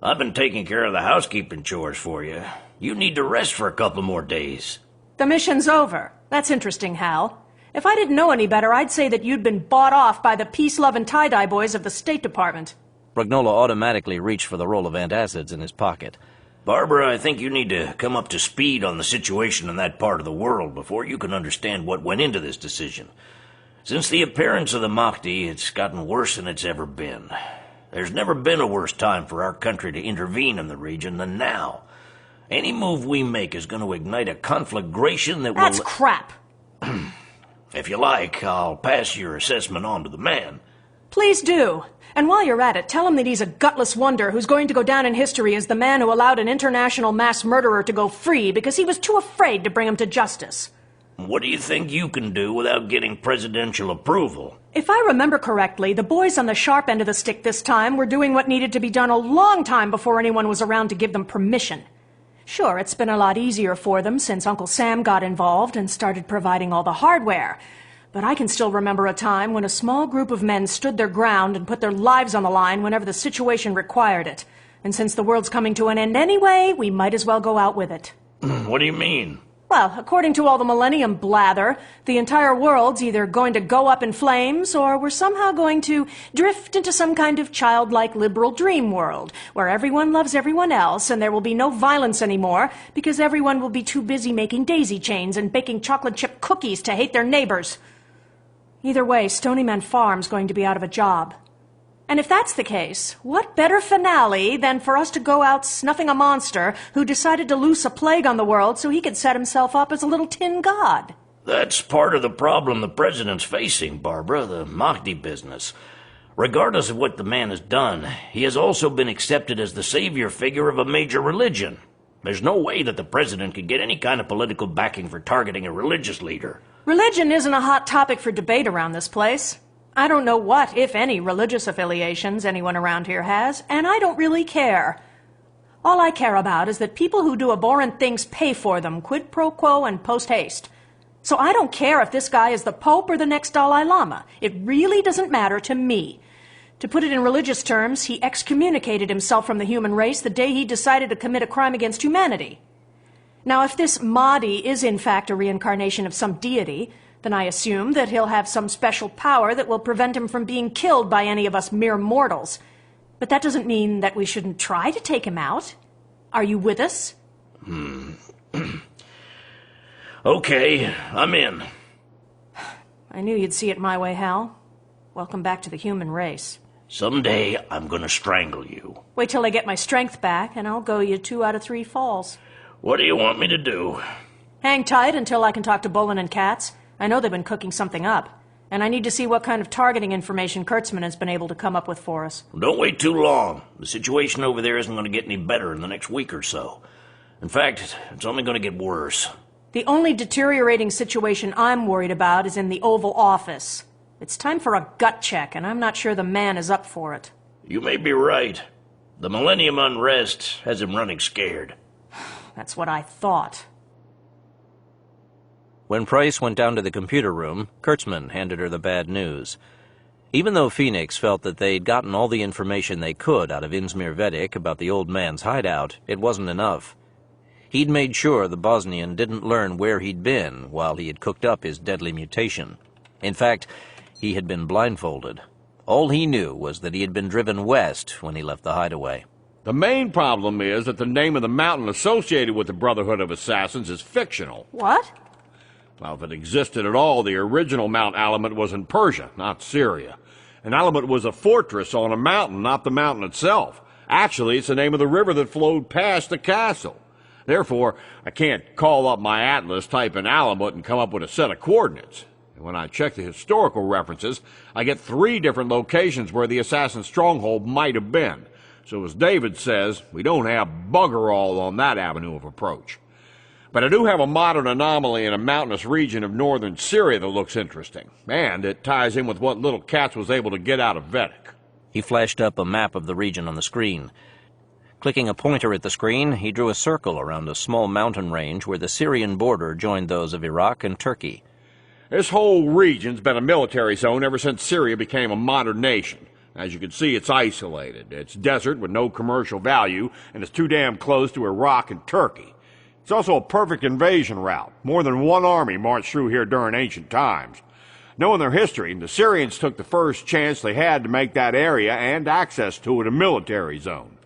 I've been taking care of the housekeeping chores for you. You need to rest for a couple more days. The mission's over. That's interesting, Hal. If I didn't know any better, I'd say that you'd been bought off by the peace-loving tie-dye boys of the State Department. Brignola automatically reached for the roll of antacids in his pocket. Barbara, I think you need to come up to speed on the situation in that part of the world before you can understand what went into this decision. Since the appearance of the Mahdi, it's gotten worse than it's ever been. There's never been a worse time for our country to intervene in the region than now. Any move we make is going to ignite a conflagration that will... That's crap! If you like, I'll pass your assessment on to the man. Please do. And while you're at it, tell him that he's a gutless wonder who's going to go down in history as the man who allowed an international mass murderer to go free because he was too afraid to bring him to justice. What do you think you can do without getting presidential approval? If I remember correctly, the boys on the sharp end of the stick this time were doing what needed to be done a long time before anyone was around to give them permission. Sure, it's been a lot easier for them since Uncle Sam got involved and started providing all the hardware. But I can still remember a time when a small group of men stood their ground and put their lives on the line whenever the situation required it. And since the world's coming to an end anyway, we might as well go out with it. What do you mean? Well, according to all the Millennium blather, the entire world's either going to go up in flames or we're somehow going to drift into some kind of childlike liberal dream world where everyone loves everyone else and there will be no violence anymore because everyone will be too busy making daisy chains and baking chocolate chip cookies to hate their neighbors. Either way, Stony Farm's going to be out of a job. And if that's the case, what better finale than for us to go out snuffing a monster who decided to loose a plague on the world so he could set himself up as a little tin god? That's part of the problem the president's facing, Barbara, the Mahdi business. Regardless of what the man has done, he has also been accepted as the savior figure of a major religion. There's no way that the president could get any kind of political backing for targeting a religious leader. Religion isn't a hot topic for debate around this place. I don't know what, if any, religious affiliations anyone around here has, and I don't really care. All I care about is that people who do abhorrent things pay for them, quid pro quo and post haste. So I don't care if this guy is the Pope or the next Dalai Lama. It really doesn't matter to me. To put it in religious terms, he excommunicated himself from the human race the day he decided to commit a crime against humanity. Now, if this Mahdi is in fact a reincarnation of some deity, then I assume that he'll have some special power that will prevent him from being killed by any of us mere mortals. But that doesn't mean that we shouldn't try to take him out. Are you with us? Okay, I'm in. I knew you'd see it my way, Hal. Welcome back to the human race. Someday I'm gonna strangle you. Wait till I get my strength back, and I'll go you 2 out of 3 falls. What do you want me to do? Hang tight until I can talk to Bullen and Katz. I know they've been cooking something up. And I need to see what kind of targeting information Kurtzman has been able to come up with for us. Don't wait too long. The situation over there isn't going to get any better in the next week or so. In fact, it's only going to get worse. The only deteriorating situation I'm worried about is in the Oval Office. It's time for a gut check, and I'm not sure the man is up for it. You may be right. The Millennium Unrest has him running scared. That's what I thought. When Price went down to the computer room, Kurtzman handed her the bad news. Even though Phoenix felt that they'd gotten all the information they could out of Inzmir Vedik about the old man's hideout, it wasn't enough. He'd made sure the Bosnian didn't learn where he'd been while he had cooked up his deadly mutation. In fact, he had been blindfolded. All he knew was that he had been driven west when he left the hideaway. The main problem is that the name of the mountain associated with the Brotherhood of Assassins is fictional. What? Well, if it existed at all, the original Mount Alamut was in Persia, not Syria. And Alamut was a fortress on a mountain, not the mountain itself. Actually, it's the name of the river that flowed past the castle. Therefore, I can't call up my atlas, type in Alamut, and come up with a set of coordinates. And when I check the historical references, I get 3 different locations where the assassin stronghold might have been. So as David says, we don't have bugger all on that avenue of approach. But I do have a modern anomaly in a mountainous region of northern Syria that looks interesting, and it ties in with what little Katz was able to get out of Vedik. He flashed up a map of the region on the screen. Clicking a pointer at the screen, he drew a circle around a small mountain range where the Syrian border joined those of Iraq and Turkey. This whole region's been a military zone ever since Syria became a modern nation. As you can see, it's isolated. It's desert with no commercial value, and it's too damn close to Iraq and Turkey. It's also a perfect invasion route. More than one army marched through here during ancient times. Knowing their history, the Syrians took the first chance they had to make that area and access to it a military zone.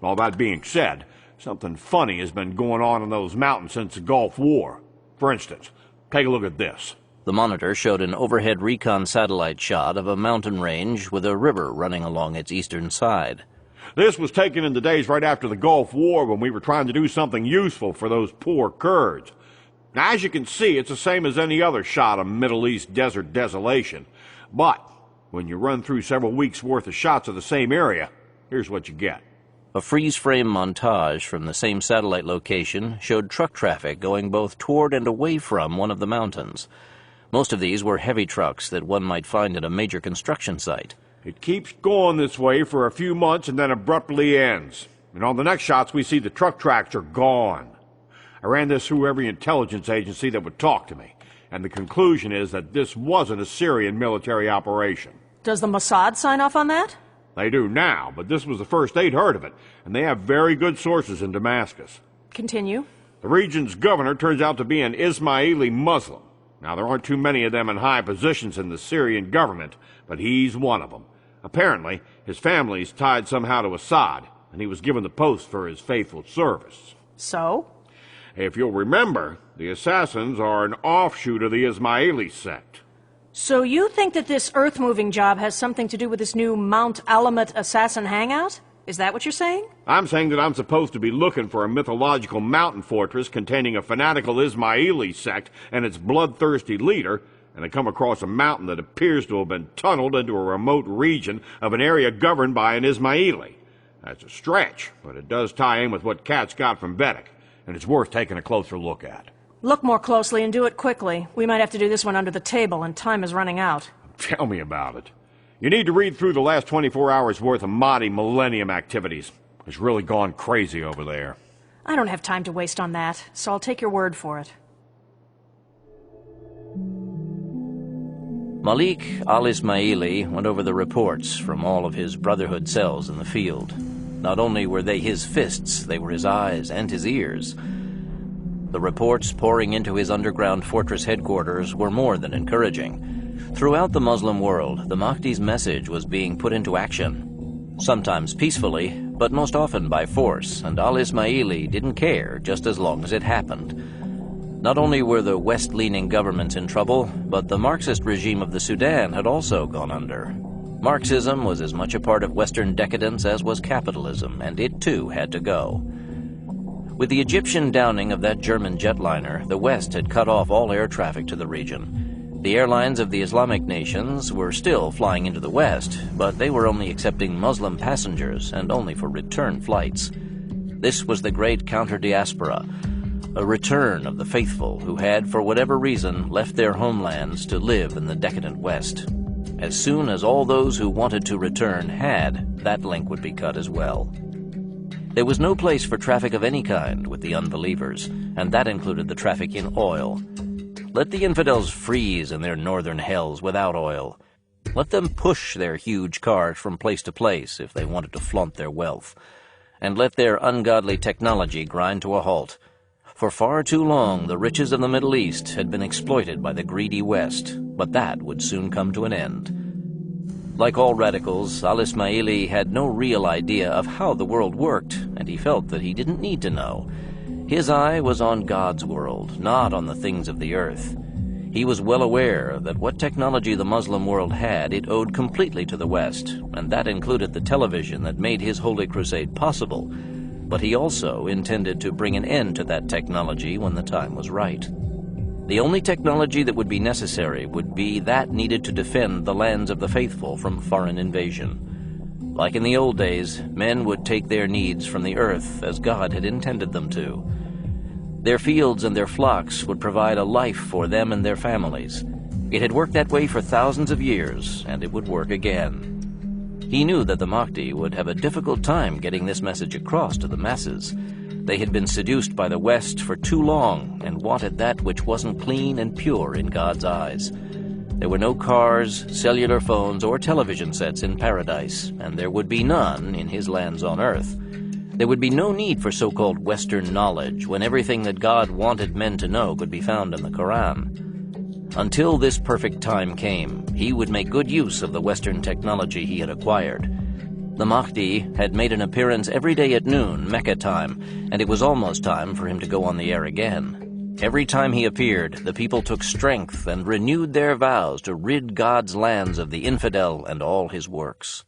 All that being said, something funny has been going on in those mountains since the Gulf War. For instance, take a look at this. The monitor showed an overhead recon satellite shot of a mountain range with a river running along its eastern side. This was taken in the days right after the Gulf War when we were trying to do something useful for those poor Kurds. Now, as you can see, it's the same as any other shot of Middle East desert desolation. But when you run through several weeks' worth of shots of the same area, here's what you get. A freeze-frame montage from the same satellite location showed truck traffic going both toward and away from one of the mountains. Most of these were heavy trucks that one might find at a major construction site. It keeps going this way for a few months and then abruptly ends. And on the next shots, we see the truck tracks are gone. I ran this through every intelligence agency that would talk to me, and the conclusion is that this wasn't a Syrian military operation. Does the Mossad sign off on that? They do now, but this was the first they'd heard of it, and they have very good sources in Damascus. Continue. The region's governor turns out to be an Ismaili Muslim. Now, there aren't too many of them in high positions in the Syrian government, but he's one of them. Apparently, his family's tied somehow to Assad, and he was given the post for his faithful service. So? If you'll remember, the Assassins are an offshoot of the Ismaili sect. So you think that this earth-moving job has something to do with this new Mount Alamut assassin hangout? Is that what you're saying? I'm saying that I'm supposed to be looking for a mythological mountain fortress containing a fanatical Ismaili sect and its bloodthirsty leader, and I come across a mountain that appears to have been tunneled into a remote region of an area governed by an Ismaili. That's a stretch, but it does tie in with what Katz got from Vedik, and it's worth taking a closer look at. Look more closely and do it quickly. We might have to do this one under the table, and time is running out. Tell me about it. You need to read through the last 24 hours' worth of Mahdi Millennium activities. It's really gone crazy over there. I don't have time to waste on that, so I'll take your word for it. Malik al-Ismaili went over the reports from all of his Brotherhood cells in the field. Not only were they his fists, they were his eyes and his ears. The reports pouring into his underground fortress headquarters were more than encouraging. Throughout the Muslim world, the Mahdi's message was being put into action. Sometimes peacefully, but most often by force, and al-Ismaili didn't care just as long as it happened. Not only were the West-leaning governments in trouble, but the Marxist regime of the Sudan had also gone under. Marxism was as much a part of Western decadence as was capitalism, and it too had to go. With the Egyptian downing of that German jetliner, the West had cut off all air traffic to the region. The airlines of the Islamic nations were still flying into the West, but they were only accepting Muslim passengers and only for return flights. This was the great counter-diaspora, a return of the faithful who had, for whatever reason, left their homelands to live in the decadent West. As soon as all those who wanted to return had, that link would be cut as well. There was no place for traffic of any kind with the unbelievers, and that included the traffic in oil. Let the infidels freeze in their northern hells without oil. Let them push their huge cars from place to place if they wanted to flaunt their wealth. And let their ungodly technology grind to a halt. For far too long, the riches of the Middle East had been exploited by the greedy West, but that would soon come to an end. Like all radicals, al-Ismaili had no real idea of how the world worked, and he felt that he didn't need to know. His eye was on God's world, not on the things of the earth. He was well aware that what technology the Muslim world had, it owed completely to the West, and that included the television that made his Holy Crusade possible. But he also intended to bring an end to that technology when the time was right. The only technology that would be necessary would be that needed to defend the lands of the faithful from foreign invasion. Like in the old days, men would take their needs from the earth as God had intended them to. Their fields and their flocks would provide a life for them and their families. It had worked that way for thousands of years, and it would work again. He knew that the Mahdi would have a difficult time getting this message across to the masses. They had been seduced by the West for too long and wanted that which wasn't clean and pure in God's eyes. There were no cars, cellular phones, or television sets in paradise, and there would be none in his lands on earth. There would be no need for so-called Western knowledge when everything that God wanted men to know could be found in the Quran. Until this perfect time came, he would make good use of the Western technology he had acquired. The Mahdi had made an appearance every day at noon, Mecca time, and it was almost time for him to go on the air again. Every time he appeared, the people took strength and renewed their vows to rid God's lands of the infidel and all his works.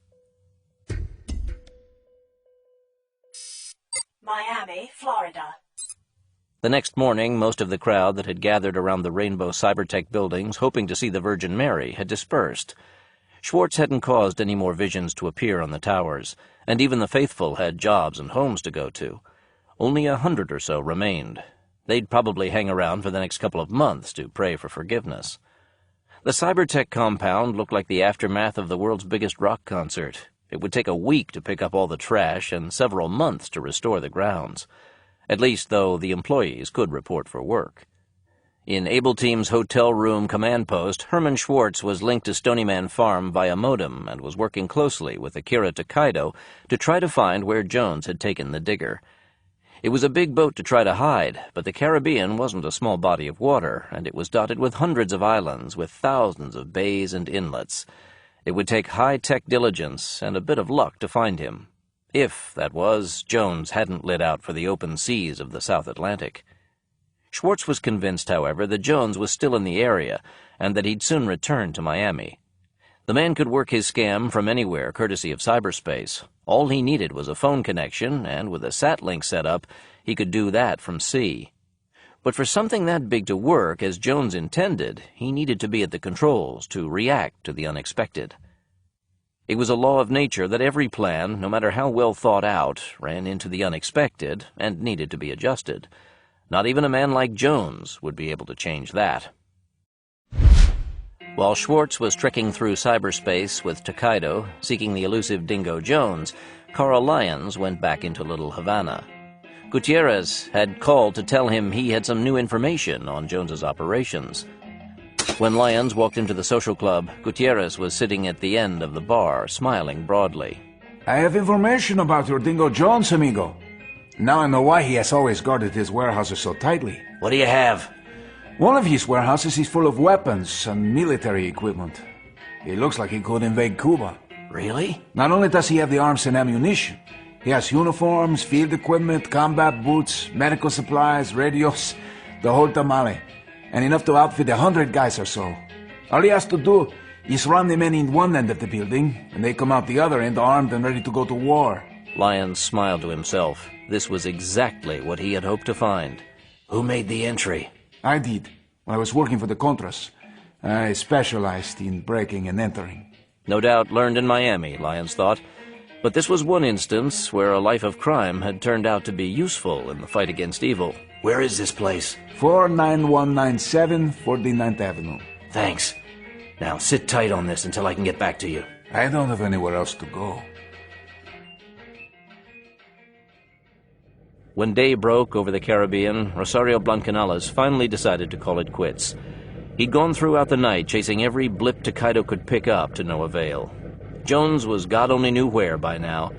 Miami, Florida. The next morning, most of the crowd that had gathered around the Rainbow Cybertech buildings hoping to see the Virgin Mary had dispersed. Schwartz hadn't caused any more visions to appear on the towers, and even the faithful had jobs and homes to go to. Only 100 or so remained. They'd probably hang around for the next couple of months to pray for forgiveness. The Cybertech compound looked like the aftermath of the world's biggest rock concert. It would take a week to pick up all the trash and several months to restore the grounds. At least, though, the employees could report for work. In Able Team's hotel room command post, Herman Schwartz was linked to Stony Man Farm via modem and was working closely with Akira Tokaido to try to find where Jones had taken the digger. It was a big boat to try to hide, but the Caribbean wasn't a small body of water, and it was dotted with hundreds of islands with thousands of bays and inlets. It would take high-tech diligence and a bit of luck to find him. If, that was, Jones hadn't lit out for the open seas of the South Atlantic. Schwartz was convinced, however, that Jones was still in the area and that he'd soon return to Miami. The man could work his scam from anywhere, courtesy of cyberspace. All he needed was a phone connection, and with a sat-link set up, he could do that from sea. But for something that big to work as Jones intended, he needed to be at the controls to react to the unexpected. It was a law of nature that every plan, no matter how well thought out, ran into the unexpected and needed to be adjusted. Not even a man like Jones would be able to change that. While Schwartz was trekking through cyberspace with Tokaido, seeking the elusive Dingo Jones, Carl Lyons went back into Little Havana. Gutierrez had called to tell him he had some new information on Jones's operations. When Lyons walked into the social club, Gutierrez was sitting at the end of the bar, smiling broadly. I have information about your Dingo Jones, amigo. Now I know why he has always guarded his warehouses so tightly. What do you have? One of his warehouses is full of weapons and military equipment. It looks like he could invade Cuba. Really? Not only does he have the arms and ammunition, he has uniforms, field equipment, combat boots, medical supplies, radios, the whole tamale, and enough to outfit 100 guys or so. All he has to do is run the men in one end of the building, and they come out the other end armed and ready to go to war. Lyons smiled to himself. This was exactly what he had hoped to find. Who made the entry? I did, when I was working for the Contras. I specialized in breaking and entering. No doubt learned in Miami, Lyons thought. But this was one instance where a life of crime had turned out to be useful in the fight against evil. Where is this place? 49197 49th Avenue. Thanks. Now sit tight on this until I can get back to you. I don't have anywhere else to go. When day broke over the Caribbean, Rosario Blancanales finally decided to call it quits. He'd gone throughout the night chasing every blip Tokaido could pick up to no avail. Jones was God only knew where by now.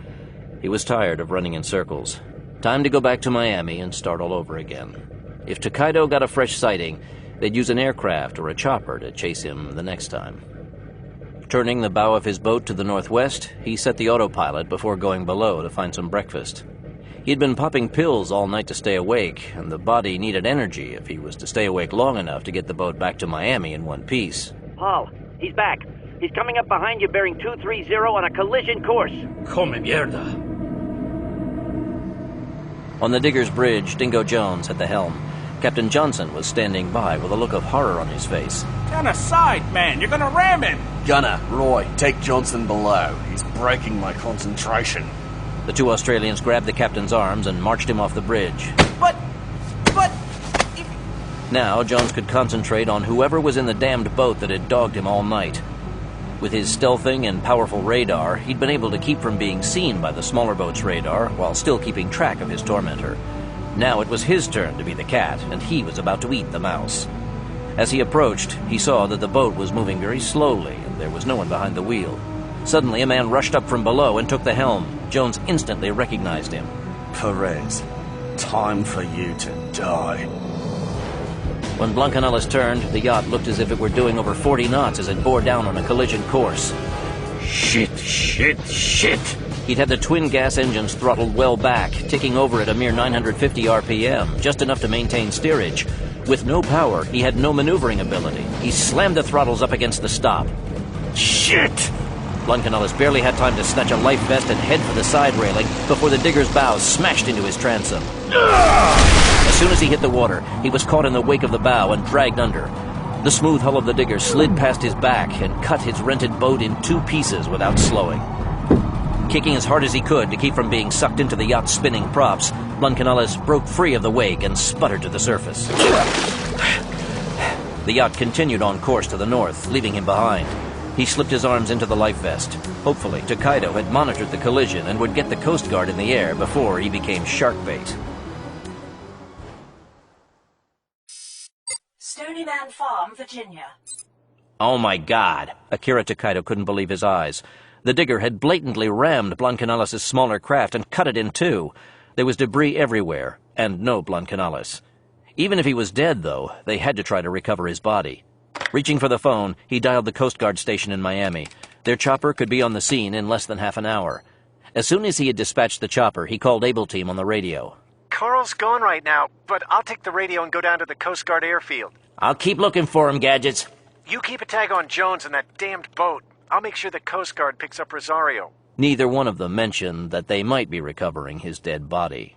He was tired of running in circles. Time to go back to Miami and start all over again. If Tokaido got a fresh sighting, they'd use an aircraft or a chopper to chase him the next time. Turning the bow of his boat to the northwest, he set the autopilot before going below to find some breakfast. He'd been popping pills all night to stay awake, and the body needed energy if he was to stay awake long enough to get the boat back to Miami in one piece. Paul, he's back. He's coming up behind you bearing 230 on a collision course. Come mierda. On the digger's bridge, Dingo Jones at the helm. Captain Johnson was standing by with a look of horror on his face. Turn aside, man. You're gonna ram him. Gunner, Roy, take Johnson below. He's breaking my concentration. The two Australians grabbed the captain's arms and marched him off the bridge. But... Now Jones could concentrate on whoever was in the damned boat that had dogged him all night. With his stealthing and powerful radar, he'd been able to keep from being seen by the smaller boat's radar while still keeping track of his tormentor. Now it was his turn to be the cat, and he was about to eat the mouse. As he approached, he saw that the boat was moving very slowly, and there was no one behind the wheel. Suddenly, a man rushed up from below and took the helm. Jones instantly recognized him. Perez, time for you to die. When Blancanales turned, the yacht looked as if it were doing over 40 knots as it bore down on a collision course. Shit. He'd had the twin gas engines throttled well back, ticking over at a mere 950 RPM, just enough to maintain steerage. With no power, he had no maneuvering ability. He slammed the throttles up against the stop. Shit! Blancanales barely had time to snatch a life vest and head for the side railing before the digger's bow smashed into his transom. As soon as he hit the water, he was caught in the wake of the bow and dragged under. The smooth hull of the digger slid past his back and cut his rented boat in two pieces without slowing. Kicking as hard as he could to keep from being sucked into the yacht's spinning props, Blancanales broke free of the wake and sputtered to the surface. The yacht continued on course to the north, leaving him behind. He slipped his arms into the life vest. Hopefully, Tokaido had monitored the collision and would get the Coast Guard in the air before he became shark bait. Stony Man Farm, Virginia. Oh my God! Akira Tokaido couldn't believe his eyes. The digger had blatantly rammed Blancanales' smaller craft and cut it in two. There was debris everywhere, and no Blancanales. Even if he was dead, though, they had to try to recover his body. Reaching for the phone, he dialed the Coast Guard station in Miami. Their chopper could be on the scene in less than half an hour. As soon as he had dispatched the chopper, he called Able Team on the radio. Carl's gone right now, but I'll take the radio and go down to the Coast Guard airfield. I'll keep looking for him, Gadgets. You keep a tag on Jones and that damned boat. I'll make sure the Coast Guard picks up Rosario. Neither one of them mentioned that they might be recovering his dead body.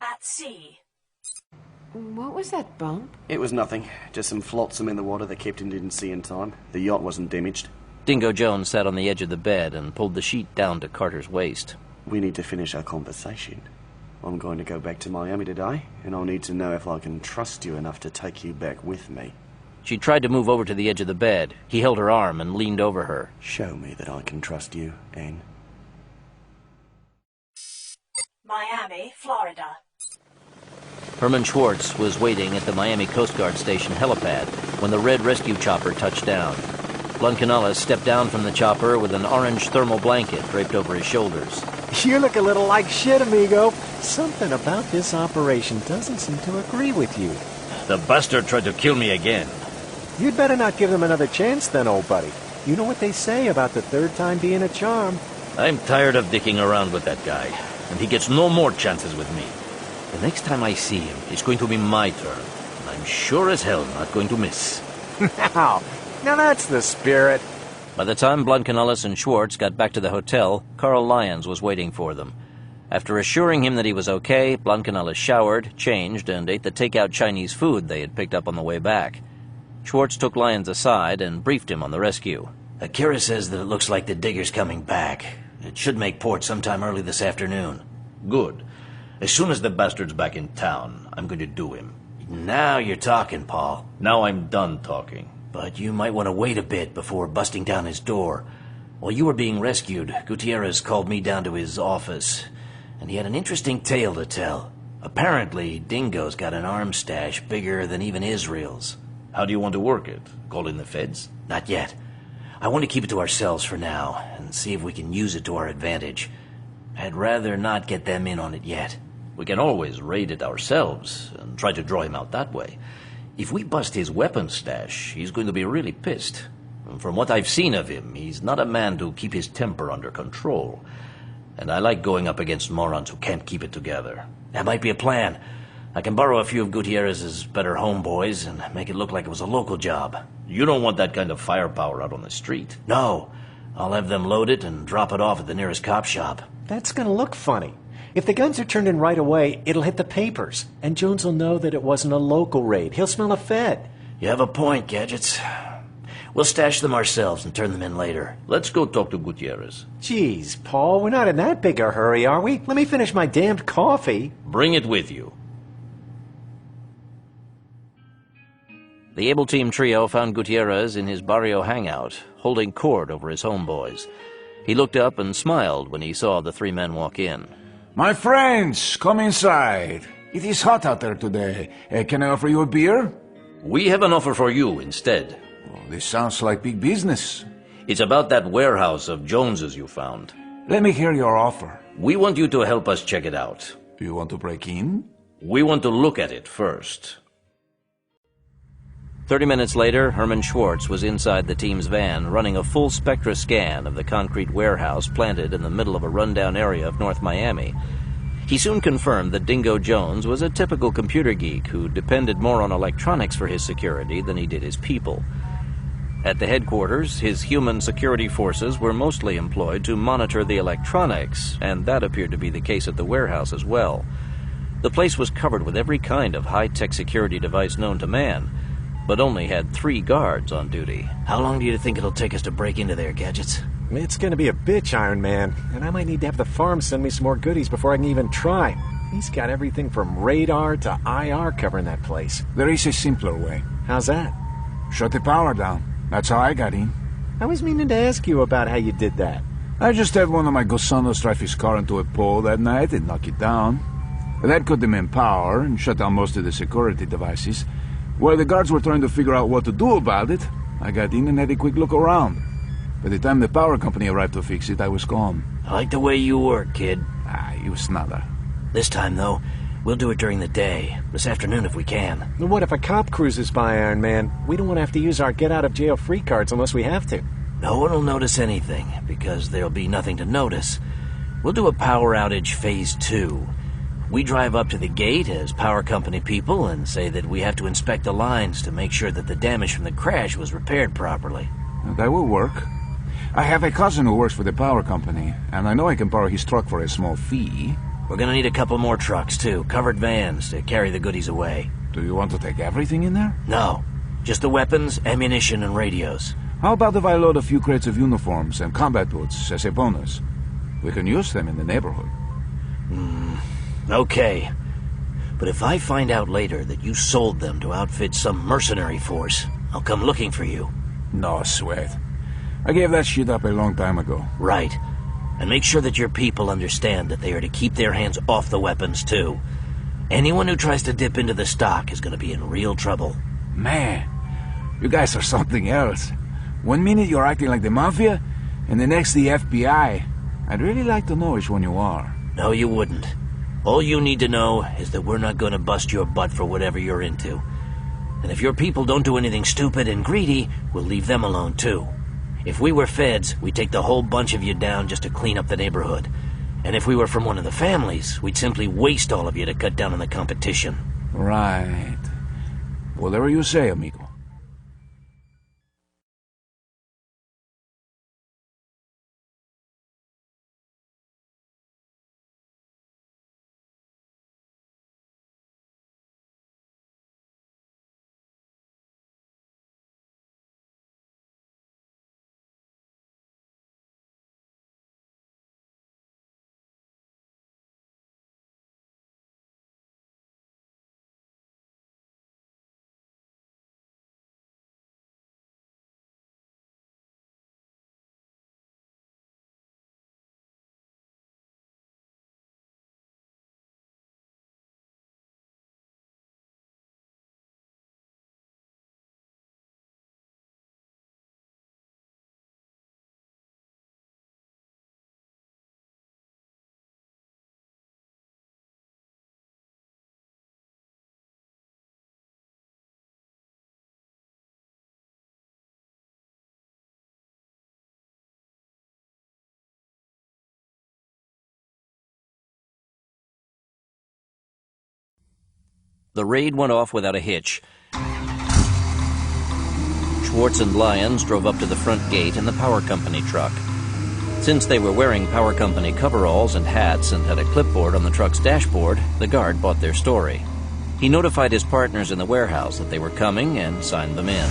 At sea. What was that bump? It was nothing. Just some flotsam in the water the captain didn't see in time. The yacht wasn't damaged. Dingo Jones sat on the edge of the bed and pulled the sheet down to Carter's waist. We need to finish our conversation. I'm going to go back to Miami today, and I'll need to know if I can trust you enough to take you back with me. She tried to move over to the edge of the bed. He held her arm and leaned over her. Show me that I can trust you, Anne. Miami, Florida. Herman Schwartz was waiting at the Miami Coast Guard Station helipad when the red rescue chopper touched down. Blancanales stepped down from the chopper with an orange thermal blanket draped over his shoulders. You look a little like shit, amigo. Something about this operation doesn't seem to agree with you. The bastard tried to kill me again. You'd better not give them another chance then, old buddy. You know what they say about the third time being a charm. I'm tired of dicking around with that guy, and he gets no more chances with me. The next time I see him, it's going to be my turn, and I'm sure as hell not going to miss. Now that's the spirit. By the time Blankenellis and Schwartz got back to the hotel, Carl Lyons was waiting for them. After assuring him that he was okay, Blankenellis showered, changed, and ate the takeout Chinese food they had picked up on the way back. Schwartz took Lyons aside and briefed him on the rescue. Akira says that it looks like the digger's coming back. It should make port sometime early this afternoon. Good. As soon as the bastard's back in town, I'm going to do him. Now you're talking, Paul. Now I'm done talking. But you might want to wait a bit before busting down his door. While you were being rescued, Gutierrez called me down to his office, and he had an interesting tale to tell. Apparently, Dingo's got an arms stash bigger than even Israel's. How do you want to work it? Call in the feds? Not yet. I want to keep it to ourselves for now, and see if we can use it to our advantage. I'd rather not get them in on it yet. We can always raid it ourselves, and try to draw him out that way. If we bust his weapons stash, he's going to be really pissed. From what I've seen of him, he's not a man to keep his temper under control. And I like going up against morons who can't keep it together. That might be a plan. I can borrow a few of Gutierrez's better homeboys and make it look like it was a local job. You don't want that kind of firepower out on the street. No. I'll have them load it and drop it off at the nearest cop shop. That's gonna look funny. If the guns are turned in right away, it'll hit the papers, and Jones will know that it wasn't a local raid. He'll smell a Fed. You have a point, Gadgets. We'll stash them ourselves and turn them in later. Let's go talk to Gutierrez. Jeez, Paul, we're not in that big a hurry, are we? Let me finish my damned coffee. Bring it with you. The Able Team trio found Gutierrez in his barrio hangout, holding court over his homeboys. He looked up and smiled when he saw the three men walk in. My friends, come inside. It is hot out there today. Can I offer you a beer? We have an offer for you instead. Oh, this sounds like big business. It's about that warehouse of Jones's you found. Let me hear your offer. We want you to help us check it out. You want to break in? We want to look at it first. 30 minutes later, Herman Schwartz was inside the team's van, running a full spectra scan of the concrete warehouse planted in the middle of a rundown area of North Miami. He soon confirmed that Dingo Jones was a typical computer geek who depended more on electronics for his security than he did his people. At the headquarters, his human security forces were mostly employed to monitor the electronics, and that appeared to be the case at the warehouse as well. The place was covered with every kind of high-tech security device known to man, but only had 3 guards on duty. How long do you think it'll take us to break into there, Gadgets? It's gonna be a bitch, Iron Man, and I might need to have the farm send me some more goodies before I can even try. He's got everything from radar to IR covering that place. There is a simpler way. How's that? Shut the power down. That's how I got in. I was meaning to ask you about how you did that. I just had one of my Gosanos drive his car into a pole that night and knock it down. That cut them in power and shut down most of the security devices. While the guards were trying to figure out what to do about it, I got in and had a quick look around. By the time the power company arrived to fix it, I was gone. I like the way you work, kid. You snother. This time, though, we'll do it during the day. This afternoon, if we can. What if a cop cruises by, Iron Man? We don't want to have to use our get-out-of-jail-free cards unless we have to. No one will notice anything, because there'll be nothing to notice. We'll do a power outage phase 2. We drive up to the gate as power company people and say that we have to inspect the lines to make sure that the damage from the crash was repaired properly. That will work. I have a cousin who works for the power company, and I know I can borrow his truck for a small fee. We're gonna need a couple more trucks, too. Covered vans to carry the goodies away. Do you want to take everything in there? No. Just the weapons, ammunition, and radios. How about if I load a few crates of uniforms and combat boots as a bonus? We can use them in the neighborhood. Okay. But if I find out later that you sold them to outfit some mercenary force, I'll come looking for you. No sweat. I gave that shit up a long time ago. Right. And make sure that your people understand that they are to keep their hands off the weapons, too. Anyone who tries to dip into the stock is going to be in real trouble. Man, you guys are something else. One minute you're acting like the Mafia, and the next the FBI. I'd really like to know which one you are. No, you wouldn't. All you need to know is that we're not gonna bust your butt for whatever you're into. And if your people don't do anything stupid and greedy, we'll leave them alone too. If we were feds, we'd take the whole bunch of you down just to clean up the neighborhood. And if we were from one of the families, we'd simply waste all of you to cut down on the competition. Right. Whatever you say, amigo. The raid went off without a hitch. Schwartz and Lyons drove up to the front gate in the power company truck. Since they were wearing power company coveralls and hats and had a clipboard on the truck's dashboard, the guard bought their story. He notified his partners in the warehouse that they were coming and signed them in.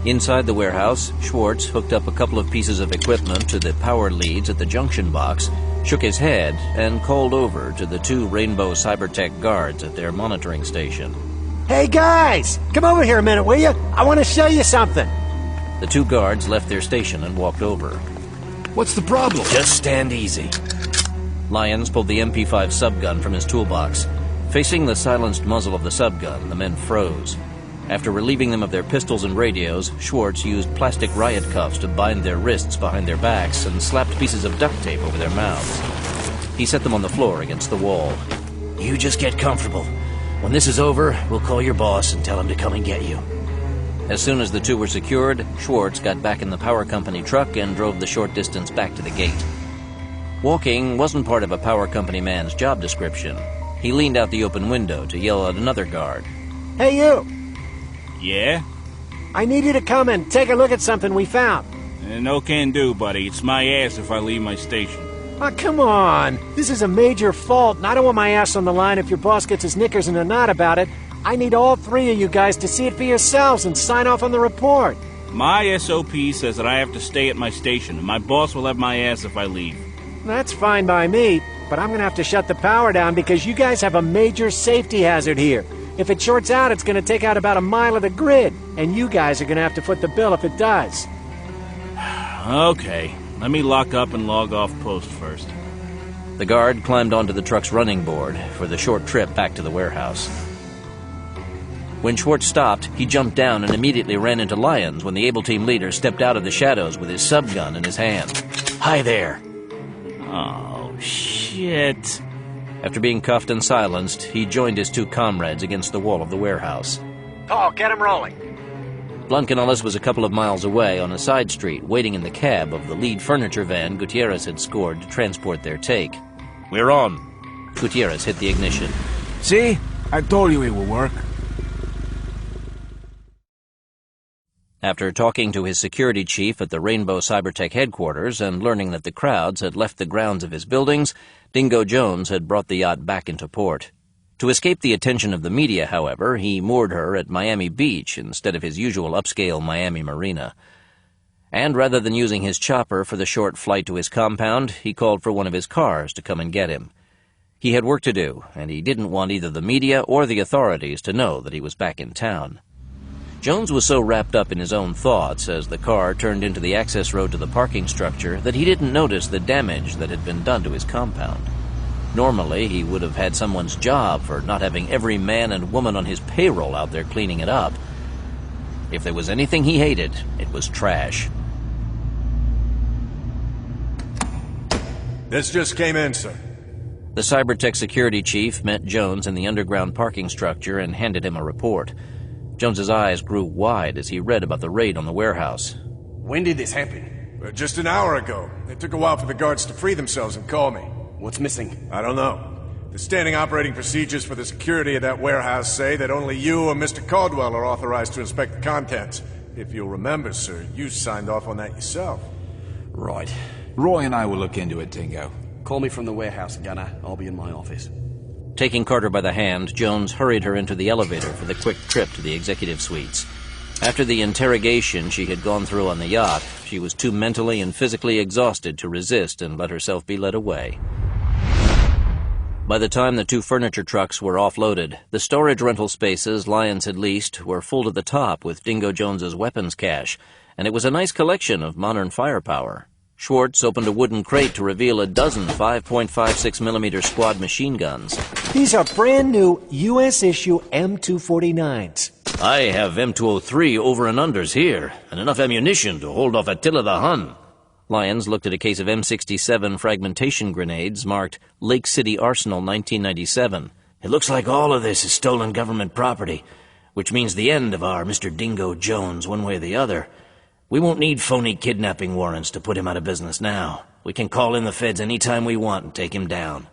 Inside the warehouse, Schwartz hooked up a couple of pieces of equipment to the power leads at the junction box, shook his head, and called over to the two Rainbow Cybertech guards at their monitoring station. Hey guys! Come over here a minute, will you? I want to show you something. The two guards left their station and walked over. What's the problem? Just stand easy. Lyons pulled the MP5 subgun from his toolbox. Facing the silenced muzzle of the subgun, the men froze. After relieving them of their pistols and radios, Schwartz used plastic riot cuffs to bind their wrists behind their backs and slapped pieces of duct tape over their mouths. He set them on the floor against the wall. You just get comfortable. When this is over, we'll call your boss and tell him to come and get you. As soon as the two were secured, Schwartz got back in the power company truck and drove the short distance back to the gate. Walking wasn't part of a power company man's job description. He leaned out the open window to yell at another guard. Hey you! Yeah? I need you to come and take a look at something we found. No can do, buddy. It's my ass if I leave my station. Oh, come on. This is a major fault, and I don't want my ass on the line if your boss gets his knickers in a knot about it. I need all three of you guys to see it for yourselves and sign off on the report. My SOP says that I have to stay at my station, and my boss will have my ass if I leave. That's fine by me, but I'm going to have to shut the power down because you guys have a major safety hazard here. If it shorts out, it's going to take out about a mile of the grid, and you guys are going to have to foot the bill if it does. Okay, let me lock up and log off post first. The guard climbed onto the truck's running board for the short trip back to the warehouse. When Schwartz stopped, he jumped down and immediately ran into Lyons when the Able Team leader stepped out of the shadows with his subgun in his hand. Hi there. Oh, shit. After being cuffed and silenced, he joined his two comrades against the wall of the warehouse. Paul, get him rolling. Blancanellis was a couple of miles away on a side street, waiting in the cab of the lead furniture van Gutierrez had scored to transport their take. We're on. Gutierrez hit the ignition. See? I told you it would work. After talking to his security chief at the Rainbow Cybertech headquarters and learning that the crowds had left the grounds of his buildings, Dingo Jones had brought the yacht back into port. To escape the attention of the media, however, he moored her at Miami Beach instead of his usual upscale Miami marina. And rather than using his chopper for the short flight to his compound, he called for one of his cars to come and get him. He had work to do, and he didn't want either the media or the authorities to know that he was back in town. Jones was so wrapped up in his own thoughts as the car turned into the access road to the parking structure that he didn't notice the damage that had been done to his compound. Normally, he would have had someone's job for not having every man and woman on his payroll out there cleaning it up. If there was anything he hated, it was trash. This just came in, sir. The Cybertech security chief met Jones in the underground parking structure and handed him a report. Jones's eyes grew wide as he read about the raid on the warehouse. When did this happen? Just an hour ago. It took a while for the guards to free themselves and call me. What's missing? I don't know. The standing operating procedures for the security of that warehouse say that only you and Mr. Caldwell are authorized to inspect the contents. If you'll remember, sir, you signed off on that yourself. Right. Roy and I will look into it, Dingo. Call me from the warehouse, Gunner. I'll be in my office. Taking Carter by the hand, Jones hurried her into the elevator for the quick trip to the executive suites. After the interrogation she had gone through on the yacht, she was too mentally and physically exhausted to resist and let herself be led away. By the time the 2 furniture trucks were offloaded, the storage rental spaces Lyons had leased were full to the top with Dingo Jones's weapons cache, and it was a nice collection of modern firepower. Schwartz opened a wooden crate to reveal a dozen 5.56mm squad machine guns. These are brand new U.S.-issue M249s. I have M203 over and unders here, and enough ammunition to hold off Attila the Hun. Lyons looked at a case of M67 fragmentation grenades marked Lake City Arsenal 1997. It looks like all of this is stolen government property, which means the end of our Mr. Dingo Jones one way or the other. We won't need phony kidnapping warrants to put him out of business now. We can call in the feds any time we want and take him down.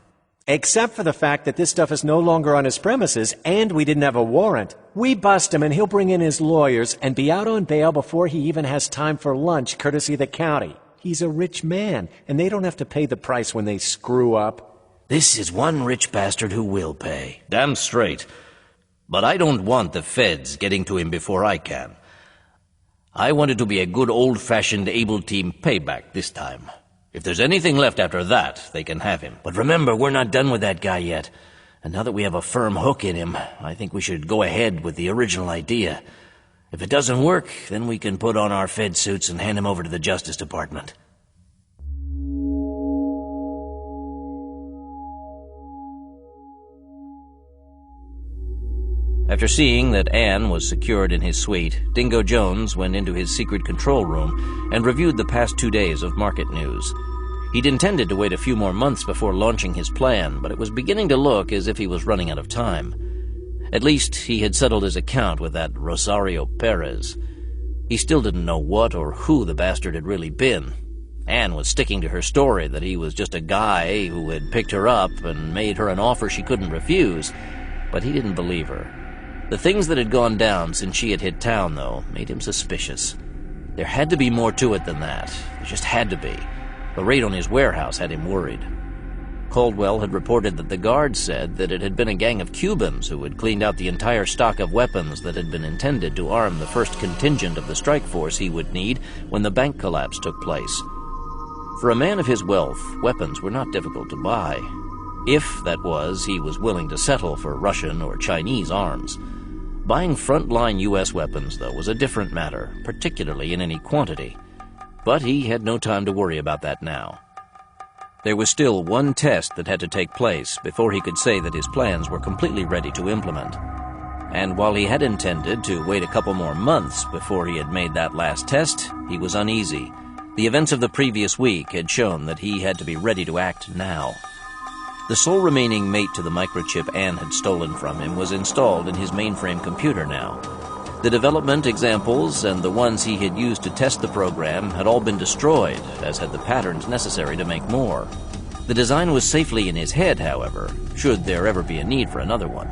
Except for the fact that this stuff is no longer on his premises and we didn't have a warrant. We bust him and he'll bring in his lawyers and be out on bail before he even has time for lunch, courtesy of the county. He's a rich man, and they don't have to pay the price when they screw up. This is one rich bastard who will pay. Damn straight. But I don't want the feds getting to him before I can. I want it to be a good old-fashioned able team payback this time. If there's anything left after that, they can have him. But remember, we're not done with that guy yet. And now that we have a firm hook in him, I think we should go ahead with the original idea. If it doesn't work, then we can put on our Fed suits and hand him over to the Justice Department. After seeing that Anne was secured in his suite, Dingo Jones went into his secret control room and reviewed the past 2 days of market news. He'd intended to wait a few more months before launching his plan, but it was beginning to look as if he was running out of time. At least he had settled his account with that Rosario Perez. He still didn't know what or who the bastard had really been. Anne was sticking to her story that he was just a guy who had picked her up and made her an offer she couldn't refuse, but he didn't believe her. The things that had gone down since she had hit town, though, made him suspicious. There had to be more to it than that. There just had to be. The raid on his warehouse had him worried. Caldwell had reported that the guards said that it had been a gang of Cubans who had cleaned out the entire stock of weapons that had been intended to arm the first contingent of the strike force he would need when the bank collapse took place. For a man of his wealth, weapons were not difficult to buy. If, that was, he was willing to settle for Russian or Chinese arms. Buying frontline U.S. weapons, though, was a different matter, particularly in any quantity. But he had no time to worry about that now. There was still one test that had to take place before he could say that his plans were completely ready to implement. And while he had intended to wait a couple more months before he had made that last test, he was uneasy. The events of the previous week had shown that he had to be ready to act now. The sole remaining mate to the microchip Anne had stolen from him was installed in his mainframe computer now. The development examples and the ones he had used to test the program had all been destroyed, as had the patterns necessary to make more. The design was safely in his head, however, should there ever be a need for another one.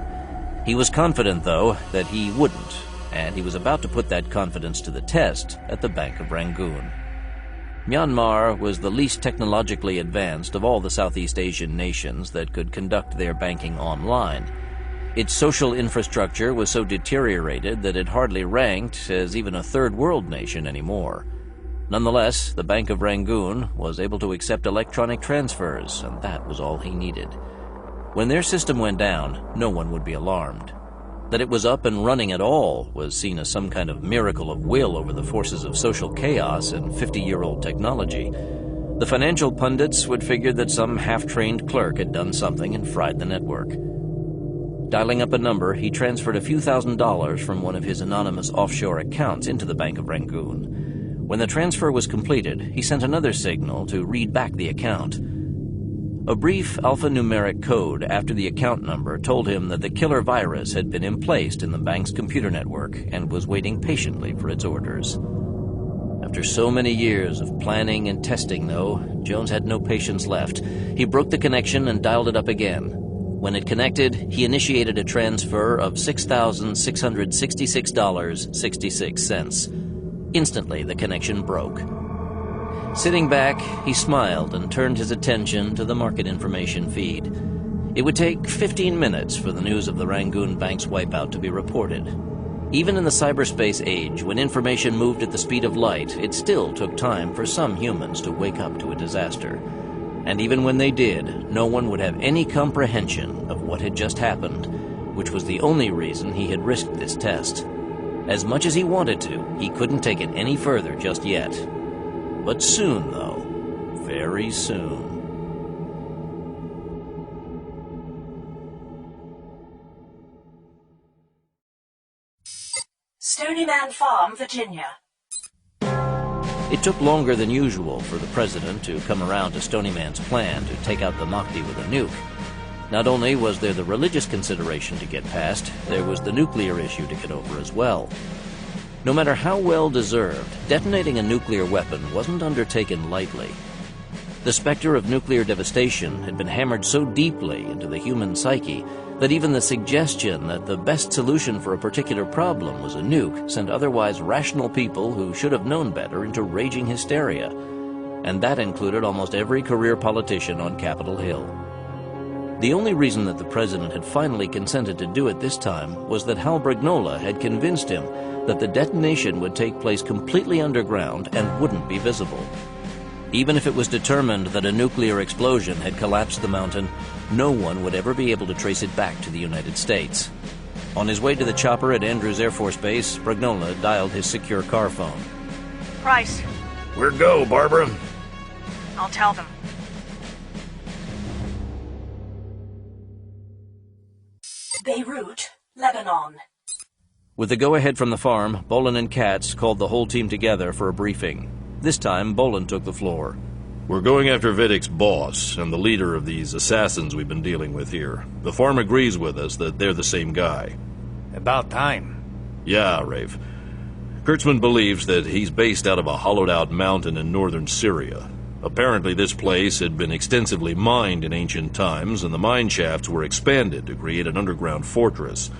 He was confident, though, that he wouldn't, and he was about to put that confidence to the test at the Bank of Rangoon. Myanmar was the least technologically advanced of all the Southeast Asian nations that could conduct their banking online. Its social infrastructure was so deteriorated that it hardly ranked as even a third world nation anymore. Nonetheless, the Bank of Rangoon was able to accept electronic transfers, and that was all he needed. When their system went down, no one would be alarmed. That it was up and running at all was seen as some kind of miracle of will over the forces of social chaos and 50-year-old technology. The financial pundits would figure that some half-trained clerk had done something and fried the network. Dialing up a number, he transferred a few $1,000s from one of his anonymous offshore accounts into the Bank of Rangoon. When the transfer was completed, he sent another signal to read back the account. A brief alphanumeric code after the account number told him that the killer virus had been emplaced in the bank's computer network and was waiting patiently for its orders. After so many years of planning and testing, though, Jones had no patience left. He broke the connection and dialed it up again. When it connected, he initiated a transfer of $6,666.66. Instantly, the connection broke. Sitting back, he smiled and turned his attention to the market information feed. It would take 15 minutes for the news of the Rangoon Bank's wipeout to be reported. Even in the cyberspace age, when information moved at the speed of light, it still took time for some humans to wake up to a disaster. And even when they did, no one would have any comprehension of what had just happened, which was the only reason he had risked this test. As much as he wanted to, he couldn't take it any further just yet. But soon, though, very soon. Stony Man Farm, Virginia. It took longer than usual for the president to come around to Stony Man's plan to take out the Mahdi with a nuke. Not only was there the religious consideration to get past, there was the nuclear issue to get over as well. No matter how well deserved, detonating a nuclear weapon wasn't undertaken lightly. The specter of nuclear devastation had been hammered so deeply into the human psyche that even the suggestion that the best solution for a particular problem was a nuke sent otherwise rational people who should have known better into raging hysteria. And that included almost every career politician on Capitol Hill. The only reason that the president had finally consented to do it this time was that Hal Brignola had convinced him that the detonation would take place completely underground and wouldn't be visible. Even if it was determined that a nuclear explosion had collapsed the mountain, no one would ever be able to trace it back to the United States. On his way to the chopper at Andrews Air Force Base, Brignola dialed his secure car phone. Price. Where go, Barbara? I'll tell them. Beirut, Lebanon. With the go-ahead from the farm, Bolin and Katz called the whole team together for a briefing. This time, Bolin took the floor. We're going after Vidic's boss and the leader of these assassins we've been dealing with here. The farm agrees with us that they're the same guy. About time. Yeah, Rafe. Kurtzman believes that he's based out of a hollowed-out mountain in northern Syria. Apparently this place had been extensively mined in ancient times, and the mine shafts were expanded to create an underground fortress.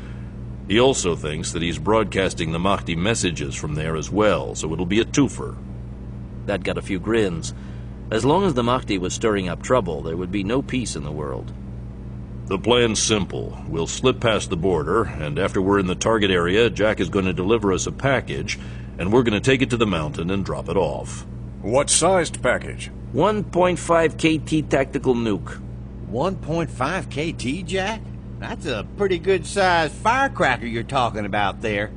He also thinks that he's broadcasting the Mahdi messages from there as well, so it'll be a twofer. That got a few grins. As long as the Mahdi was stirring up trouble, there would be no peace in the world. The plan's simple. We'll slip past the border, and after we're in the target area, Jack is going to deliver us a package, and we're going to take it to the mountain and drop it off. What sized package? 1.5 KT tactical nuke. 1.5 KT, Jack? That's a pretty good-sized firecracker you're talking about there.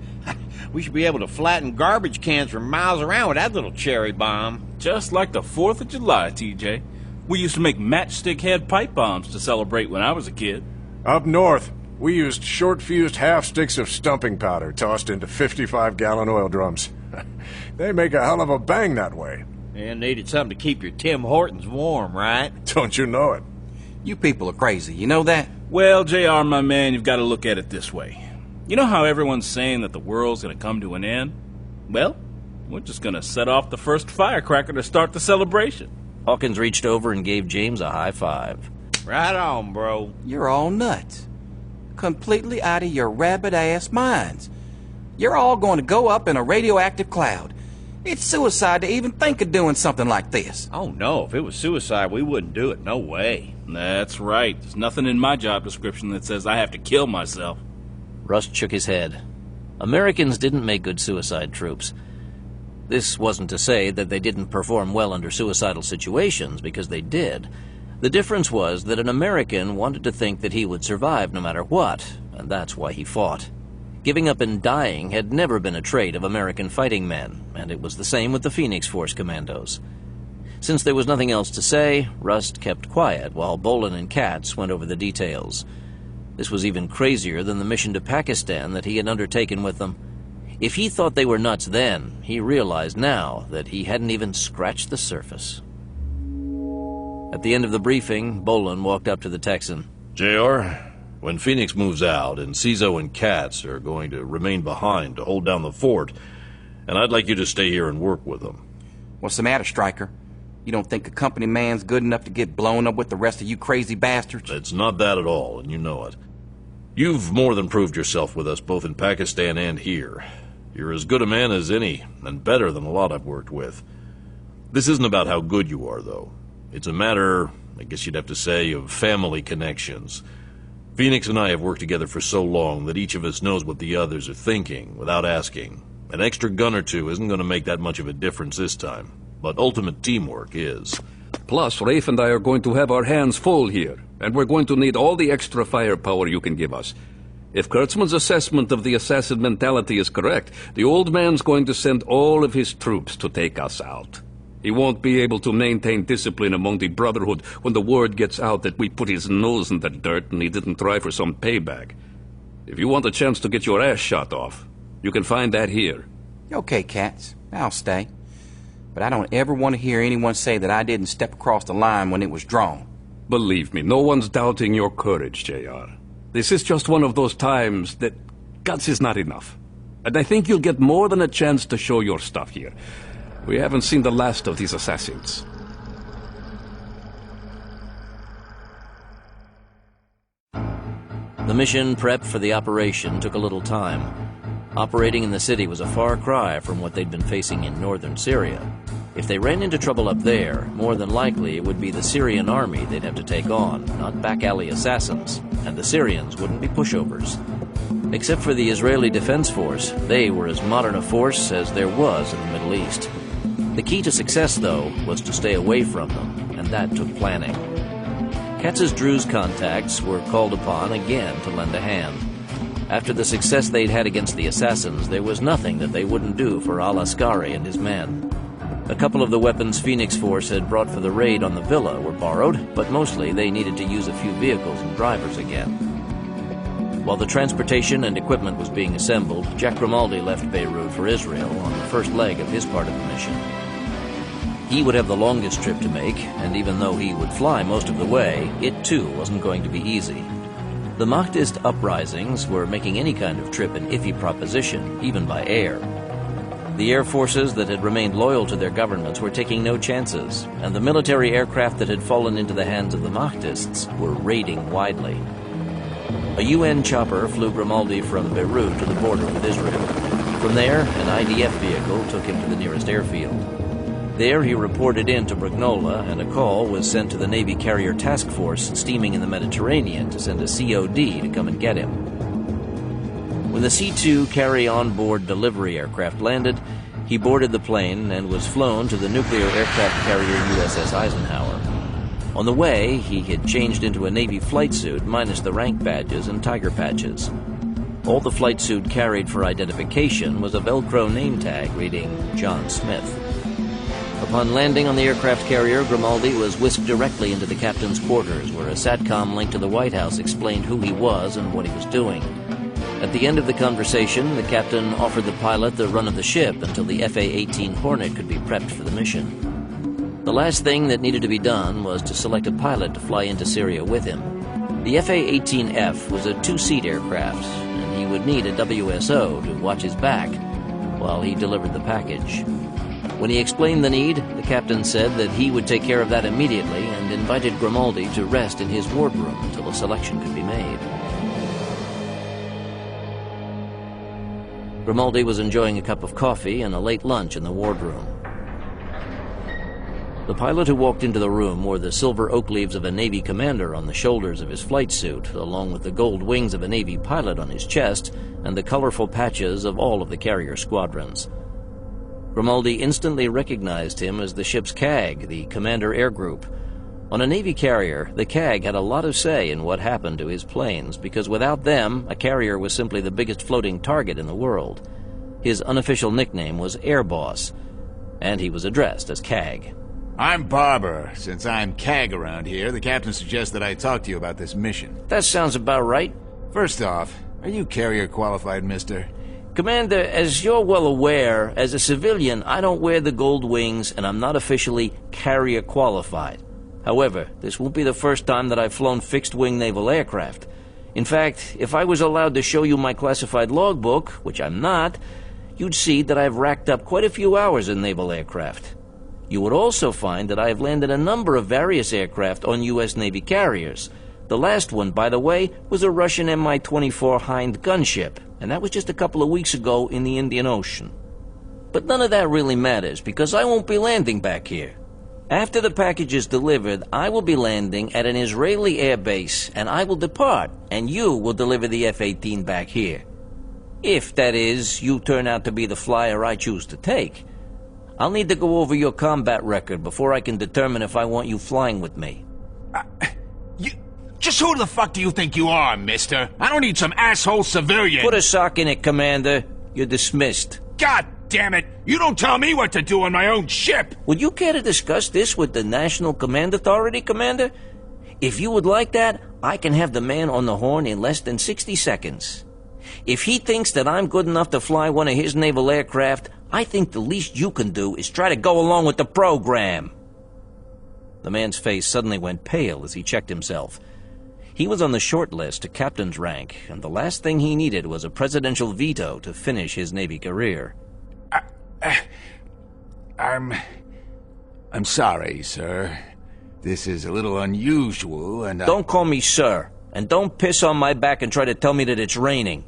We should be able to flatten garbage cans for miles around with that little cherry bomb. Just like the 4th of July, TJ. We used to make matchstick-head pipe bombs to celebrate when I was a kid. Up north, we used short-fused half-sticks of stumping powder tossed into 55-gallon oil drums. They make a hell of a bang that way. And needed something to keep your Tim Hortons warm, right? Don't you know it? You people are crazy, you know that? Well, JR, my man, you've got to look at it this way. You know how everyone's saying that the world's going to come to an end? Well, we're just going to set off the first firecracker to start the celebration. Hawkins reached over and gave James a high five. Right on, bro. You're all nuts. Completely out of your rabbit-ass minds. You're all going to go up in a radioactive cloud. It's suicide to even think of doing something like this. Oh, no. If it was suicide, we wouldn't do it. No way. That's right. There's nothing in my job description that says I have to kill myself. Rust shook his head. Americans didn't make good suicide troops. This wasn't to say that they didn't perform well under suicidal situations, because they did. The difference was that an American wanted to think that he would survive no matter what, and that's why he fought. Giving up and dying had never been a trait of American fighting men, and it was the same with the Phoenix Force commandos. Since there was nothing else to say, Rust kept quiet while Bolin and Katz went over the details. This was even crazier than the mission to Pakistan that he had undertaken with them. If he thought they were nuts then, he realized now that he hadn't even scratched the surface. At the end of the briefing, Bolin walked up to the Texan. JR, when Phoenix moves out, and Cizo and Katz are going to remain behind to hold down the fort, and I'd like you to stay here and work with them. What's the matter, Stryker? You don't think a company man's good enough to get blown up with the rest of you crazy bastards? It's not that at all, and you know it. You've more than proved yourself with us, both in Pakistan and here. You're as good a man as any, and better than a lot I've worked with. This isn't about how good you are, though. It's a matter, I guess you'd have to say, of family connections. Phoenix and I have worked together for so long that each of us knows what the others are thinking, without asking. An extra gun or two isn't going to make that much of a difference this time, but ultimate teamwork is. Plus, Rafe and I are going to have our hands full here, and we're going to need all the extra firepower you can give us. If Kurtzman's assessment of the assassin mentality is correct, the old man's going to send all of his troops to take us out. He won't be able to maintain discipline among the Brotherhood when the word gets out that we put his nose in the dirt and he didn't try for some payback. If you want a chance to get your ass shot off, you can find that here. Okay, Katz. I'll stay. But I don't ever want to hear anyone say that I didn't step across the line when it was drawn. Believe me, no one's doubting your courage, JR. This is just one of those times that guts is not enough. And I think you'll get more than a chance to show your stuff here. We haven't seen the last of these assassins. The mission prep for the operation took a little time. Operating in the city was a far cry from what they'd been facing in northern Syria. If they ran into trouble up there, more than likely it would be the Syrian army they'd have to take on, not back-alley assassins, and the Syrians wouldn't be pushovers. Except for the Israeli Defense Force, they were as modern a force as there was in the Middle East. The key to success, though, was to stay away from them, and that took planning. Katz's Drew's contacts were called upon again to lend a hand. After the success they'd had against the assassins, there was nothing that they wouldn't do for Al-Askari and his men. A couple of the weapons Phoenix Force had brought for the raid on the villa were borrowed, but mostly they needed to use a few vehicles and drivers again. While the transportation and equipment was being assembled, Jack Grimaldi left Beirut for Israel on the first leg of his part of the mission. He would have the longest trip to make, and even though he would fly most of the way, it too wasn't going to be easy. The Mahdist uprisings were making any kind of trip an iffy proposition, even by air. The air forces that had remained loyal to their governments were taking no chances, and the military aircraft that had fallen into the hands of the Mahdists were raiding widely. A UN chopper flew Grimaldi from Beirut to the border with Israel. From there, an IDF vehicle took him to the nearest airfield. There he reported in to Brignola, and a call was sent to the Navy Carrier Task Force steaming in the Mediterranean to send a COD to come and get him. When the C-2 carry-on-board delivery aircraft landed, he boarded the plane and was flown to the nuclear aircraft carrier USS Eisenhower. On the way, he had changed into a Navy flight suit minus the rank badges and tiger patches. All the flight suit carried for identification was a Velcro name tag reading John Smith. Upon landing on the aircraft carrier, Grimaldi was whisked directly into the captain's quarters, where a SATCOM link to the White House explained who he was and what he was doing. At the end of the conversation, the captain offered the pilot the run of the ship until the FA-18 Hornet could be prepped for the mission. The last thing that needed to be done was to select a pilot to fly into Syria with him. The FA-18F was a two-seat aircraft, and he would need a WSO to watch his back while he delivered the package. When he explained the need, the captain said that he would take care of that immediately and invited Grimaldi to rest in his wardroom until a selection could be made. Grimaldi was enjoying a cup of coffee and a late lunch in the wardroom. The pilot who walked into the room wore the silver oak leaves of a Navy commander on the shoulders of his flight suit, along with the gold wings of a Navy pilot on his chest and the colorful patches of all of the carrier squadrons. Grimaldi instantly recognized him as the ship's CAG, the Commander Air Group. On a Navy carrier, the CAG had a lot of say in what happened to his planes, because without them, a carrier was simply the biggest floating target in the world. His unofficial nickname was Air Boss, and he was addressed as CAG. I'm Barber. Since I'm CAG around here, the captain suggests that I talk to you about this mission. That sounds about right. First off, are you carrier qualified, mister? Commander, as you're well aware, as a civilian, I don't wear the gold wings and I'm not officially carrier qualified. However, this won't be the first time that I've flown fixed-wing naval aircraft. In fact, if I was allowed to show you my classified logbook, which I'm not, you'd see that I've racked up quite a few hours in naval aircraft. You would also find that I have landed a number of various aircraft on U.S. Navy carriers. The last one, by the way, was a Russian Mi-24 Hind gunship, and that was just a couple of weeks ago in the Indian Ocean. But none of that really matters, because I won't be landing back here. After the package is delivered, I will be landing at an Israeli air base, and I will depart, and you will deliver the F-18 back here. If, that is, you turn out to be the flyer I choose to take. I'll need to go over your combat record before I can determine if I want you flying with me. Just who the fuck do you think you are, mister? I don't need some asshole civilian. Put a sock in it, Commander. You're dismissed. God damn it! You don't tell me what to do on my own ship! Would you care to discuss this with the National Command Authority, Commander? If you would like that, I can have the man on the horn in less than 60 seconds. If he thinks that I'm good enough to fly one of his naval aircraft, I think the least you can do is try to go along with the program. The man's face suddenly went pale as he checked himself. He was on the short list to captain's rank, and the last thing he needed was a presidential veto to finish his Navy career. I'm sorry, sir. This is a little unusual, and Don't call me sir, and don't piss on my back and try to tell me that it's raining.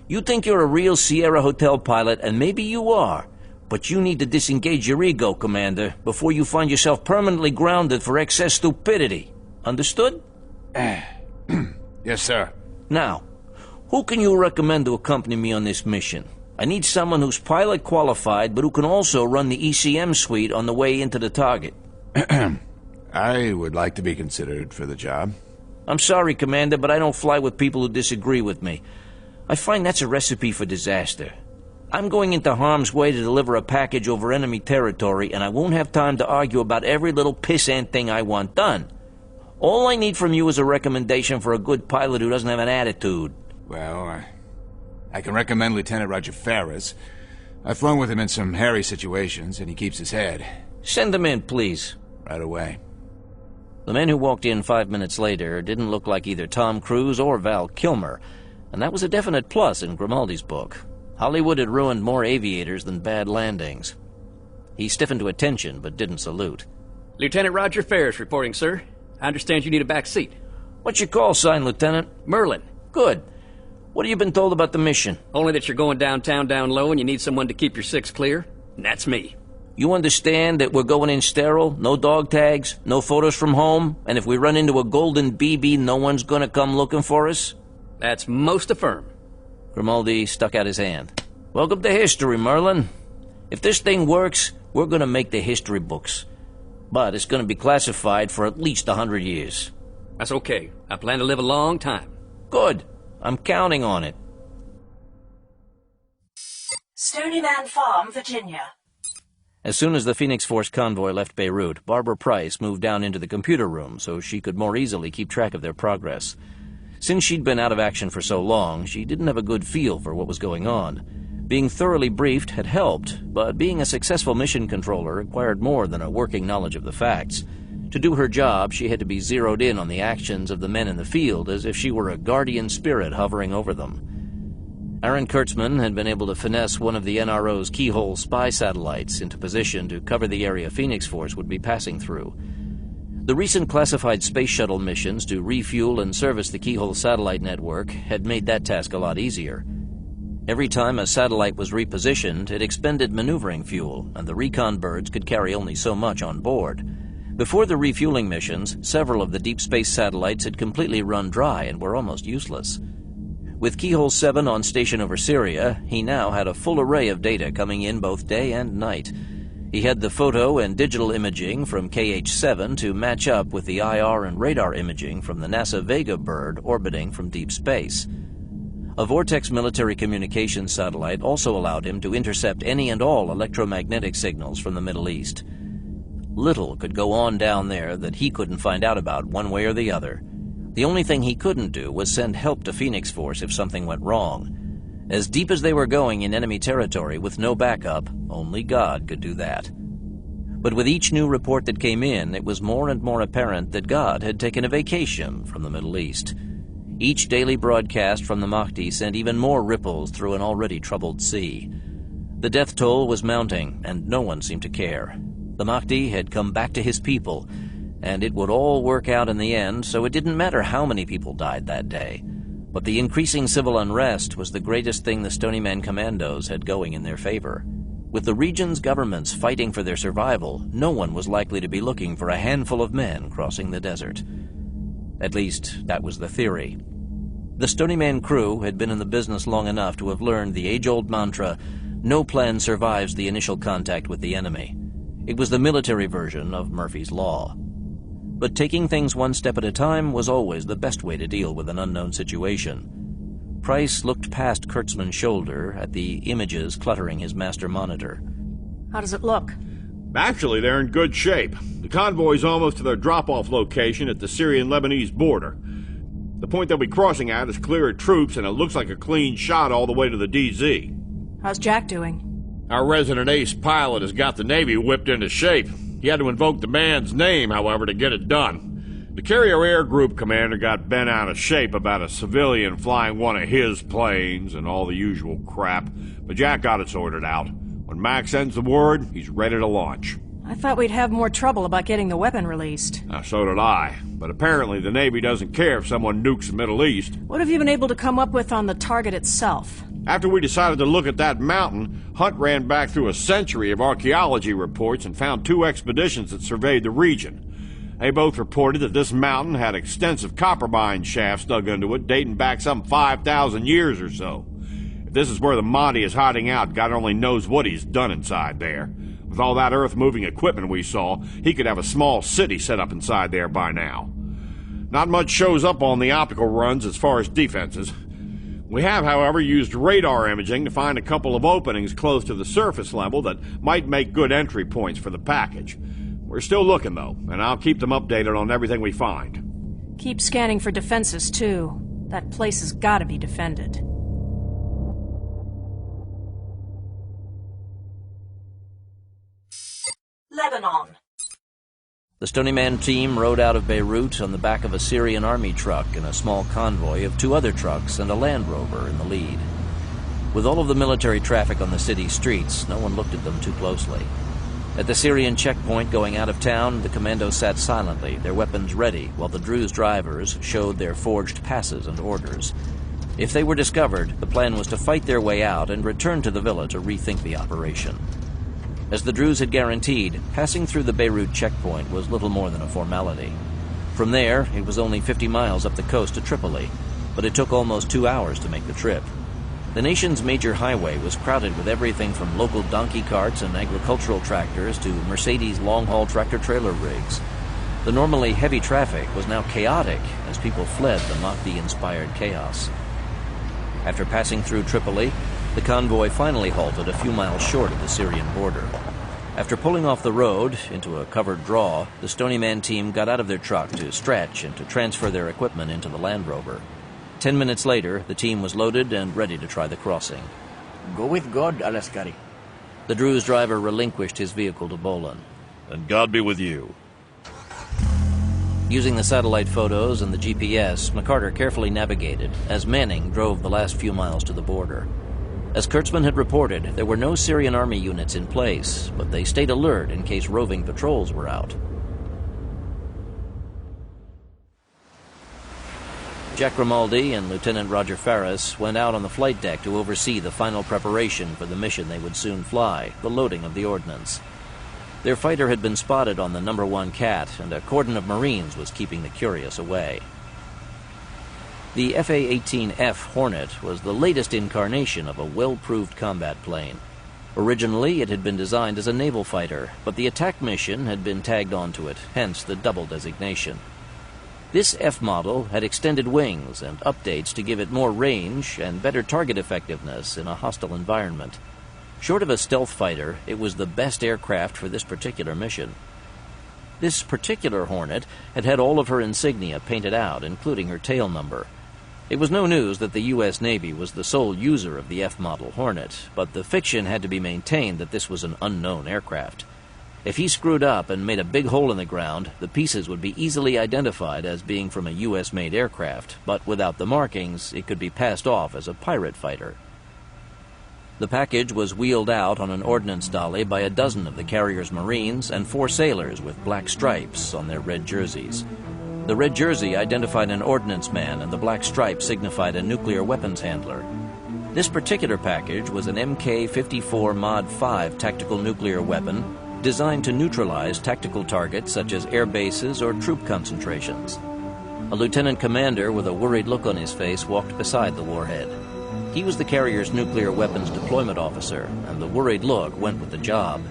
You think you're a real Sierra Hotel pilot, and maybe you are, but you need to disengage your ego, Commander, before you find yourself permanently grounded for excess stupidity. Understood? Yes, sir. Now, who can you recommend to accompany me on this mission? I need someone who's pilot qualified, but who can also run the ECM suite on the way into the target. I would like to be considered for the job. I'm sorry, Commander, but I don't fly with people who disagree with me. I find that's a recipe for disaster. I'm going into harm's way to deliver a package over enemy territory, and I won't have time to argue about every little pissant thing I want done. All I need from you is a recommendation for a good pilot who doesn't have an attitude. Well, I can recommend Lieutenant Roger Ferris. I've flown with him in some hairy situations, and he keeps his head. Send him in, please. Right away. The man who walked in 5 minutes later didn't look like either Tom Cruise or Val Kilmer, and that was a definite plus in Grimaldi's book. Hollywood had ruined more aviators than bad landings. He stiffened to attention, but didn't salute. Lieutenant Roger Ferris reporting, sir. I understand you need a back seat. What's your call sign, Lieutenant? Merlin. Good. What have you been told about the mission? Only that you're going downtown down low and you need someone to keep your six clear. And that's me. You understand that we're going in sterile, no dog tags, no photos from home, and if we run into a golden BB, no one's gonna come looking for us? That's most affirm. Grimaldi stuck out his hand. Welcome to history, Merlin. If this thing works, we're gonna make the history books. But it's gonna be classified for at least 100 years. That's okay. I plan to live a long time. Good. I'm counting on it. Stony Man Farm, Virginia. As soon as the Phoenix Force convoy left Beirut, Barbara Price moved down into the computer room so she could more easily keep track of their progress. Since she'd been out of action for so long, she didn't have a good feel for what was going on. Being thoroughly briefed had helped, but being a successful mission controller required more than a working knowledge of the facts. To do her job, she had to be zeroed in on the actions of the men in the field as if she were a guardian spirit hovering over them. Aaron Kurtzman had been able to finesse one of the NRO's keyhole spy satellites into position to cover the area Phoenix Force would be passing through. The recent classified space shuttle missions to refuel and service the keyhole satellite network had made that task a lot easier. Every time a satellite was repositioned, it expended maneuvering fuel, and the recon birds could carry only so much on board. Before the refueling missions, several of the deep space satellites had completely run dry and were almost useless. With Keyhole 7 on station over Syria, he now had a full array of data coming in both day and night. He had the photo and digital imaging from KH-7 to match up with the IR and radar imaging from the NASA Vega bird orbiting from deep space. A Vortex military communications satellite also allowed him to intercept any and all electromagnetic signals from the Middle East. Little could go on down there that he couldn't find out about one way or the other. The only thing he couldn't do was send help to Phoenix Force if something went wrong. As deep as they were going in enemy territory with no backup, only God could do that. But with each new report that came in, it was more and more apparent that God had taken a vacation from the Middle East. Each daily broadcast from the Mahdi sent even more ripples through an already troubled sea. The death toll was mounting, and no one seemed to care. The Mahdi had come back to his people, and it would all work out in the end, so it didn't matter how many people died that day. But the increasing civil unrest was the greatest thing the Stony Man commandos had going in their favor. With the region's governments fighting for their survival, no one was likely to be looking for a handful of men crossing the desert. At least, that was the theory. The Stony Man crew had been in the business long enough to have learned the age-old mantra, no plan survives the initial contact with the enemy. It was the military version of Murphy's Law. But taking things one step at a time was always the best way to deal with an unknown situation. Price looked past Kurtzman's shoulder at the images cluttering his master monitor. How does it look? Actually, they're in good shape. The convoy's almost to their drop-off location at the Syrian-Lebanese border. The point they'll be crossing at is clear of troops, and it looks like a clean shot all the way to the DZ. How's Jack doing? Our resident ace pilot has got the Navy whipped into shape. He had to invoke the man's name, however, to get it done. The Carrier Air Group commander got bent out of shape about a civilian flying one of his planes and all the usual crap, but Jack got it sorted out. When Max sends the word, he's ready to launch. I thought we'd have more trouble about getting the weapon released. So did I, but apparently the Navy doesn't care if someone nukes the Middle East. What have you been able to come up with on the target itself? After we decided to look at that mountain, Hunt ran back through a century of archaeology reports and found 2 expeditions that surveyed the region. They both reported that this mountain had extensive copper mine shafts dug into it, dating back some 5,000 years or so. If this is where the Mahdi is hiding out, God only knows what he's done inside there. With all that earth-moving equipment we saw, he could have a small city set up inside there by now. Not much shows up on the optical runs as far as defenses. We have, however, used radar imaging to find a couple of openings close to the surface level that might make good entry points for the package. We're still looking, though, and I'll keep them updated on everything we find. Keep scanning for defenses, too. That place has got to be defended. Lebanon. The Stony Man team rode out of Beirut on the back of a Syrian army truck in a small convoy of 2 other trucks and a Land Rover in the lead. With all of the military traffic on the city streets, no one looked at them too closely. At the Syrian checkpoint going out of town, the commandos sat silently, their weapons ready, while the Druze drivers showed their forged passes and orders. If they were discovered, the plan was to fight their way out and return to the villa to rethink the operation. As the Druze had guaranteed, passing through the Beirut checkpoint was little more than a formality. From there, it was only 50 miles up the coast to Tripoli, but it took almost 2 hours to make the trip. The nation's major highway was crowded with everything from local donkey carts and agricultural tractors to Mercedes long-haul tractor-trailer rigs. The normally heavy traffic was now chaotic as people fled the Mahdi-inspired chaos. After passing through Tripoli, the convoy finally halted a few miles short of the Syrian border. After pulling off the road into a covered draw, the Stony Man team got out of their truck to stretch and to transfer their equipment into the Land Rover. 10 minutes later, the team was loaded and ready to try the crossing. Go with God, Alaskari. The Druze driver relinquished his vehicle to Bolan. And God be with you. Using the satellite photos and the GPS, McCarter carefully navigated as Manning drove the last few miles to the border. As Kurtzman had reported, there were no Syrian army units in place, but they stayed alert in case roving patrols were out. Jack Grimaldi and Lieutenant Roger Farris went out on the flight deck to oversee the final preparation for the mission they would soon fly, the loading of the ordnance. Their fighter had been spotted on the No. 1 Cat, and a cordon of Marines was keeping the curious away. The FA-18F Hornet was the latest incarnation of a well-proved combat plane. Originally, it had been designed as a naval fighter, but the attack mission had been tagged onto it, hence the double designation. This F model had extended wings and updates to give it more range and better target effectiveness in a hostile environment. Short of a stealth fighter, it was the best aircraft for this particular mission. This particular Hornet had had all of her insignia painted out, including her tail number. It was no news that the U.S. Navy was the sole user of the F-model Hornet, but the fiction had to be maintained that this was an unknown aircraft. If he screwed up and made a big hole in the ground, the pieces would be easily identified as being from a U.S.-made aircraft, but without the markings, it could be passed off as a pirate fighter. The package was wheeled out on an ordnance dolly by a dozen of the carrier's Marines and 4 sailors with black stripes on their red jerseys. The red jersey identified an ordnance man, and the black stripe signified a nuclear weapons handler. This particular package was an Mk-54 Mod 5 tactical nuclear weapon designed to neutralize tactical targets such as air bases or troop concentrations. A lieutenant commander with a worried look on his face walked beside the warhead. He was the carrier's nuclear weapons deployment officer, and the worried look went with the job.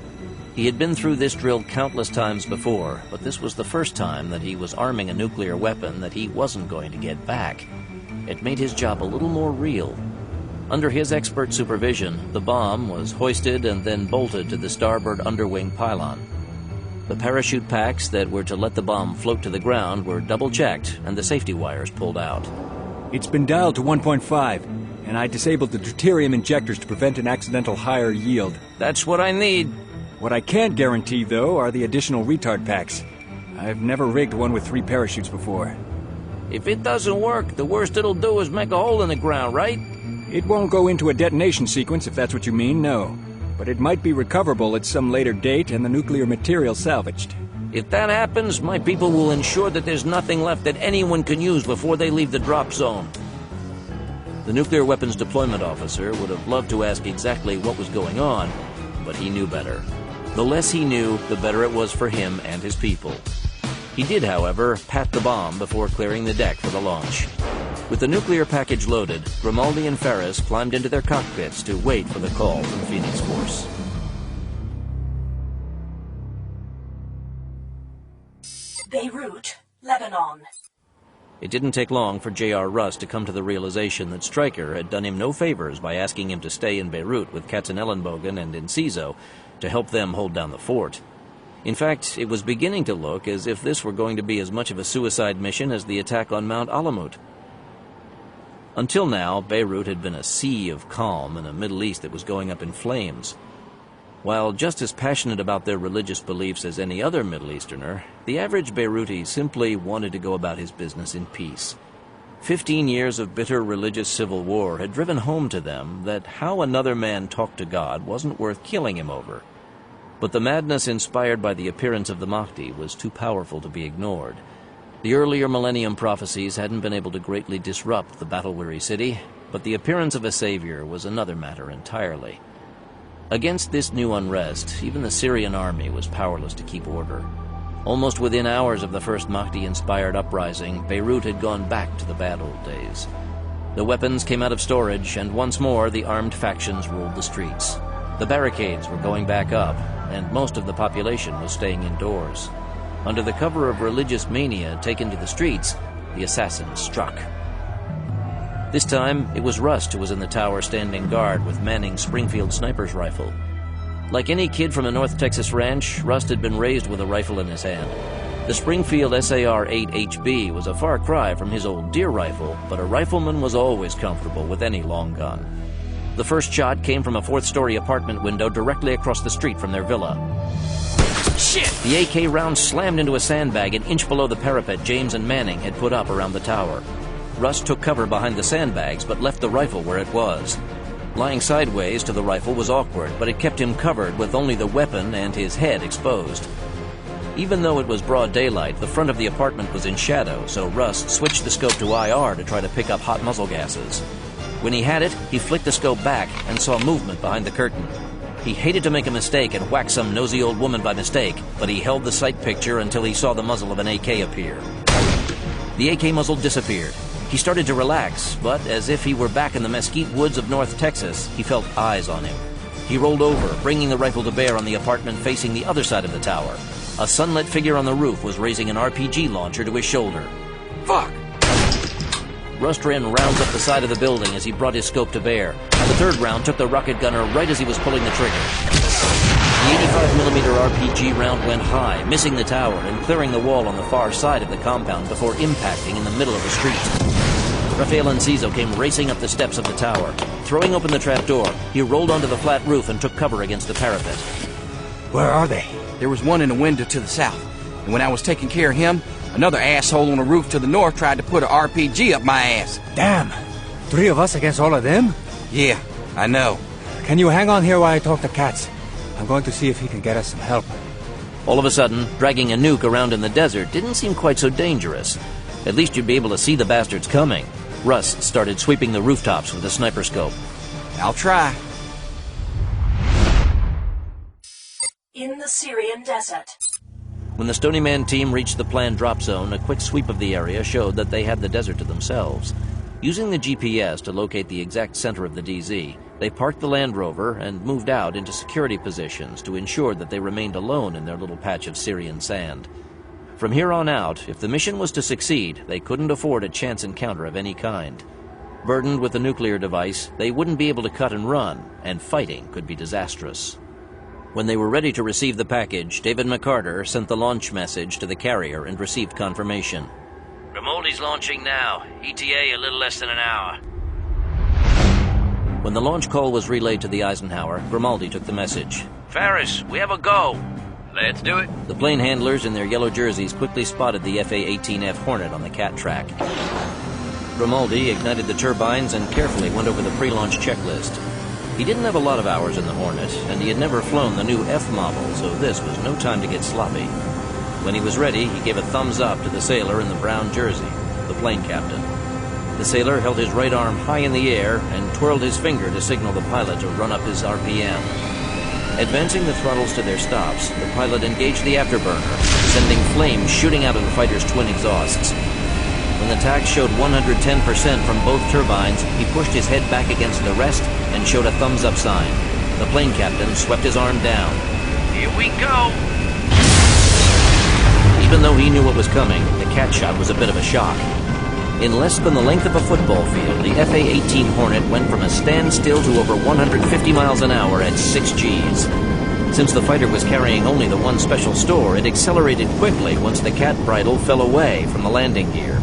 He had been through this drill countless times before, but this was the first time that he was arming a nuclear weapon that he wasn't going to get back. It made his job a little more real. Under his expert supervision, the bomb was hoisted and then bolted to the starboard underwing pylon. The parachute packs that were to let the bomb float to the ground were double-checked and the safety wires pulled out. It's been dialed to 1.5, and I disabled the deuterium injectors to prevent an accidental higher yield. That's what I need. What I can't guarantee, though, are the additional retard packs. I've never rigged one with 3 parachutes before. If it doesn't work, the worst it'll do is make a hole in the ground, right? It won't go into a detonation sequence, if that's what you mean, no. But it might be recoverable at some later date and the nuclear material salvaged. If that happens, my people will ensure that there's nothing left that anyone can use before they leave the drop zone. The nuclear weapons deployment officer would have loved to ask exactly what was going on, but he knew better. The less he knew, the better it was for him and his people. He did, however, pat the bomb before clearing the deck for the launch. With the nuclear package loaded, Grimaldi and Ferris climbed into their cockpits to wait for the call from Phoenix Force. Beirut, Lebanon. It didn't take long for J.R. Russ to come to the realization that Stryker had done him no favors by asking him to stay in Beirut with Katzenellenbogen and Enciso to help them hold down the fort. In fact, it was beginning to look as if this were going to be as much of a suicide mission as the attack on Mount Alamut. Until now, Beirut had been a sea of calm in a Middle East that was going up in flames. While just as passionate about their religious beliefs as any other Middle Easterner, the average Beiruti simply wanted to go about his business in peace. 15 years of bitter religious civil war had driven home to them that how another man talked to God wasn't worth killing him over. But the madness inspired by the appearance of the Mahdi was too powerful to be ignored. The earlier millennium prophecies hadn't been able to greatly disrupt the battle-weary city, but the appearance of a savior was another matter entirely. Against this new unrest, even the Syrian army was powerless to keep order. Almost within hours of the first Mahdi-inspired uprising, Beirut had gone back to the bad old days. The weapons came out of storage, and once more the armed factions ruled the streets. The barricades were going back up, and most of the population was staying indoors. Under the cover of religious mania taken to the streets, the assassins struck. This time, it was Rust who was in the tower standing guard with Manning's Springfield sniper's rifle. Like any kid from a North Texas ranch, Rust had been raised with a rifle in his hand. The Springfield SAR-8HB was a far cry from his old deer rifle, but a rifleman was always comfortable with any long gun. The first shot came from a 4th-story apartment window directly across the street from their villa. Shit! The AK round slammed into a sandbag an inch below the parapet James and Manning had put up around the tower. Rust took cover behind the sandbags, but left the rifle where it was. Lying sideways to the rifle was awkward, but it kept him covered with only the weapon and his head exposed. Even though it was broad daylight, the front of the apartment was in shadow, so Rust switched the scope to IR to try to pick up hot muzzle gases. When he had it, he flicked the scope back and saw movement behind the curtain. He hated to make a mistake and whack some nosy old woman by mistake, but he held the sight picture until he saw the muzzle of an AK appear. The AK muzzle disappeared. He started to relax, but as if he were back in the mesquite woods of North Texas, he felt eyes on him. He rolled over, bringing the rifle to bear on the apartment facing the other side of the tower. A sunlit figure on the roof was raising an RPG launcher to his shoulder. Fuck! Rust ran rounds up the side of the building as he brought his scope to bear, and the third round took the rocket gunner right as he was pulling the trigger. The 85mm RPG round went high, missing the tower and clearing the wall on the far side of the compound before impacting in the middle of the street. Rafael Enciso came racing up the steps of the tower. Throwing open the trapdoor, he rolled onto the flat roof and took cover against the parapet. Where are they? There was one in the window to the south. And when I was taking care of him, another asshole on the roof to the north tried to put an RPG up my ass. Damn! 3 of us against all of them? Yeah, I know. Can you hang on here while I talk to Katz? I'm going to see if he can get us some help. All of a sudden, dragging a nuke around in the desert didn't seem quite so dangerous. At least you'd be able to see the bastards coming. Russ started sweeping the rooftops with a sniper scope. I'll try. In the Syrian desert. When the Stony Man team reached the planned drop zone, a quick sweep of the area showed that they had the desert to themselves. Using the GPS to locate the exact center of the DZ, they parked the Land Rover and moved out into security positions to ensure that they remained alone in their little patch of Syrian sand. From here on out, if the mission was to succeed, they couldn't afford a chance encounter of any kind. Burdened with the nuclear device, they wouldn't be able to cut and run, and fighting could be disastrous. When they were ready to receive the package, David McCarter sent the launch message to the carrier and received confirmation. Grimaldi's launching now. ETA a little less than an hour. When the launch call was relayed to the Eisenhower, Grimaldi took the message. Ferris, we have a go. Let's do it. The plane handlers in their yellow jerseys quickly spotted the FA-18F Hornet on the cat track. Grimaldi ignited the turbines and carefully went over the pre-launch checklist. He didn't have a lot of hours in the Hornet, and he had never flown the new F model, so this was no time to get sloppy. When he was ready, he gave a thumbs up to the sailor in the brown jersey, the plane captain. The sailor held his right arm high in the air and twirled his finger to signal the pilot to run up his RPM. Advancing the throttles to their stops, the pilot engaged the afterburner, sending flames shooting out of the fighter's twin exhausts. When the tack showed 110% from both turbines, he pushed his head back against the rest and showed a thumbs-up sign. The plane captain swept his arm down. Here we go! Even though he knew what was coming, the cat shot was a bit of a shock. In less than the length of a football field, the FA-18 Hornet went from a standstill to over 150 miles an hour at 6 Gs. Since the fighter was carrying only the one special store, it accelerated quickly once the cat bridle fell away from the landing gear.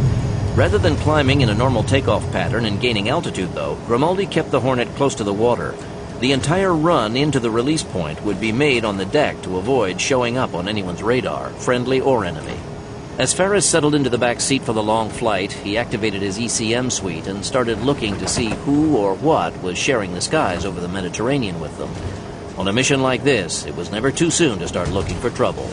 Rather than climbing in a normal takeoff pattern and gaining altitude, though, Grimaldi kept the Hornet close to the water. The entire run into the release point would be made on the deck to avoid showing up on anyone's radar, friendly or enemy. As Ferris settled into the back seat for the long flight, he activated his ECM suite and started looking to see who or what was sharing the skies over the Mediterranean with them. On a mission like this, it was never too soon to start looking for trouble.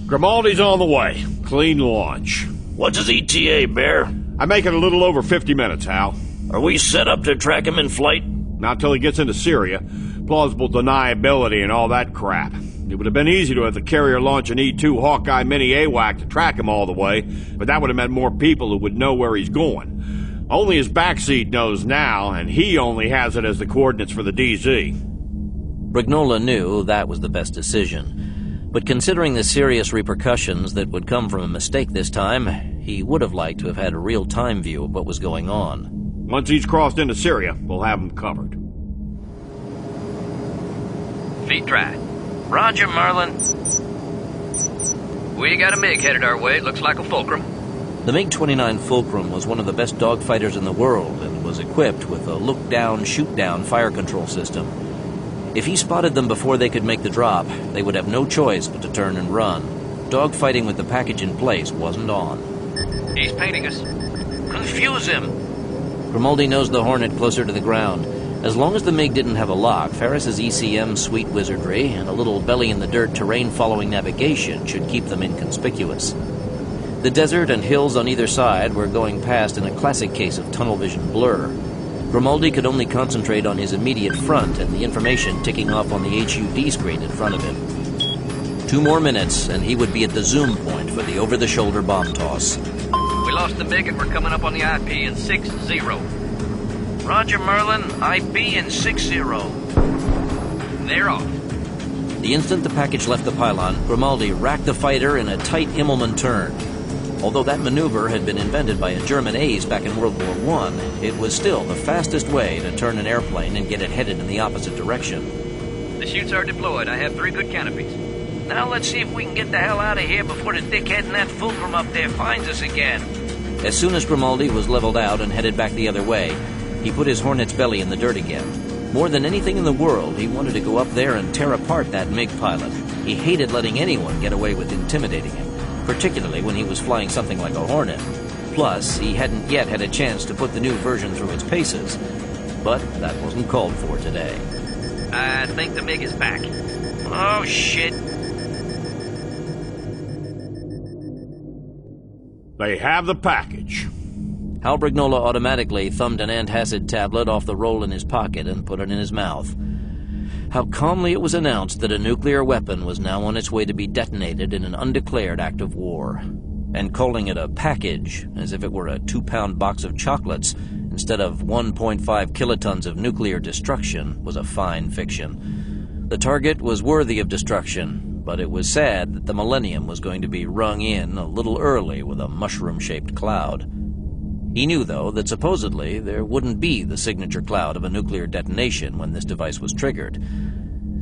Grimaldi's on the way. Clean launch. What's his ETA, Bear? I make it a little over 50 minutes, Hal. Are we set up to track him in flight? Not till he gets into Syria. Plausible deniability and all that crap. It would have been easy to have the carrier launch an E-2 Hawkeye Mini AWAC to track him all the way, but that would have meant more people who would know where he's going. Only his backseat knows now, and he only has it as the coordinates for the DZ. Brignola knew that was the best decision. But considering the serious repercussions that would come from a mistake this time, he would have liked to have had a real-time view of what was going on. Once he's crossed into Syria, we'll have him covered. Feet dry. Roger, Merlin. We got a MiG headed our way. Looks like a Fulcrum. The MiG-29 Fulcrum was one of the best dogfighters in the world and was equipped with a look-down, shoot-down fire control system. If he spotted them before they could make the drop, they would have no choice but to turn and run. Dogfighting with the package in place wasn't on. He's painting us. Confuse him. Grimaldi nosed the Hornet closer to the ground. As long as the MiG didn't have a lock, Ferris's ECM sweet wizardry and a little belly-in-the-dirt terrain-following navigation should keep them inconspicuous. The desert and hills on either side were going past in a classic case of tunnel vision blur. Grimaldi could only concentrate on his immediate front and the information ticking off on the HUD screen in front of him. 2 more minutes, and he would be at the zoom point for the over-the-shoulder bomb toss. We lost the MiG and we're coming up on the IP in 6-0. Roger, Merlin. IP in 6-0. They're off. The instant the package left the pylon, Grimaldi racked the fighter in a tight Immelmann turn. Although that maneuver had been invented by a German ace back in World War I, it was still the fastest way to turn an airplane and get it headed in the opposite direction. The chutes are deployed. I have 3 good canopies. Now let's see if we can get the hell out of here before the dickhead in that Fulcrum up there finds us again. As soon as Grimaldi was leveled out and headed back the other way, he put his Hornet's belly in the dirt again. More than anything in the world, he wanted to go up there and tear apart that MiG pilot. He hated letting anyone get away with intimidating him, particularly when he was flying something like a Hornet. Plus, he hadn't yet had a chance to put the new version through its paces. But that wasn't called for today. I think the MiG is back. Oh, shit. They have the package. Hal Brignola automatically thumbed an antacid tablet off the roll in his pocket and put it in his mouth. How calmly it was announced that a nuclear weapon was now on its way to be detonated in an undeclared act of war. And calling it a package, as if it were a 2-pound box of chocolates, instead of 1.5 kilotons of nuclear destruction, was a fine fiction. The target was worthy of destruction, but it was sad that the Millennium was going to be rung in a little early with a mushroom-shaped cloud. He knew, though, that supposedly there wouldn't be the signature cloud of a nuclear detonation when this device was triggered.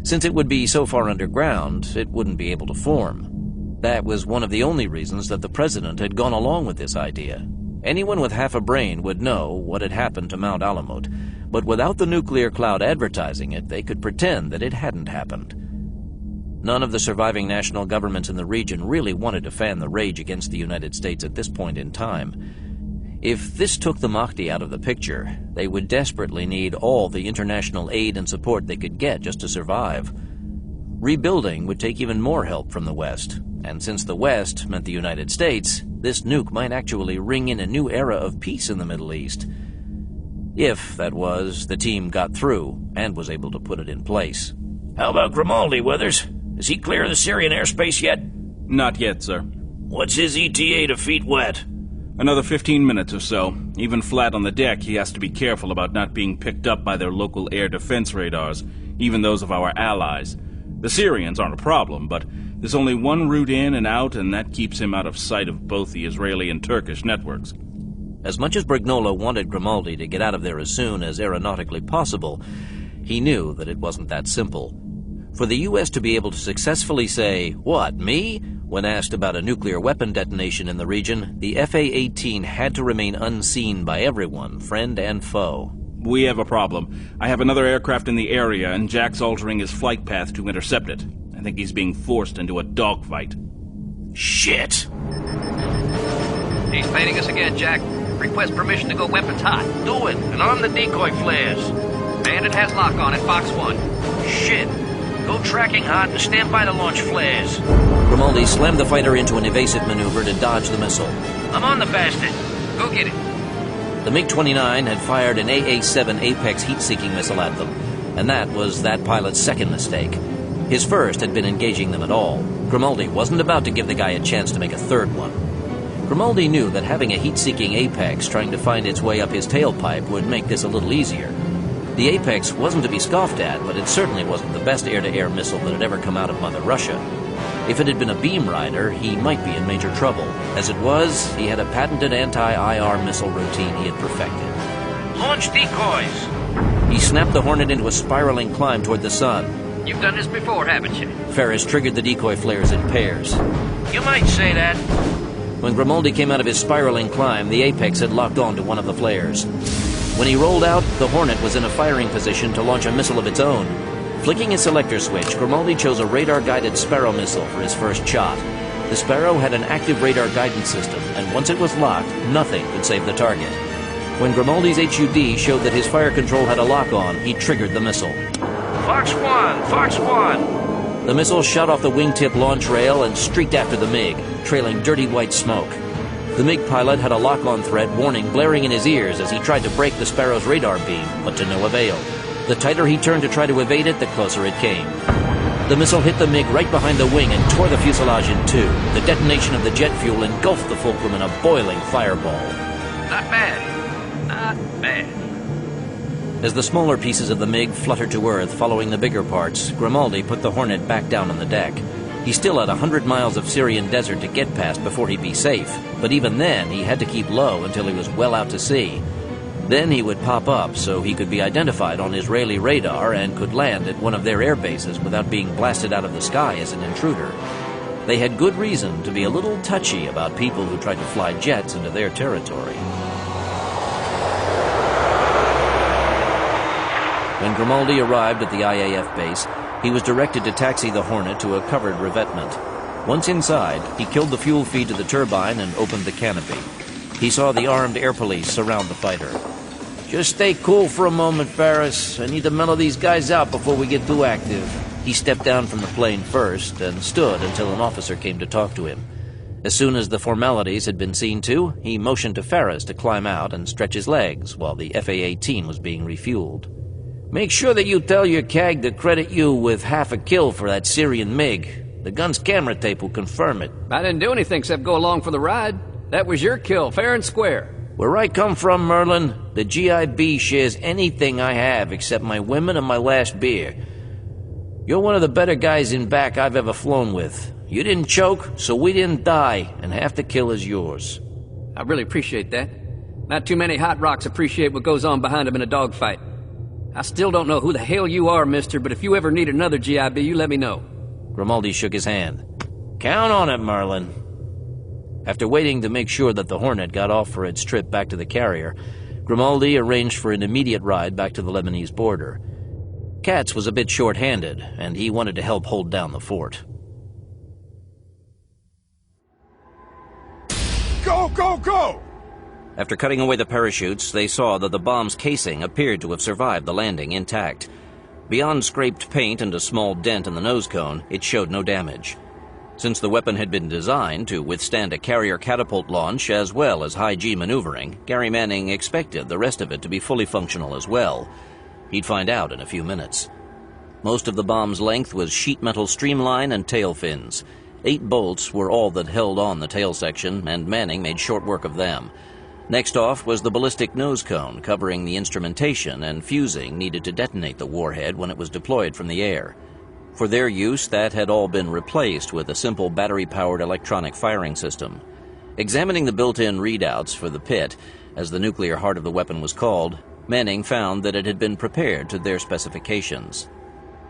Since it would be so far underground, it wouldn't be able to form. That was one of the only reasons that the president had gone along with this idea. Anyone with half a brain would know what had happened to Mount Alamut, but without the nuclear cloud advertising it, they could pretend that it hadn't happened. None of the surviving national governments in the region really wanted to fan the rage against the United States at this point in time. If this took the Mahdi out of the picture, they would desperately need all the international aid and support they could get just to survive. Rebuilding would take even more help from the West, and since the West meant the United States, this nuke might actually ring in a new era of peace in the Middle East. If, that was, the team got through and was able to put it in place. How about Grimaldi, Withers? Is he clear of the Syrian airspace yet? Not yet, sir. What's his ETA to feet wet? Another 15 minutes or so. Even flat on the deck, he has to be careful about not being picked up by their local air defense radars, even those of our allies. The Syrians aren't a problem, but there's only one route in and out, and that keeps him out of sight of both the Israeli and Turkish networks. As much as Brignola wanted Grimaldi to get out of there as soon as aeronautically possible, he knew that it wasn't that simple. For the U.S. to be able to successfully say, "What, me?" when asked about a nuclear weapon detonation in the region, the FA-18 had to remain unseen by everyone, friend and foe. We have a problem. I have another aircraft in the area, and Jack's altering his flight path to intercept it. I think he's being forced into a dogfight. Shit! He's painting us again, Jack. Request permission to go weapons hot. Do it, and arm the decoy flares. Bandit has lock on at Fox 1. Shit! Go tracking hot and stand by to launch flares. Grimaldi slammed the fighter into an evasive maneuver to dodge the missile. I'm on the bastard. Go get it. The MiG-29 had fired an AA-7 Apex heat-seeking missile at them, and that was that pilot's second mistake. His first had been engaging them at all. Grimaldi wasn't about to give the guy a chance to make a third one. Grimaldi knew that having a heat-seeking Apex trying to find its way up his tailpipe would make this a little easier. The Apex wasn't to be scoffed at, but it certainly wasn't the best air-to-air missile that had ever come out of Mother Russia. If it had been a beam rider, he might be in major trouble. As it was, he had a patented anti-IR missile routine he had perfected. Launch decoys! He snapped the Hornet into a spiraling climb toward the sun. You've done this before, haven't you? Ferris triggered the decoy flares in pairs. You might say that. When Grimaldi came out of his spiraling climb, the Apex had locked on to one of the flares. When he rolled out, the Hornet was in a firing position to launch a missile of its own. Flicking his selector switch, Grimaldi chose a radar-guided Sparrow missile for his first shot. The Sparrow had an active radar guidance system, and once it was locked, nothing could save the target. When Grimaldi's HUD showed that his fire control had a lock-on, he triggered the missile. Fox 1! Fox 1! The missile shot off the wingtip launch rail and streaked after the MiG, trailing dirty white smoke. The MiG pilot had a lock-on thread warning blaring in his ears as he tried to break the Sparrow's radar beam, but to no avail. The tighter he turned to try to evade it, the closer it came. The missile hit the MiG right behind the wing and tore the fuselage in two. The detonation of the jet fuel engulfed the fulcrum in a boiling fireball. Not bad. Not bad. As the smaller pieces of the MiG fluttered to Earth following the bigger parts, Grimaldi put the Hornet back down on the deck. He still had 100 miles of Syrian desert to get past before he'd be safe, but even then he had to keep low until he was well out to sea. Then he would pop up so he could be identified on Israeli radar and could land at one of their air bases without being blasted out of the sky as an intruder. They had good reason to be a little touchy about people who tried to fly jets into their territory. When Grimaldi arrived at the IAF base, he was directed to taxi the Hornet to a covered revetment. Once inside, he killed the fuel feed to the turbine and opened the canopy. He saw the armed air police surround the fighter. Just stay cool for a moment, Ferris. I need to mellow these guys out before we get too active. He stepped down from the plane first and stood until an officer came to talk to him. As soon as the formalities had been seen to, he motioned to Ferris to climb out and stretch his legs while the FA-18 was being refueled. Make sure that you tell your CAG to credit you with half a kill for that Syrian MiG. The gun's camera tape will confirm it. I didn't do anything except go along for the ride. That was your kill, fair and square. Where I come from, Merlin, the GIB shares anything I have except my women and my last beer. You're one of the better guys in back I've ever flown with. You didn't choke, so we didn't die, and half the kill is yours. I really appreciate that. Not too many hot rocks appreciate what goes on behind them in a dogfight. I still don't know who the hell you are, mister, but if you ever need another GIB, you let me know. Grimaldi shook his hand. Count on it, Merlin. After waiting to make sure that the Hornet got off for its trip back to the carrier, Grimaldi arranged for an immediate ride back to the Lebanese border. Katz was a bit short-handed, and he wanted to help hold down the fort. Go, go, go! After cutting away the parachutes, they saw that the bomb's casing appeared to have survived the landing intact. Beyond scraped paint and a small dent in the nose cone, it showed no damage. Since the weapon had been designed to withstand a carrier catapult launch as well as high-G maneuvering, Gary Manning expected the rest of it to be fully functional as well. He'd find out in a few minutes. Most of the bomb's length was sheet metal streamline and tail fins. 8 bolts were all that held on the tail section, and Manning made short work of them. Next off was the ballistic nose cone covering the instrumentation and fusing needed to detonate the warhead when it was deployed from the air. For their use, that had all been replaced with a simple battery-powered electronic firing system. Examining the built-in readouts for the pit, as the nuclear heart of the weapon was called, Manning found that it had been prepared to their specifications.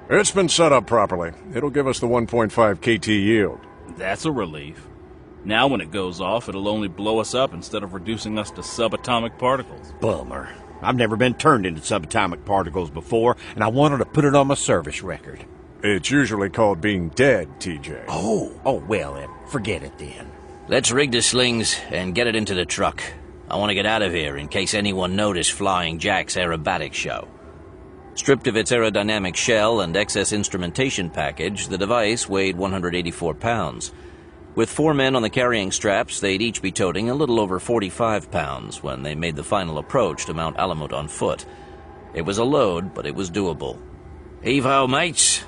It's been set up properly. It'll give us the 1.5 KT yield. That's a relief. Now when it goes off, it'll only blow us up instead of reducing us to subatomic particles. Bummer. I've never been turned into subatomic particles before, and I wanted to put it on my service record. It's usually called being dead, TJ. Oh, well then, forget it then. Let's rig the slings and get it into the truck. I want to get out of here in case anyone noticed Flying Jack's aerobatic show. Stripped of its aerodynamic shell and excess instrumentation package, the device weighed 184 pounds. With 4 men on the carrying straps, they'd each be toting a little over 45 pounds when they made the final approach to Mount Alamut on foot. It was a load, but it was doable. Heave-ho, mates!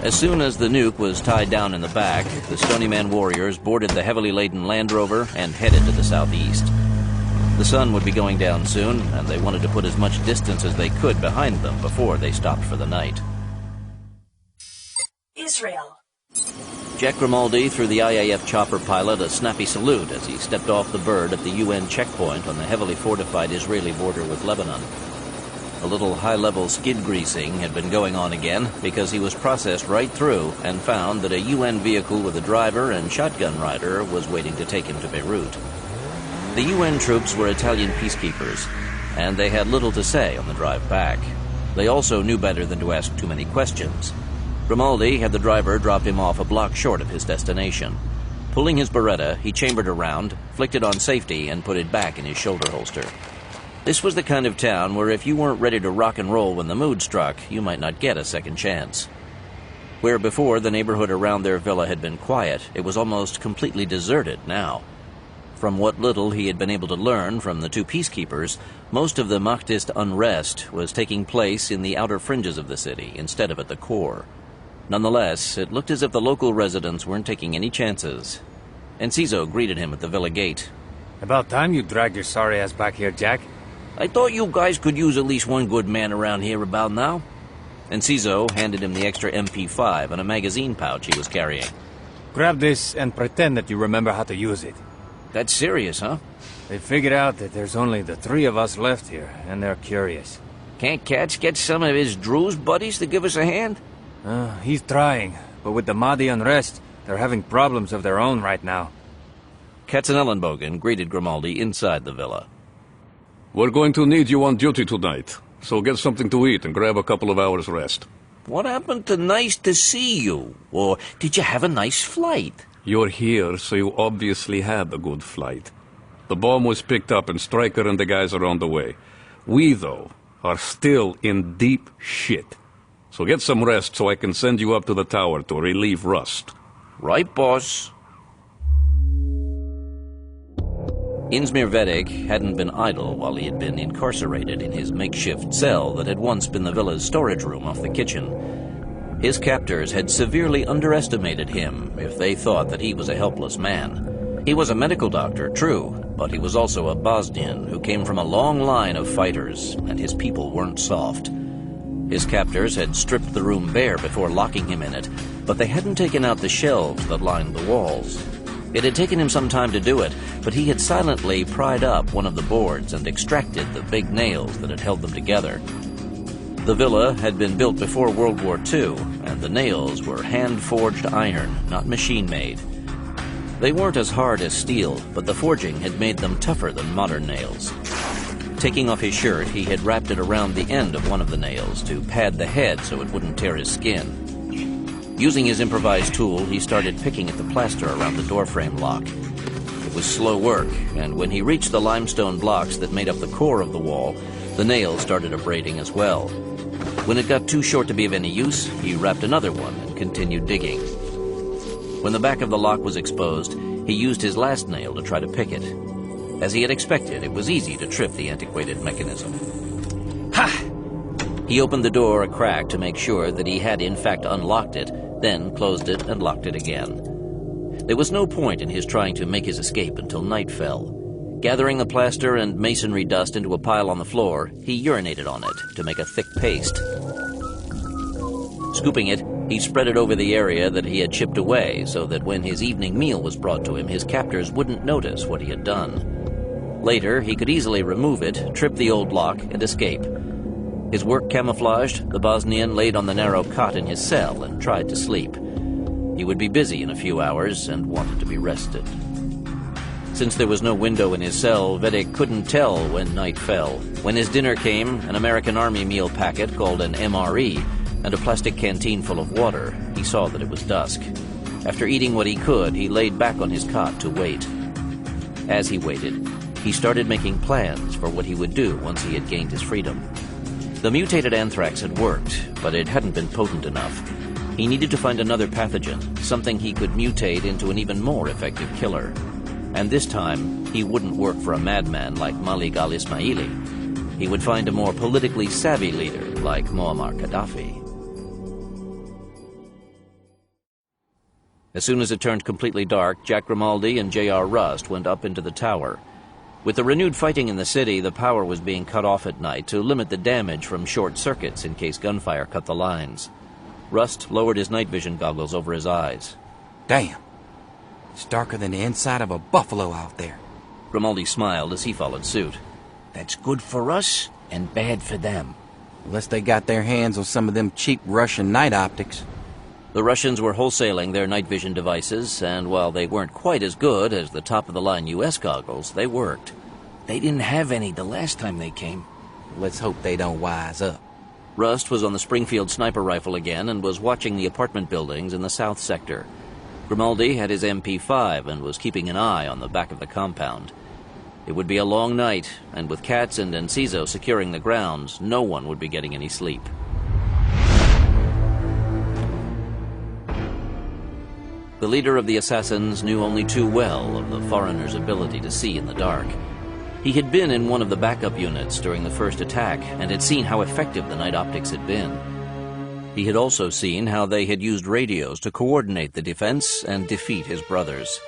As soon as the nuke was tied down in the back, the Stony Man warriors boarded the heavily laden Land Rover and headed to the southeast. The sun would be going down soon, and they wanted to put as much distance as they could behind them before they stopped for the night. Israel. Jack Grimaldi threw the IAF chopper pilot a snappy salute as he stepped off the bird at the UN checkpoint on the heavily fortified Israeli border with Lebanon. A little high-level skid greasing had been going on again because he was processed right through and found that a UN vehicle with a driver and shotgun rider was waiting to take him to Beirut. The UN troops were Italian peacekeepers, and they had little to say on the drive back. They also knew better than to ask too many questions. Grimaldi had the driver drop him off a block short of his destination. Pulling his Beretta, he chambered around, flicked it on safety, and put it back in his shoulder holster. This was the kind of town where if you weren't ready to rock and roll when the mood struck, you might not get a second chance. Where before the neighborhood around their villa had been quiet, it was almost completely deserted now. From what little he had been able to learn from the 2 peacekeepers, most of the Mahdist unrest was taking place in the outer fringes of the city instead of at the core. Nonetheless, it looked as if the local residents weren't taking any chances. Enciso greeted him at the villa gate. About time you dragged your sorry ass back here, Jack. I thought you guys could use at least one good man around here about now. Enciso handed him the extra MP5 and a magazine pouch he was carrying. Grab this and pretend that you remember how to use it. That's serious, huh? They figured out that there's only the 3 of us left here, and they're curious. Can't Katz get some of his Drew's buddies to give us a hand? He's trying, but with the Mahdi unrest, they're having problems of their own right now. Katzenellenbogen greeted Grimaldi inside the villa. We're going to need you on duty tonight, so get something to eat and grab a couple of hours rest. What happened to nice to see you? Or did you have a nice flight? You're here, so you obviously had a good flight. The bomb was picked up and Stryker and the guys are on the way. We, though, are still in deep shit. So get some rest so I can send you up to the tower to relieve Rust. Right, boss. Inzmir Vedik hadn't been idle while he had been incarcerated in his makeshift cell that had once been the villa's storage room off the kitchen. His captors had severely underestimated him if they thought that he was a helpless man. He was a medical doctor, true, but he was also a Bosnian who came from a long line of fighters, and his people weren't soft. His captors had stripped the room bare before locking him in it, but they hadn't taken out the shelves that lined the walls. It had taken him some time to do it, but he had silently pried up one of the boards and extracted the big nails that had held them together. The villa had been built before World War II, and the nails were hand-forged iron, not machine-made. They weren't as hard as steel, but the forging had made them tougher than modern nails. Taking off his shirt, he had wrapped it around the end of one of the nails to pad the head so it wouldn't tear his skin. Using his improvised tool, he started picking at the plaster around the doorframe lock. It was slow work, and when he reached the limestone blocks that made up the core of the wall, the nails started abrading as well. When it got too short to be of any use, he wrapped another one and continued digging. When the back of the lock was exposed, he used his last nail to try to pick it. As he had expected, it was easy to trip the antiquated mechanism. Ha! He opened the door a crack to make sure that he had in fact unlocked it, then closed it and locked it again. There was no point in his trying to make his escape until night fell. Gathering the plaster and masonry dust into a pile on the floor, he urinated on it to make a thick paste. Scooping it, he spread it over the area that he had chipped away so that when his evening meal was brought to him, his captors wouldn't notice what he had done. Later, he could easily remove it, trip the old lock, and escape. His work camouflaged, the Bosnian laid on the narrow cot in his cell and tried to sleep. He would be busy in a few hours and wanted to be rested. Since there was no window in his cell, Vedik couldn't tell when night fell. When his dinner came, an American Army meal packet called an MRE, and a plastic canteen full of water, he saw that it was dusk. After eating what he could, he laid back on his cot to wait. As he waited, he started making plans for what he would do once he had gained his freedom. The mutated anthrax had worked, but it hadn't been potent enough. He needed to find another pathogen, something he could mutate into an even more effective killer. And this time, he wouldn't work for a madman like Malik al-Ismaili. He would find a more politically savvy leader like Muammar Gaddafi. As soon as it turned completely dark, Jack Grimaldi and J.R. Rust went up into the tower. With the renewed fighting in the city, the power was being cut off at night to limit the damage from short circuits in case gunfire cut the lines. Rust lowered his night vision goggles over his eyes. Damn. It's darker than the inside of a buffalo out there. Grimaldi smiled as he followed suit. That's good for us and bad for them. Unless they got their hands on some of them cheap Russian night optics. The Russians were wholesaling their night vision devices, and while they weren't quite as good as the top-of-the-line U.S. goggles, they worked. They didn't have any the last time they came. Let's hope they don't wise up. Rust was on the Springfield sniper rifle again and was watching the apartment buildings in the south sector. Grimaldi had his MP5 and was keeping an eye on the back of the compound. It would be a long night, and with Katz and Enciso securing the grounds, no one would be getting any sleep. The leader of the assassins knew only too well of the foreigner's ability to see in the dark. He had been in one of the backup units during the first attack and had seen how effective the night optics had been. He had also seen how they had used radios to coordinate the defense and defeat his brothers.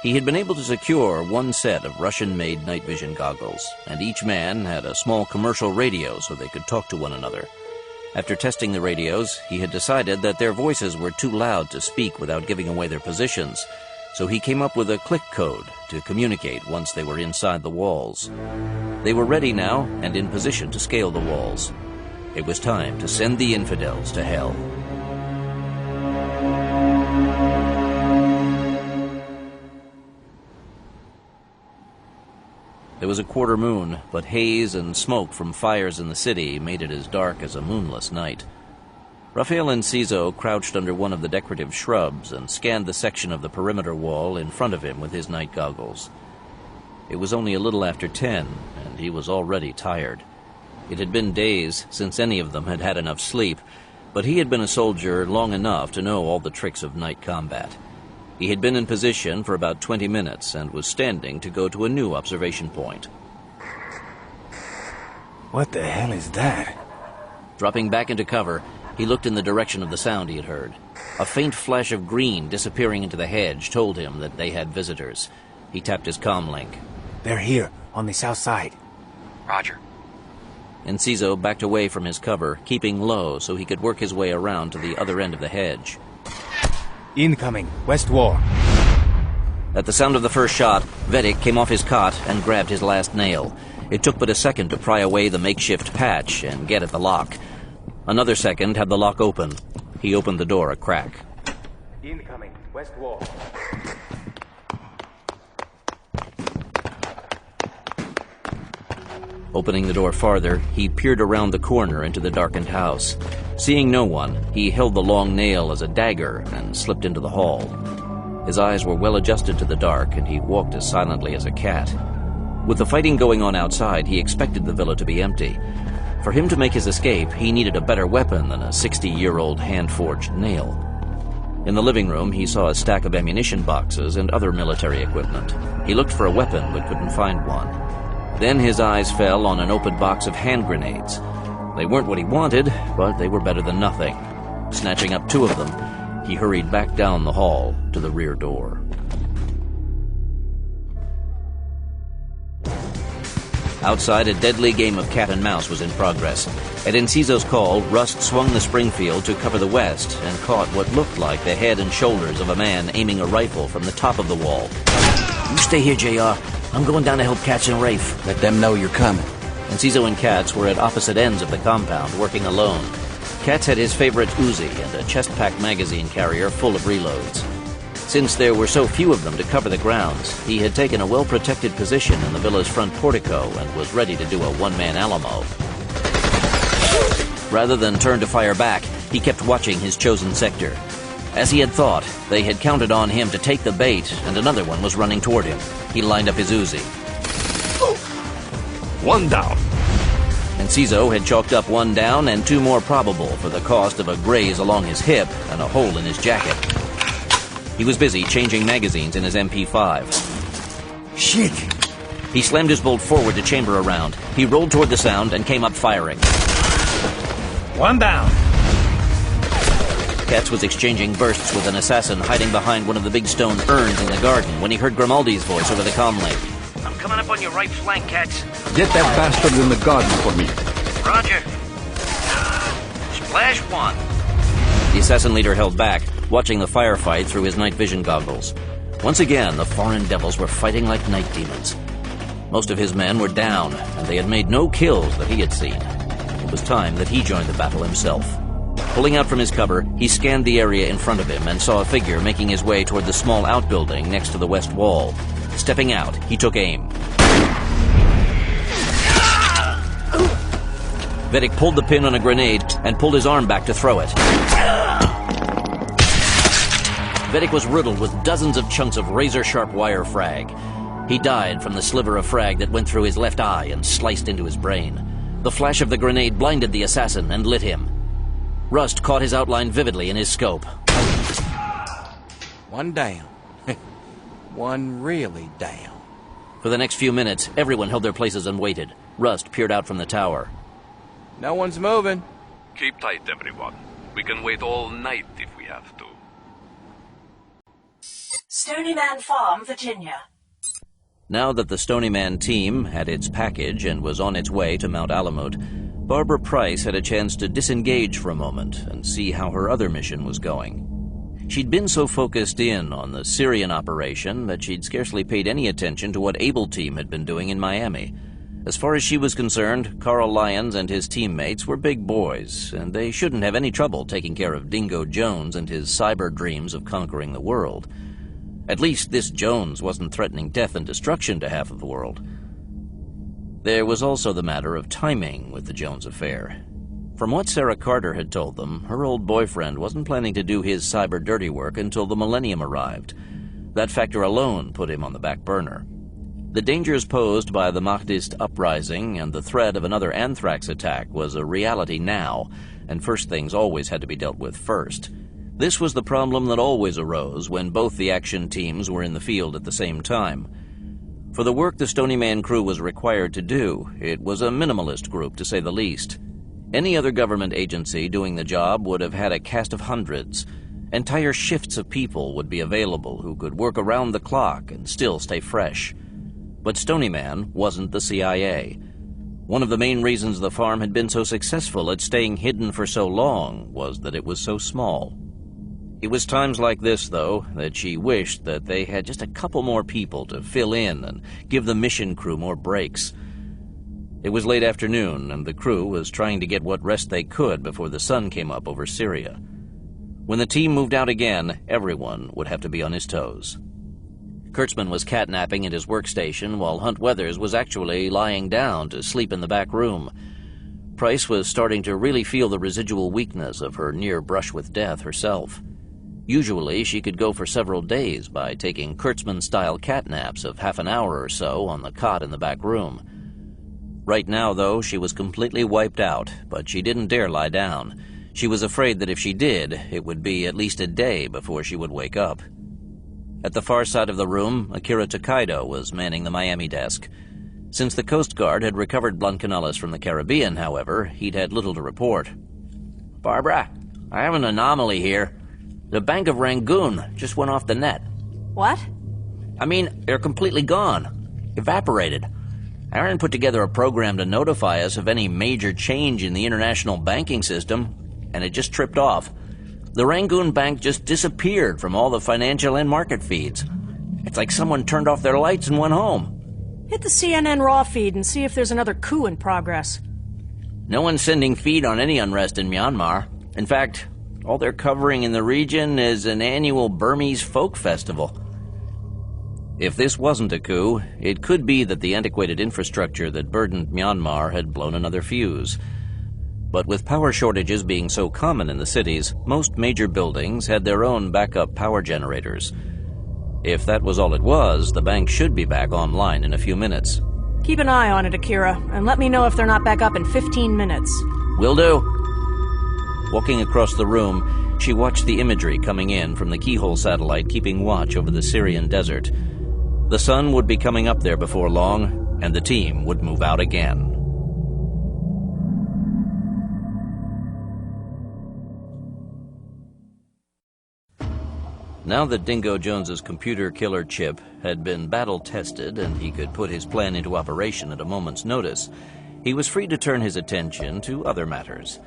He had been able to secure one set of Russian-made night vision goggles, and each man had a small commercial radio so they could talk to one another. After testing the radios, he had decided that their voices were too loud to speak without giving away their positions, so he came up with a click code to communicate once they were inside the walls. They were ready now and in position to scale the walls. It was time to send the infidels to hell. There was a quarter moon, but haze and smoke from fires in the city made it as dark as a moonless night. Raphael and Ciso crouched under one of the decorative shrubs and scanned the section of the perimeter wall in front of him with his night goggles. It was only a little after 10, and he was already tired. It had been days since any of them had had enough sleep, but he had been a soldier long enough to know all the tricks of night combat. He had been in position for about 20 minutes and was standing to go to a new observation point. What the hell is that? Dropping back into cover, he looked in the direction of the sound he had heard. A faint flash of green disappearing into the hedge told him that they had visitors. He tapped his comm link. They're here, on the south side. Roger. Ciso backed away from his cover, keeping low so he could work his way around to the other end of the hedge. Incoming, west wall. At the sound of the first shot, Vedic came off his cot and grabbed his last nail. It took but a second to pry away the makeshift patch and get at the lock. Another second had the lock open. He opened the door a crack. Incoming, west wall. Opening the door farther, he peered around the corner into the darkened house. Seeing no one, he held the long nail as a dagger and slipped into the hall. His eyes were well adjusted to the dark, and he walked as silently as a cat. With the fighting going on outside, he expected the villa to be empty. For him to make his escape, he needed a better weapon than a 60-year-old hand-forged nail. In the living room, he saw a stack of ammunition boxes and other military equipment. He looked for a weapon but couldn't find one. Then his eyes fell on an open box of hand grenades. They weren't what he wanted, but they were better than nothing. Snatching up 2 of them, he hurried back down the hall to the rear door. Outside, a deadly game of cat and mouse was in progress. At Ciso's call, Rust swung the Springfield to cover the west and caught what looked like the head and shoulders of a man aiming a rifle from the top of the wall. You stay here, JR. I'm going down to help Katz and Rafe. Let them know you're coming. Ciso and Katz were at opposite ends of the compound, working alone. Katz had his favorite Uzi and a chest-packed magazine carrier full of reloads. Since there were so few of them to cover the grounds, he had taken a well-protected position in the villa's front portico and was ready to do a one-man Alamo. Rather than turn to fire back, he kept watching his chosen sector. As he had thought, they had counted on him to take the bait, and another one was running toward him. He lined up his Uzi. One down. Ciso had chalked up 1 down and 2 more probable for the cost of a graze along his hip and a hole in his jacket. He was busy changing magazines in his MP5. Shit! He slammed his bolt forward to chamber a round. He rolled toward the sound and came up firing. 1 down. Katz was exchanging bursts with an assassin hiding behind one of the big stone urns in the garden when he heard Grimaldi's voice over the comm link. I'm coming up on your right flank, Katz. Get that bastard in the garden for me. Roger. Splash 1. The assassin leader held back, watching the firefight through his night vision goggles. Once again, the foreign devils were fighting like night demons. Most of his men were down, and they had made no kills that he had seen. It was time that he joined the battle himself. Pulling out from his cover, he scanned the area in front of him and saw a figure making his way toward the small outbuilding next to the west wall. Stepping out, he took aim. Vedic pulled the pin on a grenade and pulled his arm back to throw it. Vedic was riddled with dozens of chunks of razor-sharp wire frag. He died from the sliver of frag that went through his left eye and sliced into his brain. The flash of the grenade blinded the assassin and lit him. Rust caught his outline vividly in his scope. 1 down. 1 really down. For the next few minutes, everyone held their places and waited. Rust peered out from the tower. No one's moving. Keep tight, everyone. We can wait all night if we have to. Stony Man Farm, Virginia. Now that the Stony Man team had its package and was on its way to Mount Alamut, Barbara Price had a chance to disengage for a moment and see how her other mission was going. She'd been so focused in on the Syrian operation that she'd scarcely paid any attention to what Able Team had been doing in Miami. As far as she was concerned, Carl Lyons and his teammates were big boys, and they shouldn't have any trouble taking care of Dingo Jones and his cyber dreams of conquering the world. At least this Jones wasn't threatening death and destruction to half of the world. There was also the matter of timing with the Jones affair. From what Sarah Carter had told them, her old boyfriend wasn't planning to do his cyber dirty work until the millennium arrived. That factor alone put him on the back burner. The dangers posed by the Mahdist uprising and the threat of another anthrax attack was a reality now, and first things always had to be dealt with first. This was the problem that always arose when both the action teams were in the field at the same time. For the work the Stony Man crew was required to do, it was a minimalist group to say the least. Any other government agency doing the job would have had a cast of hundreds. Entire shifts of people would be available who could work around the clock and still stay fresh. But Stony Man wasn't the CIA. One of the main reasons the farm had been so successful at staying hidden for so long was that it was so small. It was times like this, though, that she wished that they had just a couple more people to fill in and give the mission crew more breaks. It was late afternoon, and the crew was trying to get what rest they could before the sun came up over Syria. When the team moved out again, everyone would have to be on his toes. Kurtzman was catnapping at his workstation while Hunt Weathers was actually lying down to sleep in the back room. Price was starting to really feel the residual weakness of her near brush with death herself. Usually, she could go for several days by taking Kurtzman-style catnaps of half an hour or so on the cot in the back room. Right now, though, she was completely wiped out, but she didn't dare lie down. She was afraid that if she did, it would be at least a day before she would wake up. At the far side of the room, Akira Tokaido was manning the Miami desk. Since the Coast Guard had recovered Blancanellis from the Caribbean, however, he'd had little to report. Barbara, I have an anomaly here. The Bank of Rangoon just went off the net. What? I mean, they're completely gone. Evaporated. Aaron put together a program to notify us of any major change in the international banking system, and it just tripped off. The Rangoon Bank just disappeared from all the financial and market feeds. It's like someone turned off their lights and went home. Hit the CNN Raw feed and see if there's another coup in progress. No one's sending feed on any unrest in Myanmar. In fact, all they're covering in the region is an annual Burmese folk festival. If this wasn't a coup, it could be that the antiquated infrastructure that burdened Myanmar had blown another fuse. But with power shortages being so common in the cities, most major buildings had their own backup power generators. If that was all it was, the bank should be back online in a few minutes. Keep an eye on it, Akira, and let me know if they're not back up in 15 minutes. Will do. Walking across the room, she watched the imagery coming in from the Keyhole satellite keeping watch over the Syrian desert. The sun would be coming up there before long, and the team would move out again. Now that Dingo Jones's computer killer chip had been battle-tested and he could put his plan into operation at a moment's notice, he was free to turn his attention to other matters.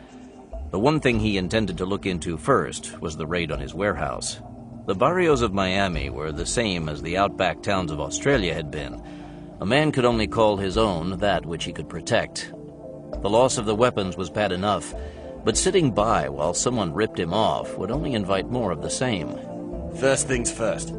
The one thing he intended to look into first was the raid on his warehouse. The barrios of Miami were the same as the outback towns of Australia had been. A man could only call his own that which he could protect. The loss of the weapons was bad enough, but sitting by while someone ripped him off would only invite more of the same. First things first.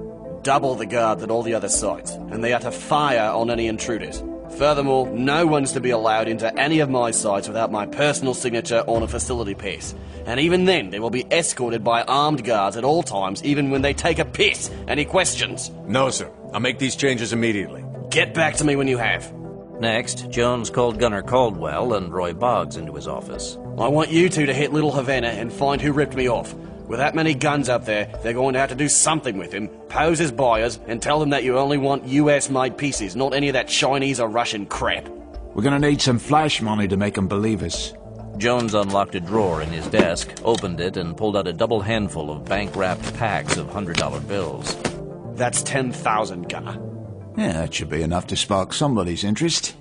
Double the guards at all the other sites, and they are to fire on any intruders. Furthermore, no one's to be allowed into any of my sites without my personal signature on a facility pass. And even then, they will be escorted by armed guards at all times, even when they take a piss. Any questions? No, sir. I'll make these changes immediately. Get back to me when you have. Next, Jones called Gunner Caldwell and Roy Boggs into his office. I want you two to hit Little Havana and find who ripped me off. With that many guns up there, they're going to have to do something with him, pose as buyers, and tell them that you only want US-made pieces, not any of that Chinese or Russian crap. We're gonna need some flash money to make them believe us. Jones unlocked a drawer in his desk, opened it, and pulled out a double handful of bank-wrapped packs of $100 bills. That's 10,000, Gunner. Yeah, that should be enough to spark somebody's interest.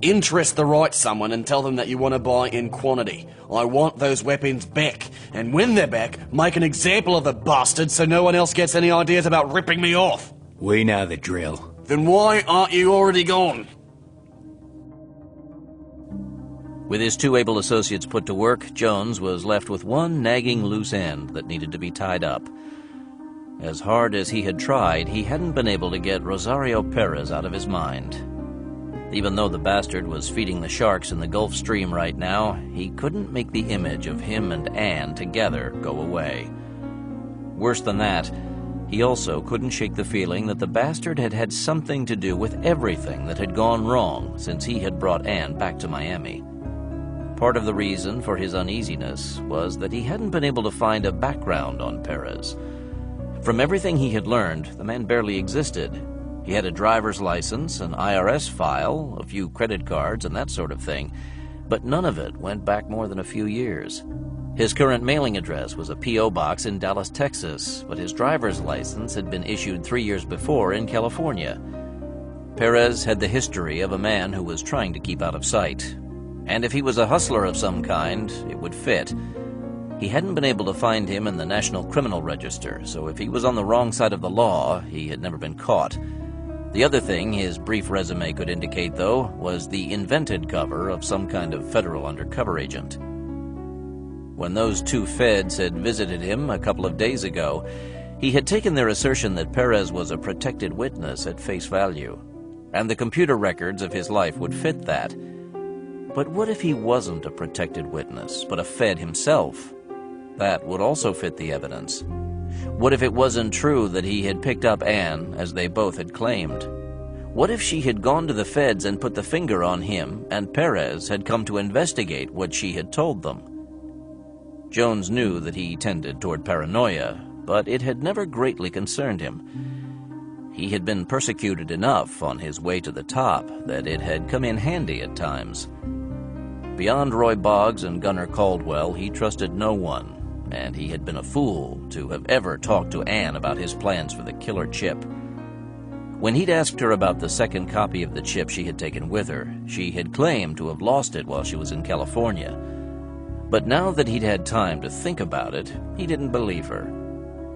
Interest the right someone and tell them that you want to buy in quantity. I want those weapons back. And when they're back, make an example of the bastard so no one else gets any ideas about ripping me off. We know the drill. Then why aren't you already gone? With his two able associates put to work, Jones was left with one nagging loose end that needed to be tied up. As hard as he had tried, he hadn't been able to get Rosario Perez out of his mind. Even though the bastard was feeding the sharks in the Gulf Stream right now, he couldn't make the image of him and Anne together go away. Worse than that, he also couldn't shake the feeling that the bastard had had something to do with everything that had gone wrong since he had brought Anne back to Miami. Part of the reason for his uneasiness was that he hadn't been able to find a background on Perez. From everything he had learned, the man barely existed. He had a driver's license, an IRS file, a few credit cards, and that sort of thing, but none of it went back more than a few years. His current mailing address was a P.O. box in Dallas, Texas, but his driver's license had been issued 3 years before in California. Perez had the history of a man who was trying to keep out of sight. And if he was a hustler of some kind, it would fit. He hadn't been able to find him in the National Criminal Register, so if he was on the wrong side of the law, he had never been caught. The other thing his brief resume could indicate, though, was the invented cover of some kind of federal undercover agent. When those two feds had visited him a couple of days ago, he had taken their assertion that Perez was a protected witness at face value, and the computer records of his life would fit that. But what if he wasn't a protected witness, but a fed himself? That would also fit the evidence. What if it wasn't true that he had picked up Anne, as they both had claimed? What if she had gone to the feds and put the finger on him, and Perez had come to investigate what she had told them? Jones knew that he tended toward paranoia, but it had never greatly concerned him. He had been persecuted enough on his way to the top that it had come in handy at times. Beyond Roy Boggs and Gunner Caldwell, he trusted no one, and he had been a fool to have ever talked to Anne about his plans for the killer chip. When he'd asked her about the second copy of the chip she had taken with her, she had claimed to have lost it while she was in California. But now that he'd had time to think about it, he didn't believe her.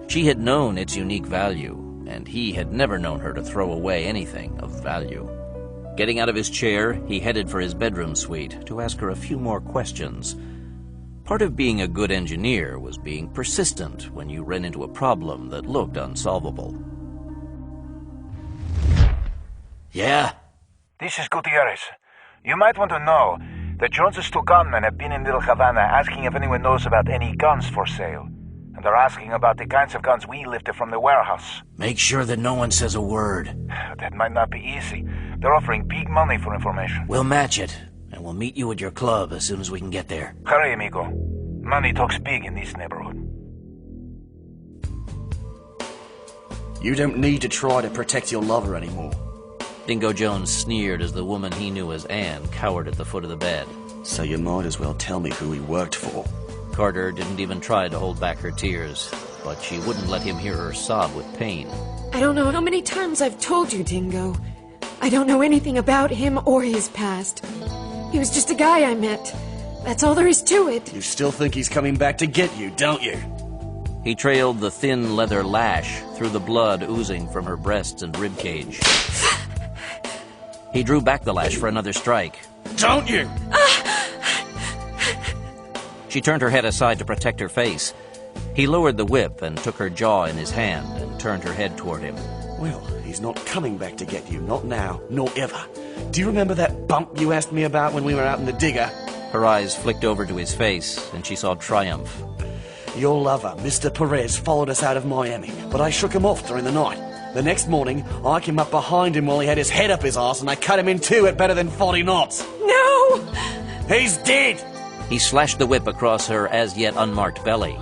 She had known its unique value, and he had never known her to throw away anything of value. Getting out of his chair, he headed for his bedroom suite to ask her a few more questions. Part of being a good engineer was being persistent when you ran into a problem that looked unsolvable. Yeah? This is Gutierrez. You might want to know that Jones's two gunmen have been in Little Havana asking if anyone knows about any guns for sale. And they're asking about the kinds of guns we lifted from the warehouse. Make sure that no one says a word. That might not be easy. They're offering big money for information. We'll match it, and we'll meet you at your club as soon as we can get there. Hurry, amigo. Money talks big in this neighborhood. You don't need to try to protect your lover anymore. Dingo Jones sneered as the woman he knew as Anne cowered at the foot of the bed. So you might as well tell me who he worked for. Carter didn't even try to hold back her tears, but she wouldn't let him hear her sob with pain. I don't know how many times I've told you, Dingo. I don't know anything about him or his past. He was just a guy I met. That's all there is to it. You still think he's coming back to get you, don't you? He trailed the thin leather lash through the blood oozing from her breasts and ribcage. He drew back the lash for another strike. Don't you? She turned her head aside to protect her face. He lowered the whip and took her jaw in his hand and turned her head toward him. Well, he's not coming back to get you, not now, nor ever. Do you remember that bump you asked me about when we were out in the digger? Her eyes flicked over to his face, and she saw triumph. Your lover, Mr. Perez, followed us out of Miami, but I shook him off during the night. The next morning, I came up behind him while he had his head up his arse, and I cut him in two at better than 40 knots. No! He's dead! He slashed the whip across her as yet unmarked belly.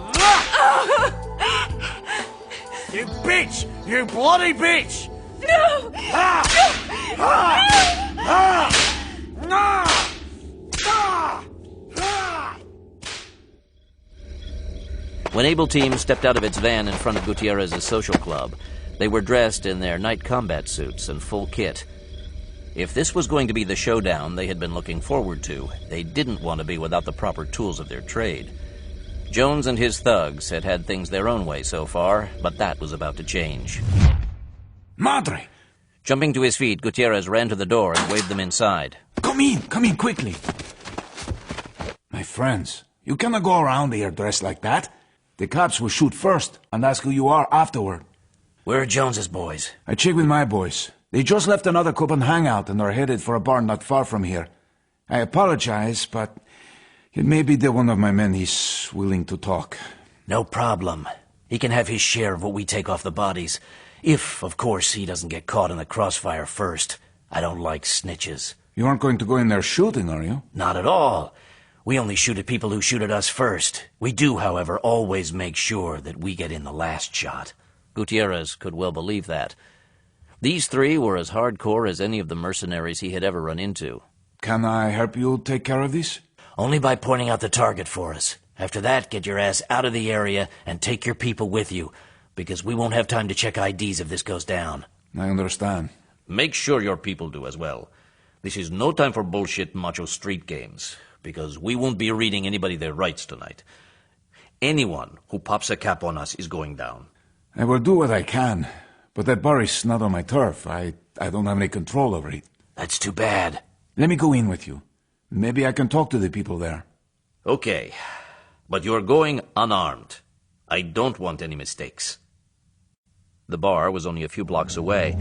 You bitch! You bloody bitch! No! When Able Team stepped out of its van in front of Gutierrez's social club, they were dressed in their night combat suits and full kit. If this was going to be the showdown they had been looking forward to, they didn't want to be without the proper tools of their trade. Jones and his thugs had had things their own way so far, but that was about to change. Madre! Jumping to his feet, Gutierrez ran to the door and waved them inside. Come in quickly. My friends, you cannot go around here dressed like that. The cops will shoot first and ask who you are afterward. Where are Jones's boys? I checked with my boys. They just left another Cuban hangout and are headed for a bar not far from here. I apologize, but it may be that one of my men is willing to talk. No problem. He can have his share of what we take off the bodies. If, of course, he doesn't get caught in the crossfire first. I don't like snitches. You aren't going to go in there shooting, are you? Not at all. We only shoot at people who shoot at us first. We do, however, always make sure that we get in the last shot. Gutierrez could well believe that. These three were as hardcore as any of the mercenaries he had ever run into. Can I help you take care of this? Only by pointing out the target for us. After that, get your ass out of the area and take your people with you, because we won't have time to check IDs if this goes down. I understand. Make sure your people do as well. This is no time for bullshit macho street games, because we won't be reading anybody their rights tonight. Anyone who pops a cap on us is going down. I will do what I can, but that bar is not on my turf. I don't have any control over it. That's too bad. Let me go in with you. Maybe I can talk to the people there. Okay, but you're going unarmed. I don't want any mistakes. The bar was only a few blocks away,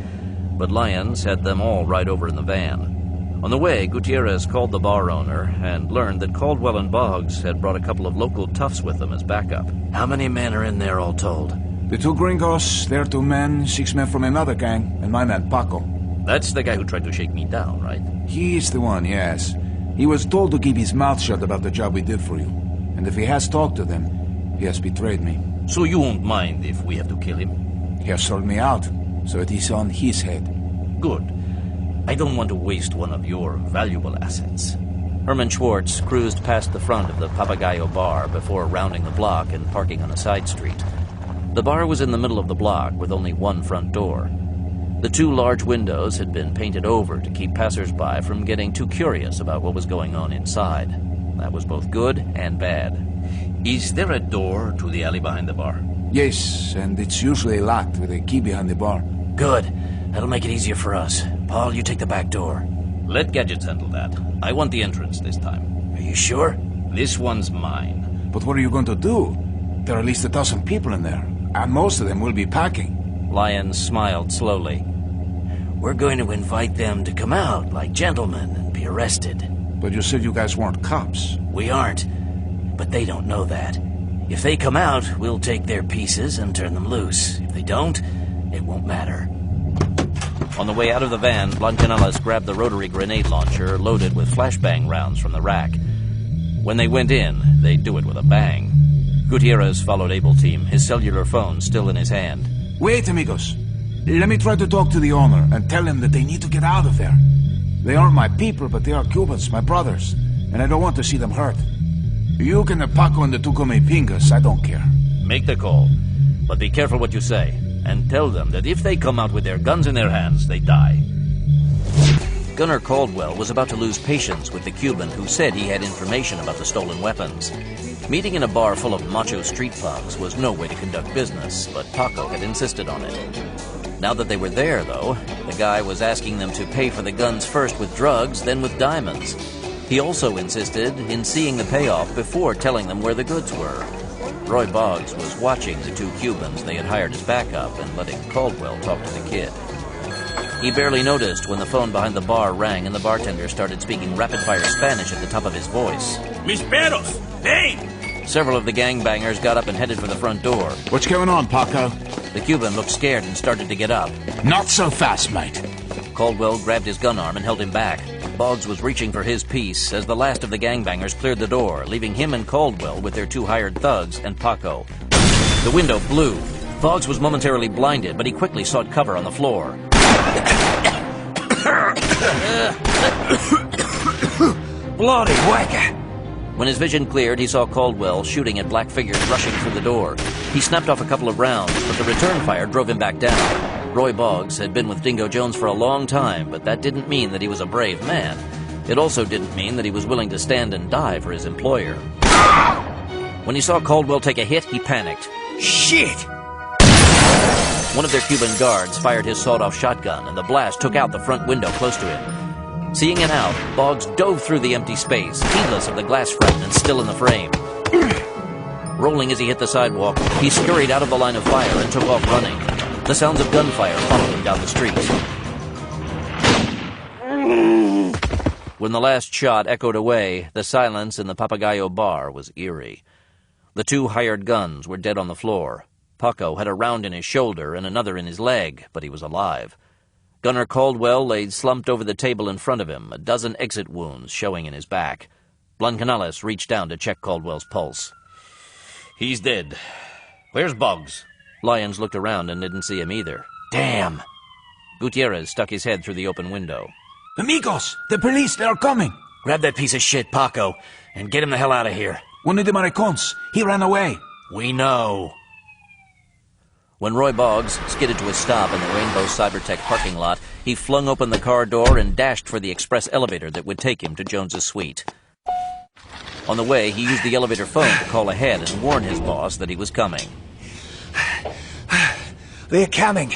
but Lyons had them all right over in the van. On the way, Gutierrez called the bar owner and learned that Caldwell and Boggs had brought a couple of local toughs with them as backup. How many men are in there all told? The 2 gringos, their 2 men, 6 men from another gang, and my man Paco. That's the guy who tried to shake me down, right? He's the one, yes. He was told to keep his mouth shut about the job we did for you. And if he has talked to them, he has betrayed me. So you won't mind if we have to kill him? He has sold me out, so it is on his head. Good. I don't want to waste one of your valuable assets. Herman Schwartz cruised past the front of the Papagayo bar before rounding the block and parking on a side street. The bar was in the middle of the block with only one front door. The 2 large windows had been painted over to keep passers-by from getting too curious about what was going on inside. That was both good and bad. Is there a door to the alley behind the bar? Yes, and it's usually locked with a key behind the bar. Good. That'll make it easier for us. Paul, you take the back door. Let Gadgets handle that. I want the entrance this time. Are you sure? This one's mine. But what are you going to do? There are at least 1,000 people in there, and most of them will be packing. Lyons smiled slowly. We're going to invite them to come out like gentlemen and be arrested. But you said you guys weren't cops. We aren't, but they don't know that. If they come out, we'll take their pieces and turn them loose. If they don't, it won't matter. On the way out of the van, Blancanelas grabbed the rotary grenade launcher loaded with flashbang rounds from the rack. When they went in, they'd do it with a bang. Gutierrez followed Able Team, his cellular phone still in his hand. Wait, amigos. Let me try to talk to the owner and tell him that they need to get out of there. They aren't my people, but they are Cubans, my brothers, and I don't want to see them hurt. You can have Paco and the 2 Pingas, I don't care. Make the call, but be careful what you say, and tell them that if they come out with their guns in their hands, they die. Gunner Caldwell was about to lose patience with the Cuban who said he had information about the stolen weapons. Meeting in a bar full of macho street punks was no way to conduct business, but Paco had insisted on it. Now that they were there, though, the guy was asking them to pay for the guns first with drugs, then with diamonds. He also insisted in seeing the payoff before telling them where the goods were. Roy Boggs was watching the 2 Cubans they had hired as backup and letting Caldwell talk to the kid. He barely noticed when the phone behind the bar rang and the bartender started speaking rapid-fire Spanish at the top of his voice. Mis perros! Hey! Several of the gangbangers got up and headed for the front door. What's going on, Paco? The Cuban looked scared and started to get up. Not so fast, mate. Caldwell grabbed his gun arm and held him back. Boggs was reaching for his piece as the last of the gangbangers cleared the door, leaving him and Caldwell with their 2 hired thugs and Paco. The window blew. Boggs was momentarily blinded, but he quickly sought cover on the floor. Bloody whacker! When his vision cleared, he saw Caldwell shooting at black figures rushing through the door. He snapped off a couple of rounds, but the return fire drove him back down. Roy Boggs had been with Dingo Jones for a long time, but that didn't mean that he was a brave man. It also didn't mean that he was willing to stand and die for his employer. When he saw Caldwell take a hit, he panicked. Shit! One of their Cuban guards fired his sawed-off shotgun, and the blast took out the front window close to him. Seeing it out, Boggs dove through the empty space, heedless of the glass fragments still in the frame. Rolling as he hit the sidewalk, he scurried out of the line of fire and took off running. The sounds of gunfire followed him down the street. When the last shot echoed away, the silence in the Papagayo bar was eerie. The two hired guns were dead on the floor. Paco had a round in his shoulder and another in his leg, but he was alive. Gunner Caldwell lay slumped over the table in front of him, a dozen exit wounds showing in his back. Blancanales reached down to check Caldwell's pulse. He's dead. Where's Boggs? Lyons looked around and didn't see him either. Damn! Gutierrez stuck his head through the open window. Amigos! The police, they're coming! Grab that piece of shit, Paco, and get him the hell out of here. One of the Maricons. He ran away. We know. When Roy Boggs skidded to a stop in the Rainbow Cybertech parking lot, he flung open the car door and dashed for the express elevator that would take him to Jones's suite. On the way, he used the elevator phone to call ahead and warn his boss that he was coming. They're coming.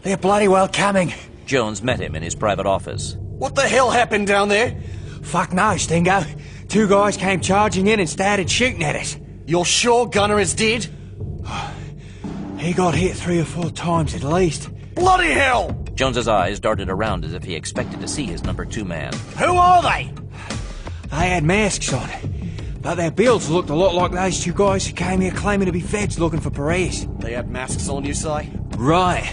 They're bloody well coming. Jones met him in his private office. What the hell happened down there? Fuck knows, Dingo. Two guys came charging in and started shooting at us. You're sure Gunner is dead? He got hit 3 or 4 times at least. Bloody hell! Jones's eyes darted around as if he expected to see his number 2 man. Who are they? They had masks on, but their builds looked a lot like those two guys who came here claiming to be feds looking for Perez. They had masks on, you say? Right.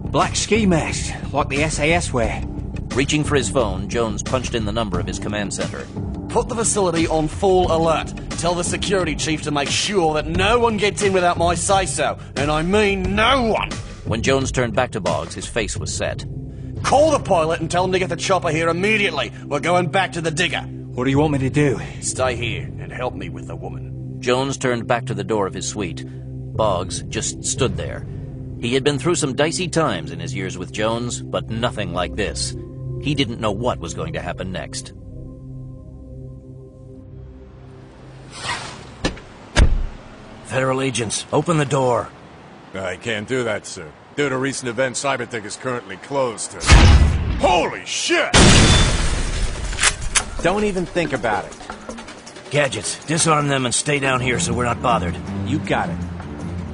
Black ski masks, like the SAS wear. Reaching for his phone, Jones punched in the number of his command center. Put the facility on full alert. Tell the security chief to make sure that no one gets in without my say-so. And I mean no one! When Jones turned back to Boggs, his face was set. Call the pilot and tell him to get the chopper here immediately. We're going back to the digger. What do you want me to do? Stay here and help me with the woman. Jones turned back to the door of his suite. Boggs just stood there. He had been through some dicey times in his years with Jones, but nothing like this. He didn't know what was going to happen next. Federal agents, open the door. I can't do that, sir. Due to recent events, Cybertech is currently closed. Holy shit! Don't even think about it. Gadgets, disarm them and stay down here so we're not bothered. You got it.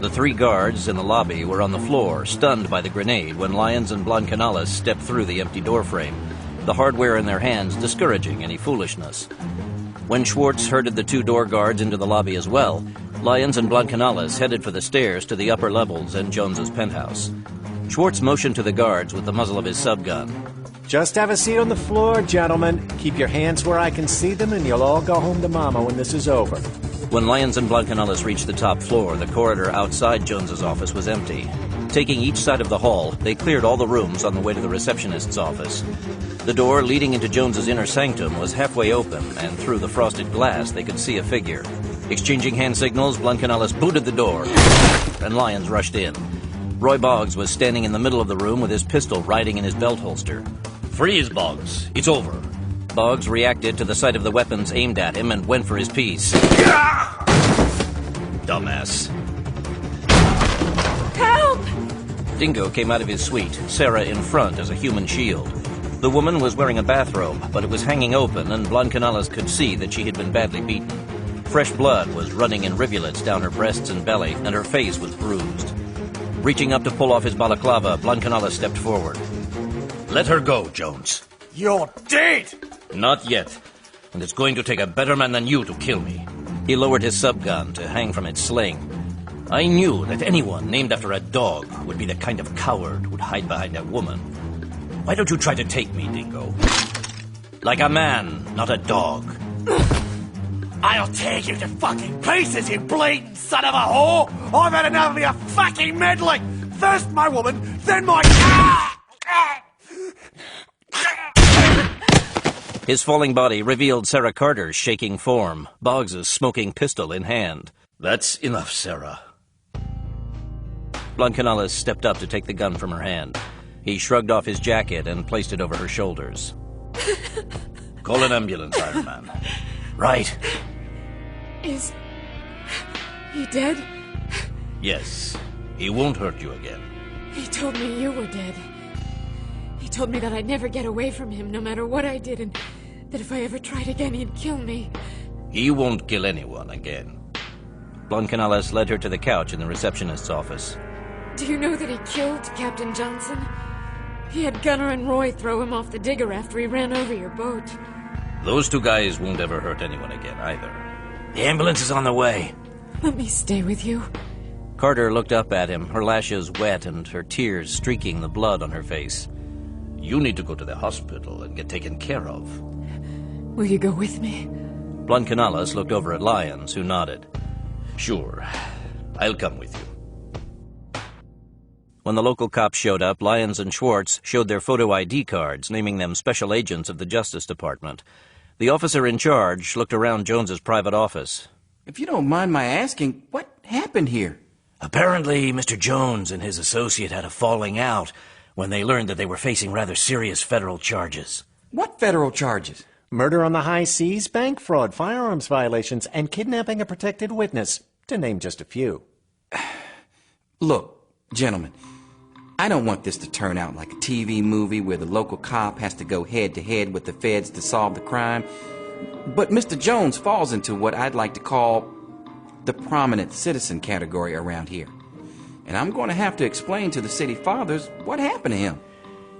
The 3 guards in the lobby were on the floor, stunned by the grenade, when Lyons and Blancanales stepped through the empty doorframe, the hardware in their hands discouraging any foolishness. When Schwartz herded the 2 door guards into the lobby as well, Lyons and Blancanales headed for the stairs to the upper levels and Jones's penthouse. Schwartz motioned to the guards with the muzzle of his subgun. Just have a seat on the floor, gentlemen. Keep your hands where I can see them, and you'll all go home to Mama when this is over. When Lyons and Blancanales reached the top floor, the corridor outside Jones's office was empty. Taking each side of the hall, they cleared all the rooms on the way to the receptionist's office. The door leading into Jones's inner sanctum was halfway open, and through the frosted glass they could see a figure. Exchanging hand signals, Blancanales booted the door, and Lyons rushed in. Roy Boggs was standing in the middle of the room with his pistol riding in his belt holster. Freeze, Boggs. It's over. Boggs reacted to the sight of the weapons aimed at him and went for his piece. Dumbass. Help! Dingo came out of his suite, Sarah in front as a human shield. The woman was wearing a bathrobe, but it was hanging open, and Blancanales could see that she had been badly beaten. Fresh blood was running in rivulets down her breasts and belly, and her face was bruised. Reaching up to pull off his balaclava, Blancanales stepped forward. Let her go, Jones. You're dead! Not yet. And it's going to take a better man than you to kill me. He lowered his subgun to hang from its sling. I knew that anyone named after a dog would be the kind of coward who'd hide behind a woman. Why don't you try to take me, Dingo? Like a man, not a dog. I'll tear you to fucking pieces, you bleeding son of a whore! I've had enough of your fucking meddling! First my woman, then my... His falling body revealed Sarah Carter's shaking form, Boggs's smoking pistol in hand. That's enough, Sarah. Blancanales stepped up to take the gun from her hand. He shrugged off his jacket and placed it over her shoulders. Call an ambulance, Iron Man. Right. Is he dead? Yes. He won't hurt you again. He told me you were dead. He told me that I'd never get away from him no matter what I did, and that if I ever tried again, he'd kill me. He won't kill anyone again. Blancanales led her to the couch in the receptionist's office. Do you know that he killed Captain Johnson? He had Gunnar and Roy throw him off the digger after he ran over your boat. Those two guys won't ever hurt anyone again, either. The ambulance is on the way. Let me stay with you. Carter looked up at him, her lashes wet and her tears streaking the blood on her face. You need to go to the hospital and get taken care of. Will you go with me? Blancanales looked over at Lyons, who nodded. Sure. I'll come with you. When the local cops showed up, Lyons and Schwartz showed their photo ID cards, naming them special agents of the Justice Department. The officer in charge looked around Jones's private office. If you don't mind my asking, what happened here? Apparently, Mr. Jones and his associate had a falling out when they learned that they were facing rather serious federal charges. What federal charges? Murder on the high seas, bank fraud, firearms violations, and kidnapping a protected witness, to name just a few. Look, gentlemen, I don't want this to turn out like a TV movie where the local cop has to go head-to-head with the feds to solve the crime. But Mr. Jones falls into what I'd like to call the prominent citizen category around here. And I'm going to have to explain to the city fathers what happened to him.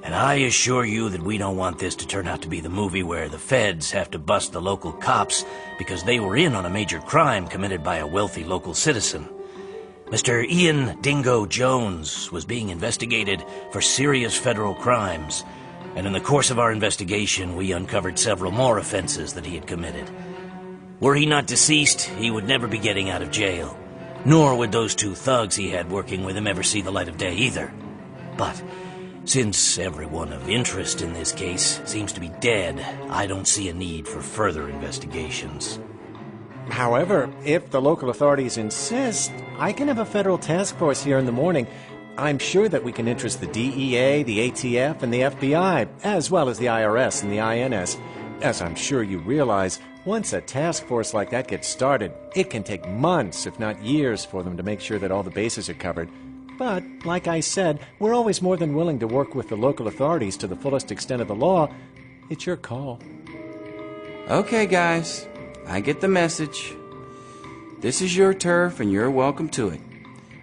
And I assure you that we don't want this to turn out to be the movie where the feds have to bust the local cops because they were in on a major crime committed by a wealthy local citizen. Mr. Ian Dingo Jones was being investigated for serious federal crimes, and in the course of our investigation, we uncovered several more offenses that he had committed. Were he not deceased, he would never be getting out of jail, nor would those two thugs he had working with him ever see the light of day either. But since everyone of interest in this case seems to be dead, I don't see a need for further investigations. However, if the local authorities insist, I can have a federal task force here in the morning. I'm sure that we can interest the DEA, the ATF, and the FBI, as well as the IRS and the INS. As I'm sure you realize, once a task force like that gets started, it can take months, if not years, for them to make sure that all the bases are covered. But, like I said, we're always more than willing to work with the local authorities to the fullest extent of the law. It's your call. Okay, guys. I get the message. This is your turf and you're welcome to it.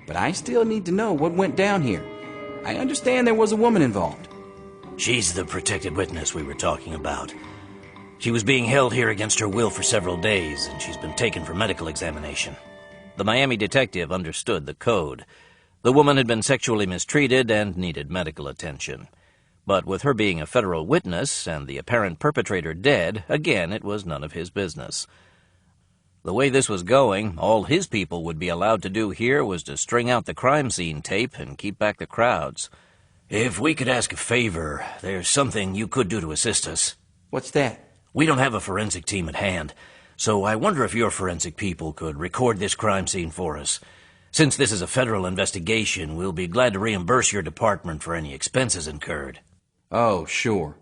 But I still need to know what went down here. I understand there was a woman involved. She's the protected witness we were talking about. She was being held here against her will for several days, and she's been taken for medical examination. The Miami detective understood the code. The woman had been sexually mistreated and needed medical attention. But with her being a federal witness and the apparent perpetrator dead, again, it was none of his business. The way this was going, all his people would be allowed to do here was to string out the crime scene tape and keep back the crowds. If we could ask a favor, there's something you could do to assist us. What's that? We don't have a forensic team at hand, so I wonder if your forensic people could record this crime scene for us. Since this is a federal investigation, we'll be glad to reimburse your department for any expenses incurred. Oh, sure.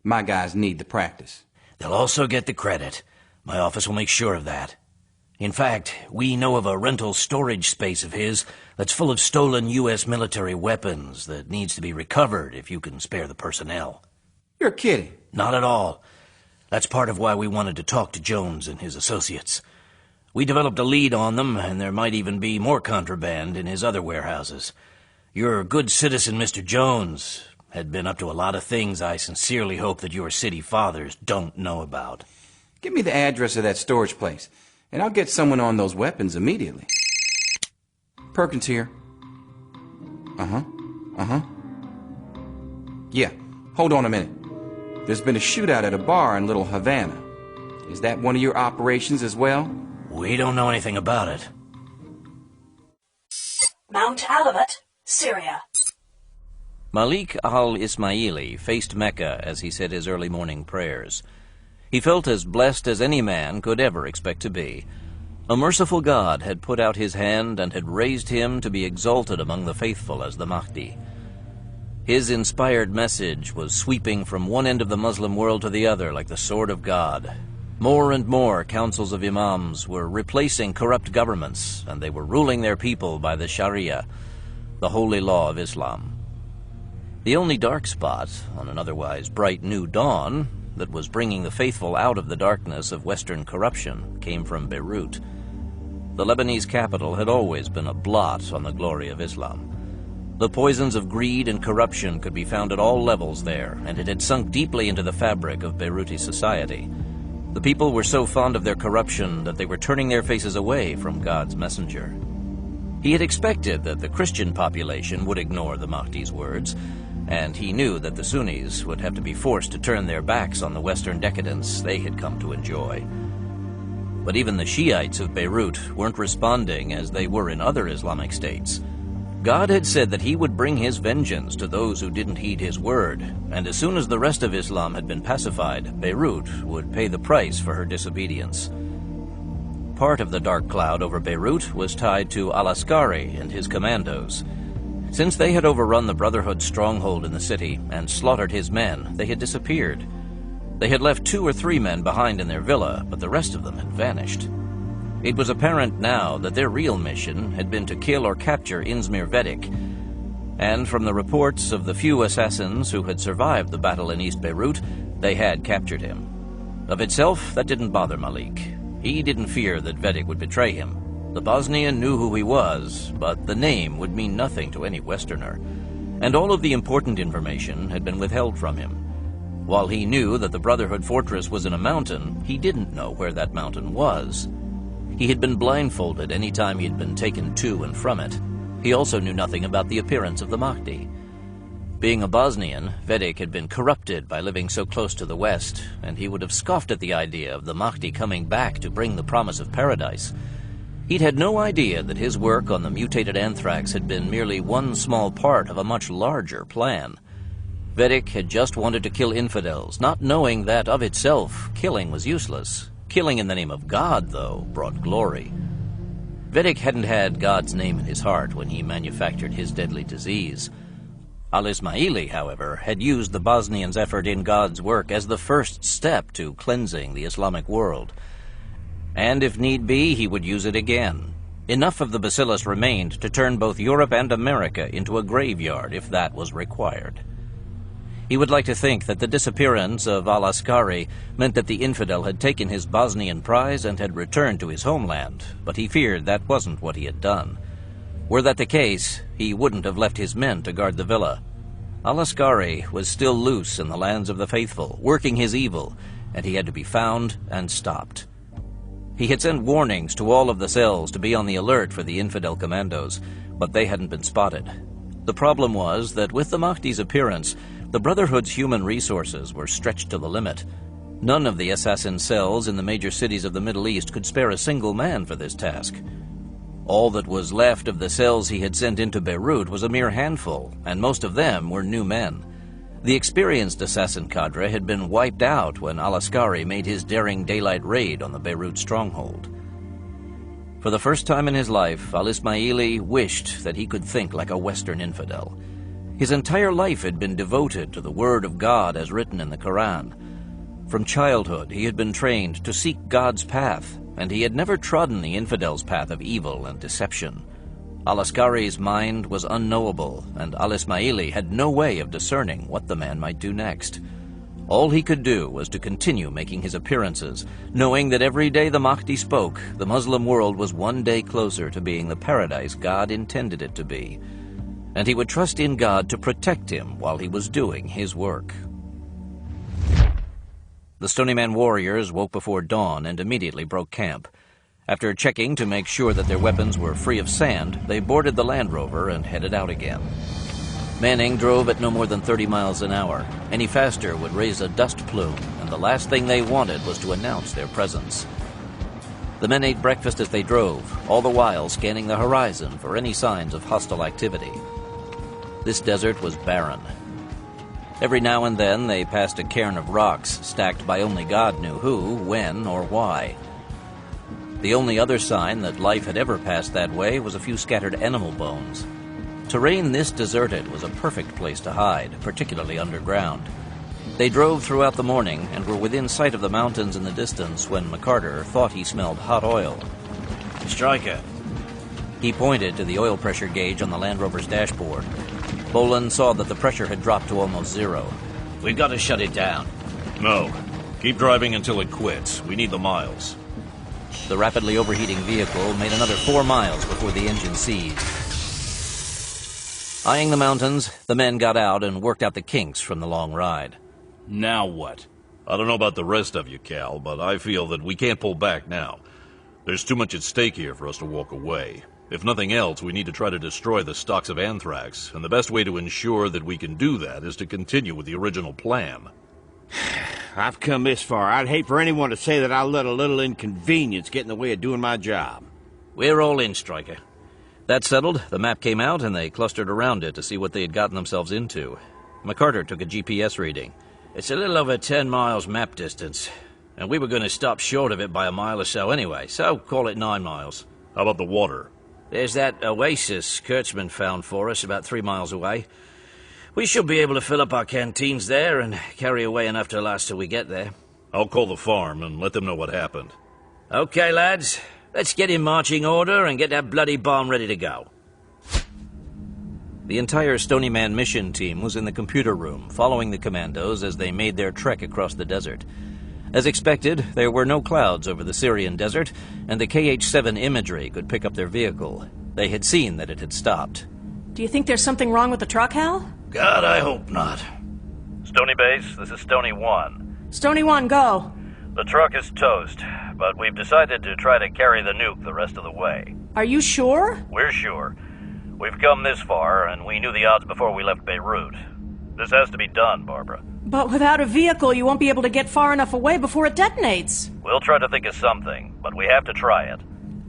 My guys need the practice. They'll also get the credit. My office will make sure of that. In fact, we know of a rental storage space of his that's full of stolen U.S. military weapons that needs to be recovered if you can spare the personnel. You're kidding. Not at all. That's part of why we wanted to talk to Jones and his associates. We developed a lead on them, and there might even be more contraband in his other warehouses. Your good citizen, Mr. Jones, had been up to a lot of things I sincerely hope that your city fathers don't know about. Give me the address of that storage place, and I'll get someone on those weapons immediately. Perkins here. Yeah, hold on a minute. There's been a shootout at a bar in Little Havana. Is that one of your operations as well? We don't know anything about it. Mount Alamat, Syria. Malik al-Ismaili faced Mecca as he said his early morning prayers. He felt as blessed as any man could ever expect to be. A merciful God had put out his hand and had raised him to be exalted among the faithful as the Mahdi. His inspired message was sweeping from one end of the Muslim world to the other like the sword of God. More and more councils of imams were replacing corrupt governments, and they were ruling their people by the Sharia, the holy law of Islam. The only dark spot on an otherwise bright new dawn that was bringing the faithful out of the darkness of Western corruption came from Beirut. The Lebanese capital had always been a blot on the glory of Islam. The poisons of greed and corruption could be found at all levels there, and it had sunk deeply into the fabric of Beiruti society. The people were so fond of their corruption that they were turning their faces away from God's messenger. He had expected that the Christian population would ignore the Mahdi's words, and he knew that the Sunnis would have to be forced to turn their backs on the Western decadence they had come to enjoy. But even the Shiites of Beirut weren't responding as they were in other Islamic states. God had said that he would bring his vengeance to those who didn't heed his word, and as soon as the rest of Islam had been pacified, Beirut would pay the price for her disobedience. Part of the dark cloud over Beirut was tied to al-Askari and his commandos. Since they had overrun the Brotherhood's stronghold in the city and slaughtered his men, they had disappeared. They had left 2 or 3 men behind in their villa, but the rest of them had vanished. It was apparent now that their real mission had been to kill or capture Inzmir Vedik, and from the reports of the few assassins who had survived the battle in East Beirut, they had captured him. Of itself, that didn't bother Malik. He didn't fear that Vedik would betray him. The Bosnian knew who he was, but the name would mean nothing to any Westerner, and all of the important information had been withheld from him. While he knew that the Brotherhood fortress was in a mountain, he didn't know where that mountain was. He had been blindfolded any time he had been taken to and from it. He also knew nothing about the appearance of the Mahdi. Being a Bosnian, Vedik had been corrupted by living so close to the West, and he would have scoffed at the idea of the Mahdi coming back to bring the promise of paradise. He'd had no idea that his work on the mutated anthrax had been merely one small part of a much larger plan. Vedik had just wanted to kill infidels, not knowing that of itself, killing was useless. Killing in the name of God, though, brought glory. Vedik hadn't had God's name in his heart when he manufactured his deadly disease. Al-Ismaili, however, had used the Bosnians' effort in God's work as the first step to cleansing the Islamic world. And if need be, he would use it again. Enough of the bacillus remained to turn both Europe and America into a graveyard if that was required. He would like to think that the disappearance of al-Askari meant that the infidel had taken his Bosnian prize and had returned to his homeland, but he feared that wasn't what he had done. Were that the case, he wouldn't have left his men to guard the villa. Al-Askari was still loose in the lands of the faithful, working his evil, and he had to be found and stopped. He had sent warnings to all of the cells to be on the alert for the infidel commandos, but they hadn't been spotted. The problem was that with the Mahdi's appearance, the Brotherhood's human resources were stretched to the limit. None of the assassin cells in the major cities of the Middle East could spare a single man for this task. All that was left of the cells he had sent into Beirut was a mere handful, and most of them were new men. The experienced assassin cadre had been wiped out when al-Askari made his daring daylight raid on the Beirut stronghold. For the first time in his life, al-Ismaili wished that he could think like a Western infidel. His entire life had been devoted to the Word of God as written in the Quran. From childhood, he had been trained to seek God's path, and he had never trodden the infidel's path of evil and deception. Al-Askari's mind was unknowable, and al-Ismaili had no way of discerning what the man might do next. All he could do was to continue making his appearances, knowing that every day the Mahdi spoke, the Muslim world was one day closer to being the paradise God intended it to be. And he would trust in God to protect him while he was doing his work. The Stony Man warriors woke before dawn and immediately broke camp. After checking to make sure that their weapons were free of sand, they boarded the Land Rover and headed out again. Manning drove at no more than 30 miles an hour. Any faster would raise a dust plume, and the last thing they wanted was to announce their presence. The men ate breakfast as they drove, all the while scanning the horizon for any signs of hostile activity. This desert was barren. Every now and then they passed a cairn of rocks stacked by only God knew who, when, or why. The only other sign that life had ever passed that way was a few scattered animal bones. Terrain this deserted was a perfect place to hide, particularly underground. They drove throughout the morning and were within sight of the mountains in the distance when McCarter thought he smelled hot oil. Striker. He pointed to the oil pressure gauge on the Land Rover's dashboard. Boland saw that the pressure had dropped to almost zero. We've got to shut it down. No. Keep driving until it quits. We need the miles. The rapidly overheating vehicle made another 4 miles before the engine seized. Eyeing the mountains, the men got out and worked out the kinks from the long ride. Now what? I don't know about the rest of you, Cal, but I feel that we can't pull back now. There's too much at stake here for us to walk away. If nothing else, we need to try to destroy the stocks of anthrax, and the best way to ensure that we can do that is to continue with the original plan. I've come this far. I'd hate for anyone to say that I let a little inconvenience get in the way of doing my job. We're all in, Stryker. That settled, the map came out and they clustered around it to see what they had gotten themselves into. McCarter took a GPS reading. It's a little over 10 miles map distance, and we were going to stop short of it by a mile or so anyway, so call it 9 miles. How about the water? There's that oasis Kurtzman found for us about 3 miles away. We should be able to fill up our canteens there and carry away enough to last till we get there. I'll call the farm and let them know what happened. Okay, lads. Let's get in marching order and get that bloody bomb ready to go. The entire Stony Man mission team was in the computer room, following the commandos as they made their trek across the desert. As expected, there were no clouds over the Syrian desert, and the KH-7 imagery could pick up their vehicle. They had seen that it had stopped. Do you think there's something wrong with the truck, Hal? God, I hope not. Stony Base, this is Stony 1. Stony 1, go. The truck is toast, but we've decided to try to carry the nuke the rest of the way. Are you sure? We're sure. We've come this far, and we knew the odds before we left Beirut. This has to be done, Barbara. But without a vehicle, you won't be able to get far enough away before it detonates. We'll try to think of something, but we have to try it.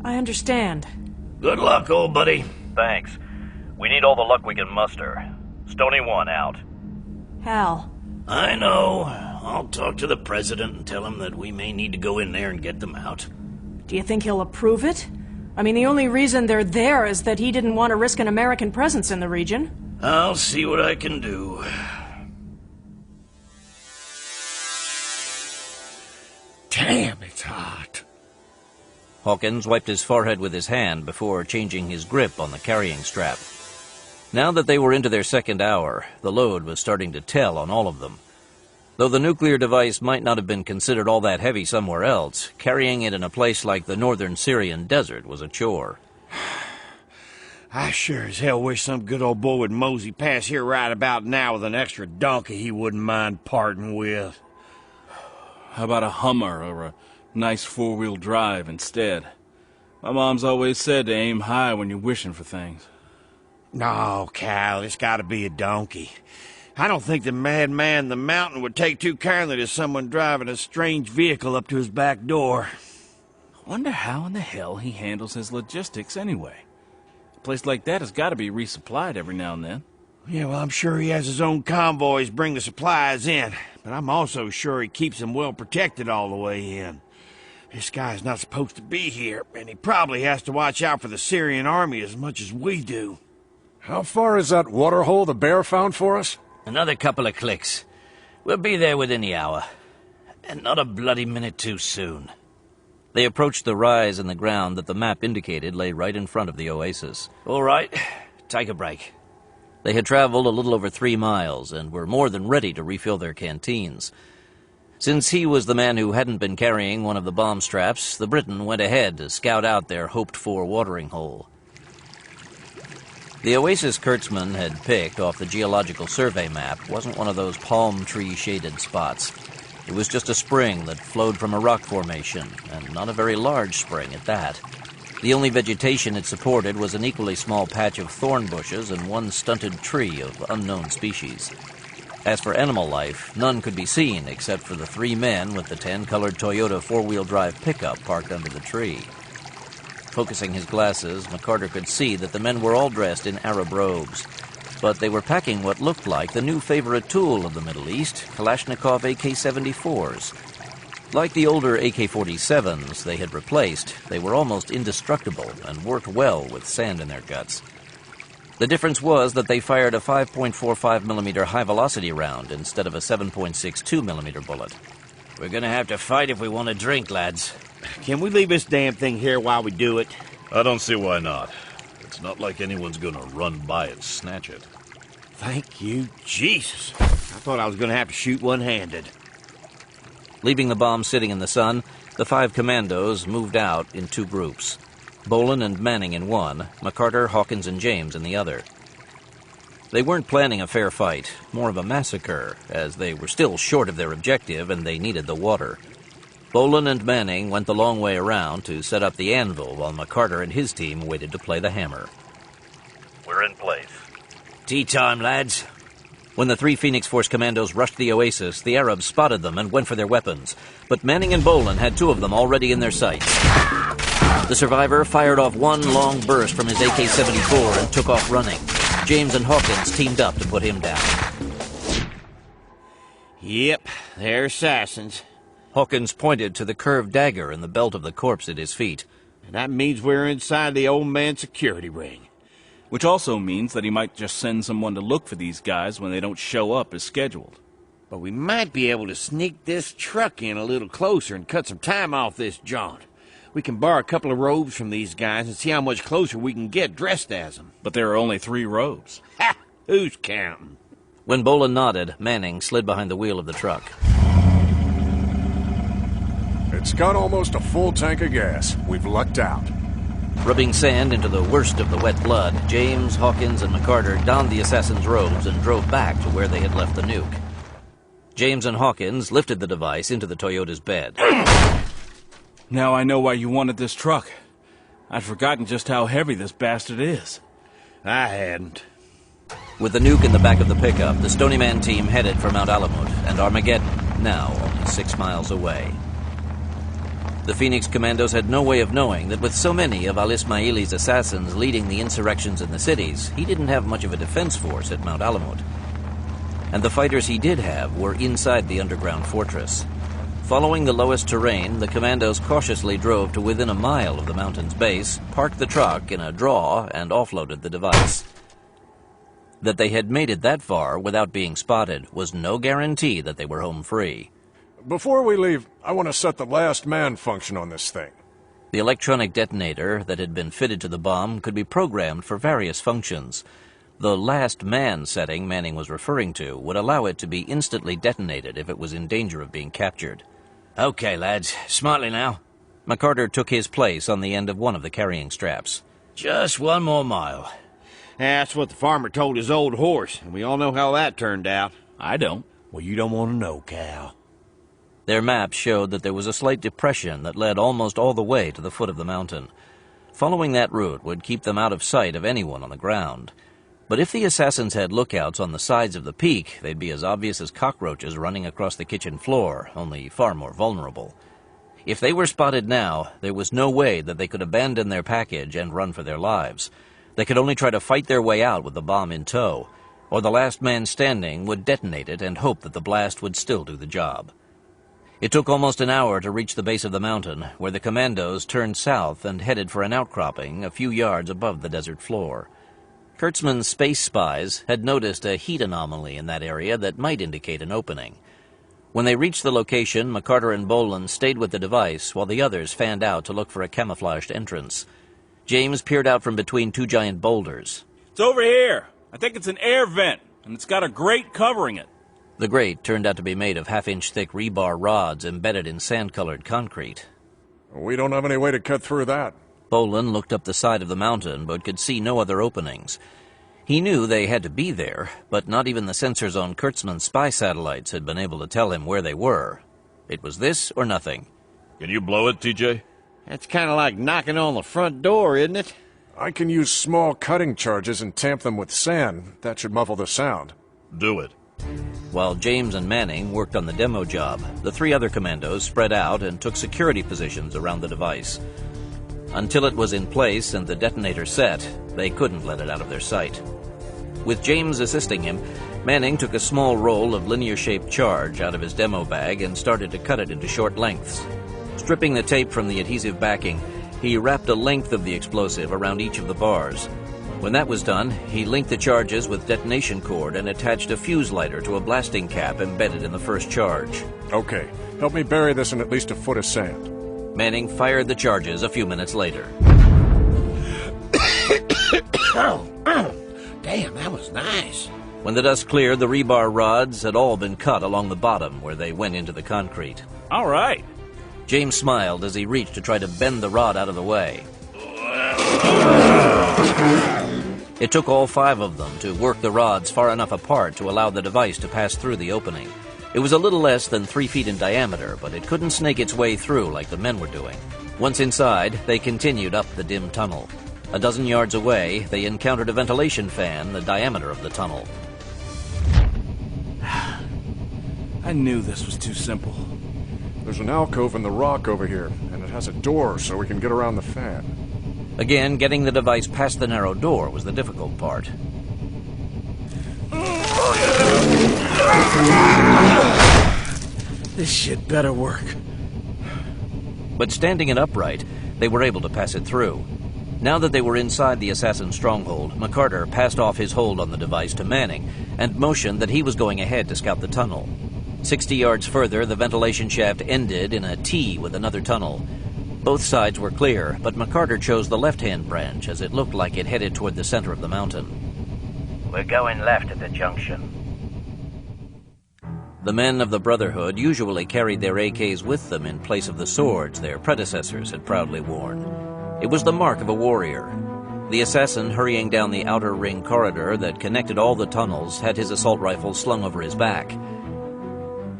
I understand. Good luck, old buddy. Thanks. We need all the luck we can muster. Stony 1 out. Hal. I know. I'll talk to the president and tell him that we may need to go in there and get them out. Do you think he'll approve it? I mean, the only reason they're there is that he didn't want to risk an American presence in the region. I'll see what I can do. Damn, it's hot. Hawkins wiped his forehead with his hand before changing his grip on the carrying strap. Now that they were into their second hour, the load was starting to tell on all of them. Though the nuclear device might not have been considered all that heavy somewhere else, carrying it in a place like the northern Syrian desert was a chore. I sure as hell wish some good old boy would mosey past here right about now with an extra donkey he wouldn't mind parting with. How about a Hummer or a nice four-wheel drive instead? My mom's always said to aim high when you're wishing for things. No, Cal, it's gotta be a donkey. I don't think the madman in the mountain would take too kindly to someone driving a strange vehicle up to his back door. I wonder how in the hell he handles his logistics anyway. A place like that has got to be resupplied every now and then. Yeah, well, I'm sure he has his own convoys bring the supplies in, but I'm also sure he keeps them well protected all the way in. This guy's not supposed to be here, and he probably has to watch out for the Syrian army as much as we do. How far is that waterhole the bear found for us? Another couple of clicks. We'll be there within the hour. And not a bloody minute too soon. They approached the rise in the ground that the map indicated lay right in front of the oasis. All right, take a break. They had traveled a little over 3 miles and were more than ready to refill their canteens. Since he was the man who hadn't been carrying one of the bomb straps, the Briton went ahead to scout out their hoped-for watering hole. The oasis Kurtzman had picked off the geological survey map wasn't one of those palm tree-shaded spots. It was just a spring that flowed from a rock formation, and not a very large spring at that. The only vegetation it supported was an equally small patch of thorn bushes and one stunted tree of unknown species. As for animal life, none could be seen except for the 3 men with the tan-colored Toyota four-wheel drive pickup parked under the tree. Focusing his glasses, McCarter could see that the men were all dressed in Arab robes, but they were packing what looked like the new favorite tool of the Middle East, Kalashnikov AK-74s. Like the older AK-47s they had replaced, they were almost indestructible and worked well with sand in their guts. The difference was that they fired a 5.45mm high-velocity round instead of a 7.62mm bullet. We're gonna have to fight if we want to drink, lads. Can we leave this damn thing here while we do it? I don't see why not. It's not like anyone's gonna run by and snatch it. Thank you, Jesus. I thought I was gonna have to shoot one-handed. Leaving the bomb sitting in the sun, the 5 commandos moved out in 2 groups. Bolin and Manning in one, McCarter, Hawkins, and James in the other. They weren't planning a fair fight, more of a massacre, as they were still short of their objective and they needed the water. Bolin and Manning went the long way around to set up the anvil while McCarter and his team waited to play the hammer. We're in place. Tea time, lads. When the 3 Phoenix Force commandos rushed the oasis, the Arabs spotted them and went for their weapons. But Manning and Bolin had 2 of them already in their sights. The survivor fired off one long burst from his AK-74 and took off running. James and Hawkins teamed up to put him down. Yep, they're assassins. Hawkins pointed to the curved dagger in the belt of the corpse at his feet. And that means we're inside the old man's security ring. Which also means that he might just send someone to look for these guys when they don't show up as scheduled. But we might be able to sneak this truck in a little closer and cut some time off this jaunt. We can borrow a couple of robes from these guys and see how much closer we can get dressed as them. But there are only 3 robes. Ha! Who's counting? When Bolin nodded, Manning slid behind the wheel of the truck. It's got almost a full tank of gas. We've lucked out. Rubbing sand into the worst of the wet blood, James, Hawkins, and McCarter donned the assassin's robes and drove back to where they had left the nuke. James and Hawkins lifted the device into the Toyota's bed. Now I know why you wanted this truck. I'd forgotten just how heavy this bastard is. I hadn't. With the nuke in the back of the pickup, the Stony Man team headed for Mount Alamut and Armageddon, now only 6 miles away. The Phoenix Commandos had no way of knowing that with so many of al-Ismaili's assassins leading the insurrections in the cities, he didn't have much of a defense force at Mount Alamut. And the fighters he did have were inside the underground fortress. Following the lowest terrain, the commandos cautiously drove to within a mile of the mountain's base, parked the truck in a draw, and offloaded the device. That they had made it that far without being spotted was no guarantee that they were home free. Before we leave, I want to set the last man function on this thing. The electronic detonator that had been fitted to the bomb could be programmed for various functions. The last man setting Manning was referring to would allow it to be instantly detonated if it was in danger of being captured. Okay, lads. Smartly now. McCarter took his place on the end of one of the carrying straps. Just 1 more mile. That's what the farmer told his old horse, and we all know how that turned out. I don't. Well, you don't want to know, Cal. Their maps showed that there was a slight depression that led almost all the way to the foot of the mountain. Following that route would keep them out of sight of anyone on the ground. But if the assassins had lookouts on the sides of the peak, they'd be as obvious as cockroaches running across the kitchen floor, only far more vulnerable. If they were spotted now, there was no way that they could abandon their package and run for their lives. They could only try to fight their way out with the bomb in tow, or the last man standing would detonate it and hope that the blast would still do the job. It took almost an hour to reach the base of the mountain, where the commandos turned south and headed for an outcropping a few yards above the desert floor. Kurtzman's space spies had noticed a heat anomaly in that area that might indicate an opening. When they reached the location, McCarter and Bolin stayed with the device while the others fanned out to look for a camouflaged entrance. James peered out from between 2 giant boulders. It's over here. I think it's an air vent, and it's got a grate covering it. The grate turned out to be made of half-inch thick rebar rods embedded in sand-colored concrete. We don't have any way to cut through that. Bolin looked up the side of the mountain but could see no other openings. He knew they had to be there, but not even the sensors on Kurtzman's spy satellites had been able to tell him where they were. It was this or nothing. Can you blow it, TJ? That's kind of like knocking on the front door, isn't it? I can use small cutting charges and tamp them with sand. That should muffle the sound. Do it. While James and Manning worked on the demo job, the 3 other commandos spread out and took security positions around the device. Until it was in place and the detonator set, they couldn't let it out of their sight. With James assisting him, Manning took a small roll of linear-shaped charge out of his demo bag and started to cut it into short lengths. Stripping the tape from the adhesive backing, he wrapped a length of the explosive around each of the bars. When that was done, he linked the charges with detonation cord and attached a fuse lighter to a blasting cap embedded in the first charge. Okay, help me bury this in at least a foot of sand. Manning fired the charges a few minutes later. Damn, that was nice. When the dust cleared, the rebar rods had all been cut along the bottom where they went into the concrete. All right. James smiled as he reached to try to bend the rod out of the way. It took all 5 of them to work the rods far enough apart to allow the device to pass through the opening. It was a little less than 3 feet in diameter, but it couldn't snake its way through like the men were doing. Once inside, they continued up the dim tunnel. A dozen yards away, they encountered a ventilation fan the diameter of the tunnel. I knew this was too simple. There's an alcove in the rock over here, and it has a door so we can get around the fan. Again, getting the device past the narrow door was the difficult part. This shit better work. But standing it upright, they were able to pass it through. Now that they were inside the assassin's stronghold, McCarter passed off his hold on the device to Manning and motioned that he was going ahead to scout the tunnel. 60 yards further, the ventilation shaft ended in a T with another tunnel. Both sides were clear, but McCarter chose the left-hand branch as it looked like it headed toward the center of the mountain. We're going left at the junction. The men of the Brotherhood usually carried their AKs with them in place of the swords their predecessors had proudly worn. It was the mark of a warrior. The assassin, hurrying down the outer ring corridor that connected all the tunnels, had his assault rifle slung over his back.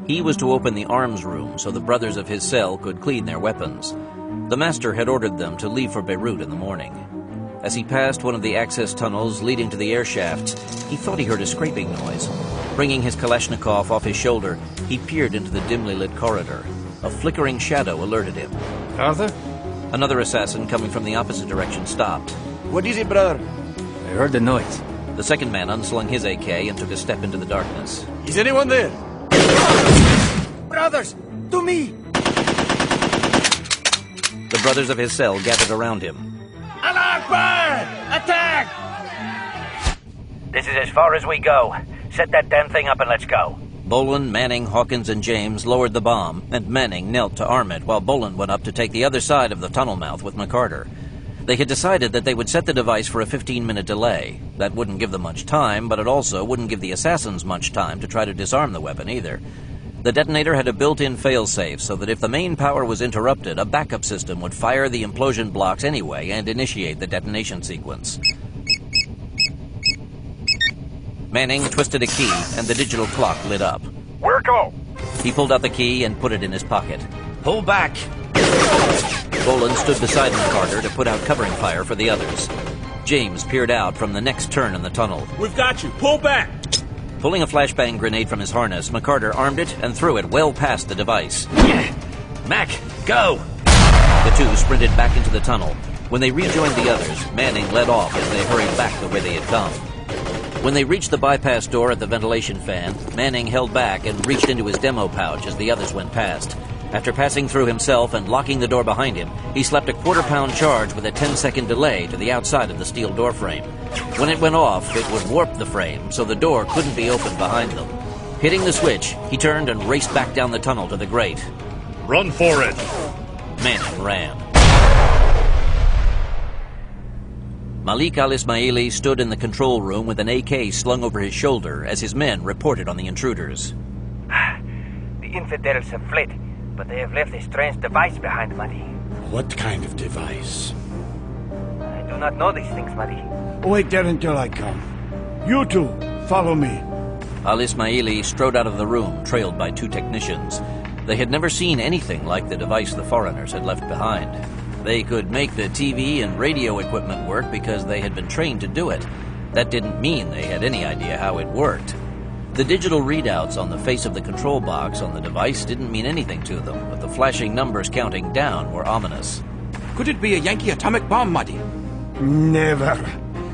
He was to open the arms room so the brothers of his cell could clean their weapons. The master had ordered them to leave for Beirut in the morning. As he passed one of the access tunnels leading to the air shafts, he thought he heard a scraping noise. Bringing his Kalashnikov off his shoulder, he peered into the dimly lit corridor. A flickering shadow alerted him. Arthur? Another assassin coming from the opposite direction stopped. What is it, brother? I heard the noise. The second man unslung his AK and took a step into the darkness. Is anyone there? Brothers, to me! The brothers of his cell gathered around him. Allah Akbar! Attack! This is as far as we go. Set that damn thing up and let's go. Boland, Manning, Hawkins, and James lowered the bomb, and Manning knelt to arm it while Boland went up to take the other side of the tunnel mouth with McCarter. They had decided that they would set the device for a 15-minute delay. That wouldn't give them much time, but it also wouldn't give the assassins much time to try to disarm the weapon either. The detonator had a built-in failsafe so that if the main power was interrupted, a backup system would fire the implosion blocks anyway and initiate the detonation sequence. Manning twisted a key, and the digital clock lit up. Where go? He pulled out the key and put it in his pocket. Pull back! Boland stood beside McCarter to put out covering fire for the others. James peered out from the next turn in the tunnel. We've got you! Pull back! Pulling a flashbang grenade from his harness, McCarter armed it and threw it well past the device. Mac, go! The two sprinted back into the tunnel. When they rejoined the others, Manning led off as they hurried back the way they had come. When they reached the bypass door at the ventilation fan, Manning held back and reached into his demo pouch as the others went past. After passing through himself and locking the door behind him, he slapped a quarter-pound charge with a 10-second delay to the outside of the steel doorframe. When it went off, it would warp the frame, so the door couldn't be opened behind them. Hitting the switch, he turned and raced back down the tunnel to the grate. Run for it! Manning ran. Malik al-Ismaili stood in the control room with an AK slung over his shoulder as his men reported on the intruders. The infidels have fled, but they have left a strange device behind, Muddy. What kind of device? I do not know these things, Muddy. Wait there until I come. You two, follow me. Al-Ismaili strode out of the room, trailed by 2 technicians. They had never seen anything like the device the foreigners had left behind. They could make the TV and radio equipment work because they had been trained to do it. That didn't mean they had any idea how it worked. The digital readouts on the face of the control box on the device didn't mean anything to them, but the flashing numbers counting down were ominous. Could it be a Yankee atomic bomb, Muddy? Never.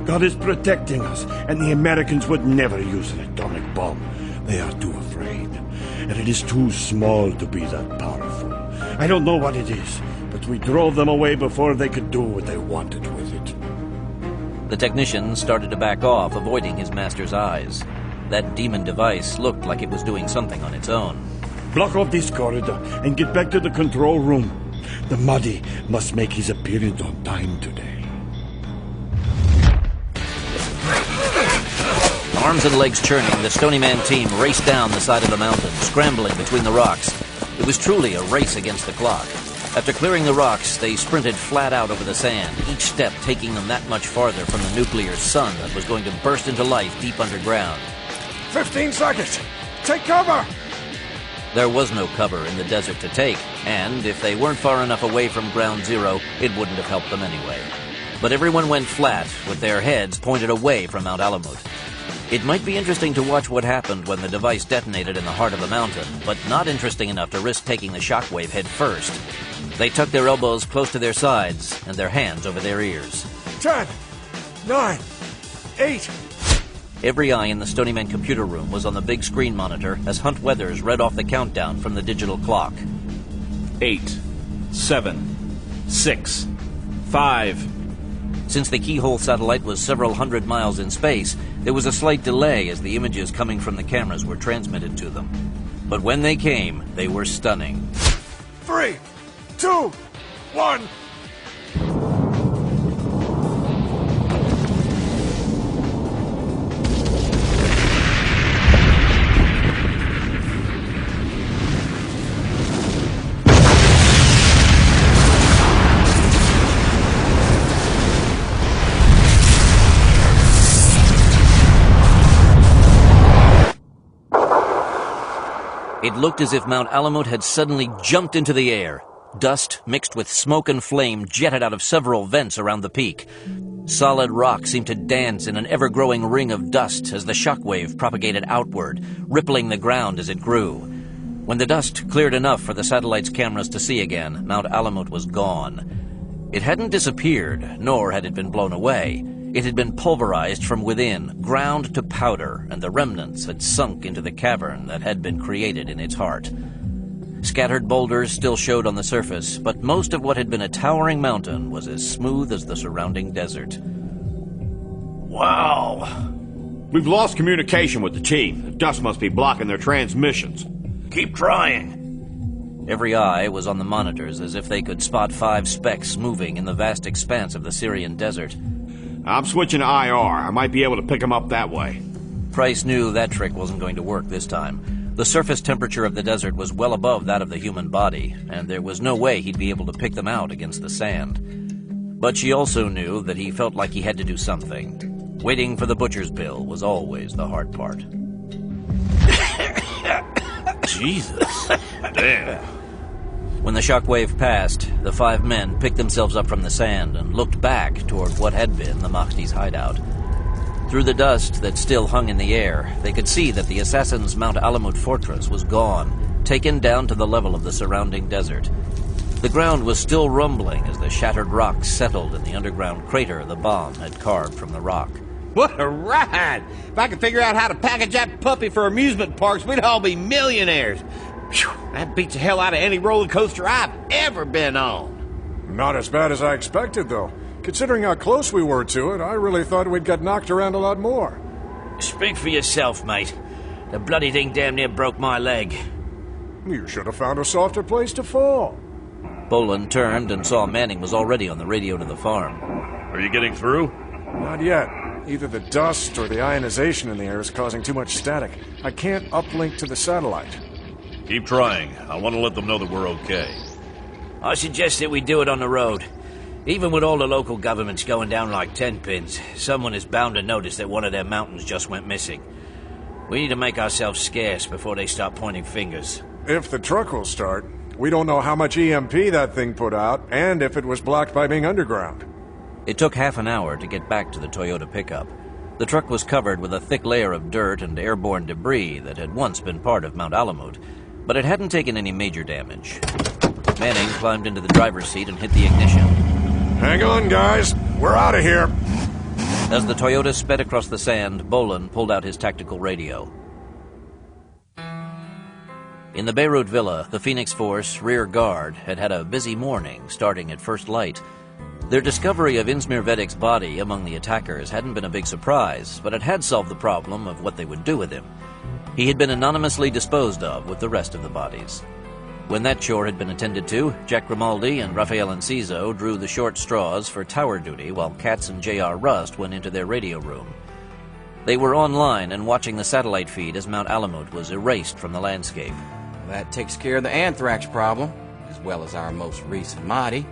God is protecting us, and the Americans would never use an atomic bomb. They are too afraid, and it is too small to be that powerful. I don't know what it is, but we drove them away before they could do what they wanted with it. The technician started to back off, avoiding his master's eyes. That demon device looked like it was doing something on its own. Block off this corridor and get back to the control room. The Mahdi must make his appearance on time today. Arms and legs churning, the Stony Man team raced down the side of the mountain, scrambling between the rocks. It was truly a race against the clock. After clearing the rocks, they sprinted flat out over the sand, each step taking them that much farther from the nuclear sun that was going to burst into life deep underground. 15 seconds! Take cover! There was no cover in the desert to take, and if they weren't far enough away from ground zero, it wouldn't have helped them anyway. But everyone went flat, with their heads pointed away from Mount Alamut. It might be interesting to watch what happened when the device detonated in the heart of the mountain, but not interesting enough to risk taking the shockwave head first. They tucked their elbows close to their sides and their hands over their ears. 10, 9, 8... Every eye in the Stony Man computer room was on the big screen monitor as Hunt Weathers read off the countdown from the digital clock. 8, 7, 6, 5... Since the Keyhole satellite was several hundred miles in space, there was a slight delay as the images coming from the cameras were transmitted to them. But when they came, they were stunning. 3, 2, 1... It looked as if Mount Alamut had suddenly jumped into the air. Dust, mixed with smoke and flame, jetted out of several vents around the peak. Solid rock seemed to dance in an ever-growing ring of dust as the shockwave propagated outward, rippling the ground as it grew. When the dust cleared enough for the satellite's cameras to see again, Mount Alamut was gone. It hadn't disappeared, nor had it been blown away. It had been pulverized from within, ground to powder, and the remnants had sunk into the cavern that had been created in its heart. Scattered boulders still showed on the surface, but most of what had been a towering mountain was as smooth as the surrounding desert. Wow. We've lost communication with the team. The dust must be blocking their transmissions. Keep trying. Every eye was on the monitors as if they could spot 5 specks moving in the vast expanse of the Syrian desert. I'm switching to IR. I might be able to pick them up that way. Price knew that trick wasn't going to work this time. The surface temperature of the desert was well above that of the human body, and there was no way he'd be able to pick them out against the sand. But she also knew that he felt like he had to do something. Waiting for the butcher's bill was always the hard part. Jesus. Damn. When the shockwave passed, the 5 men picked themselves up from the sand and looked back toward what had been the Mahdi's hideout. Through the dust that still hung in the air, they could see that the assassins' Mount Alamut fortress was gone, taken down to the level of the surrounding desert. The ground was still rumbling as the shattered rocks settled in the underground crater the bomb had carved from the rock. What a ride! If I could figure out how to package that puppy for amusement parks, we'd all be millionaires. Whew, that beats the hell out of any roller coaster I've ever been on. Not as bad as I expected, though. Considering how close we were to it, I really thought we'd get knocked around a lot more. Speak for yourself, mate. The bloody thing damn near broke my leg. You should have found a softer place to fall. Boland turned and saw Manning was already on the radio to the farm. Are you getting through? Not yet. Either the dust or the ionization in the air is causing too much static. I can't uplink to the satellite. Keep trying. I want to let them know that we're okay. I suggest that we do it on the road. Even with all the local governments going down like 10 pins, someone is bound to notice that one of their mountains just went missing. We need to make ourselves scarce before they start pointing fingers. If the truck will start, we don't know how much EMP that thing put out, and if it was blocked by being underground. It took half an hour to get back to the Toyota pickup. The truck was covered with a thick layer of dirt and airborne debris that had once been part of Mount Alamut, but it hadn't taken any major damage. Manning climbed into the driver's seat and hit the ignition. Hang on, guys. We're out of here. As the Toyota sped across the sand, Boland pulled out his tactical radio. In the Beirut villa, the Phoenix Force rear guard had had a busy morning starting at first light. Their discovery of Inzmir Vedek's body among the attackers hadn't been a big surprise, but it had solved the problem of what they would do with him. He had been anonymously disposed of with the rest of the bodies. When that chore had been attended to, Jack Grimaldi and Rafael Enciso drew the short straws for tower duty while Katz and J.R. Rust went into their radio room. They were online and watching the satellite feed as Mount Alamut was erased from the landscape. That takes care of the anthrax problem. as well as our most recent Mahdi.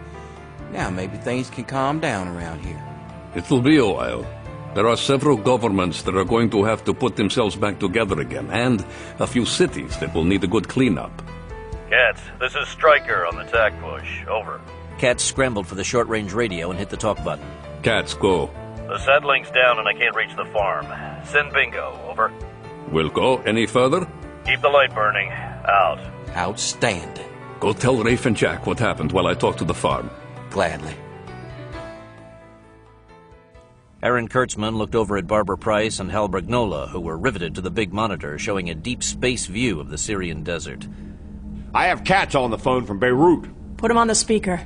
Now maybe things can calm down around here. It'll be a while. There are several governments that are going to have to put themselves back together again, and a few cities that will need a good cleanup. Katz, this is Stryker on the TAC push. Over. Katz scrambled for the short-range radio and hit the talk button. Katz, go. The satelling's down and I can't reach the farm. Send Bingo. Over. We'll go. Any further? Keep the light burning. Out. Outstanding. Go tell Rafe and Jack what happened while I talk to the farm. Gladly. Aaron Kurtzman looked over at Barbara Price and Hal Bragnola, who were riveted to the big monitor showing a deep space view of the Syrian desert. I have Katz on the phone from Beirut. Put him on the speaker.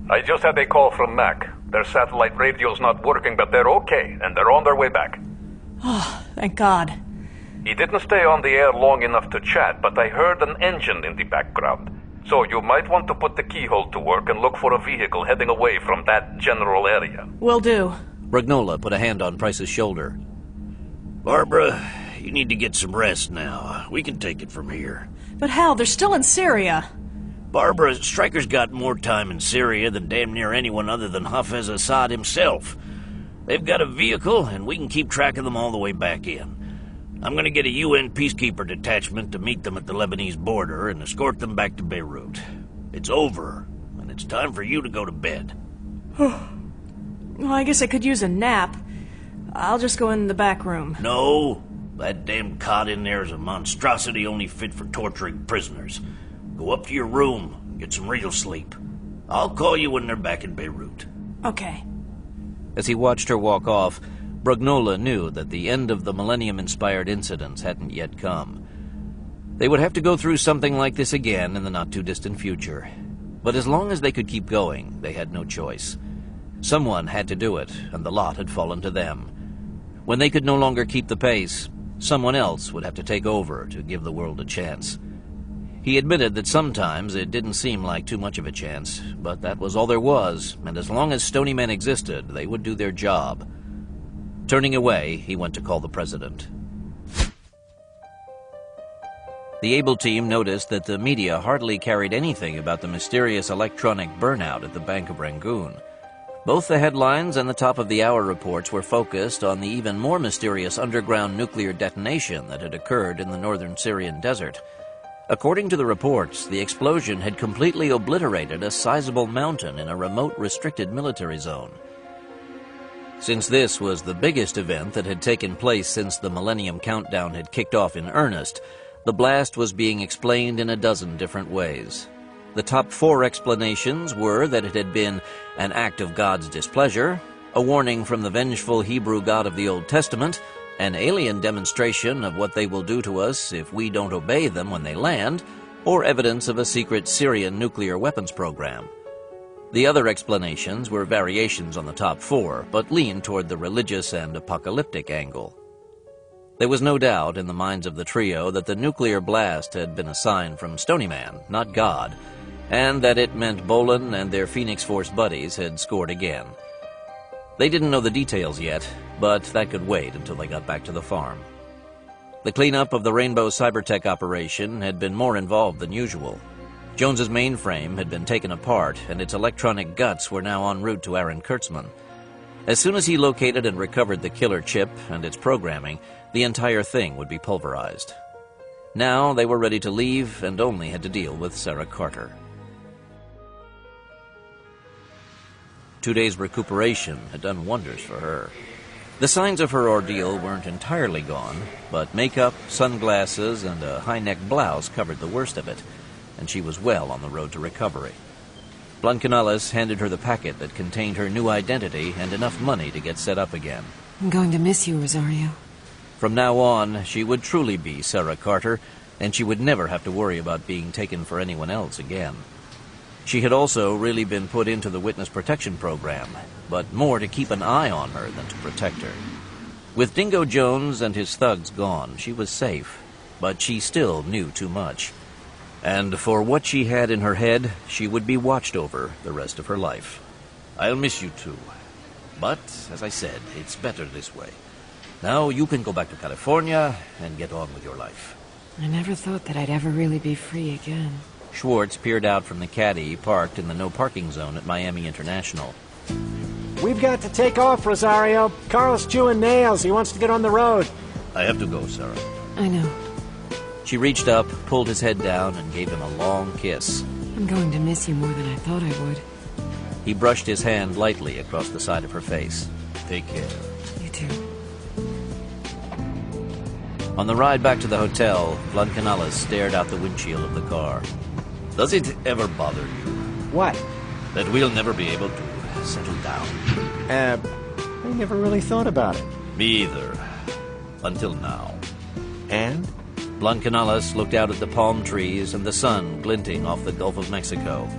I just had a call from Mac. Their satellite radio's not working, but they're okay, and they're on their way back. Oh, thank God. He didn't stay on the air long enough to chat, but I heard an engine in the background. So you might want to put the keyhole to work and look for a vehicle heading away from that general area. Will do. Bragnola put a hand on Price's shoulder. Barbara, you need to get some rest now. We can take it from here. But Hal, they're still in Syria. Barbara, Stryker's got more time in Syria than damn near anyone other than Hafez Assad himself. They've got a vehicle, and we can keep track of them all the way back in. I'm going to get a UN peacekeeper detachment to meet them at the Lebanese border and escort them back to Beirut. It's over, and it's time for you to go to bed. Well, I guess I could use a nap. I'll just go in the back room. No, that damn cot in there is a monstrosity only fit for torturing prisoners. Go up to your room and get some real sleep. I'll call you when they're back in Beirut. Okay. As he watched her walk off, Bragnola knew that the end of the Millennium-inspired incidents hadn't yet come. They would have to go through something like this again in the not-too-distant future. But as long as they could keep going, they had no choice. Someone had to do it, and the lot had fallen to them. When they could no longer keep the pace, someone else would have to take over to give the world a chance. He admitted that sometimes it didn't seem like too much of a chance, but that was all there was, and as long as Stony men existed, they would do their job. Turning away, he went to call the president. The Able team noticed that the media hardly carried anything about the mysterious electronic burnout at the Bank of Rangoon. Both the headlines and the top-of-the-hour reports were focused on the even more mysterious underground nuclear detonation that had occurred in the northern Syrian desert. According to the reports, the explosion had completely obliterated a sizable mountain in a remote, restricted military zone. Since this was the biggest event that had taken place since the Millennium Countdown had kicked off in earnest, the blast was being explained in a dozen different ways. The top 4 explanations were that it had been an act of God's displeasure, a warning from the vengeful Hebrew God of the Old Testament, an alien demonstration of what they will do to us if we don't obey them when they land, or evidence of a secret Syrian nuclear weapons program. The other explanations were variations on the top 4, but leaned toward the religious and apocalyptic angle. There was no doubt in the minds of the trio that the nuclear blast had been a sign from Stony Man, not God, and that it meant Bolin and their Phoenix Force buddies had scored again. They didn't know the details yet, but that could wait until they got back to the farm. The cleanup of the Rainbow Cybertech operation had been more involved than usual. Jones's mainframe had been taken apart, and its electronic guts were now en route to Aaron Kurtzman. As soon as he located and recovered the killer chip and its programming, the entire thing would be pulverized. Now they were ready to leave and only had to deal with Sarah Carter. 2 days' recuperation had done wonders for her. The signs of her ordeal weren't entirely gone, but makeup, sunglasses, and a high-neck blouse covered the worst of it, and she was well on the road to recovery. Blancanales handed her the packet that contained her new identity and enough money to get set up again. I'm going to miss you, Rosario. From now on, she would truly be Sarah Carter, and she would never have to worry about being taken for anyone else again. She had also really been put into the witness protection program, but more to keep an eye on her than to protect her. With Dingo Jones and his thugs gone, she was safe, but she still knew too much. And for what she had in her head, she would be watched over the rest of her life. I'll miss you too. But, as I said, it's better this way. Now you can go back to California and get on with your life. I never thought that I'd ever really be free again. Schwartz peered out from the caddy parked in the no-parking zone at Miami International. We've got to take off, Rosario. Carl's chewing nails. He wants to get on the road. I have to go, Sarah. I know. She reached up, pulled his head down, and gave him a long kiss. I'm going to miss you more than I thought I would. He brushed his hand lightly across the side of her face. Take care. You too. On the ride back to the hotel, Blancanales stared out the windshield of the car. Does it ever bother you? What? That we'll never be able to settle down. I never really thought about it. Me either. Until now. And? Blancanales looked out at the palm trees and the sun glinting off the Gulf of Mexico.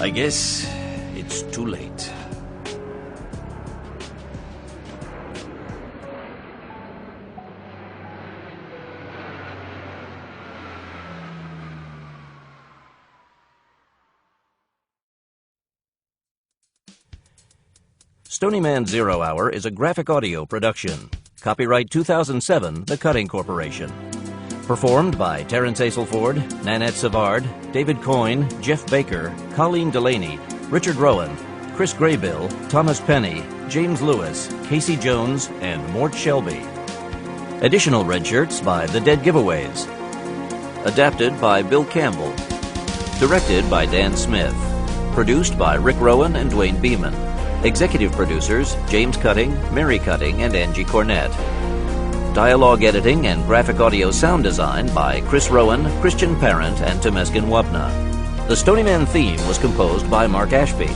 I guess it's too late. Stony Man Zero Hour is a graphic audio production. Copyright 2007, The Cutting Corporation. Performed by Terence Aselford, Nanette Savard, David Coyne, Jeff Baker, Colleen Delaney, Richard Rowan, Chris Graybill, Thomas Penny, James Lewis, Casey Jones, and Mort Shelby. Additional red shirts by The Dead Giveaways. Adapted by Bill Campbell. Directed by Dan Smith. Produced by Rick Rowan and Dwayne Beeman. Executive producers James Cutting, Mary Cutting, and Angie Cornett. Dialogue editing and graphic audio sound design by Chris Rowan, Christian Parent, and Temeskin Wapna. The Stony Man theme was composed by Mark Ashby.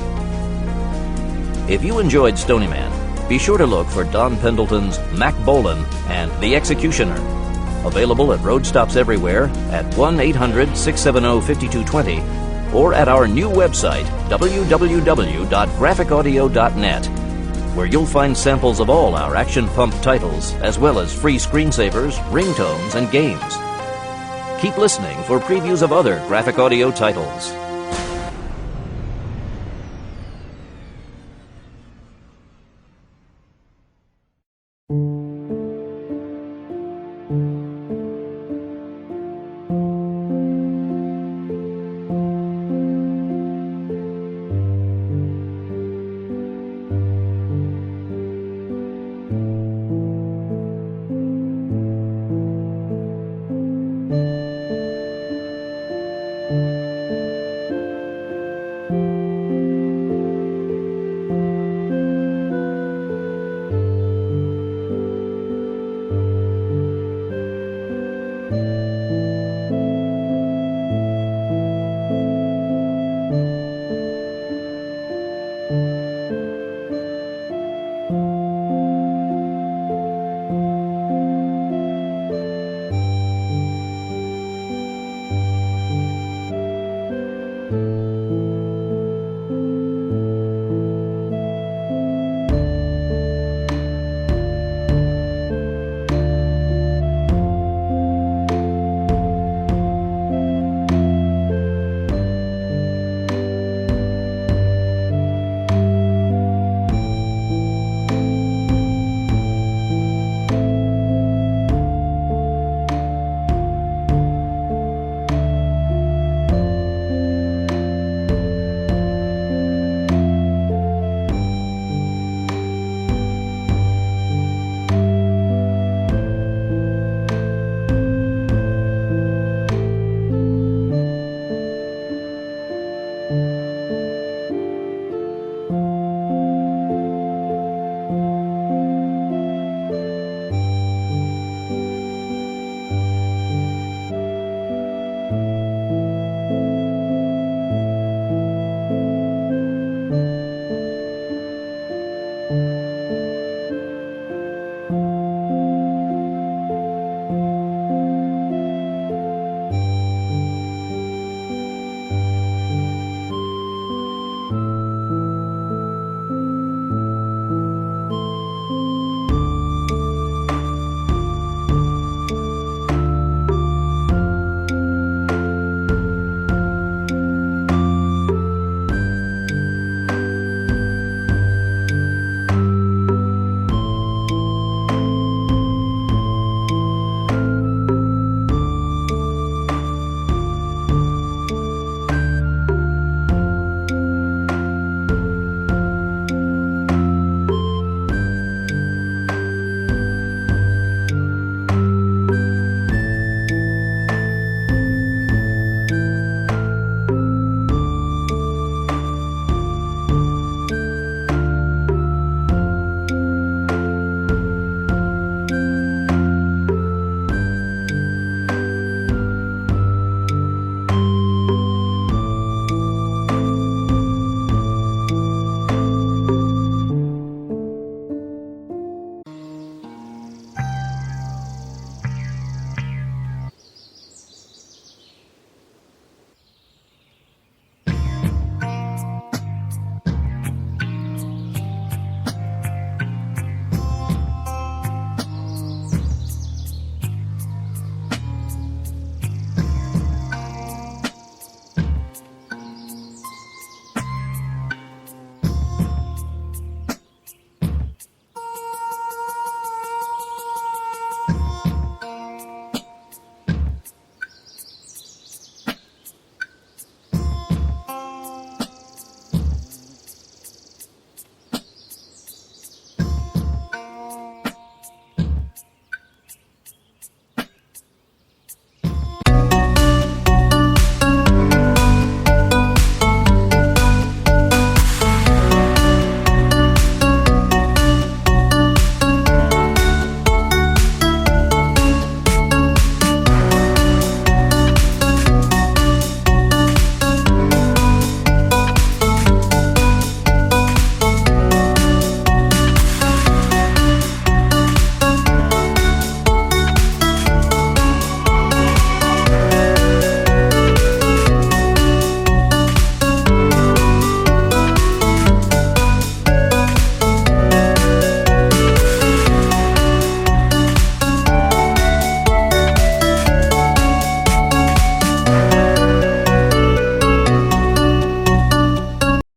If you enjoyed Stony Man, be sure to look for Don Pendleton's Mac Bolan and The Executioner. Available at road stops everywhere at 1-800-670-5220 or at our new website, www.graphicaudio.net, where you'll find samples of all our Action Pump titles, as well as free screensavers, ringtones, and games. Keep listening for previews of other graphic audio titles.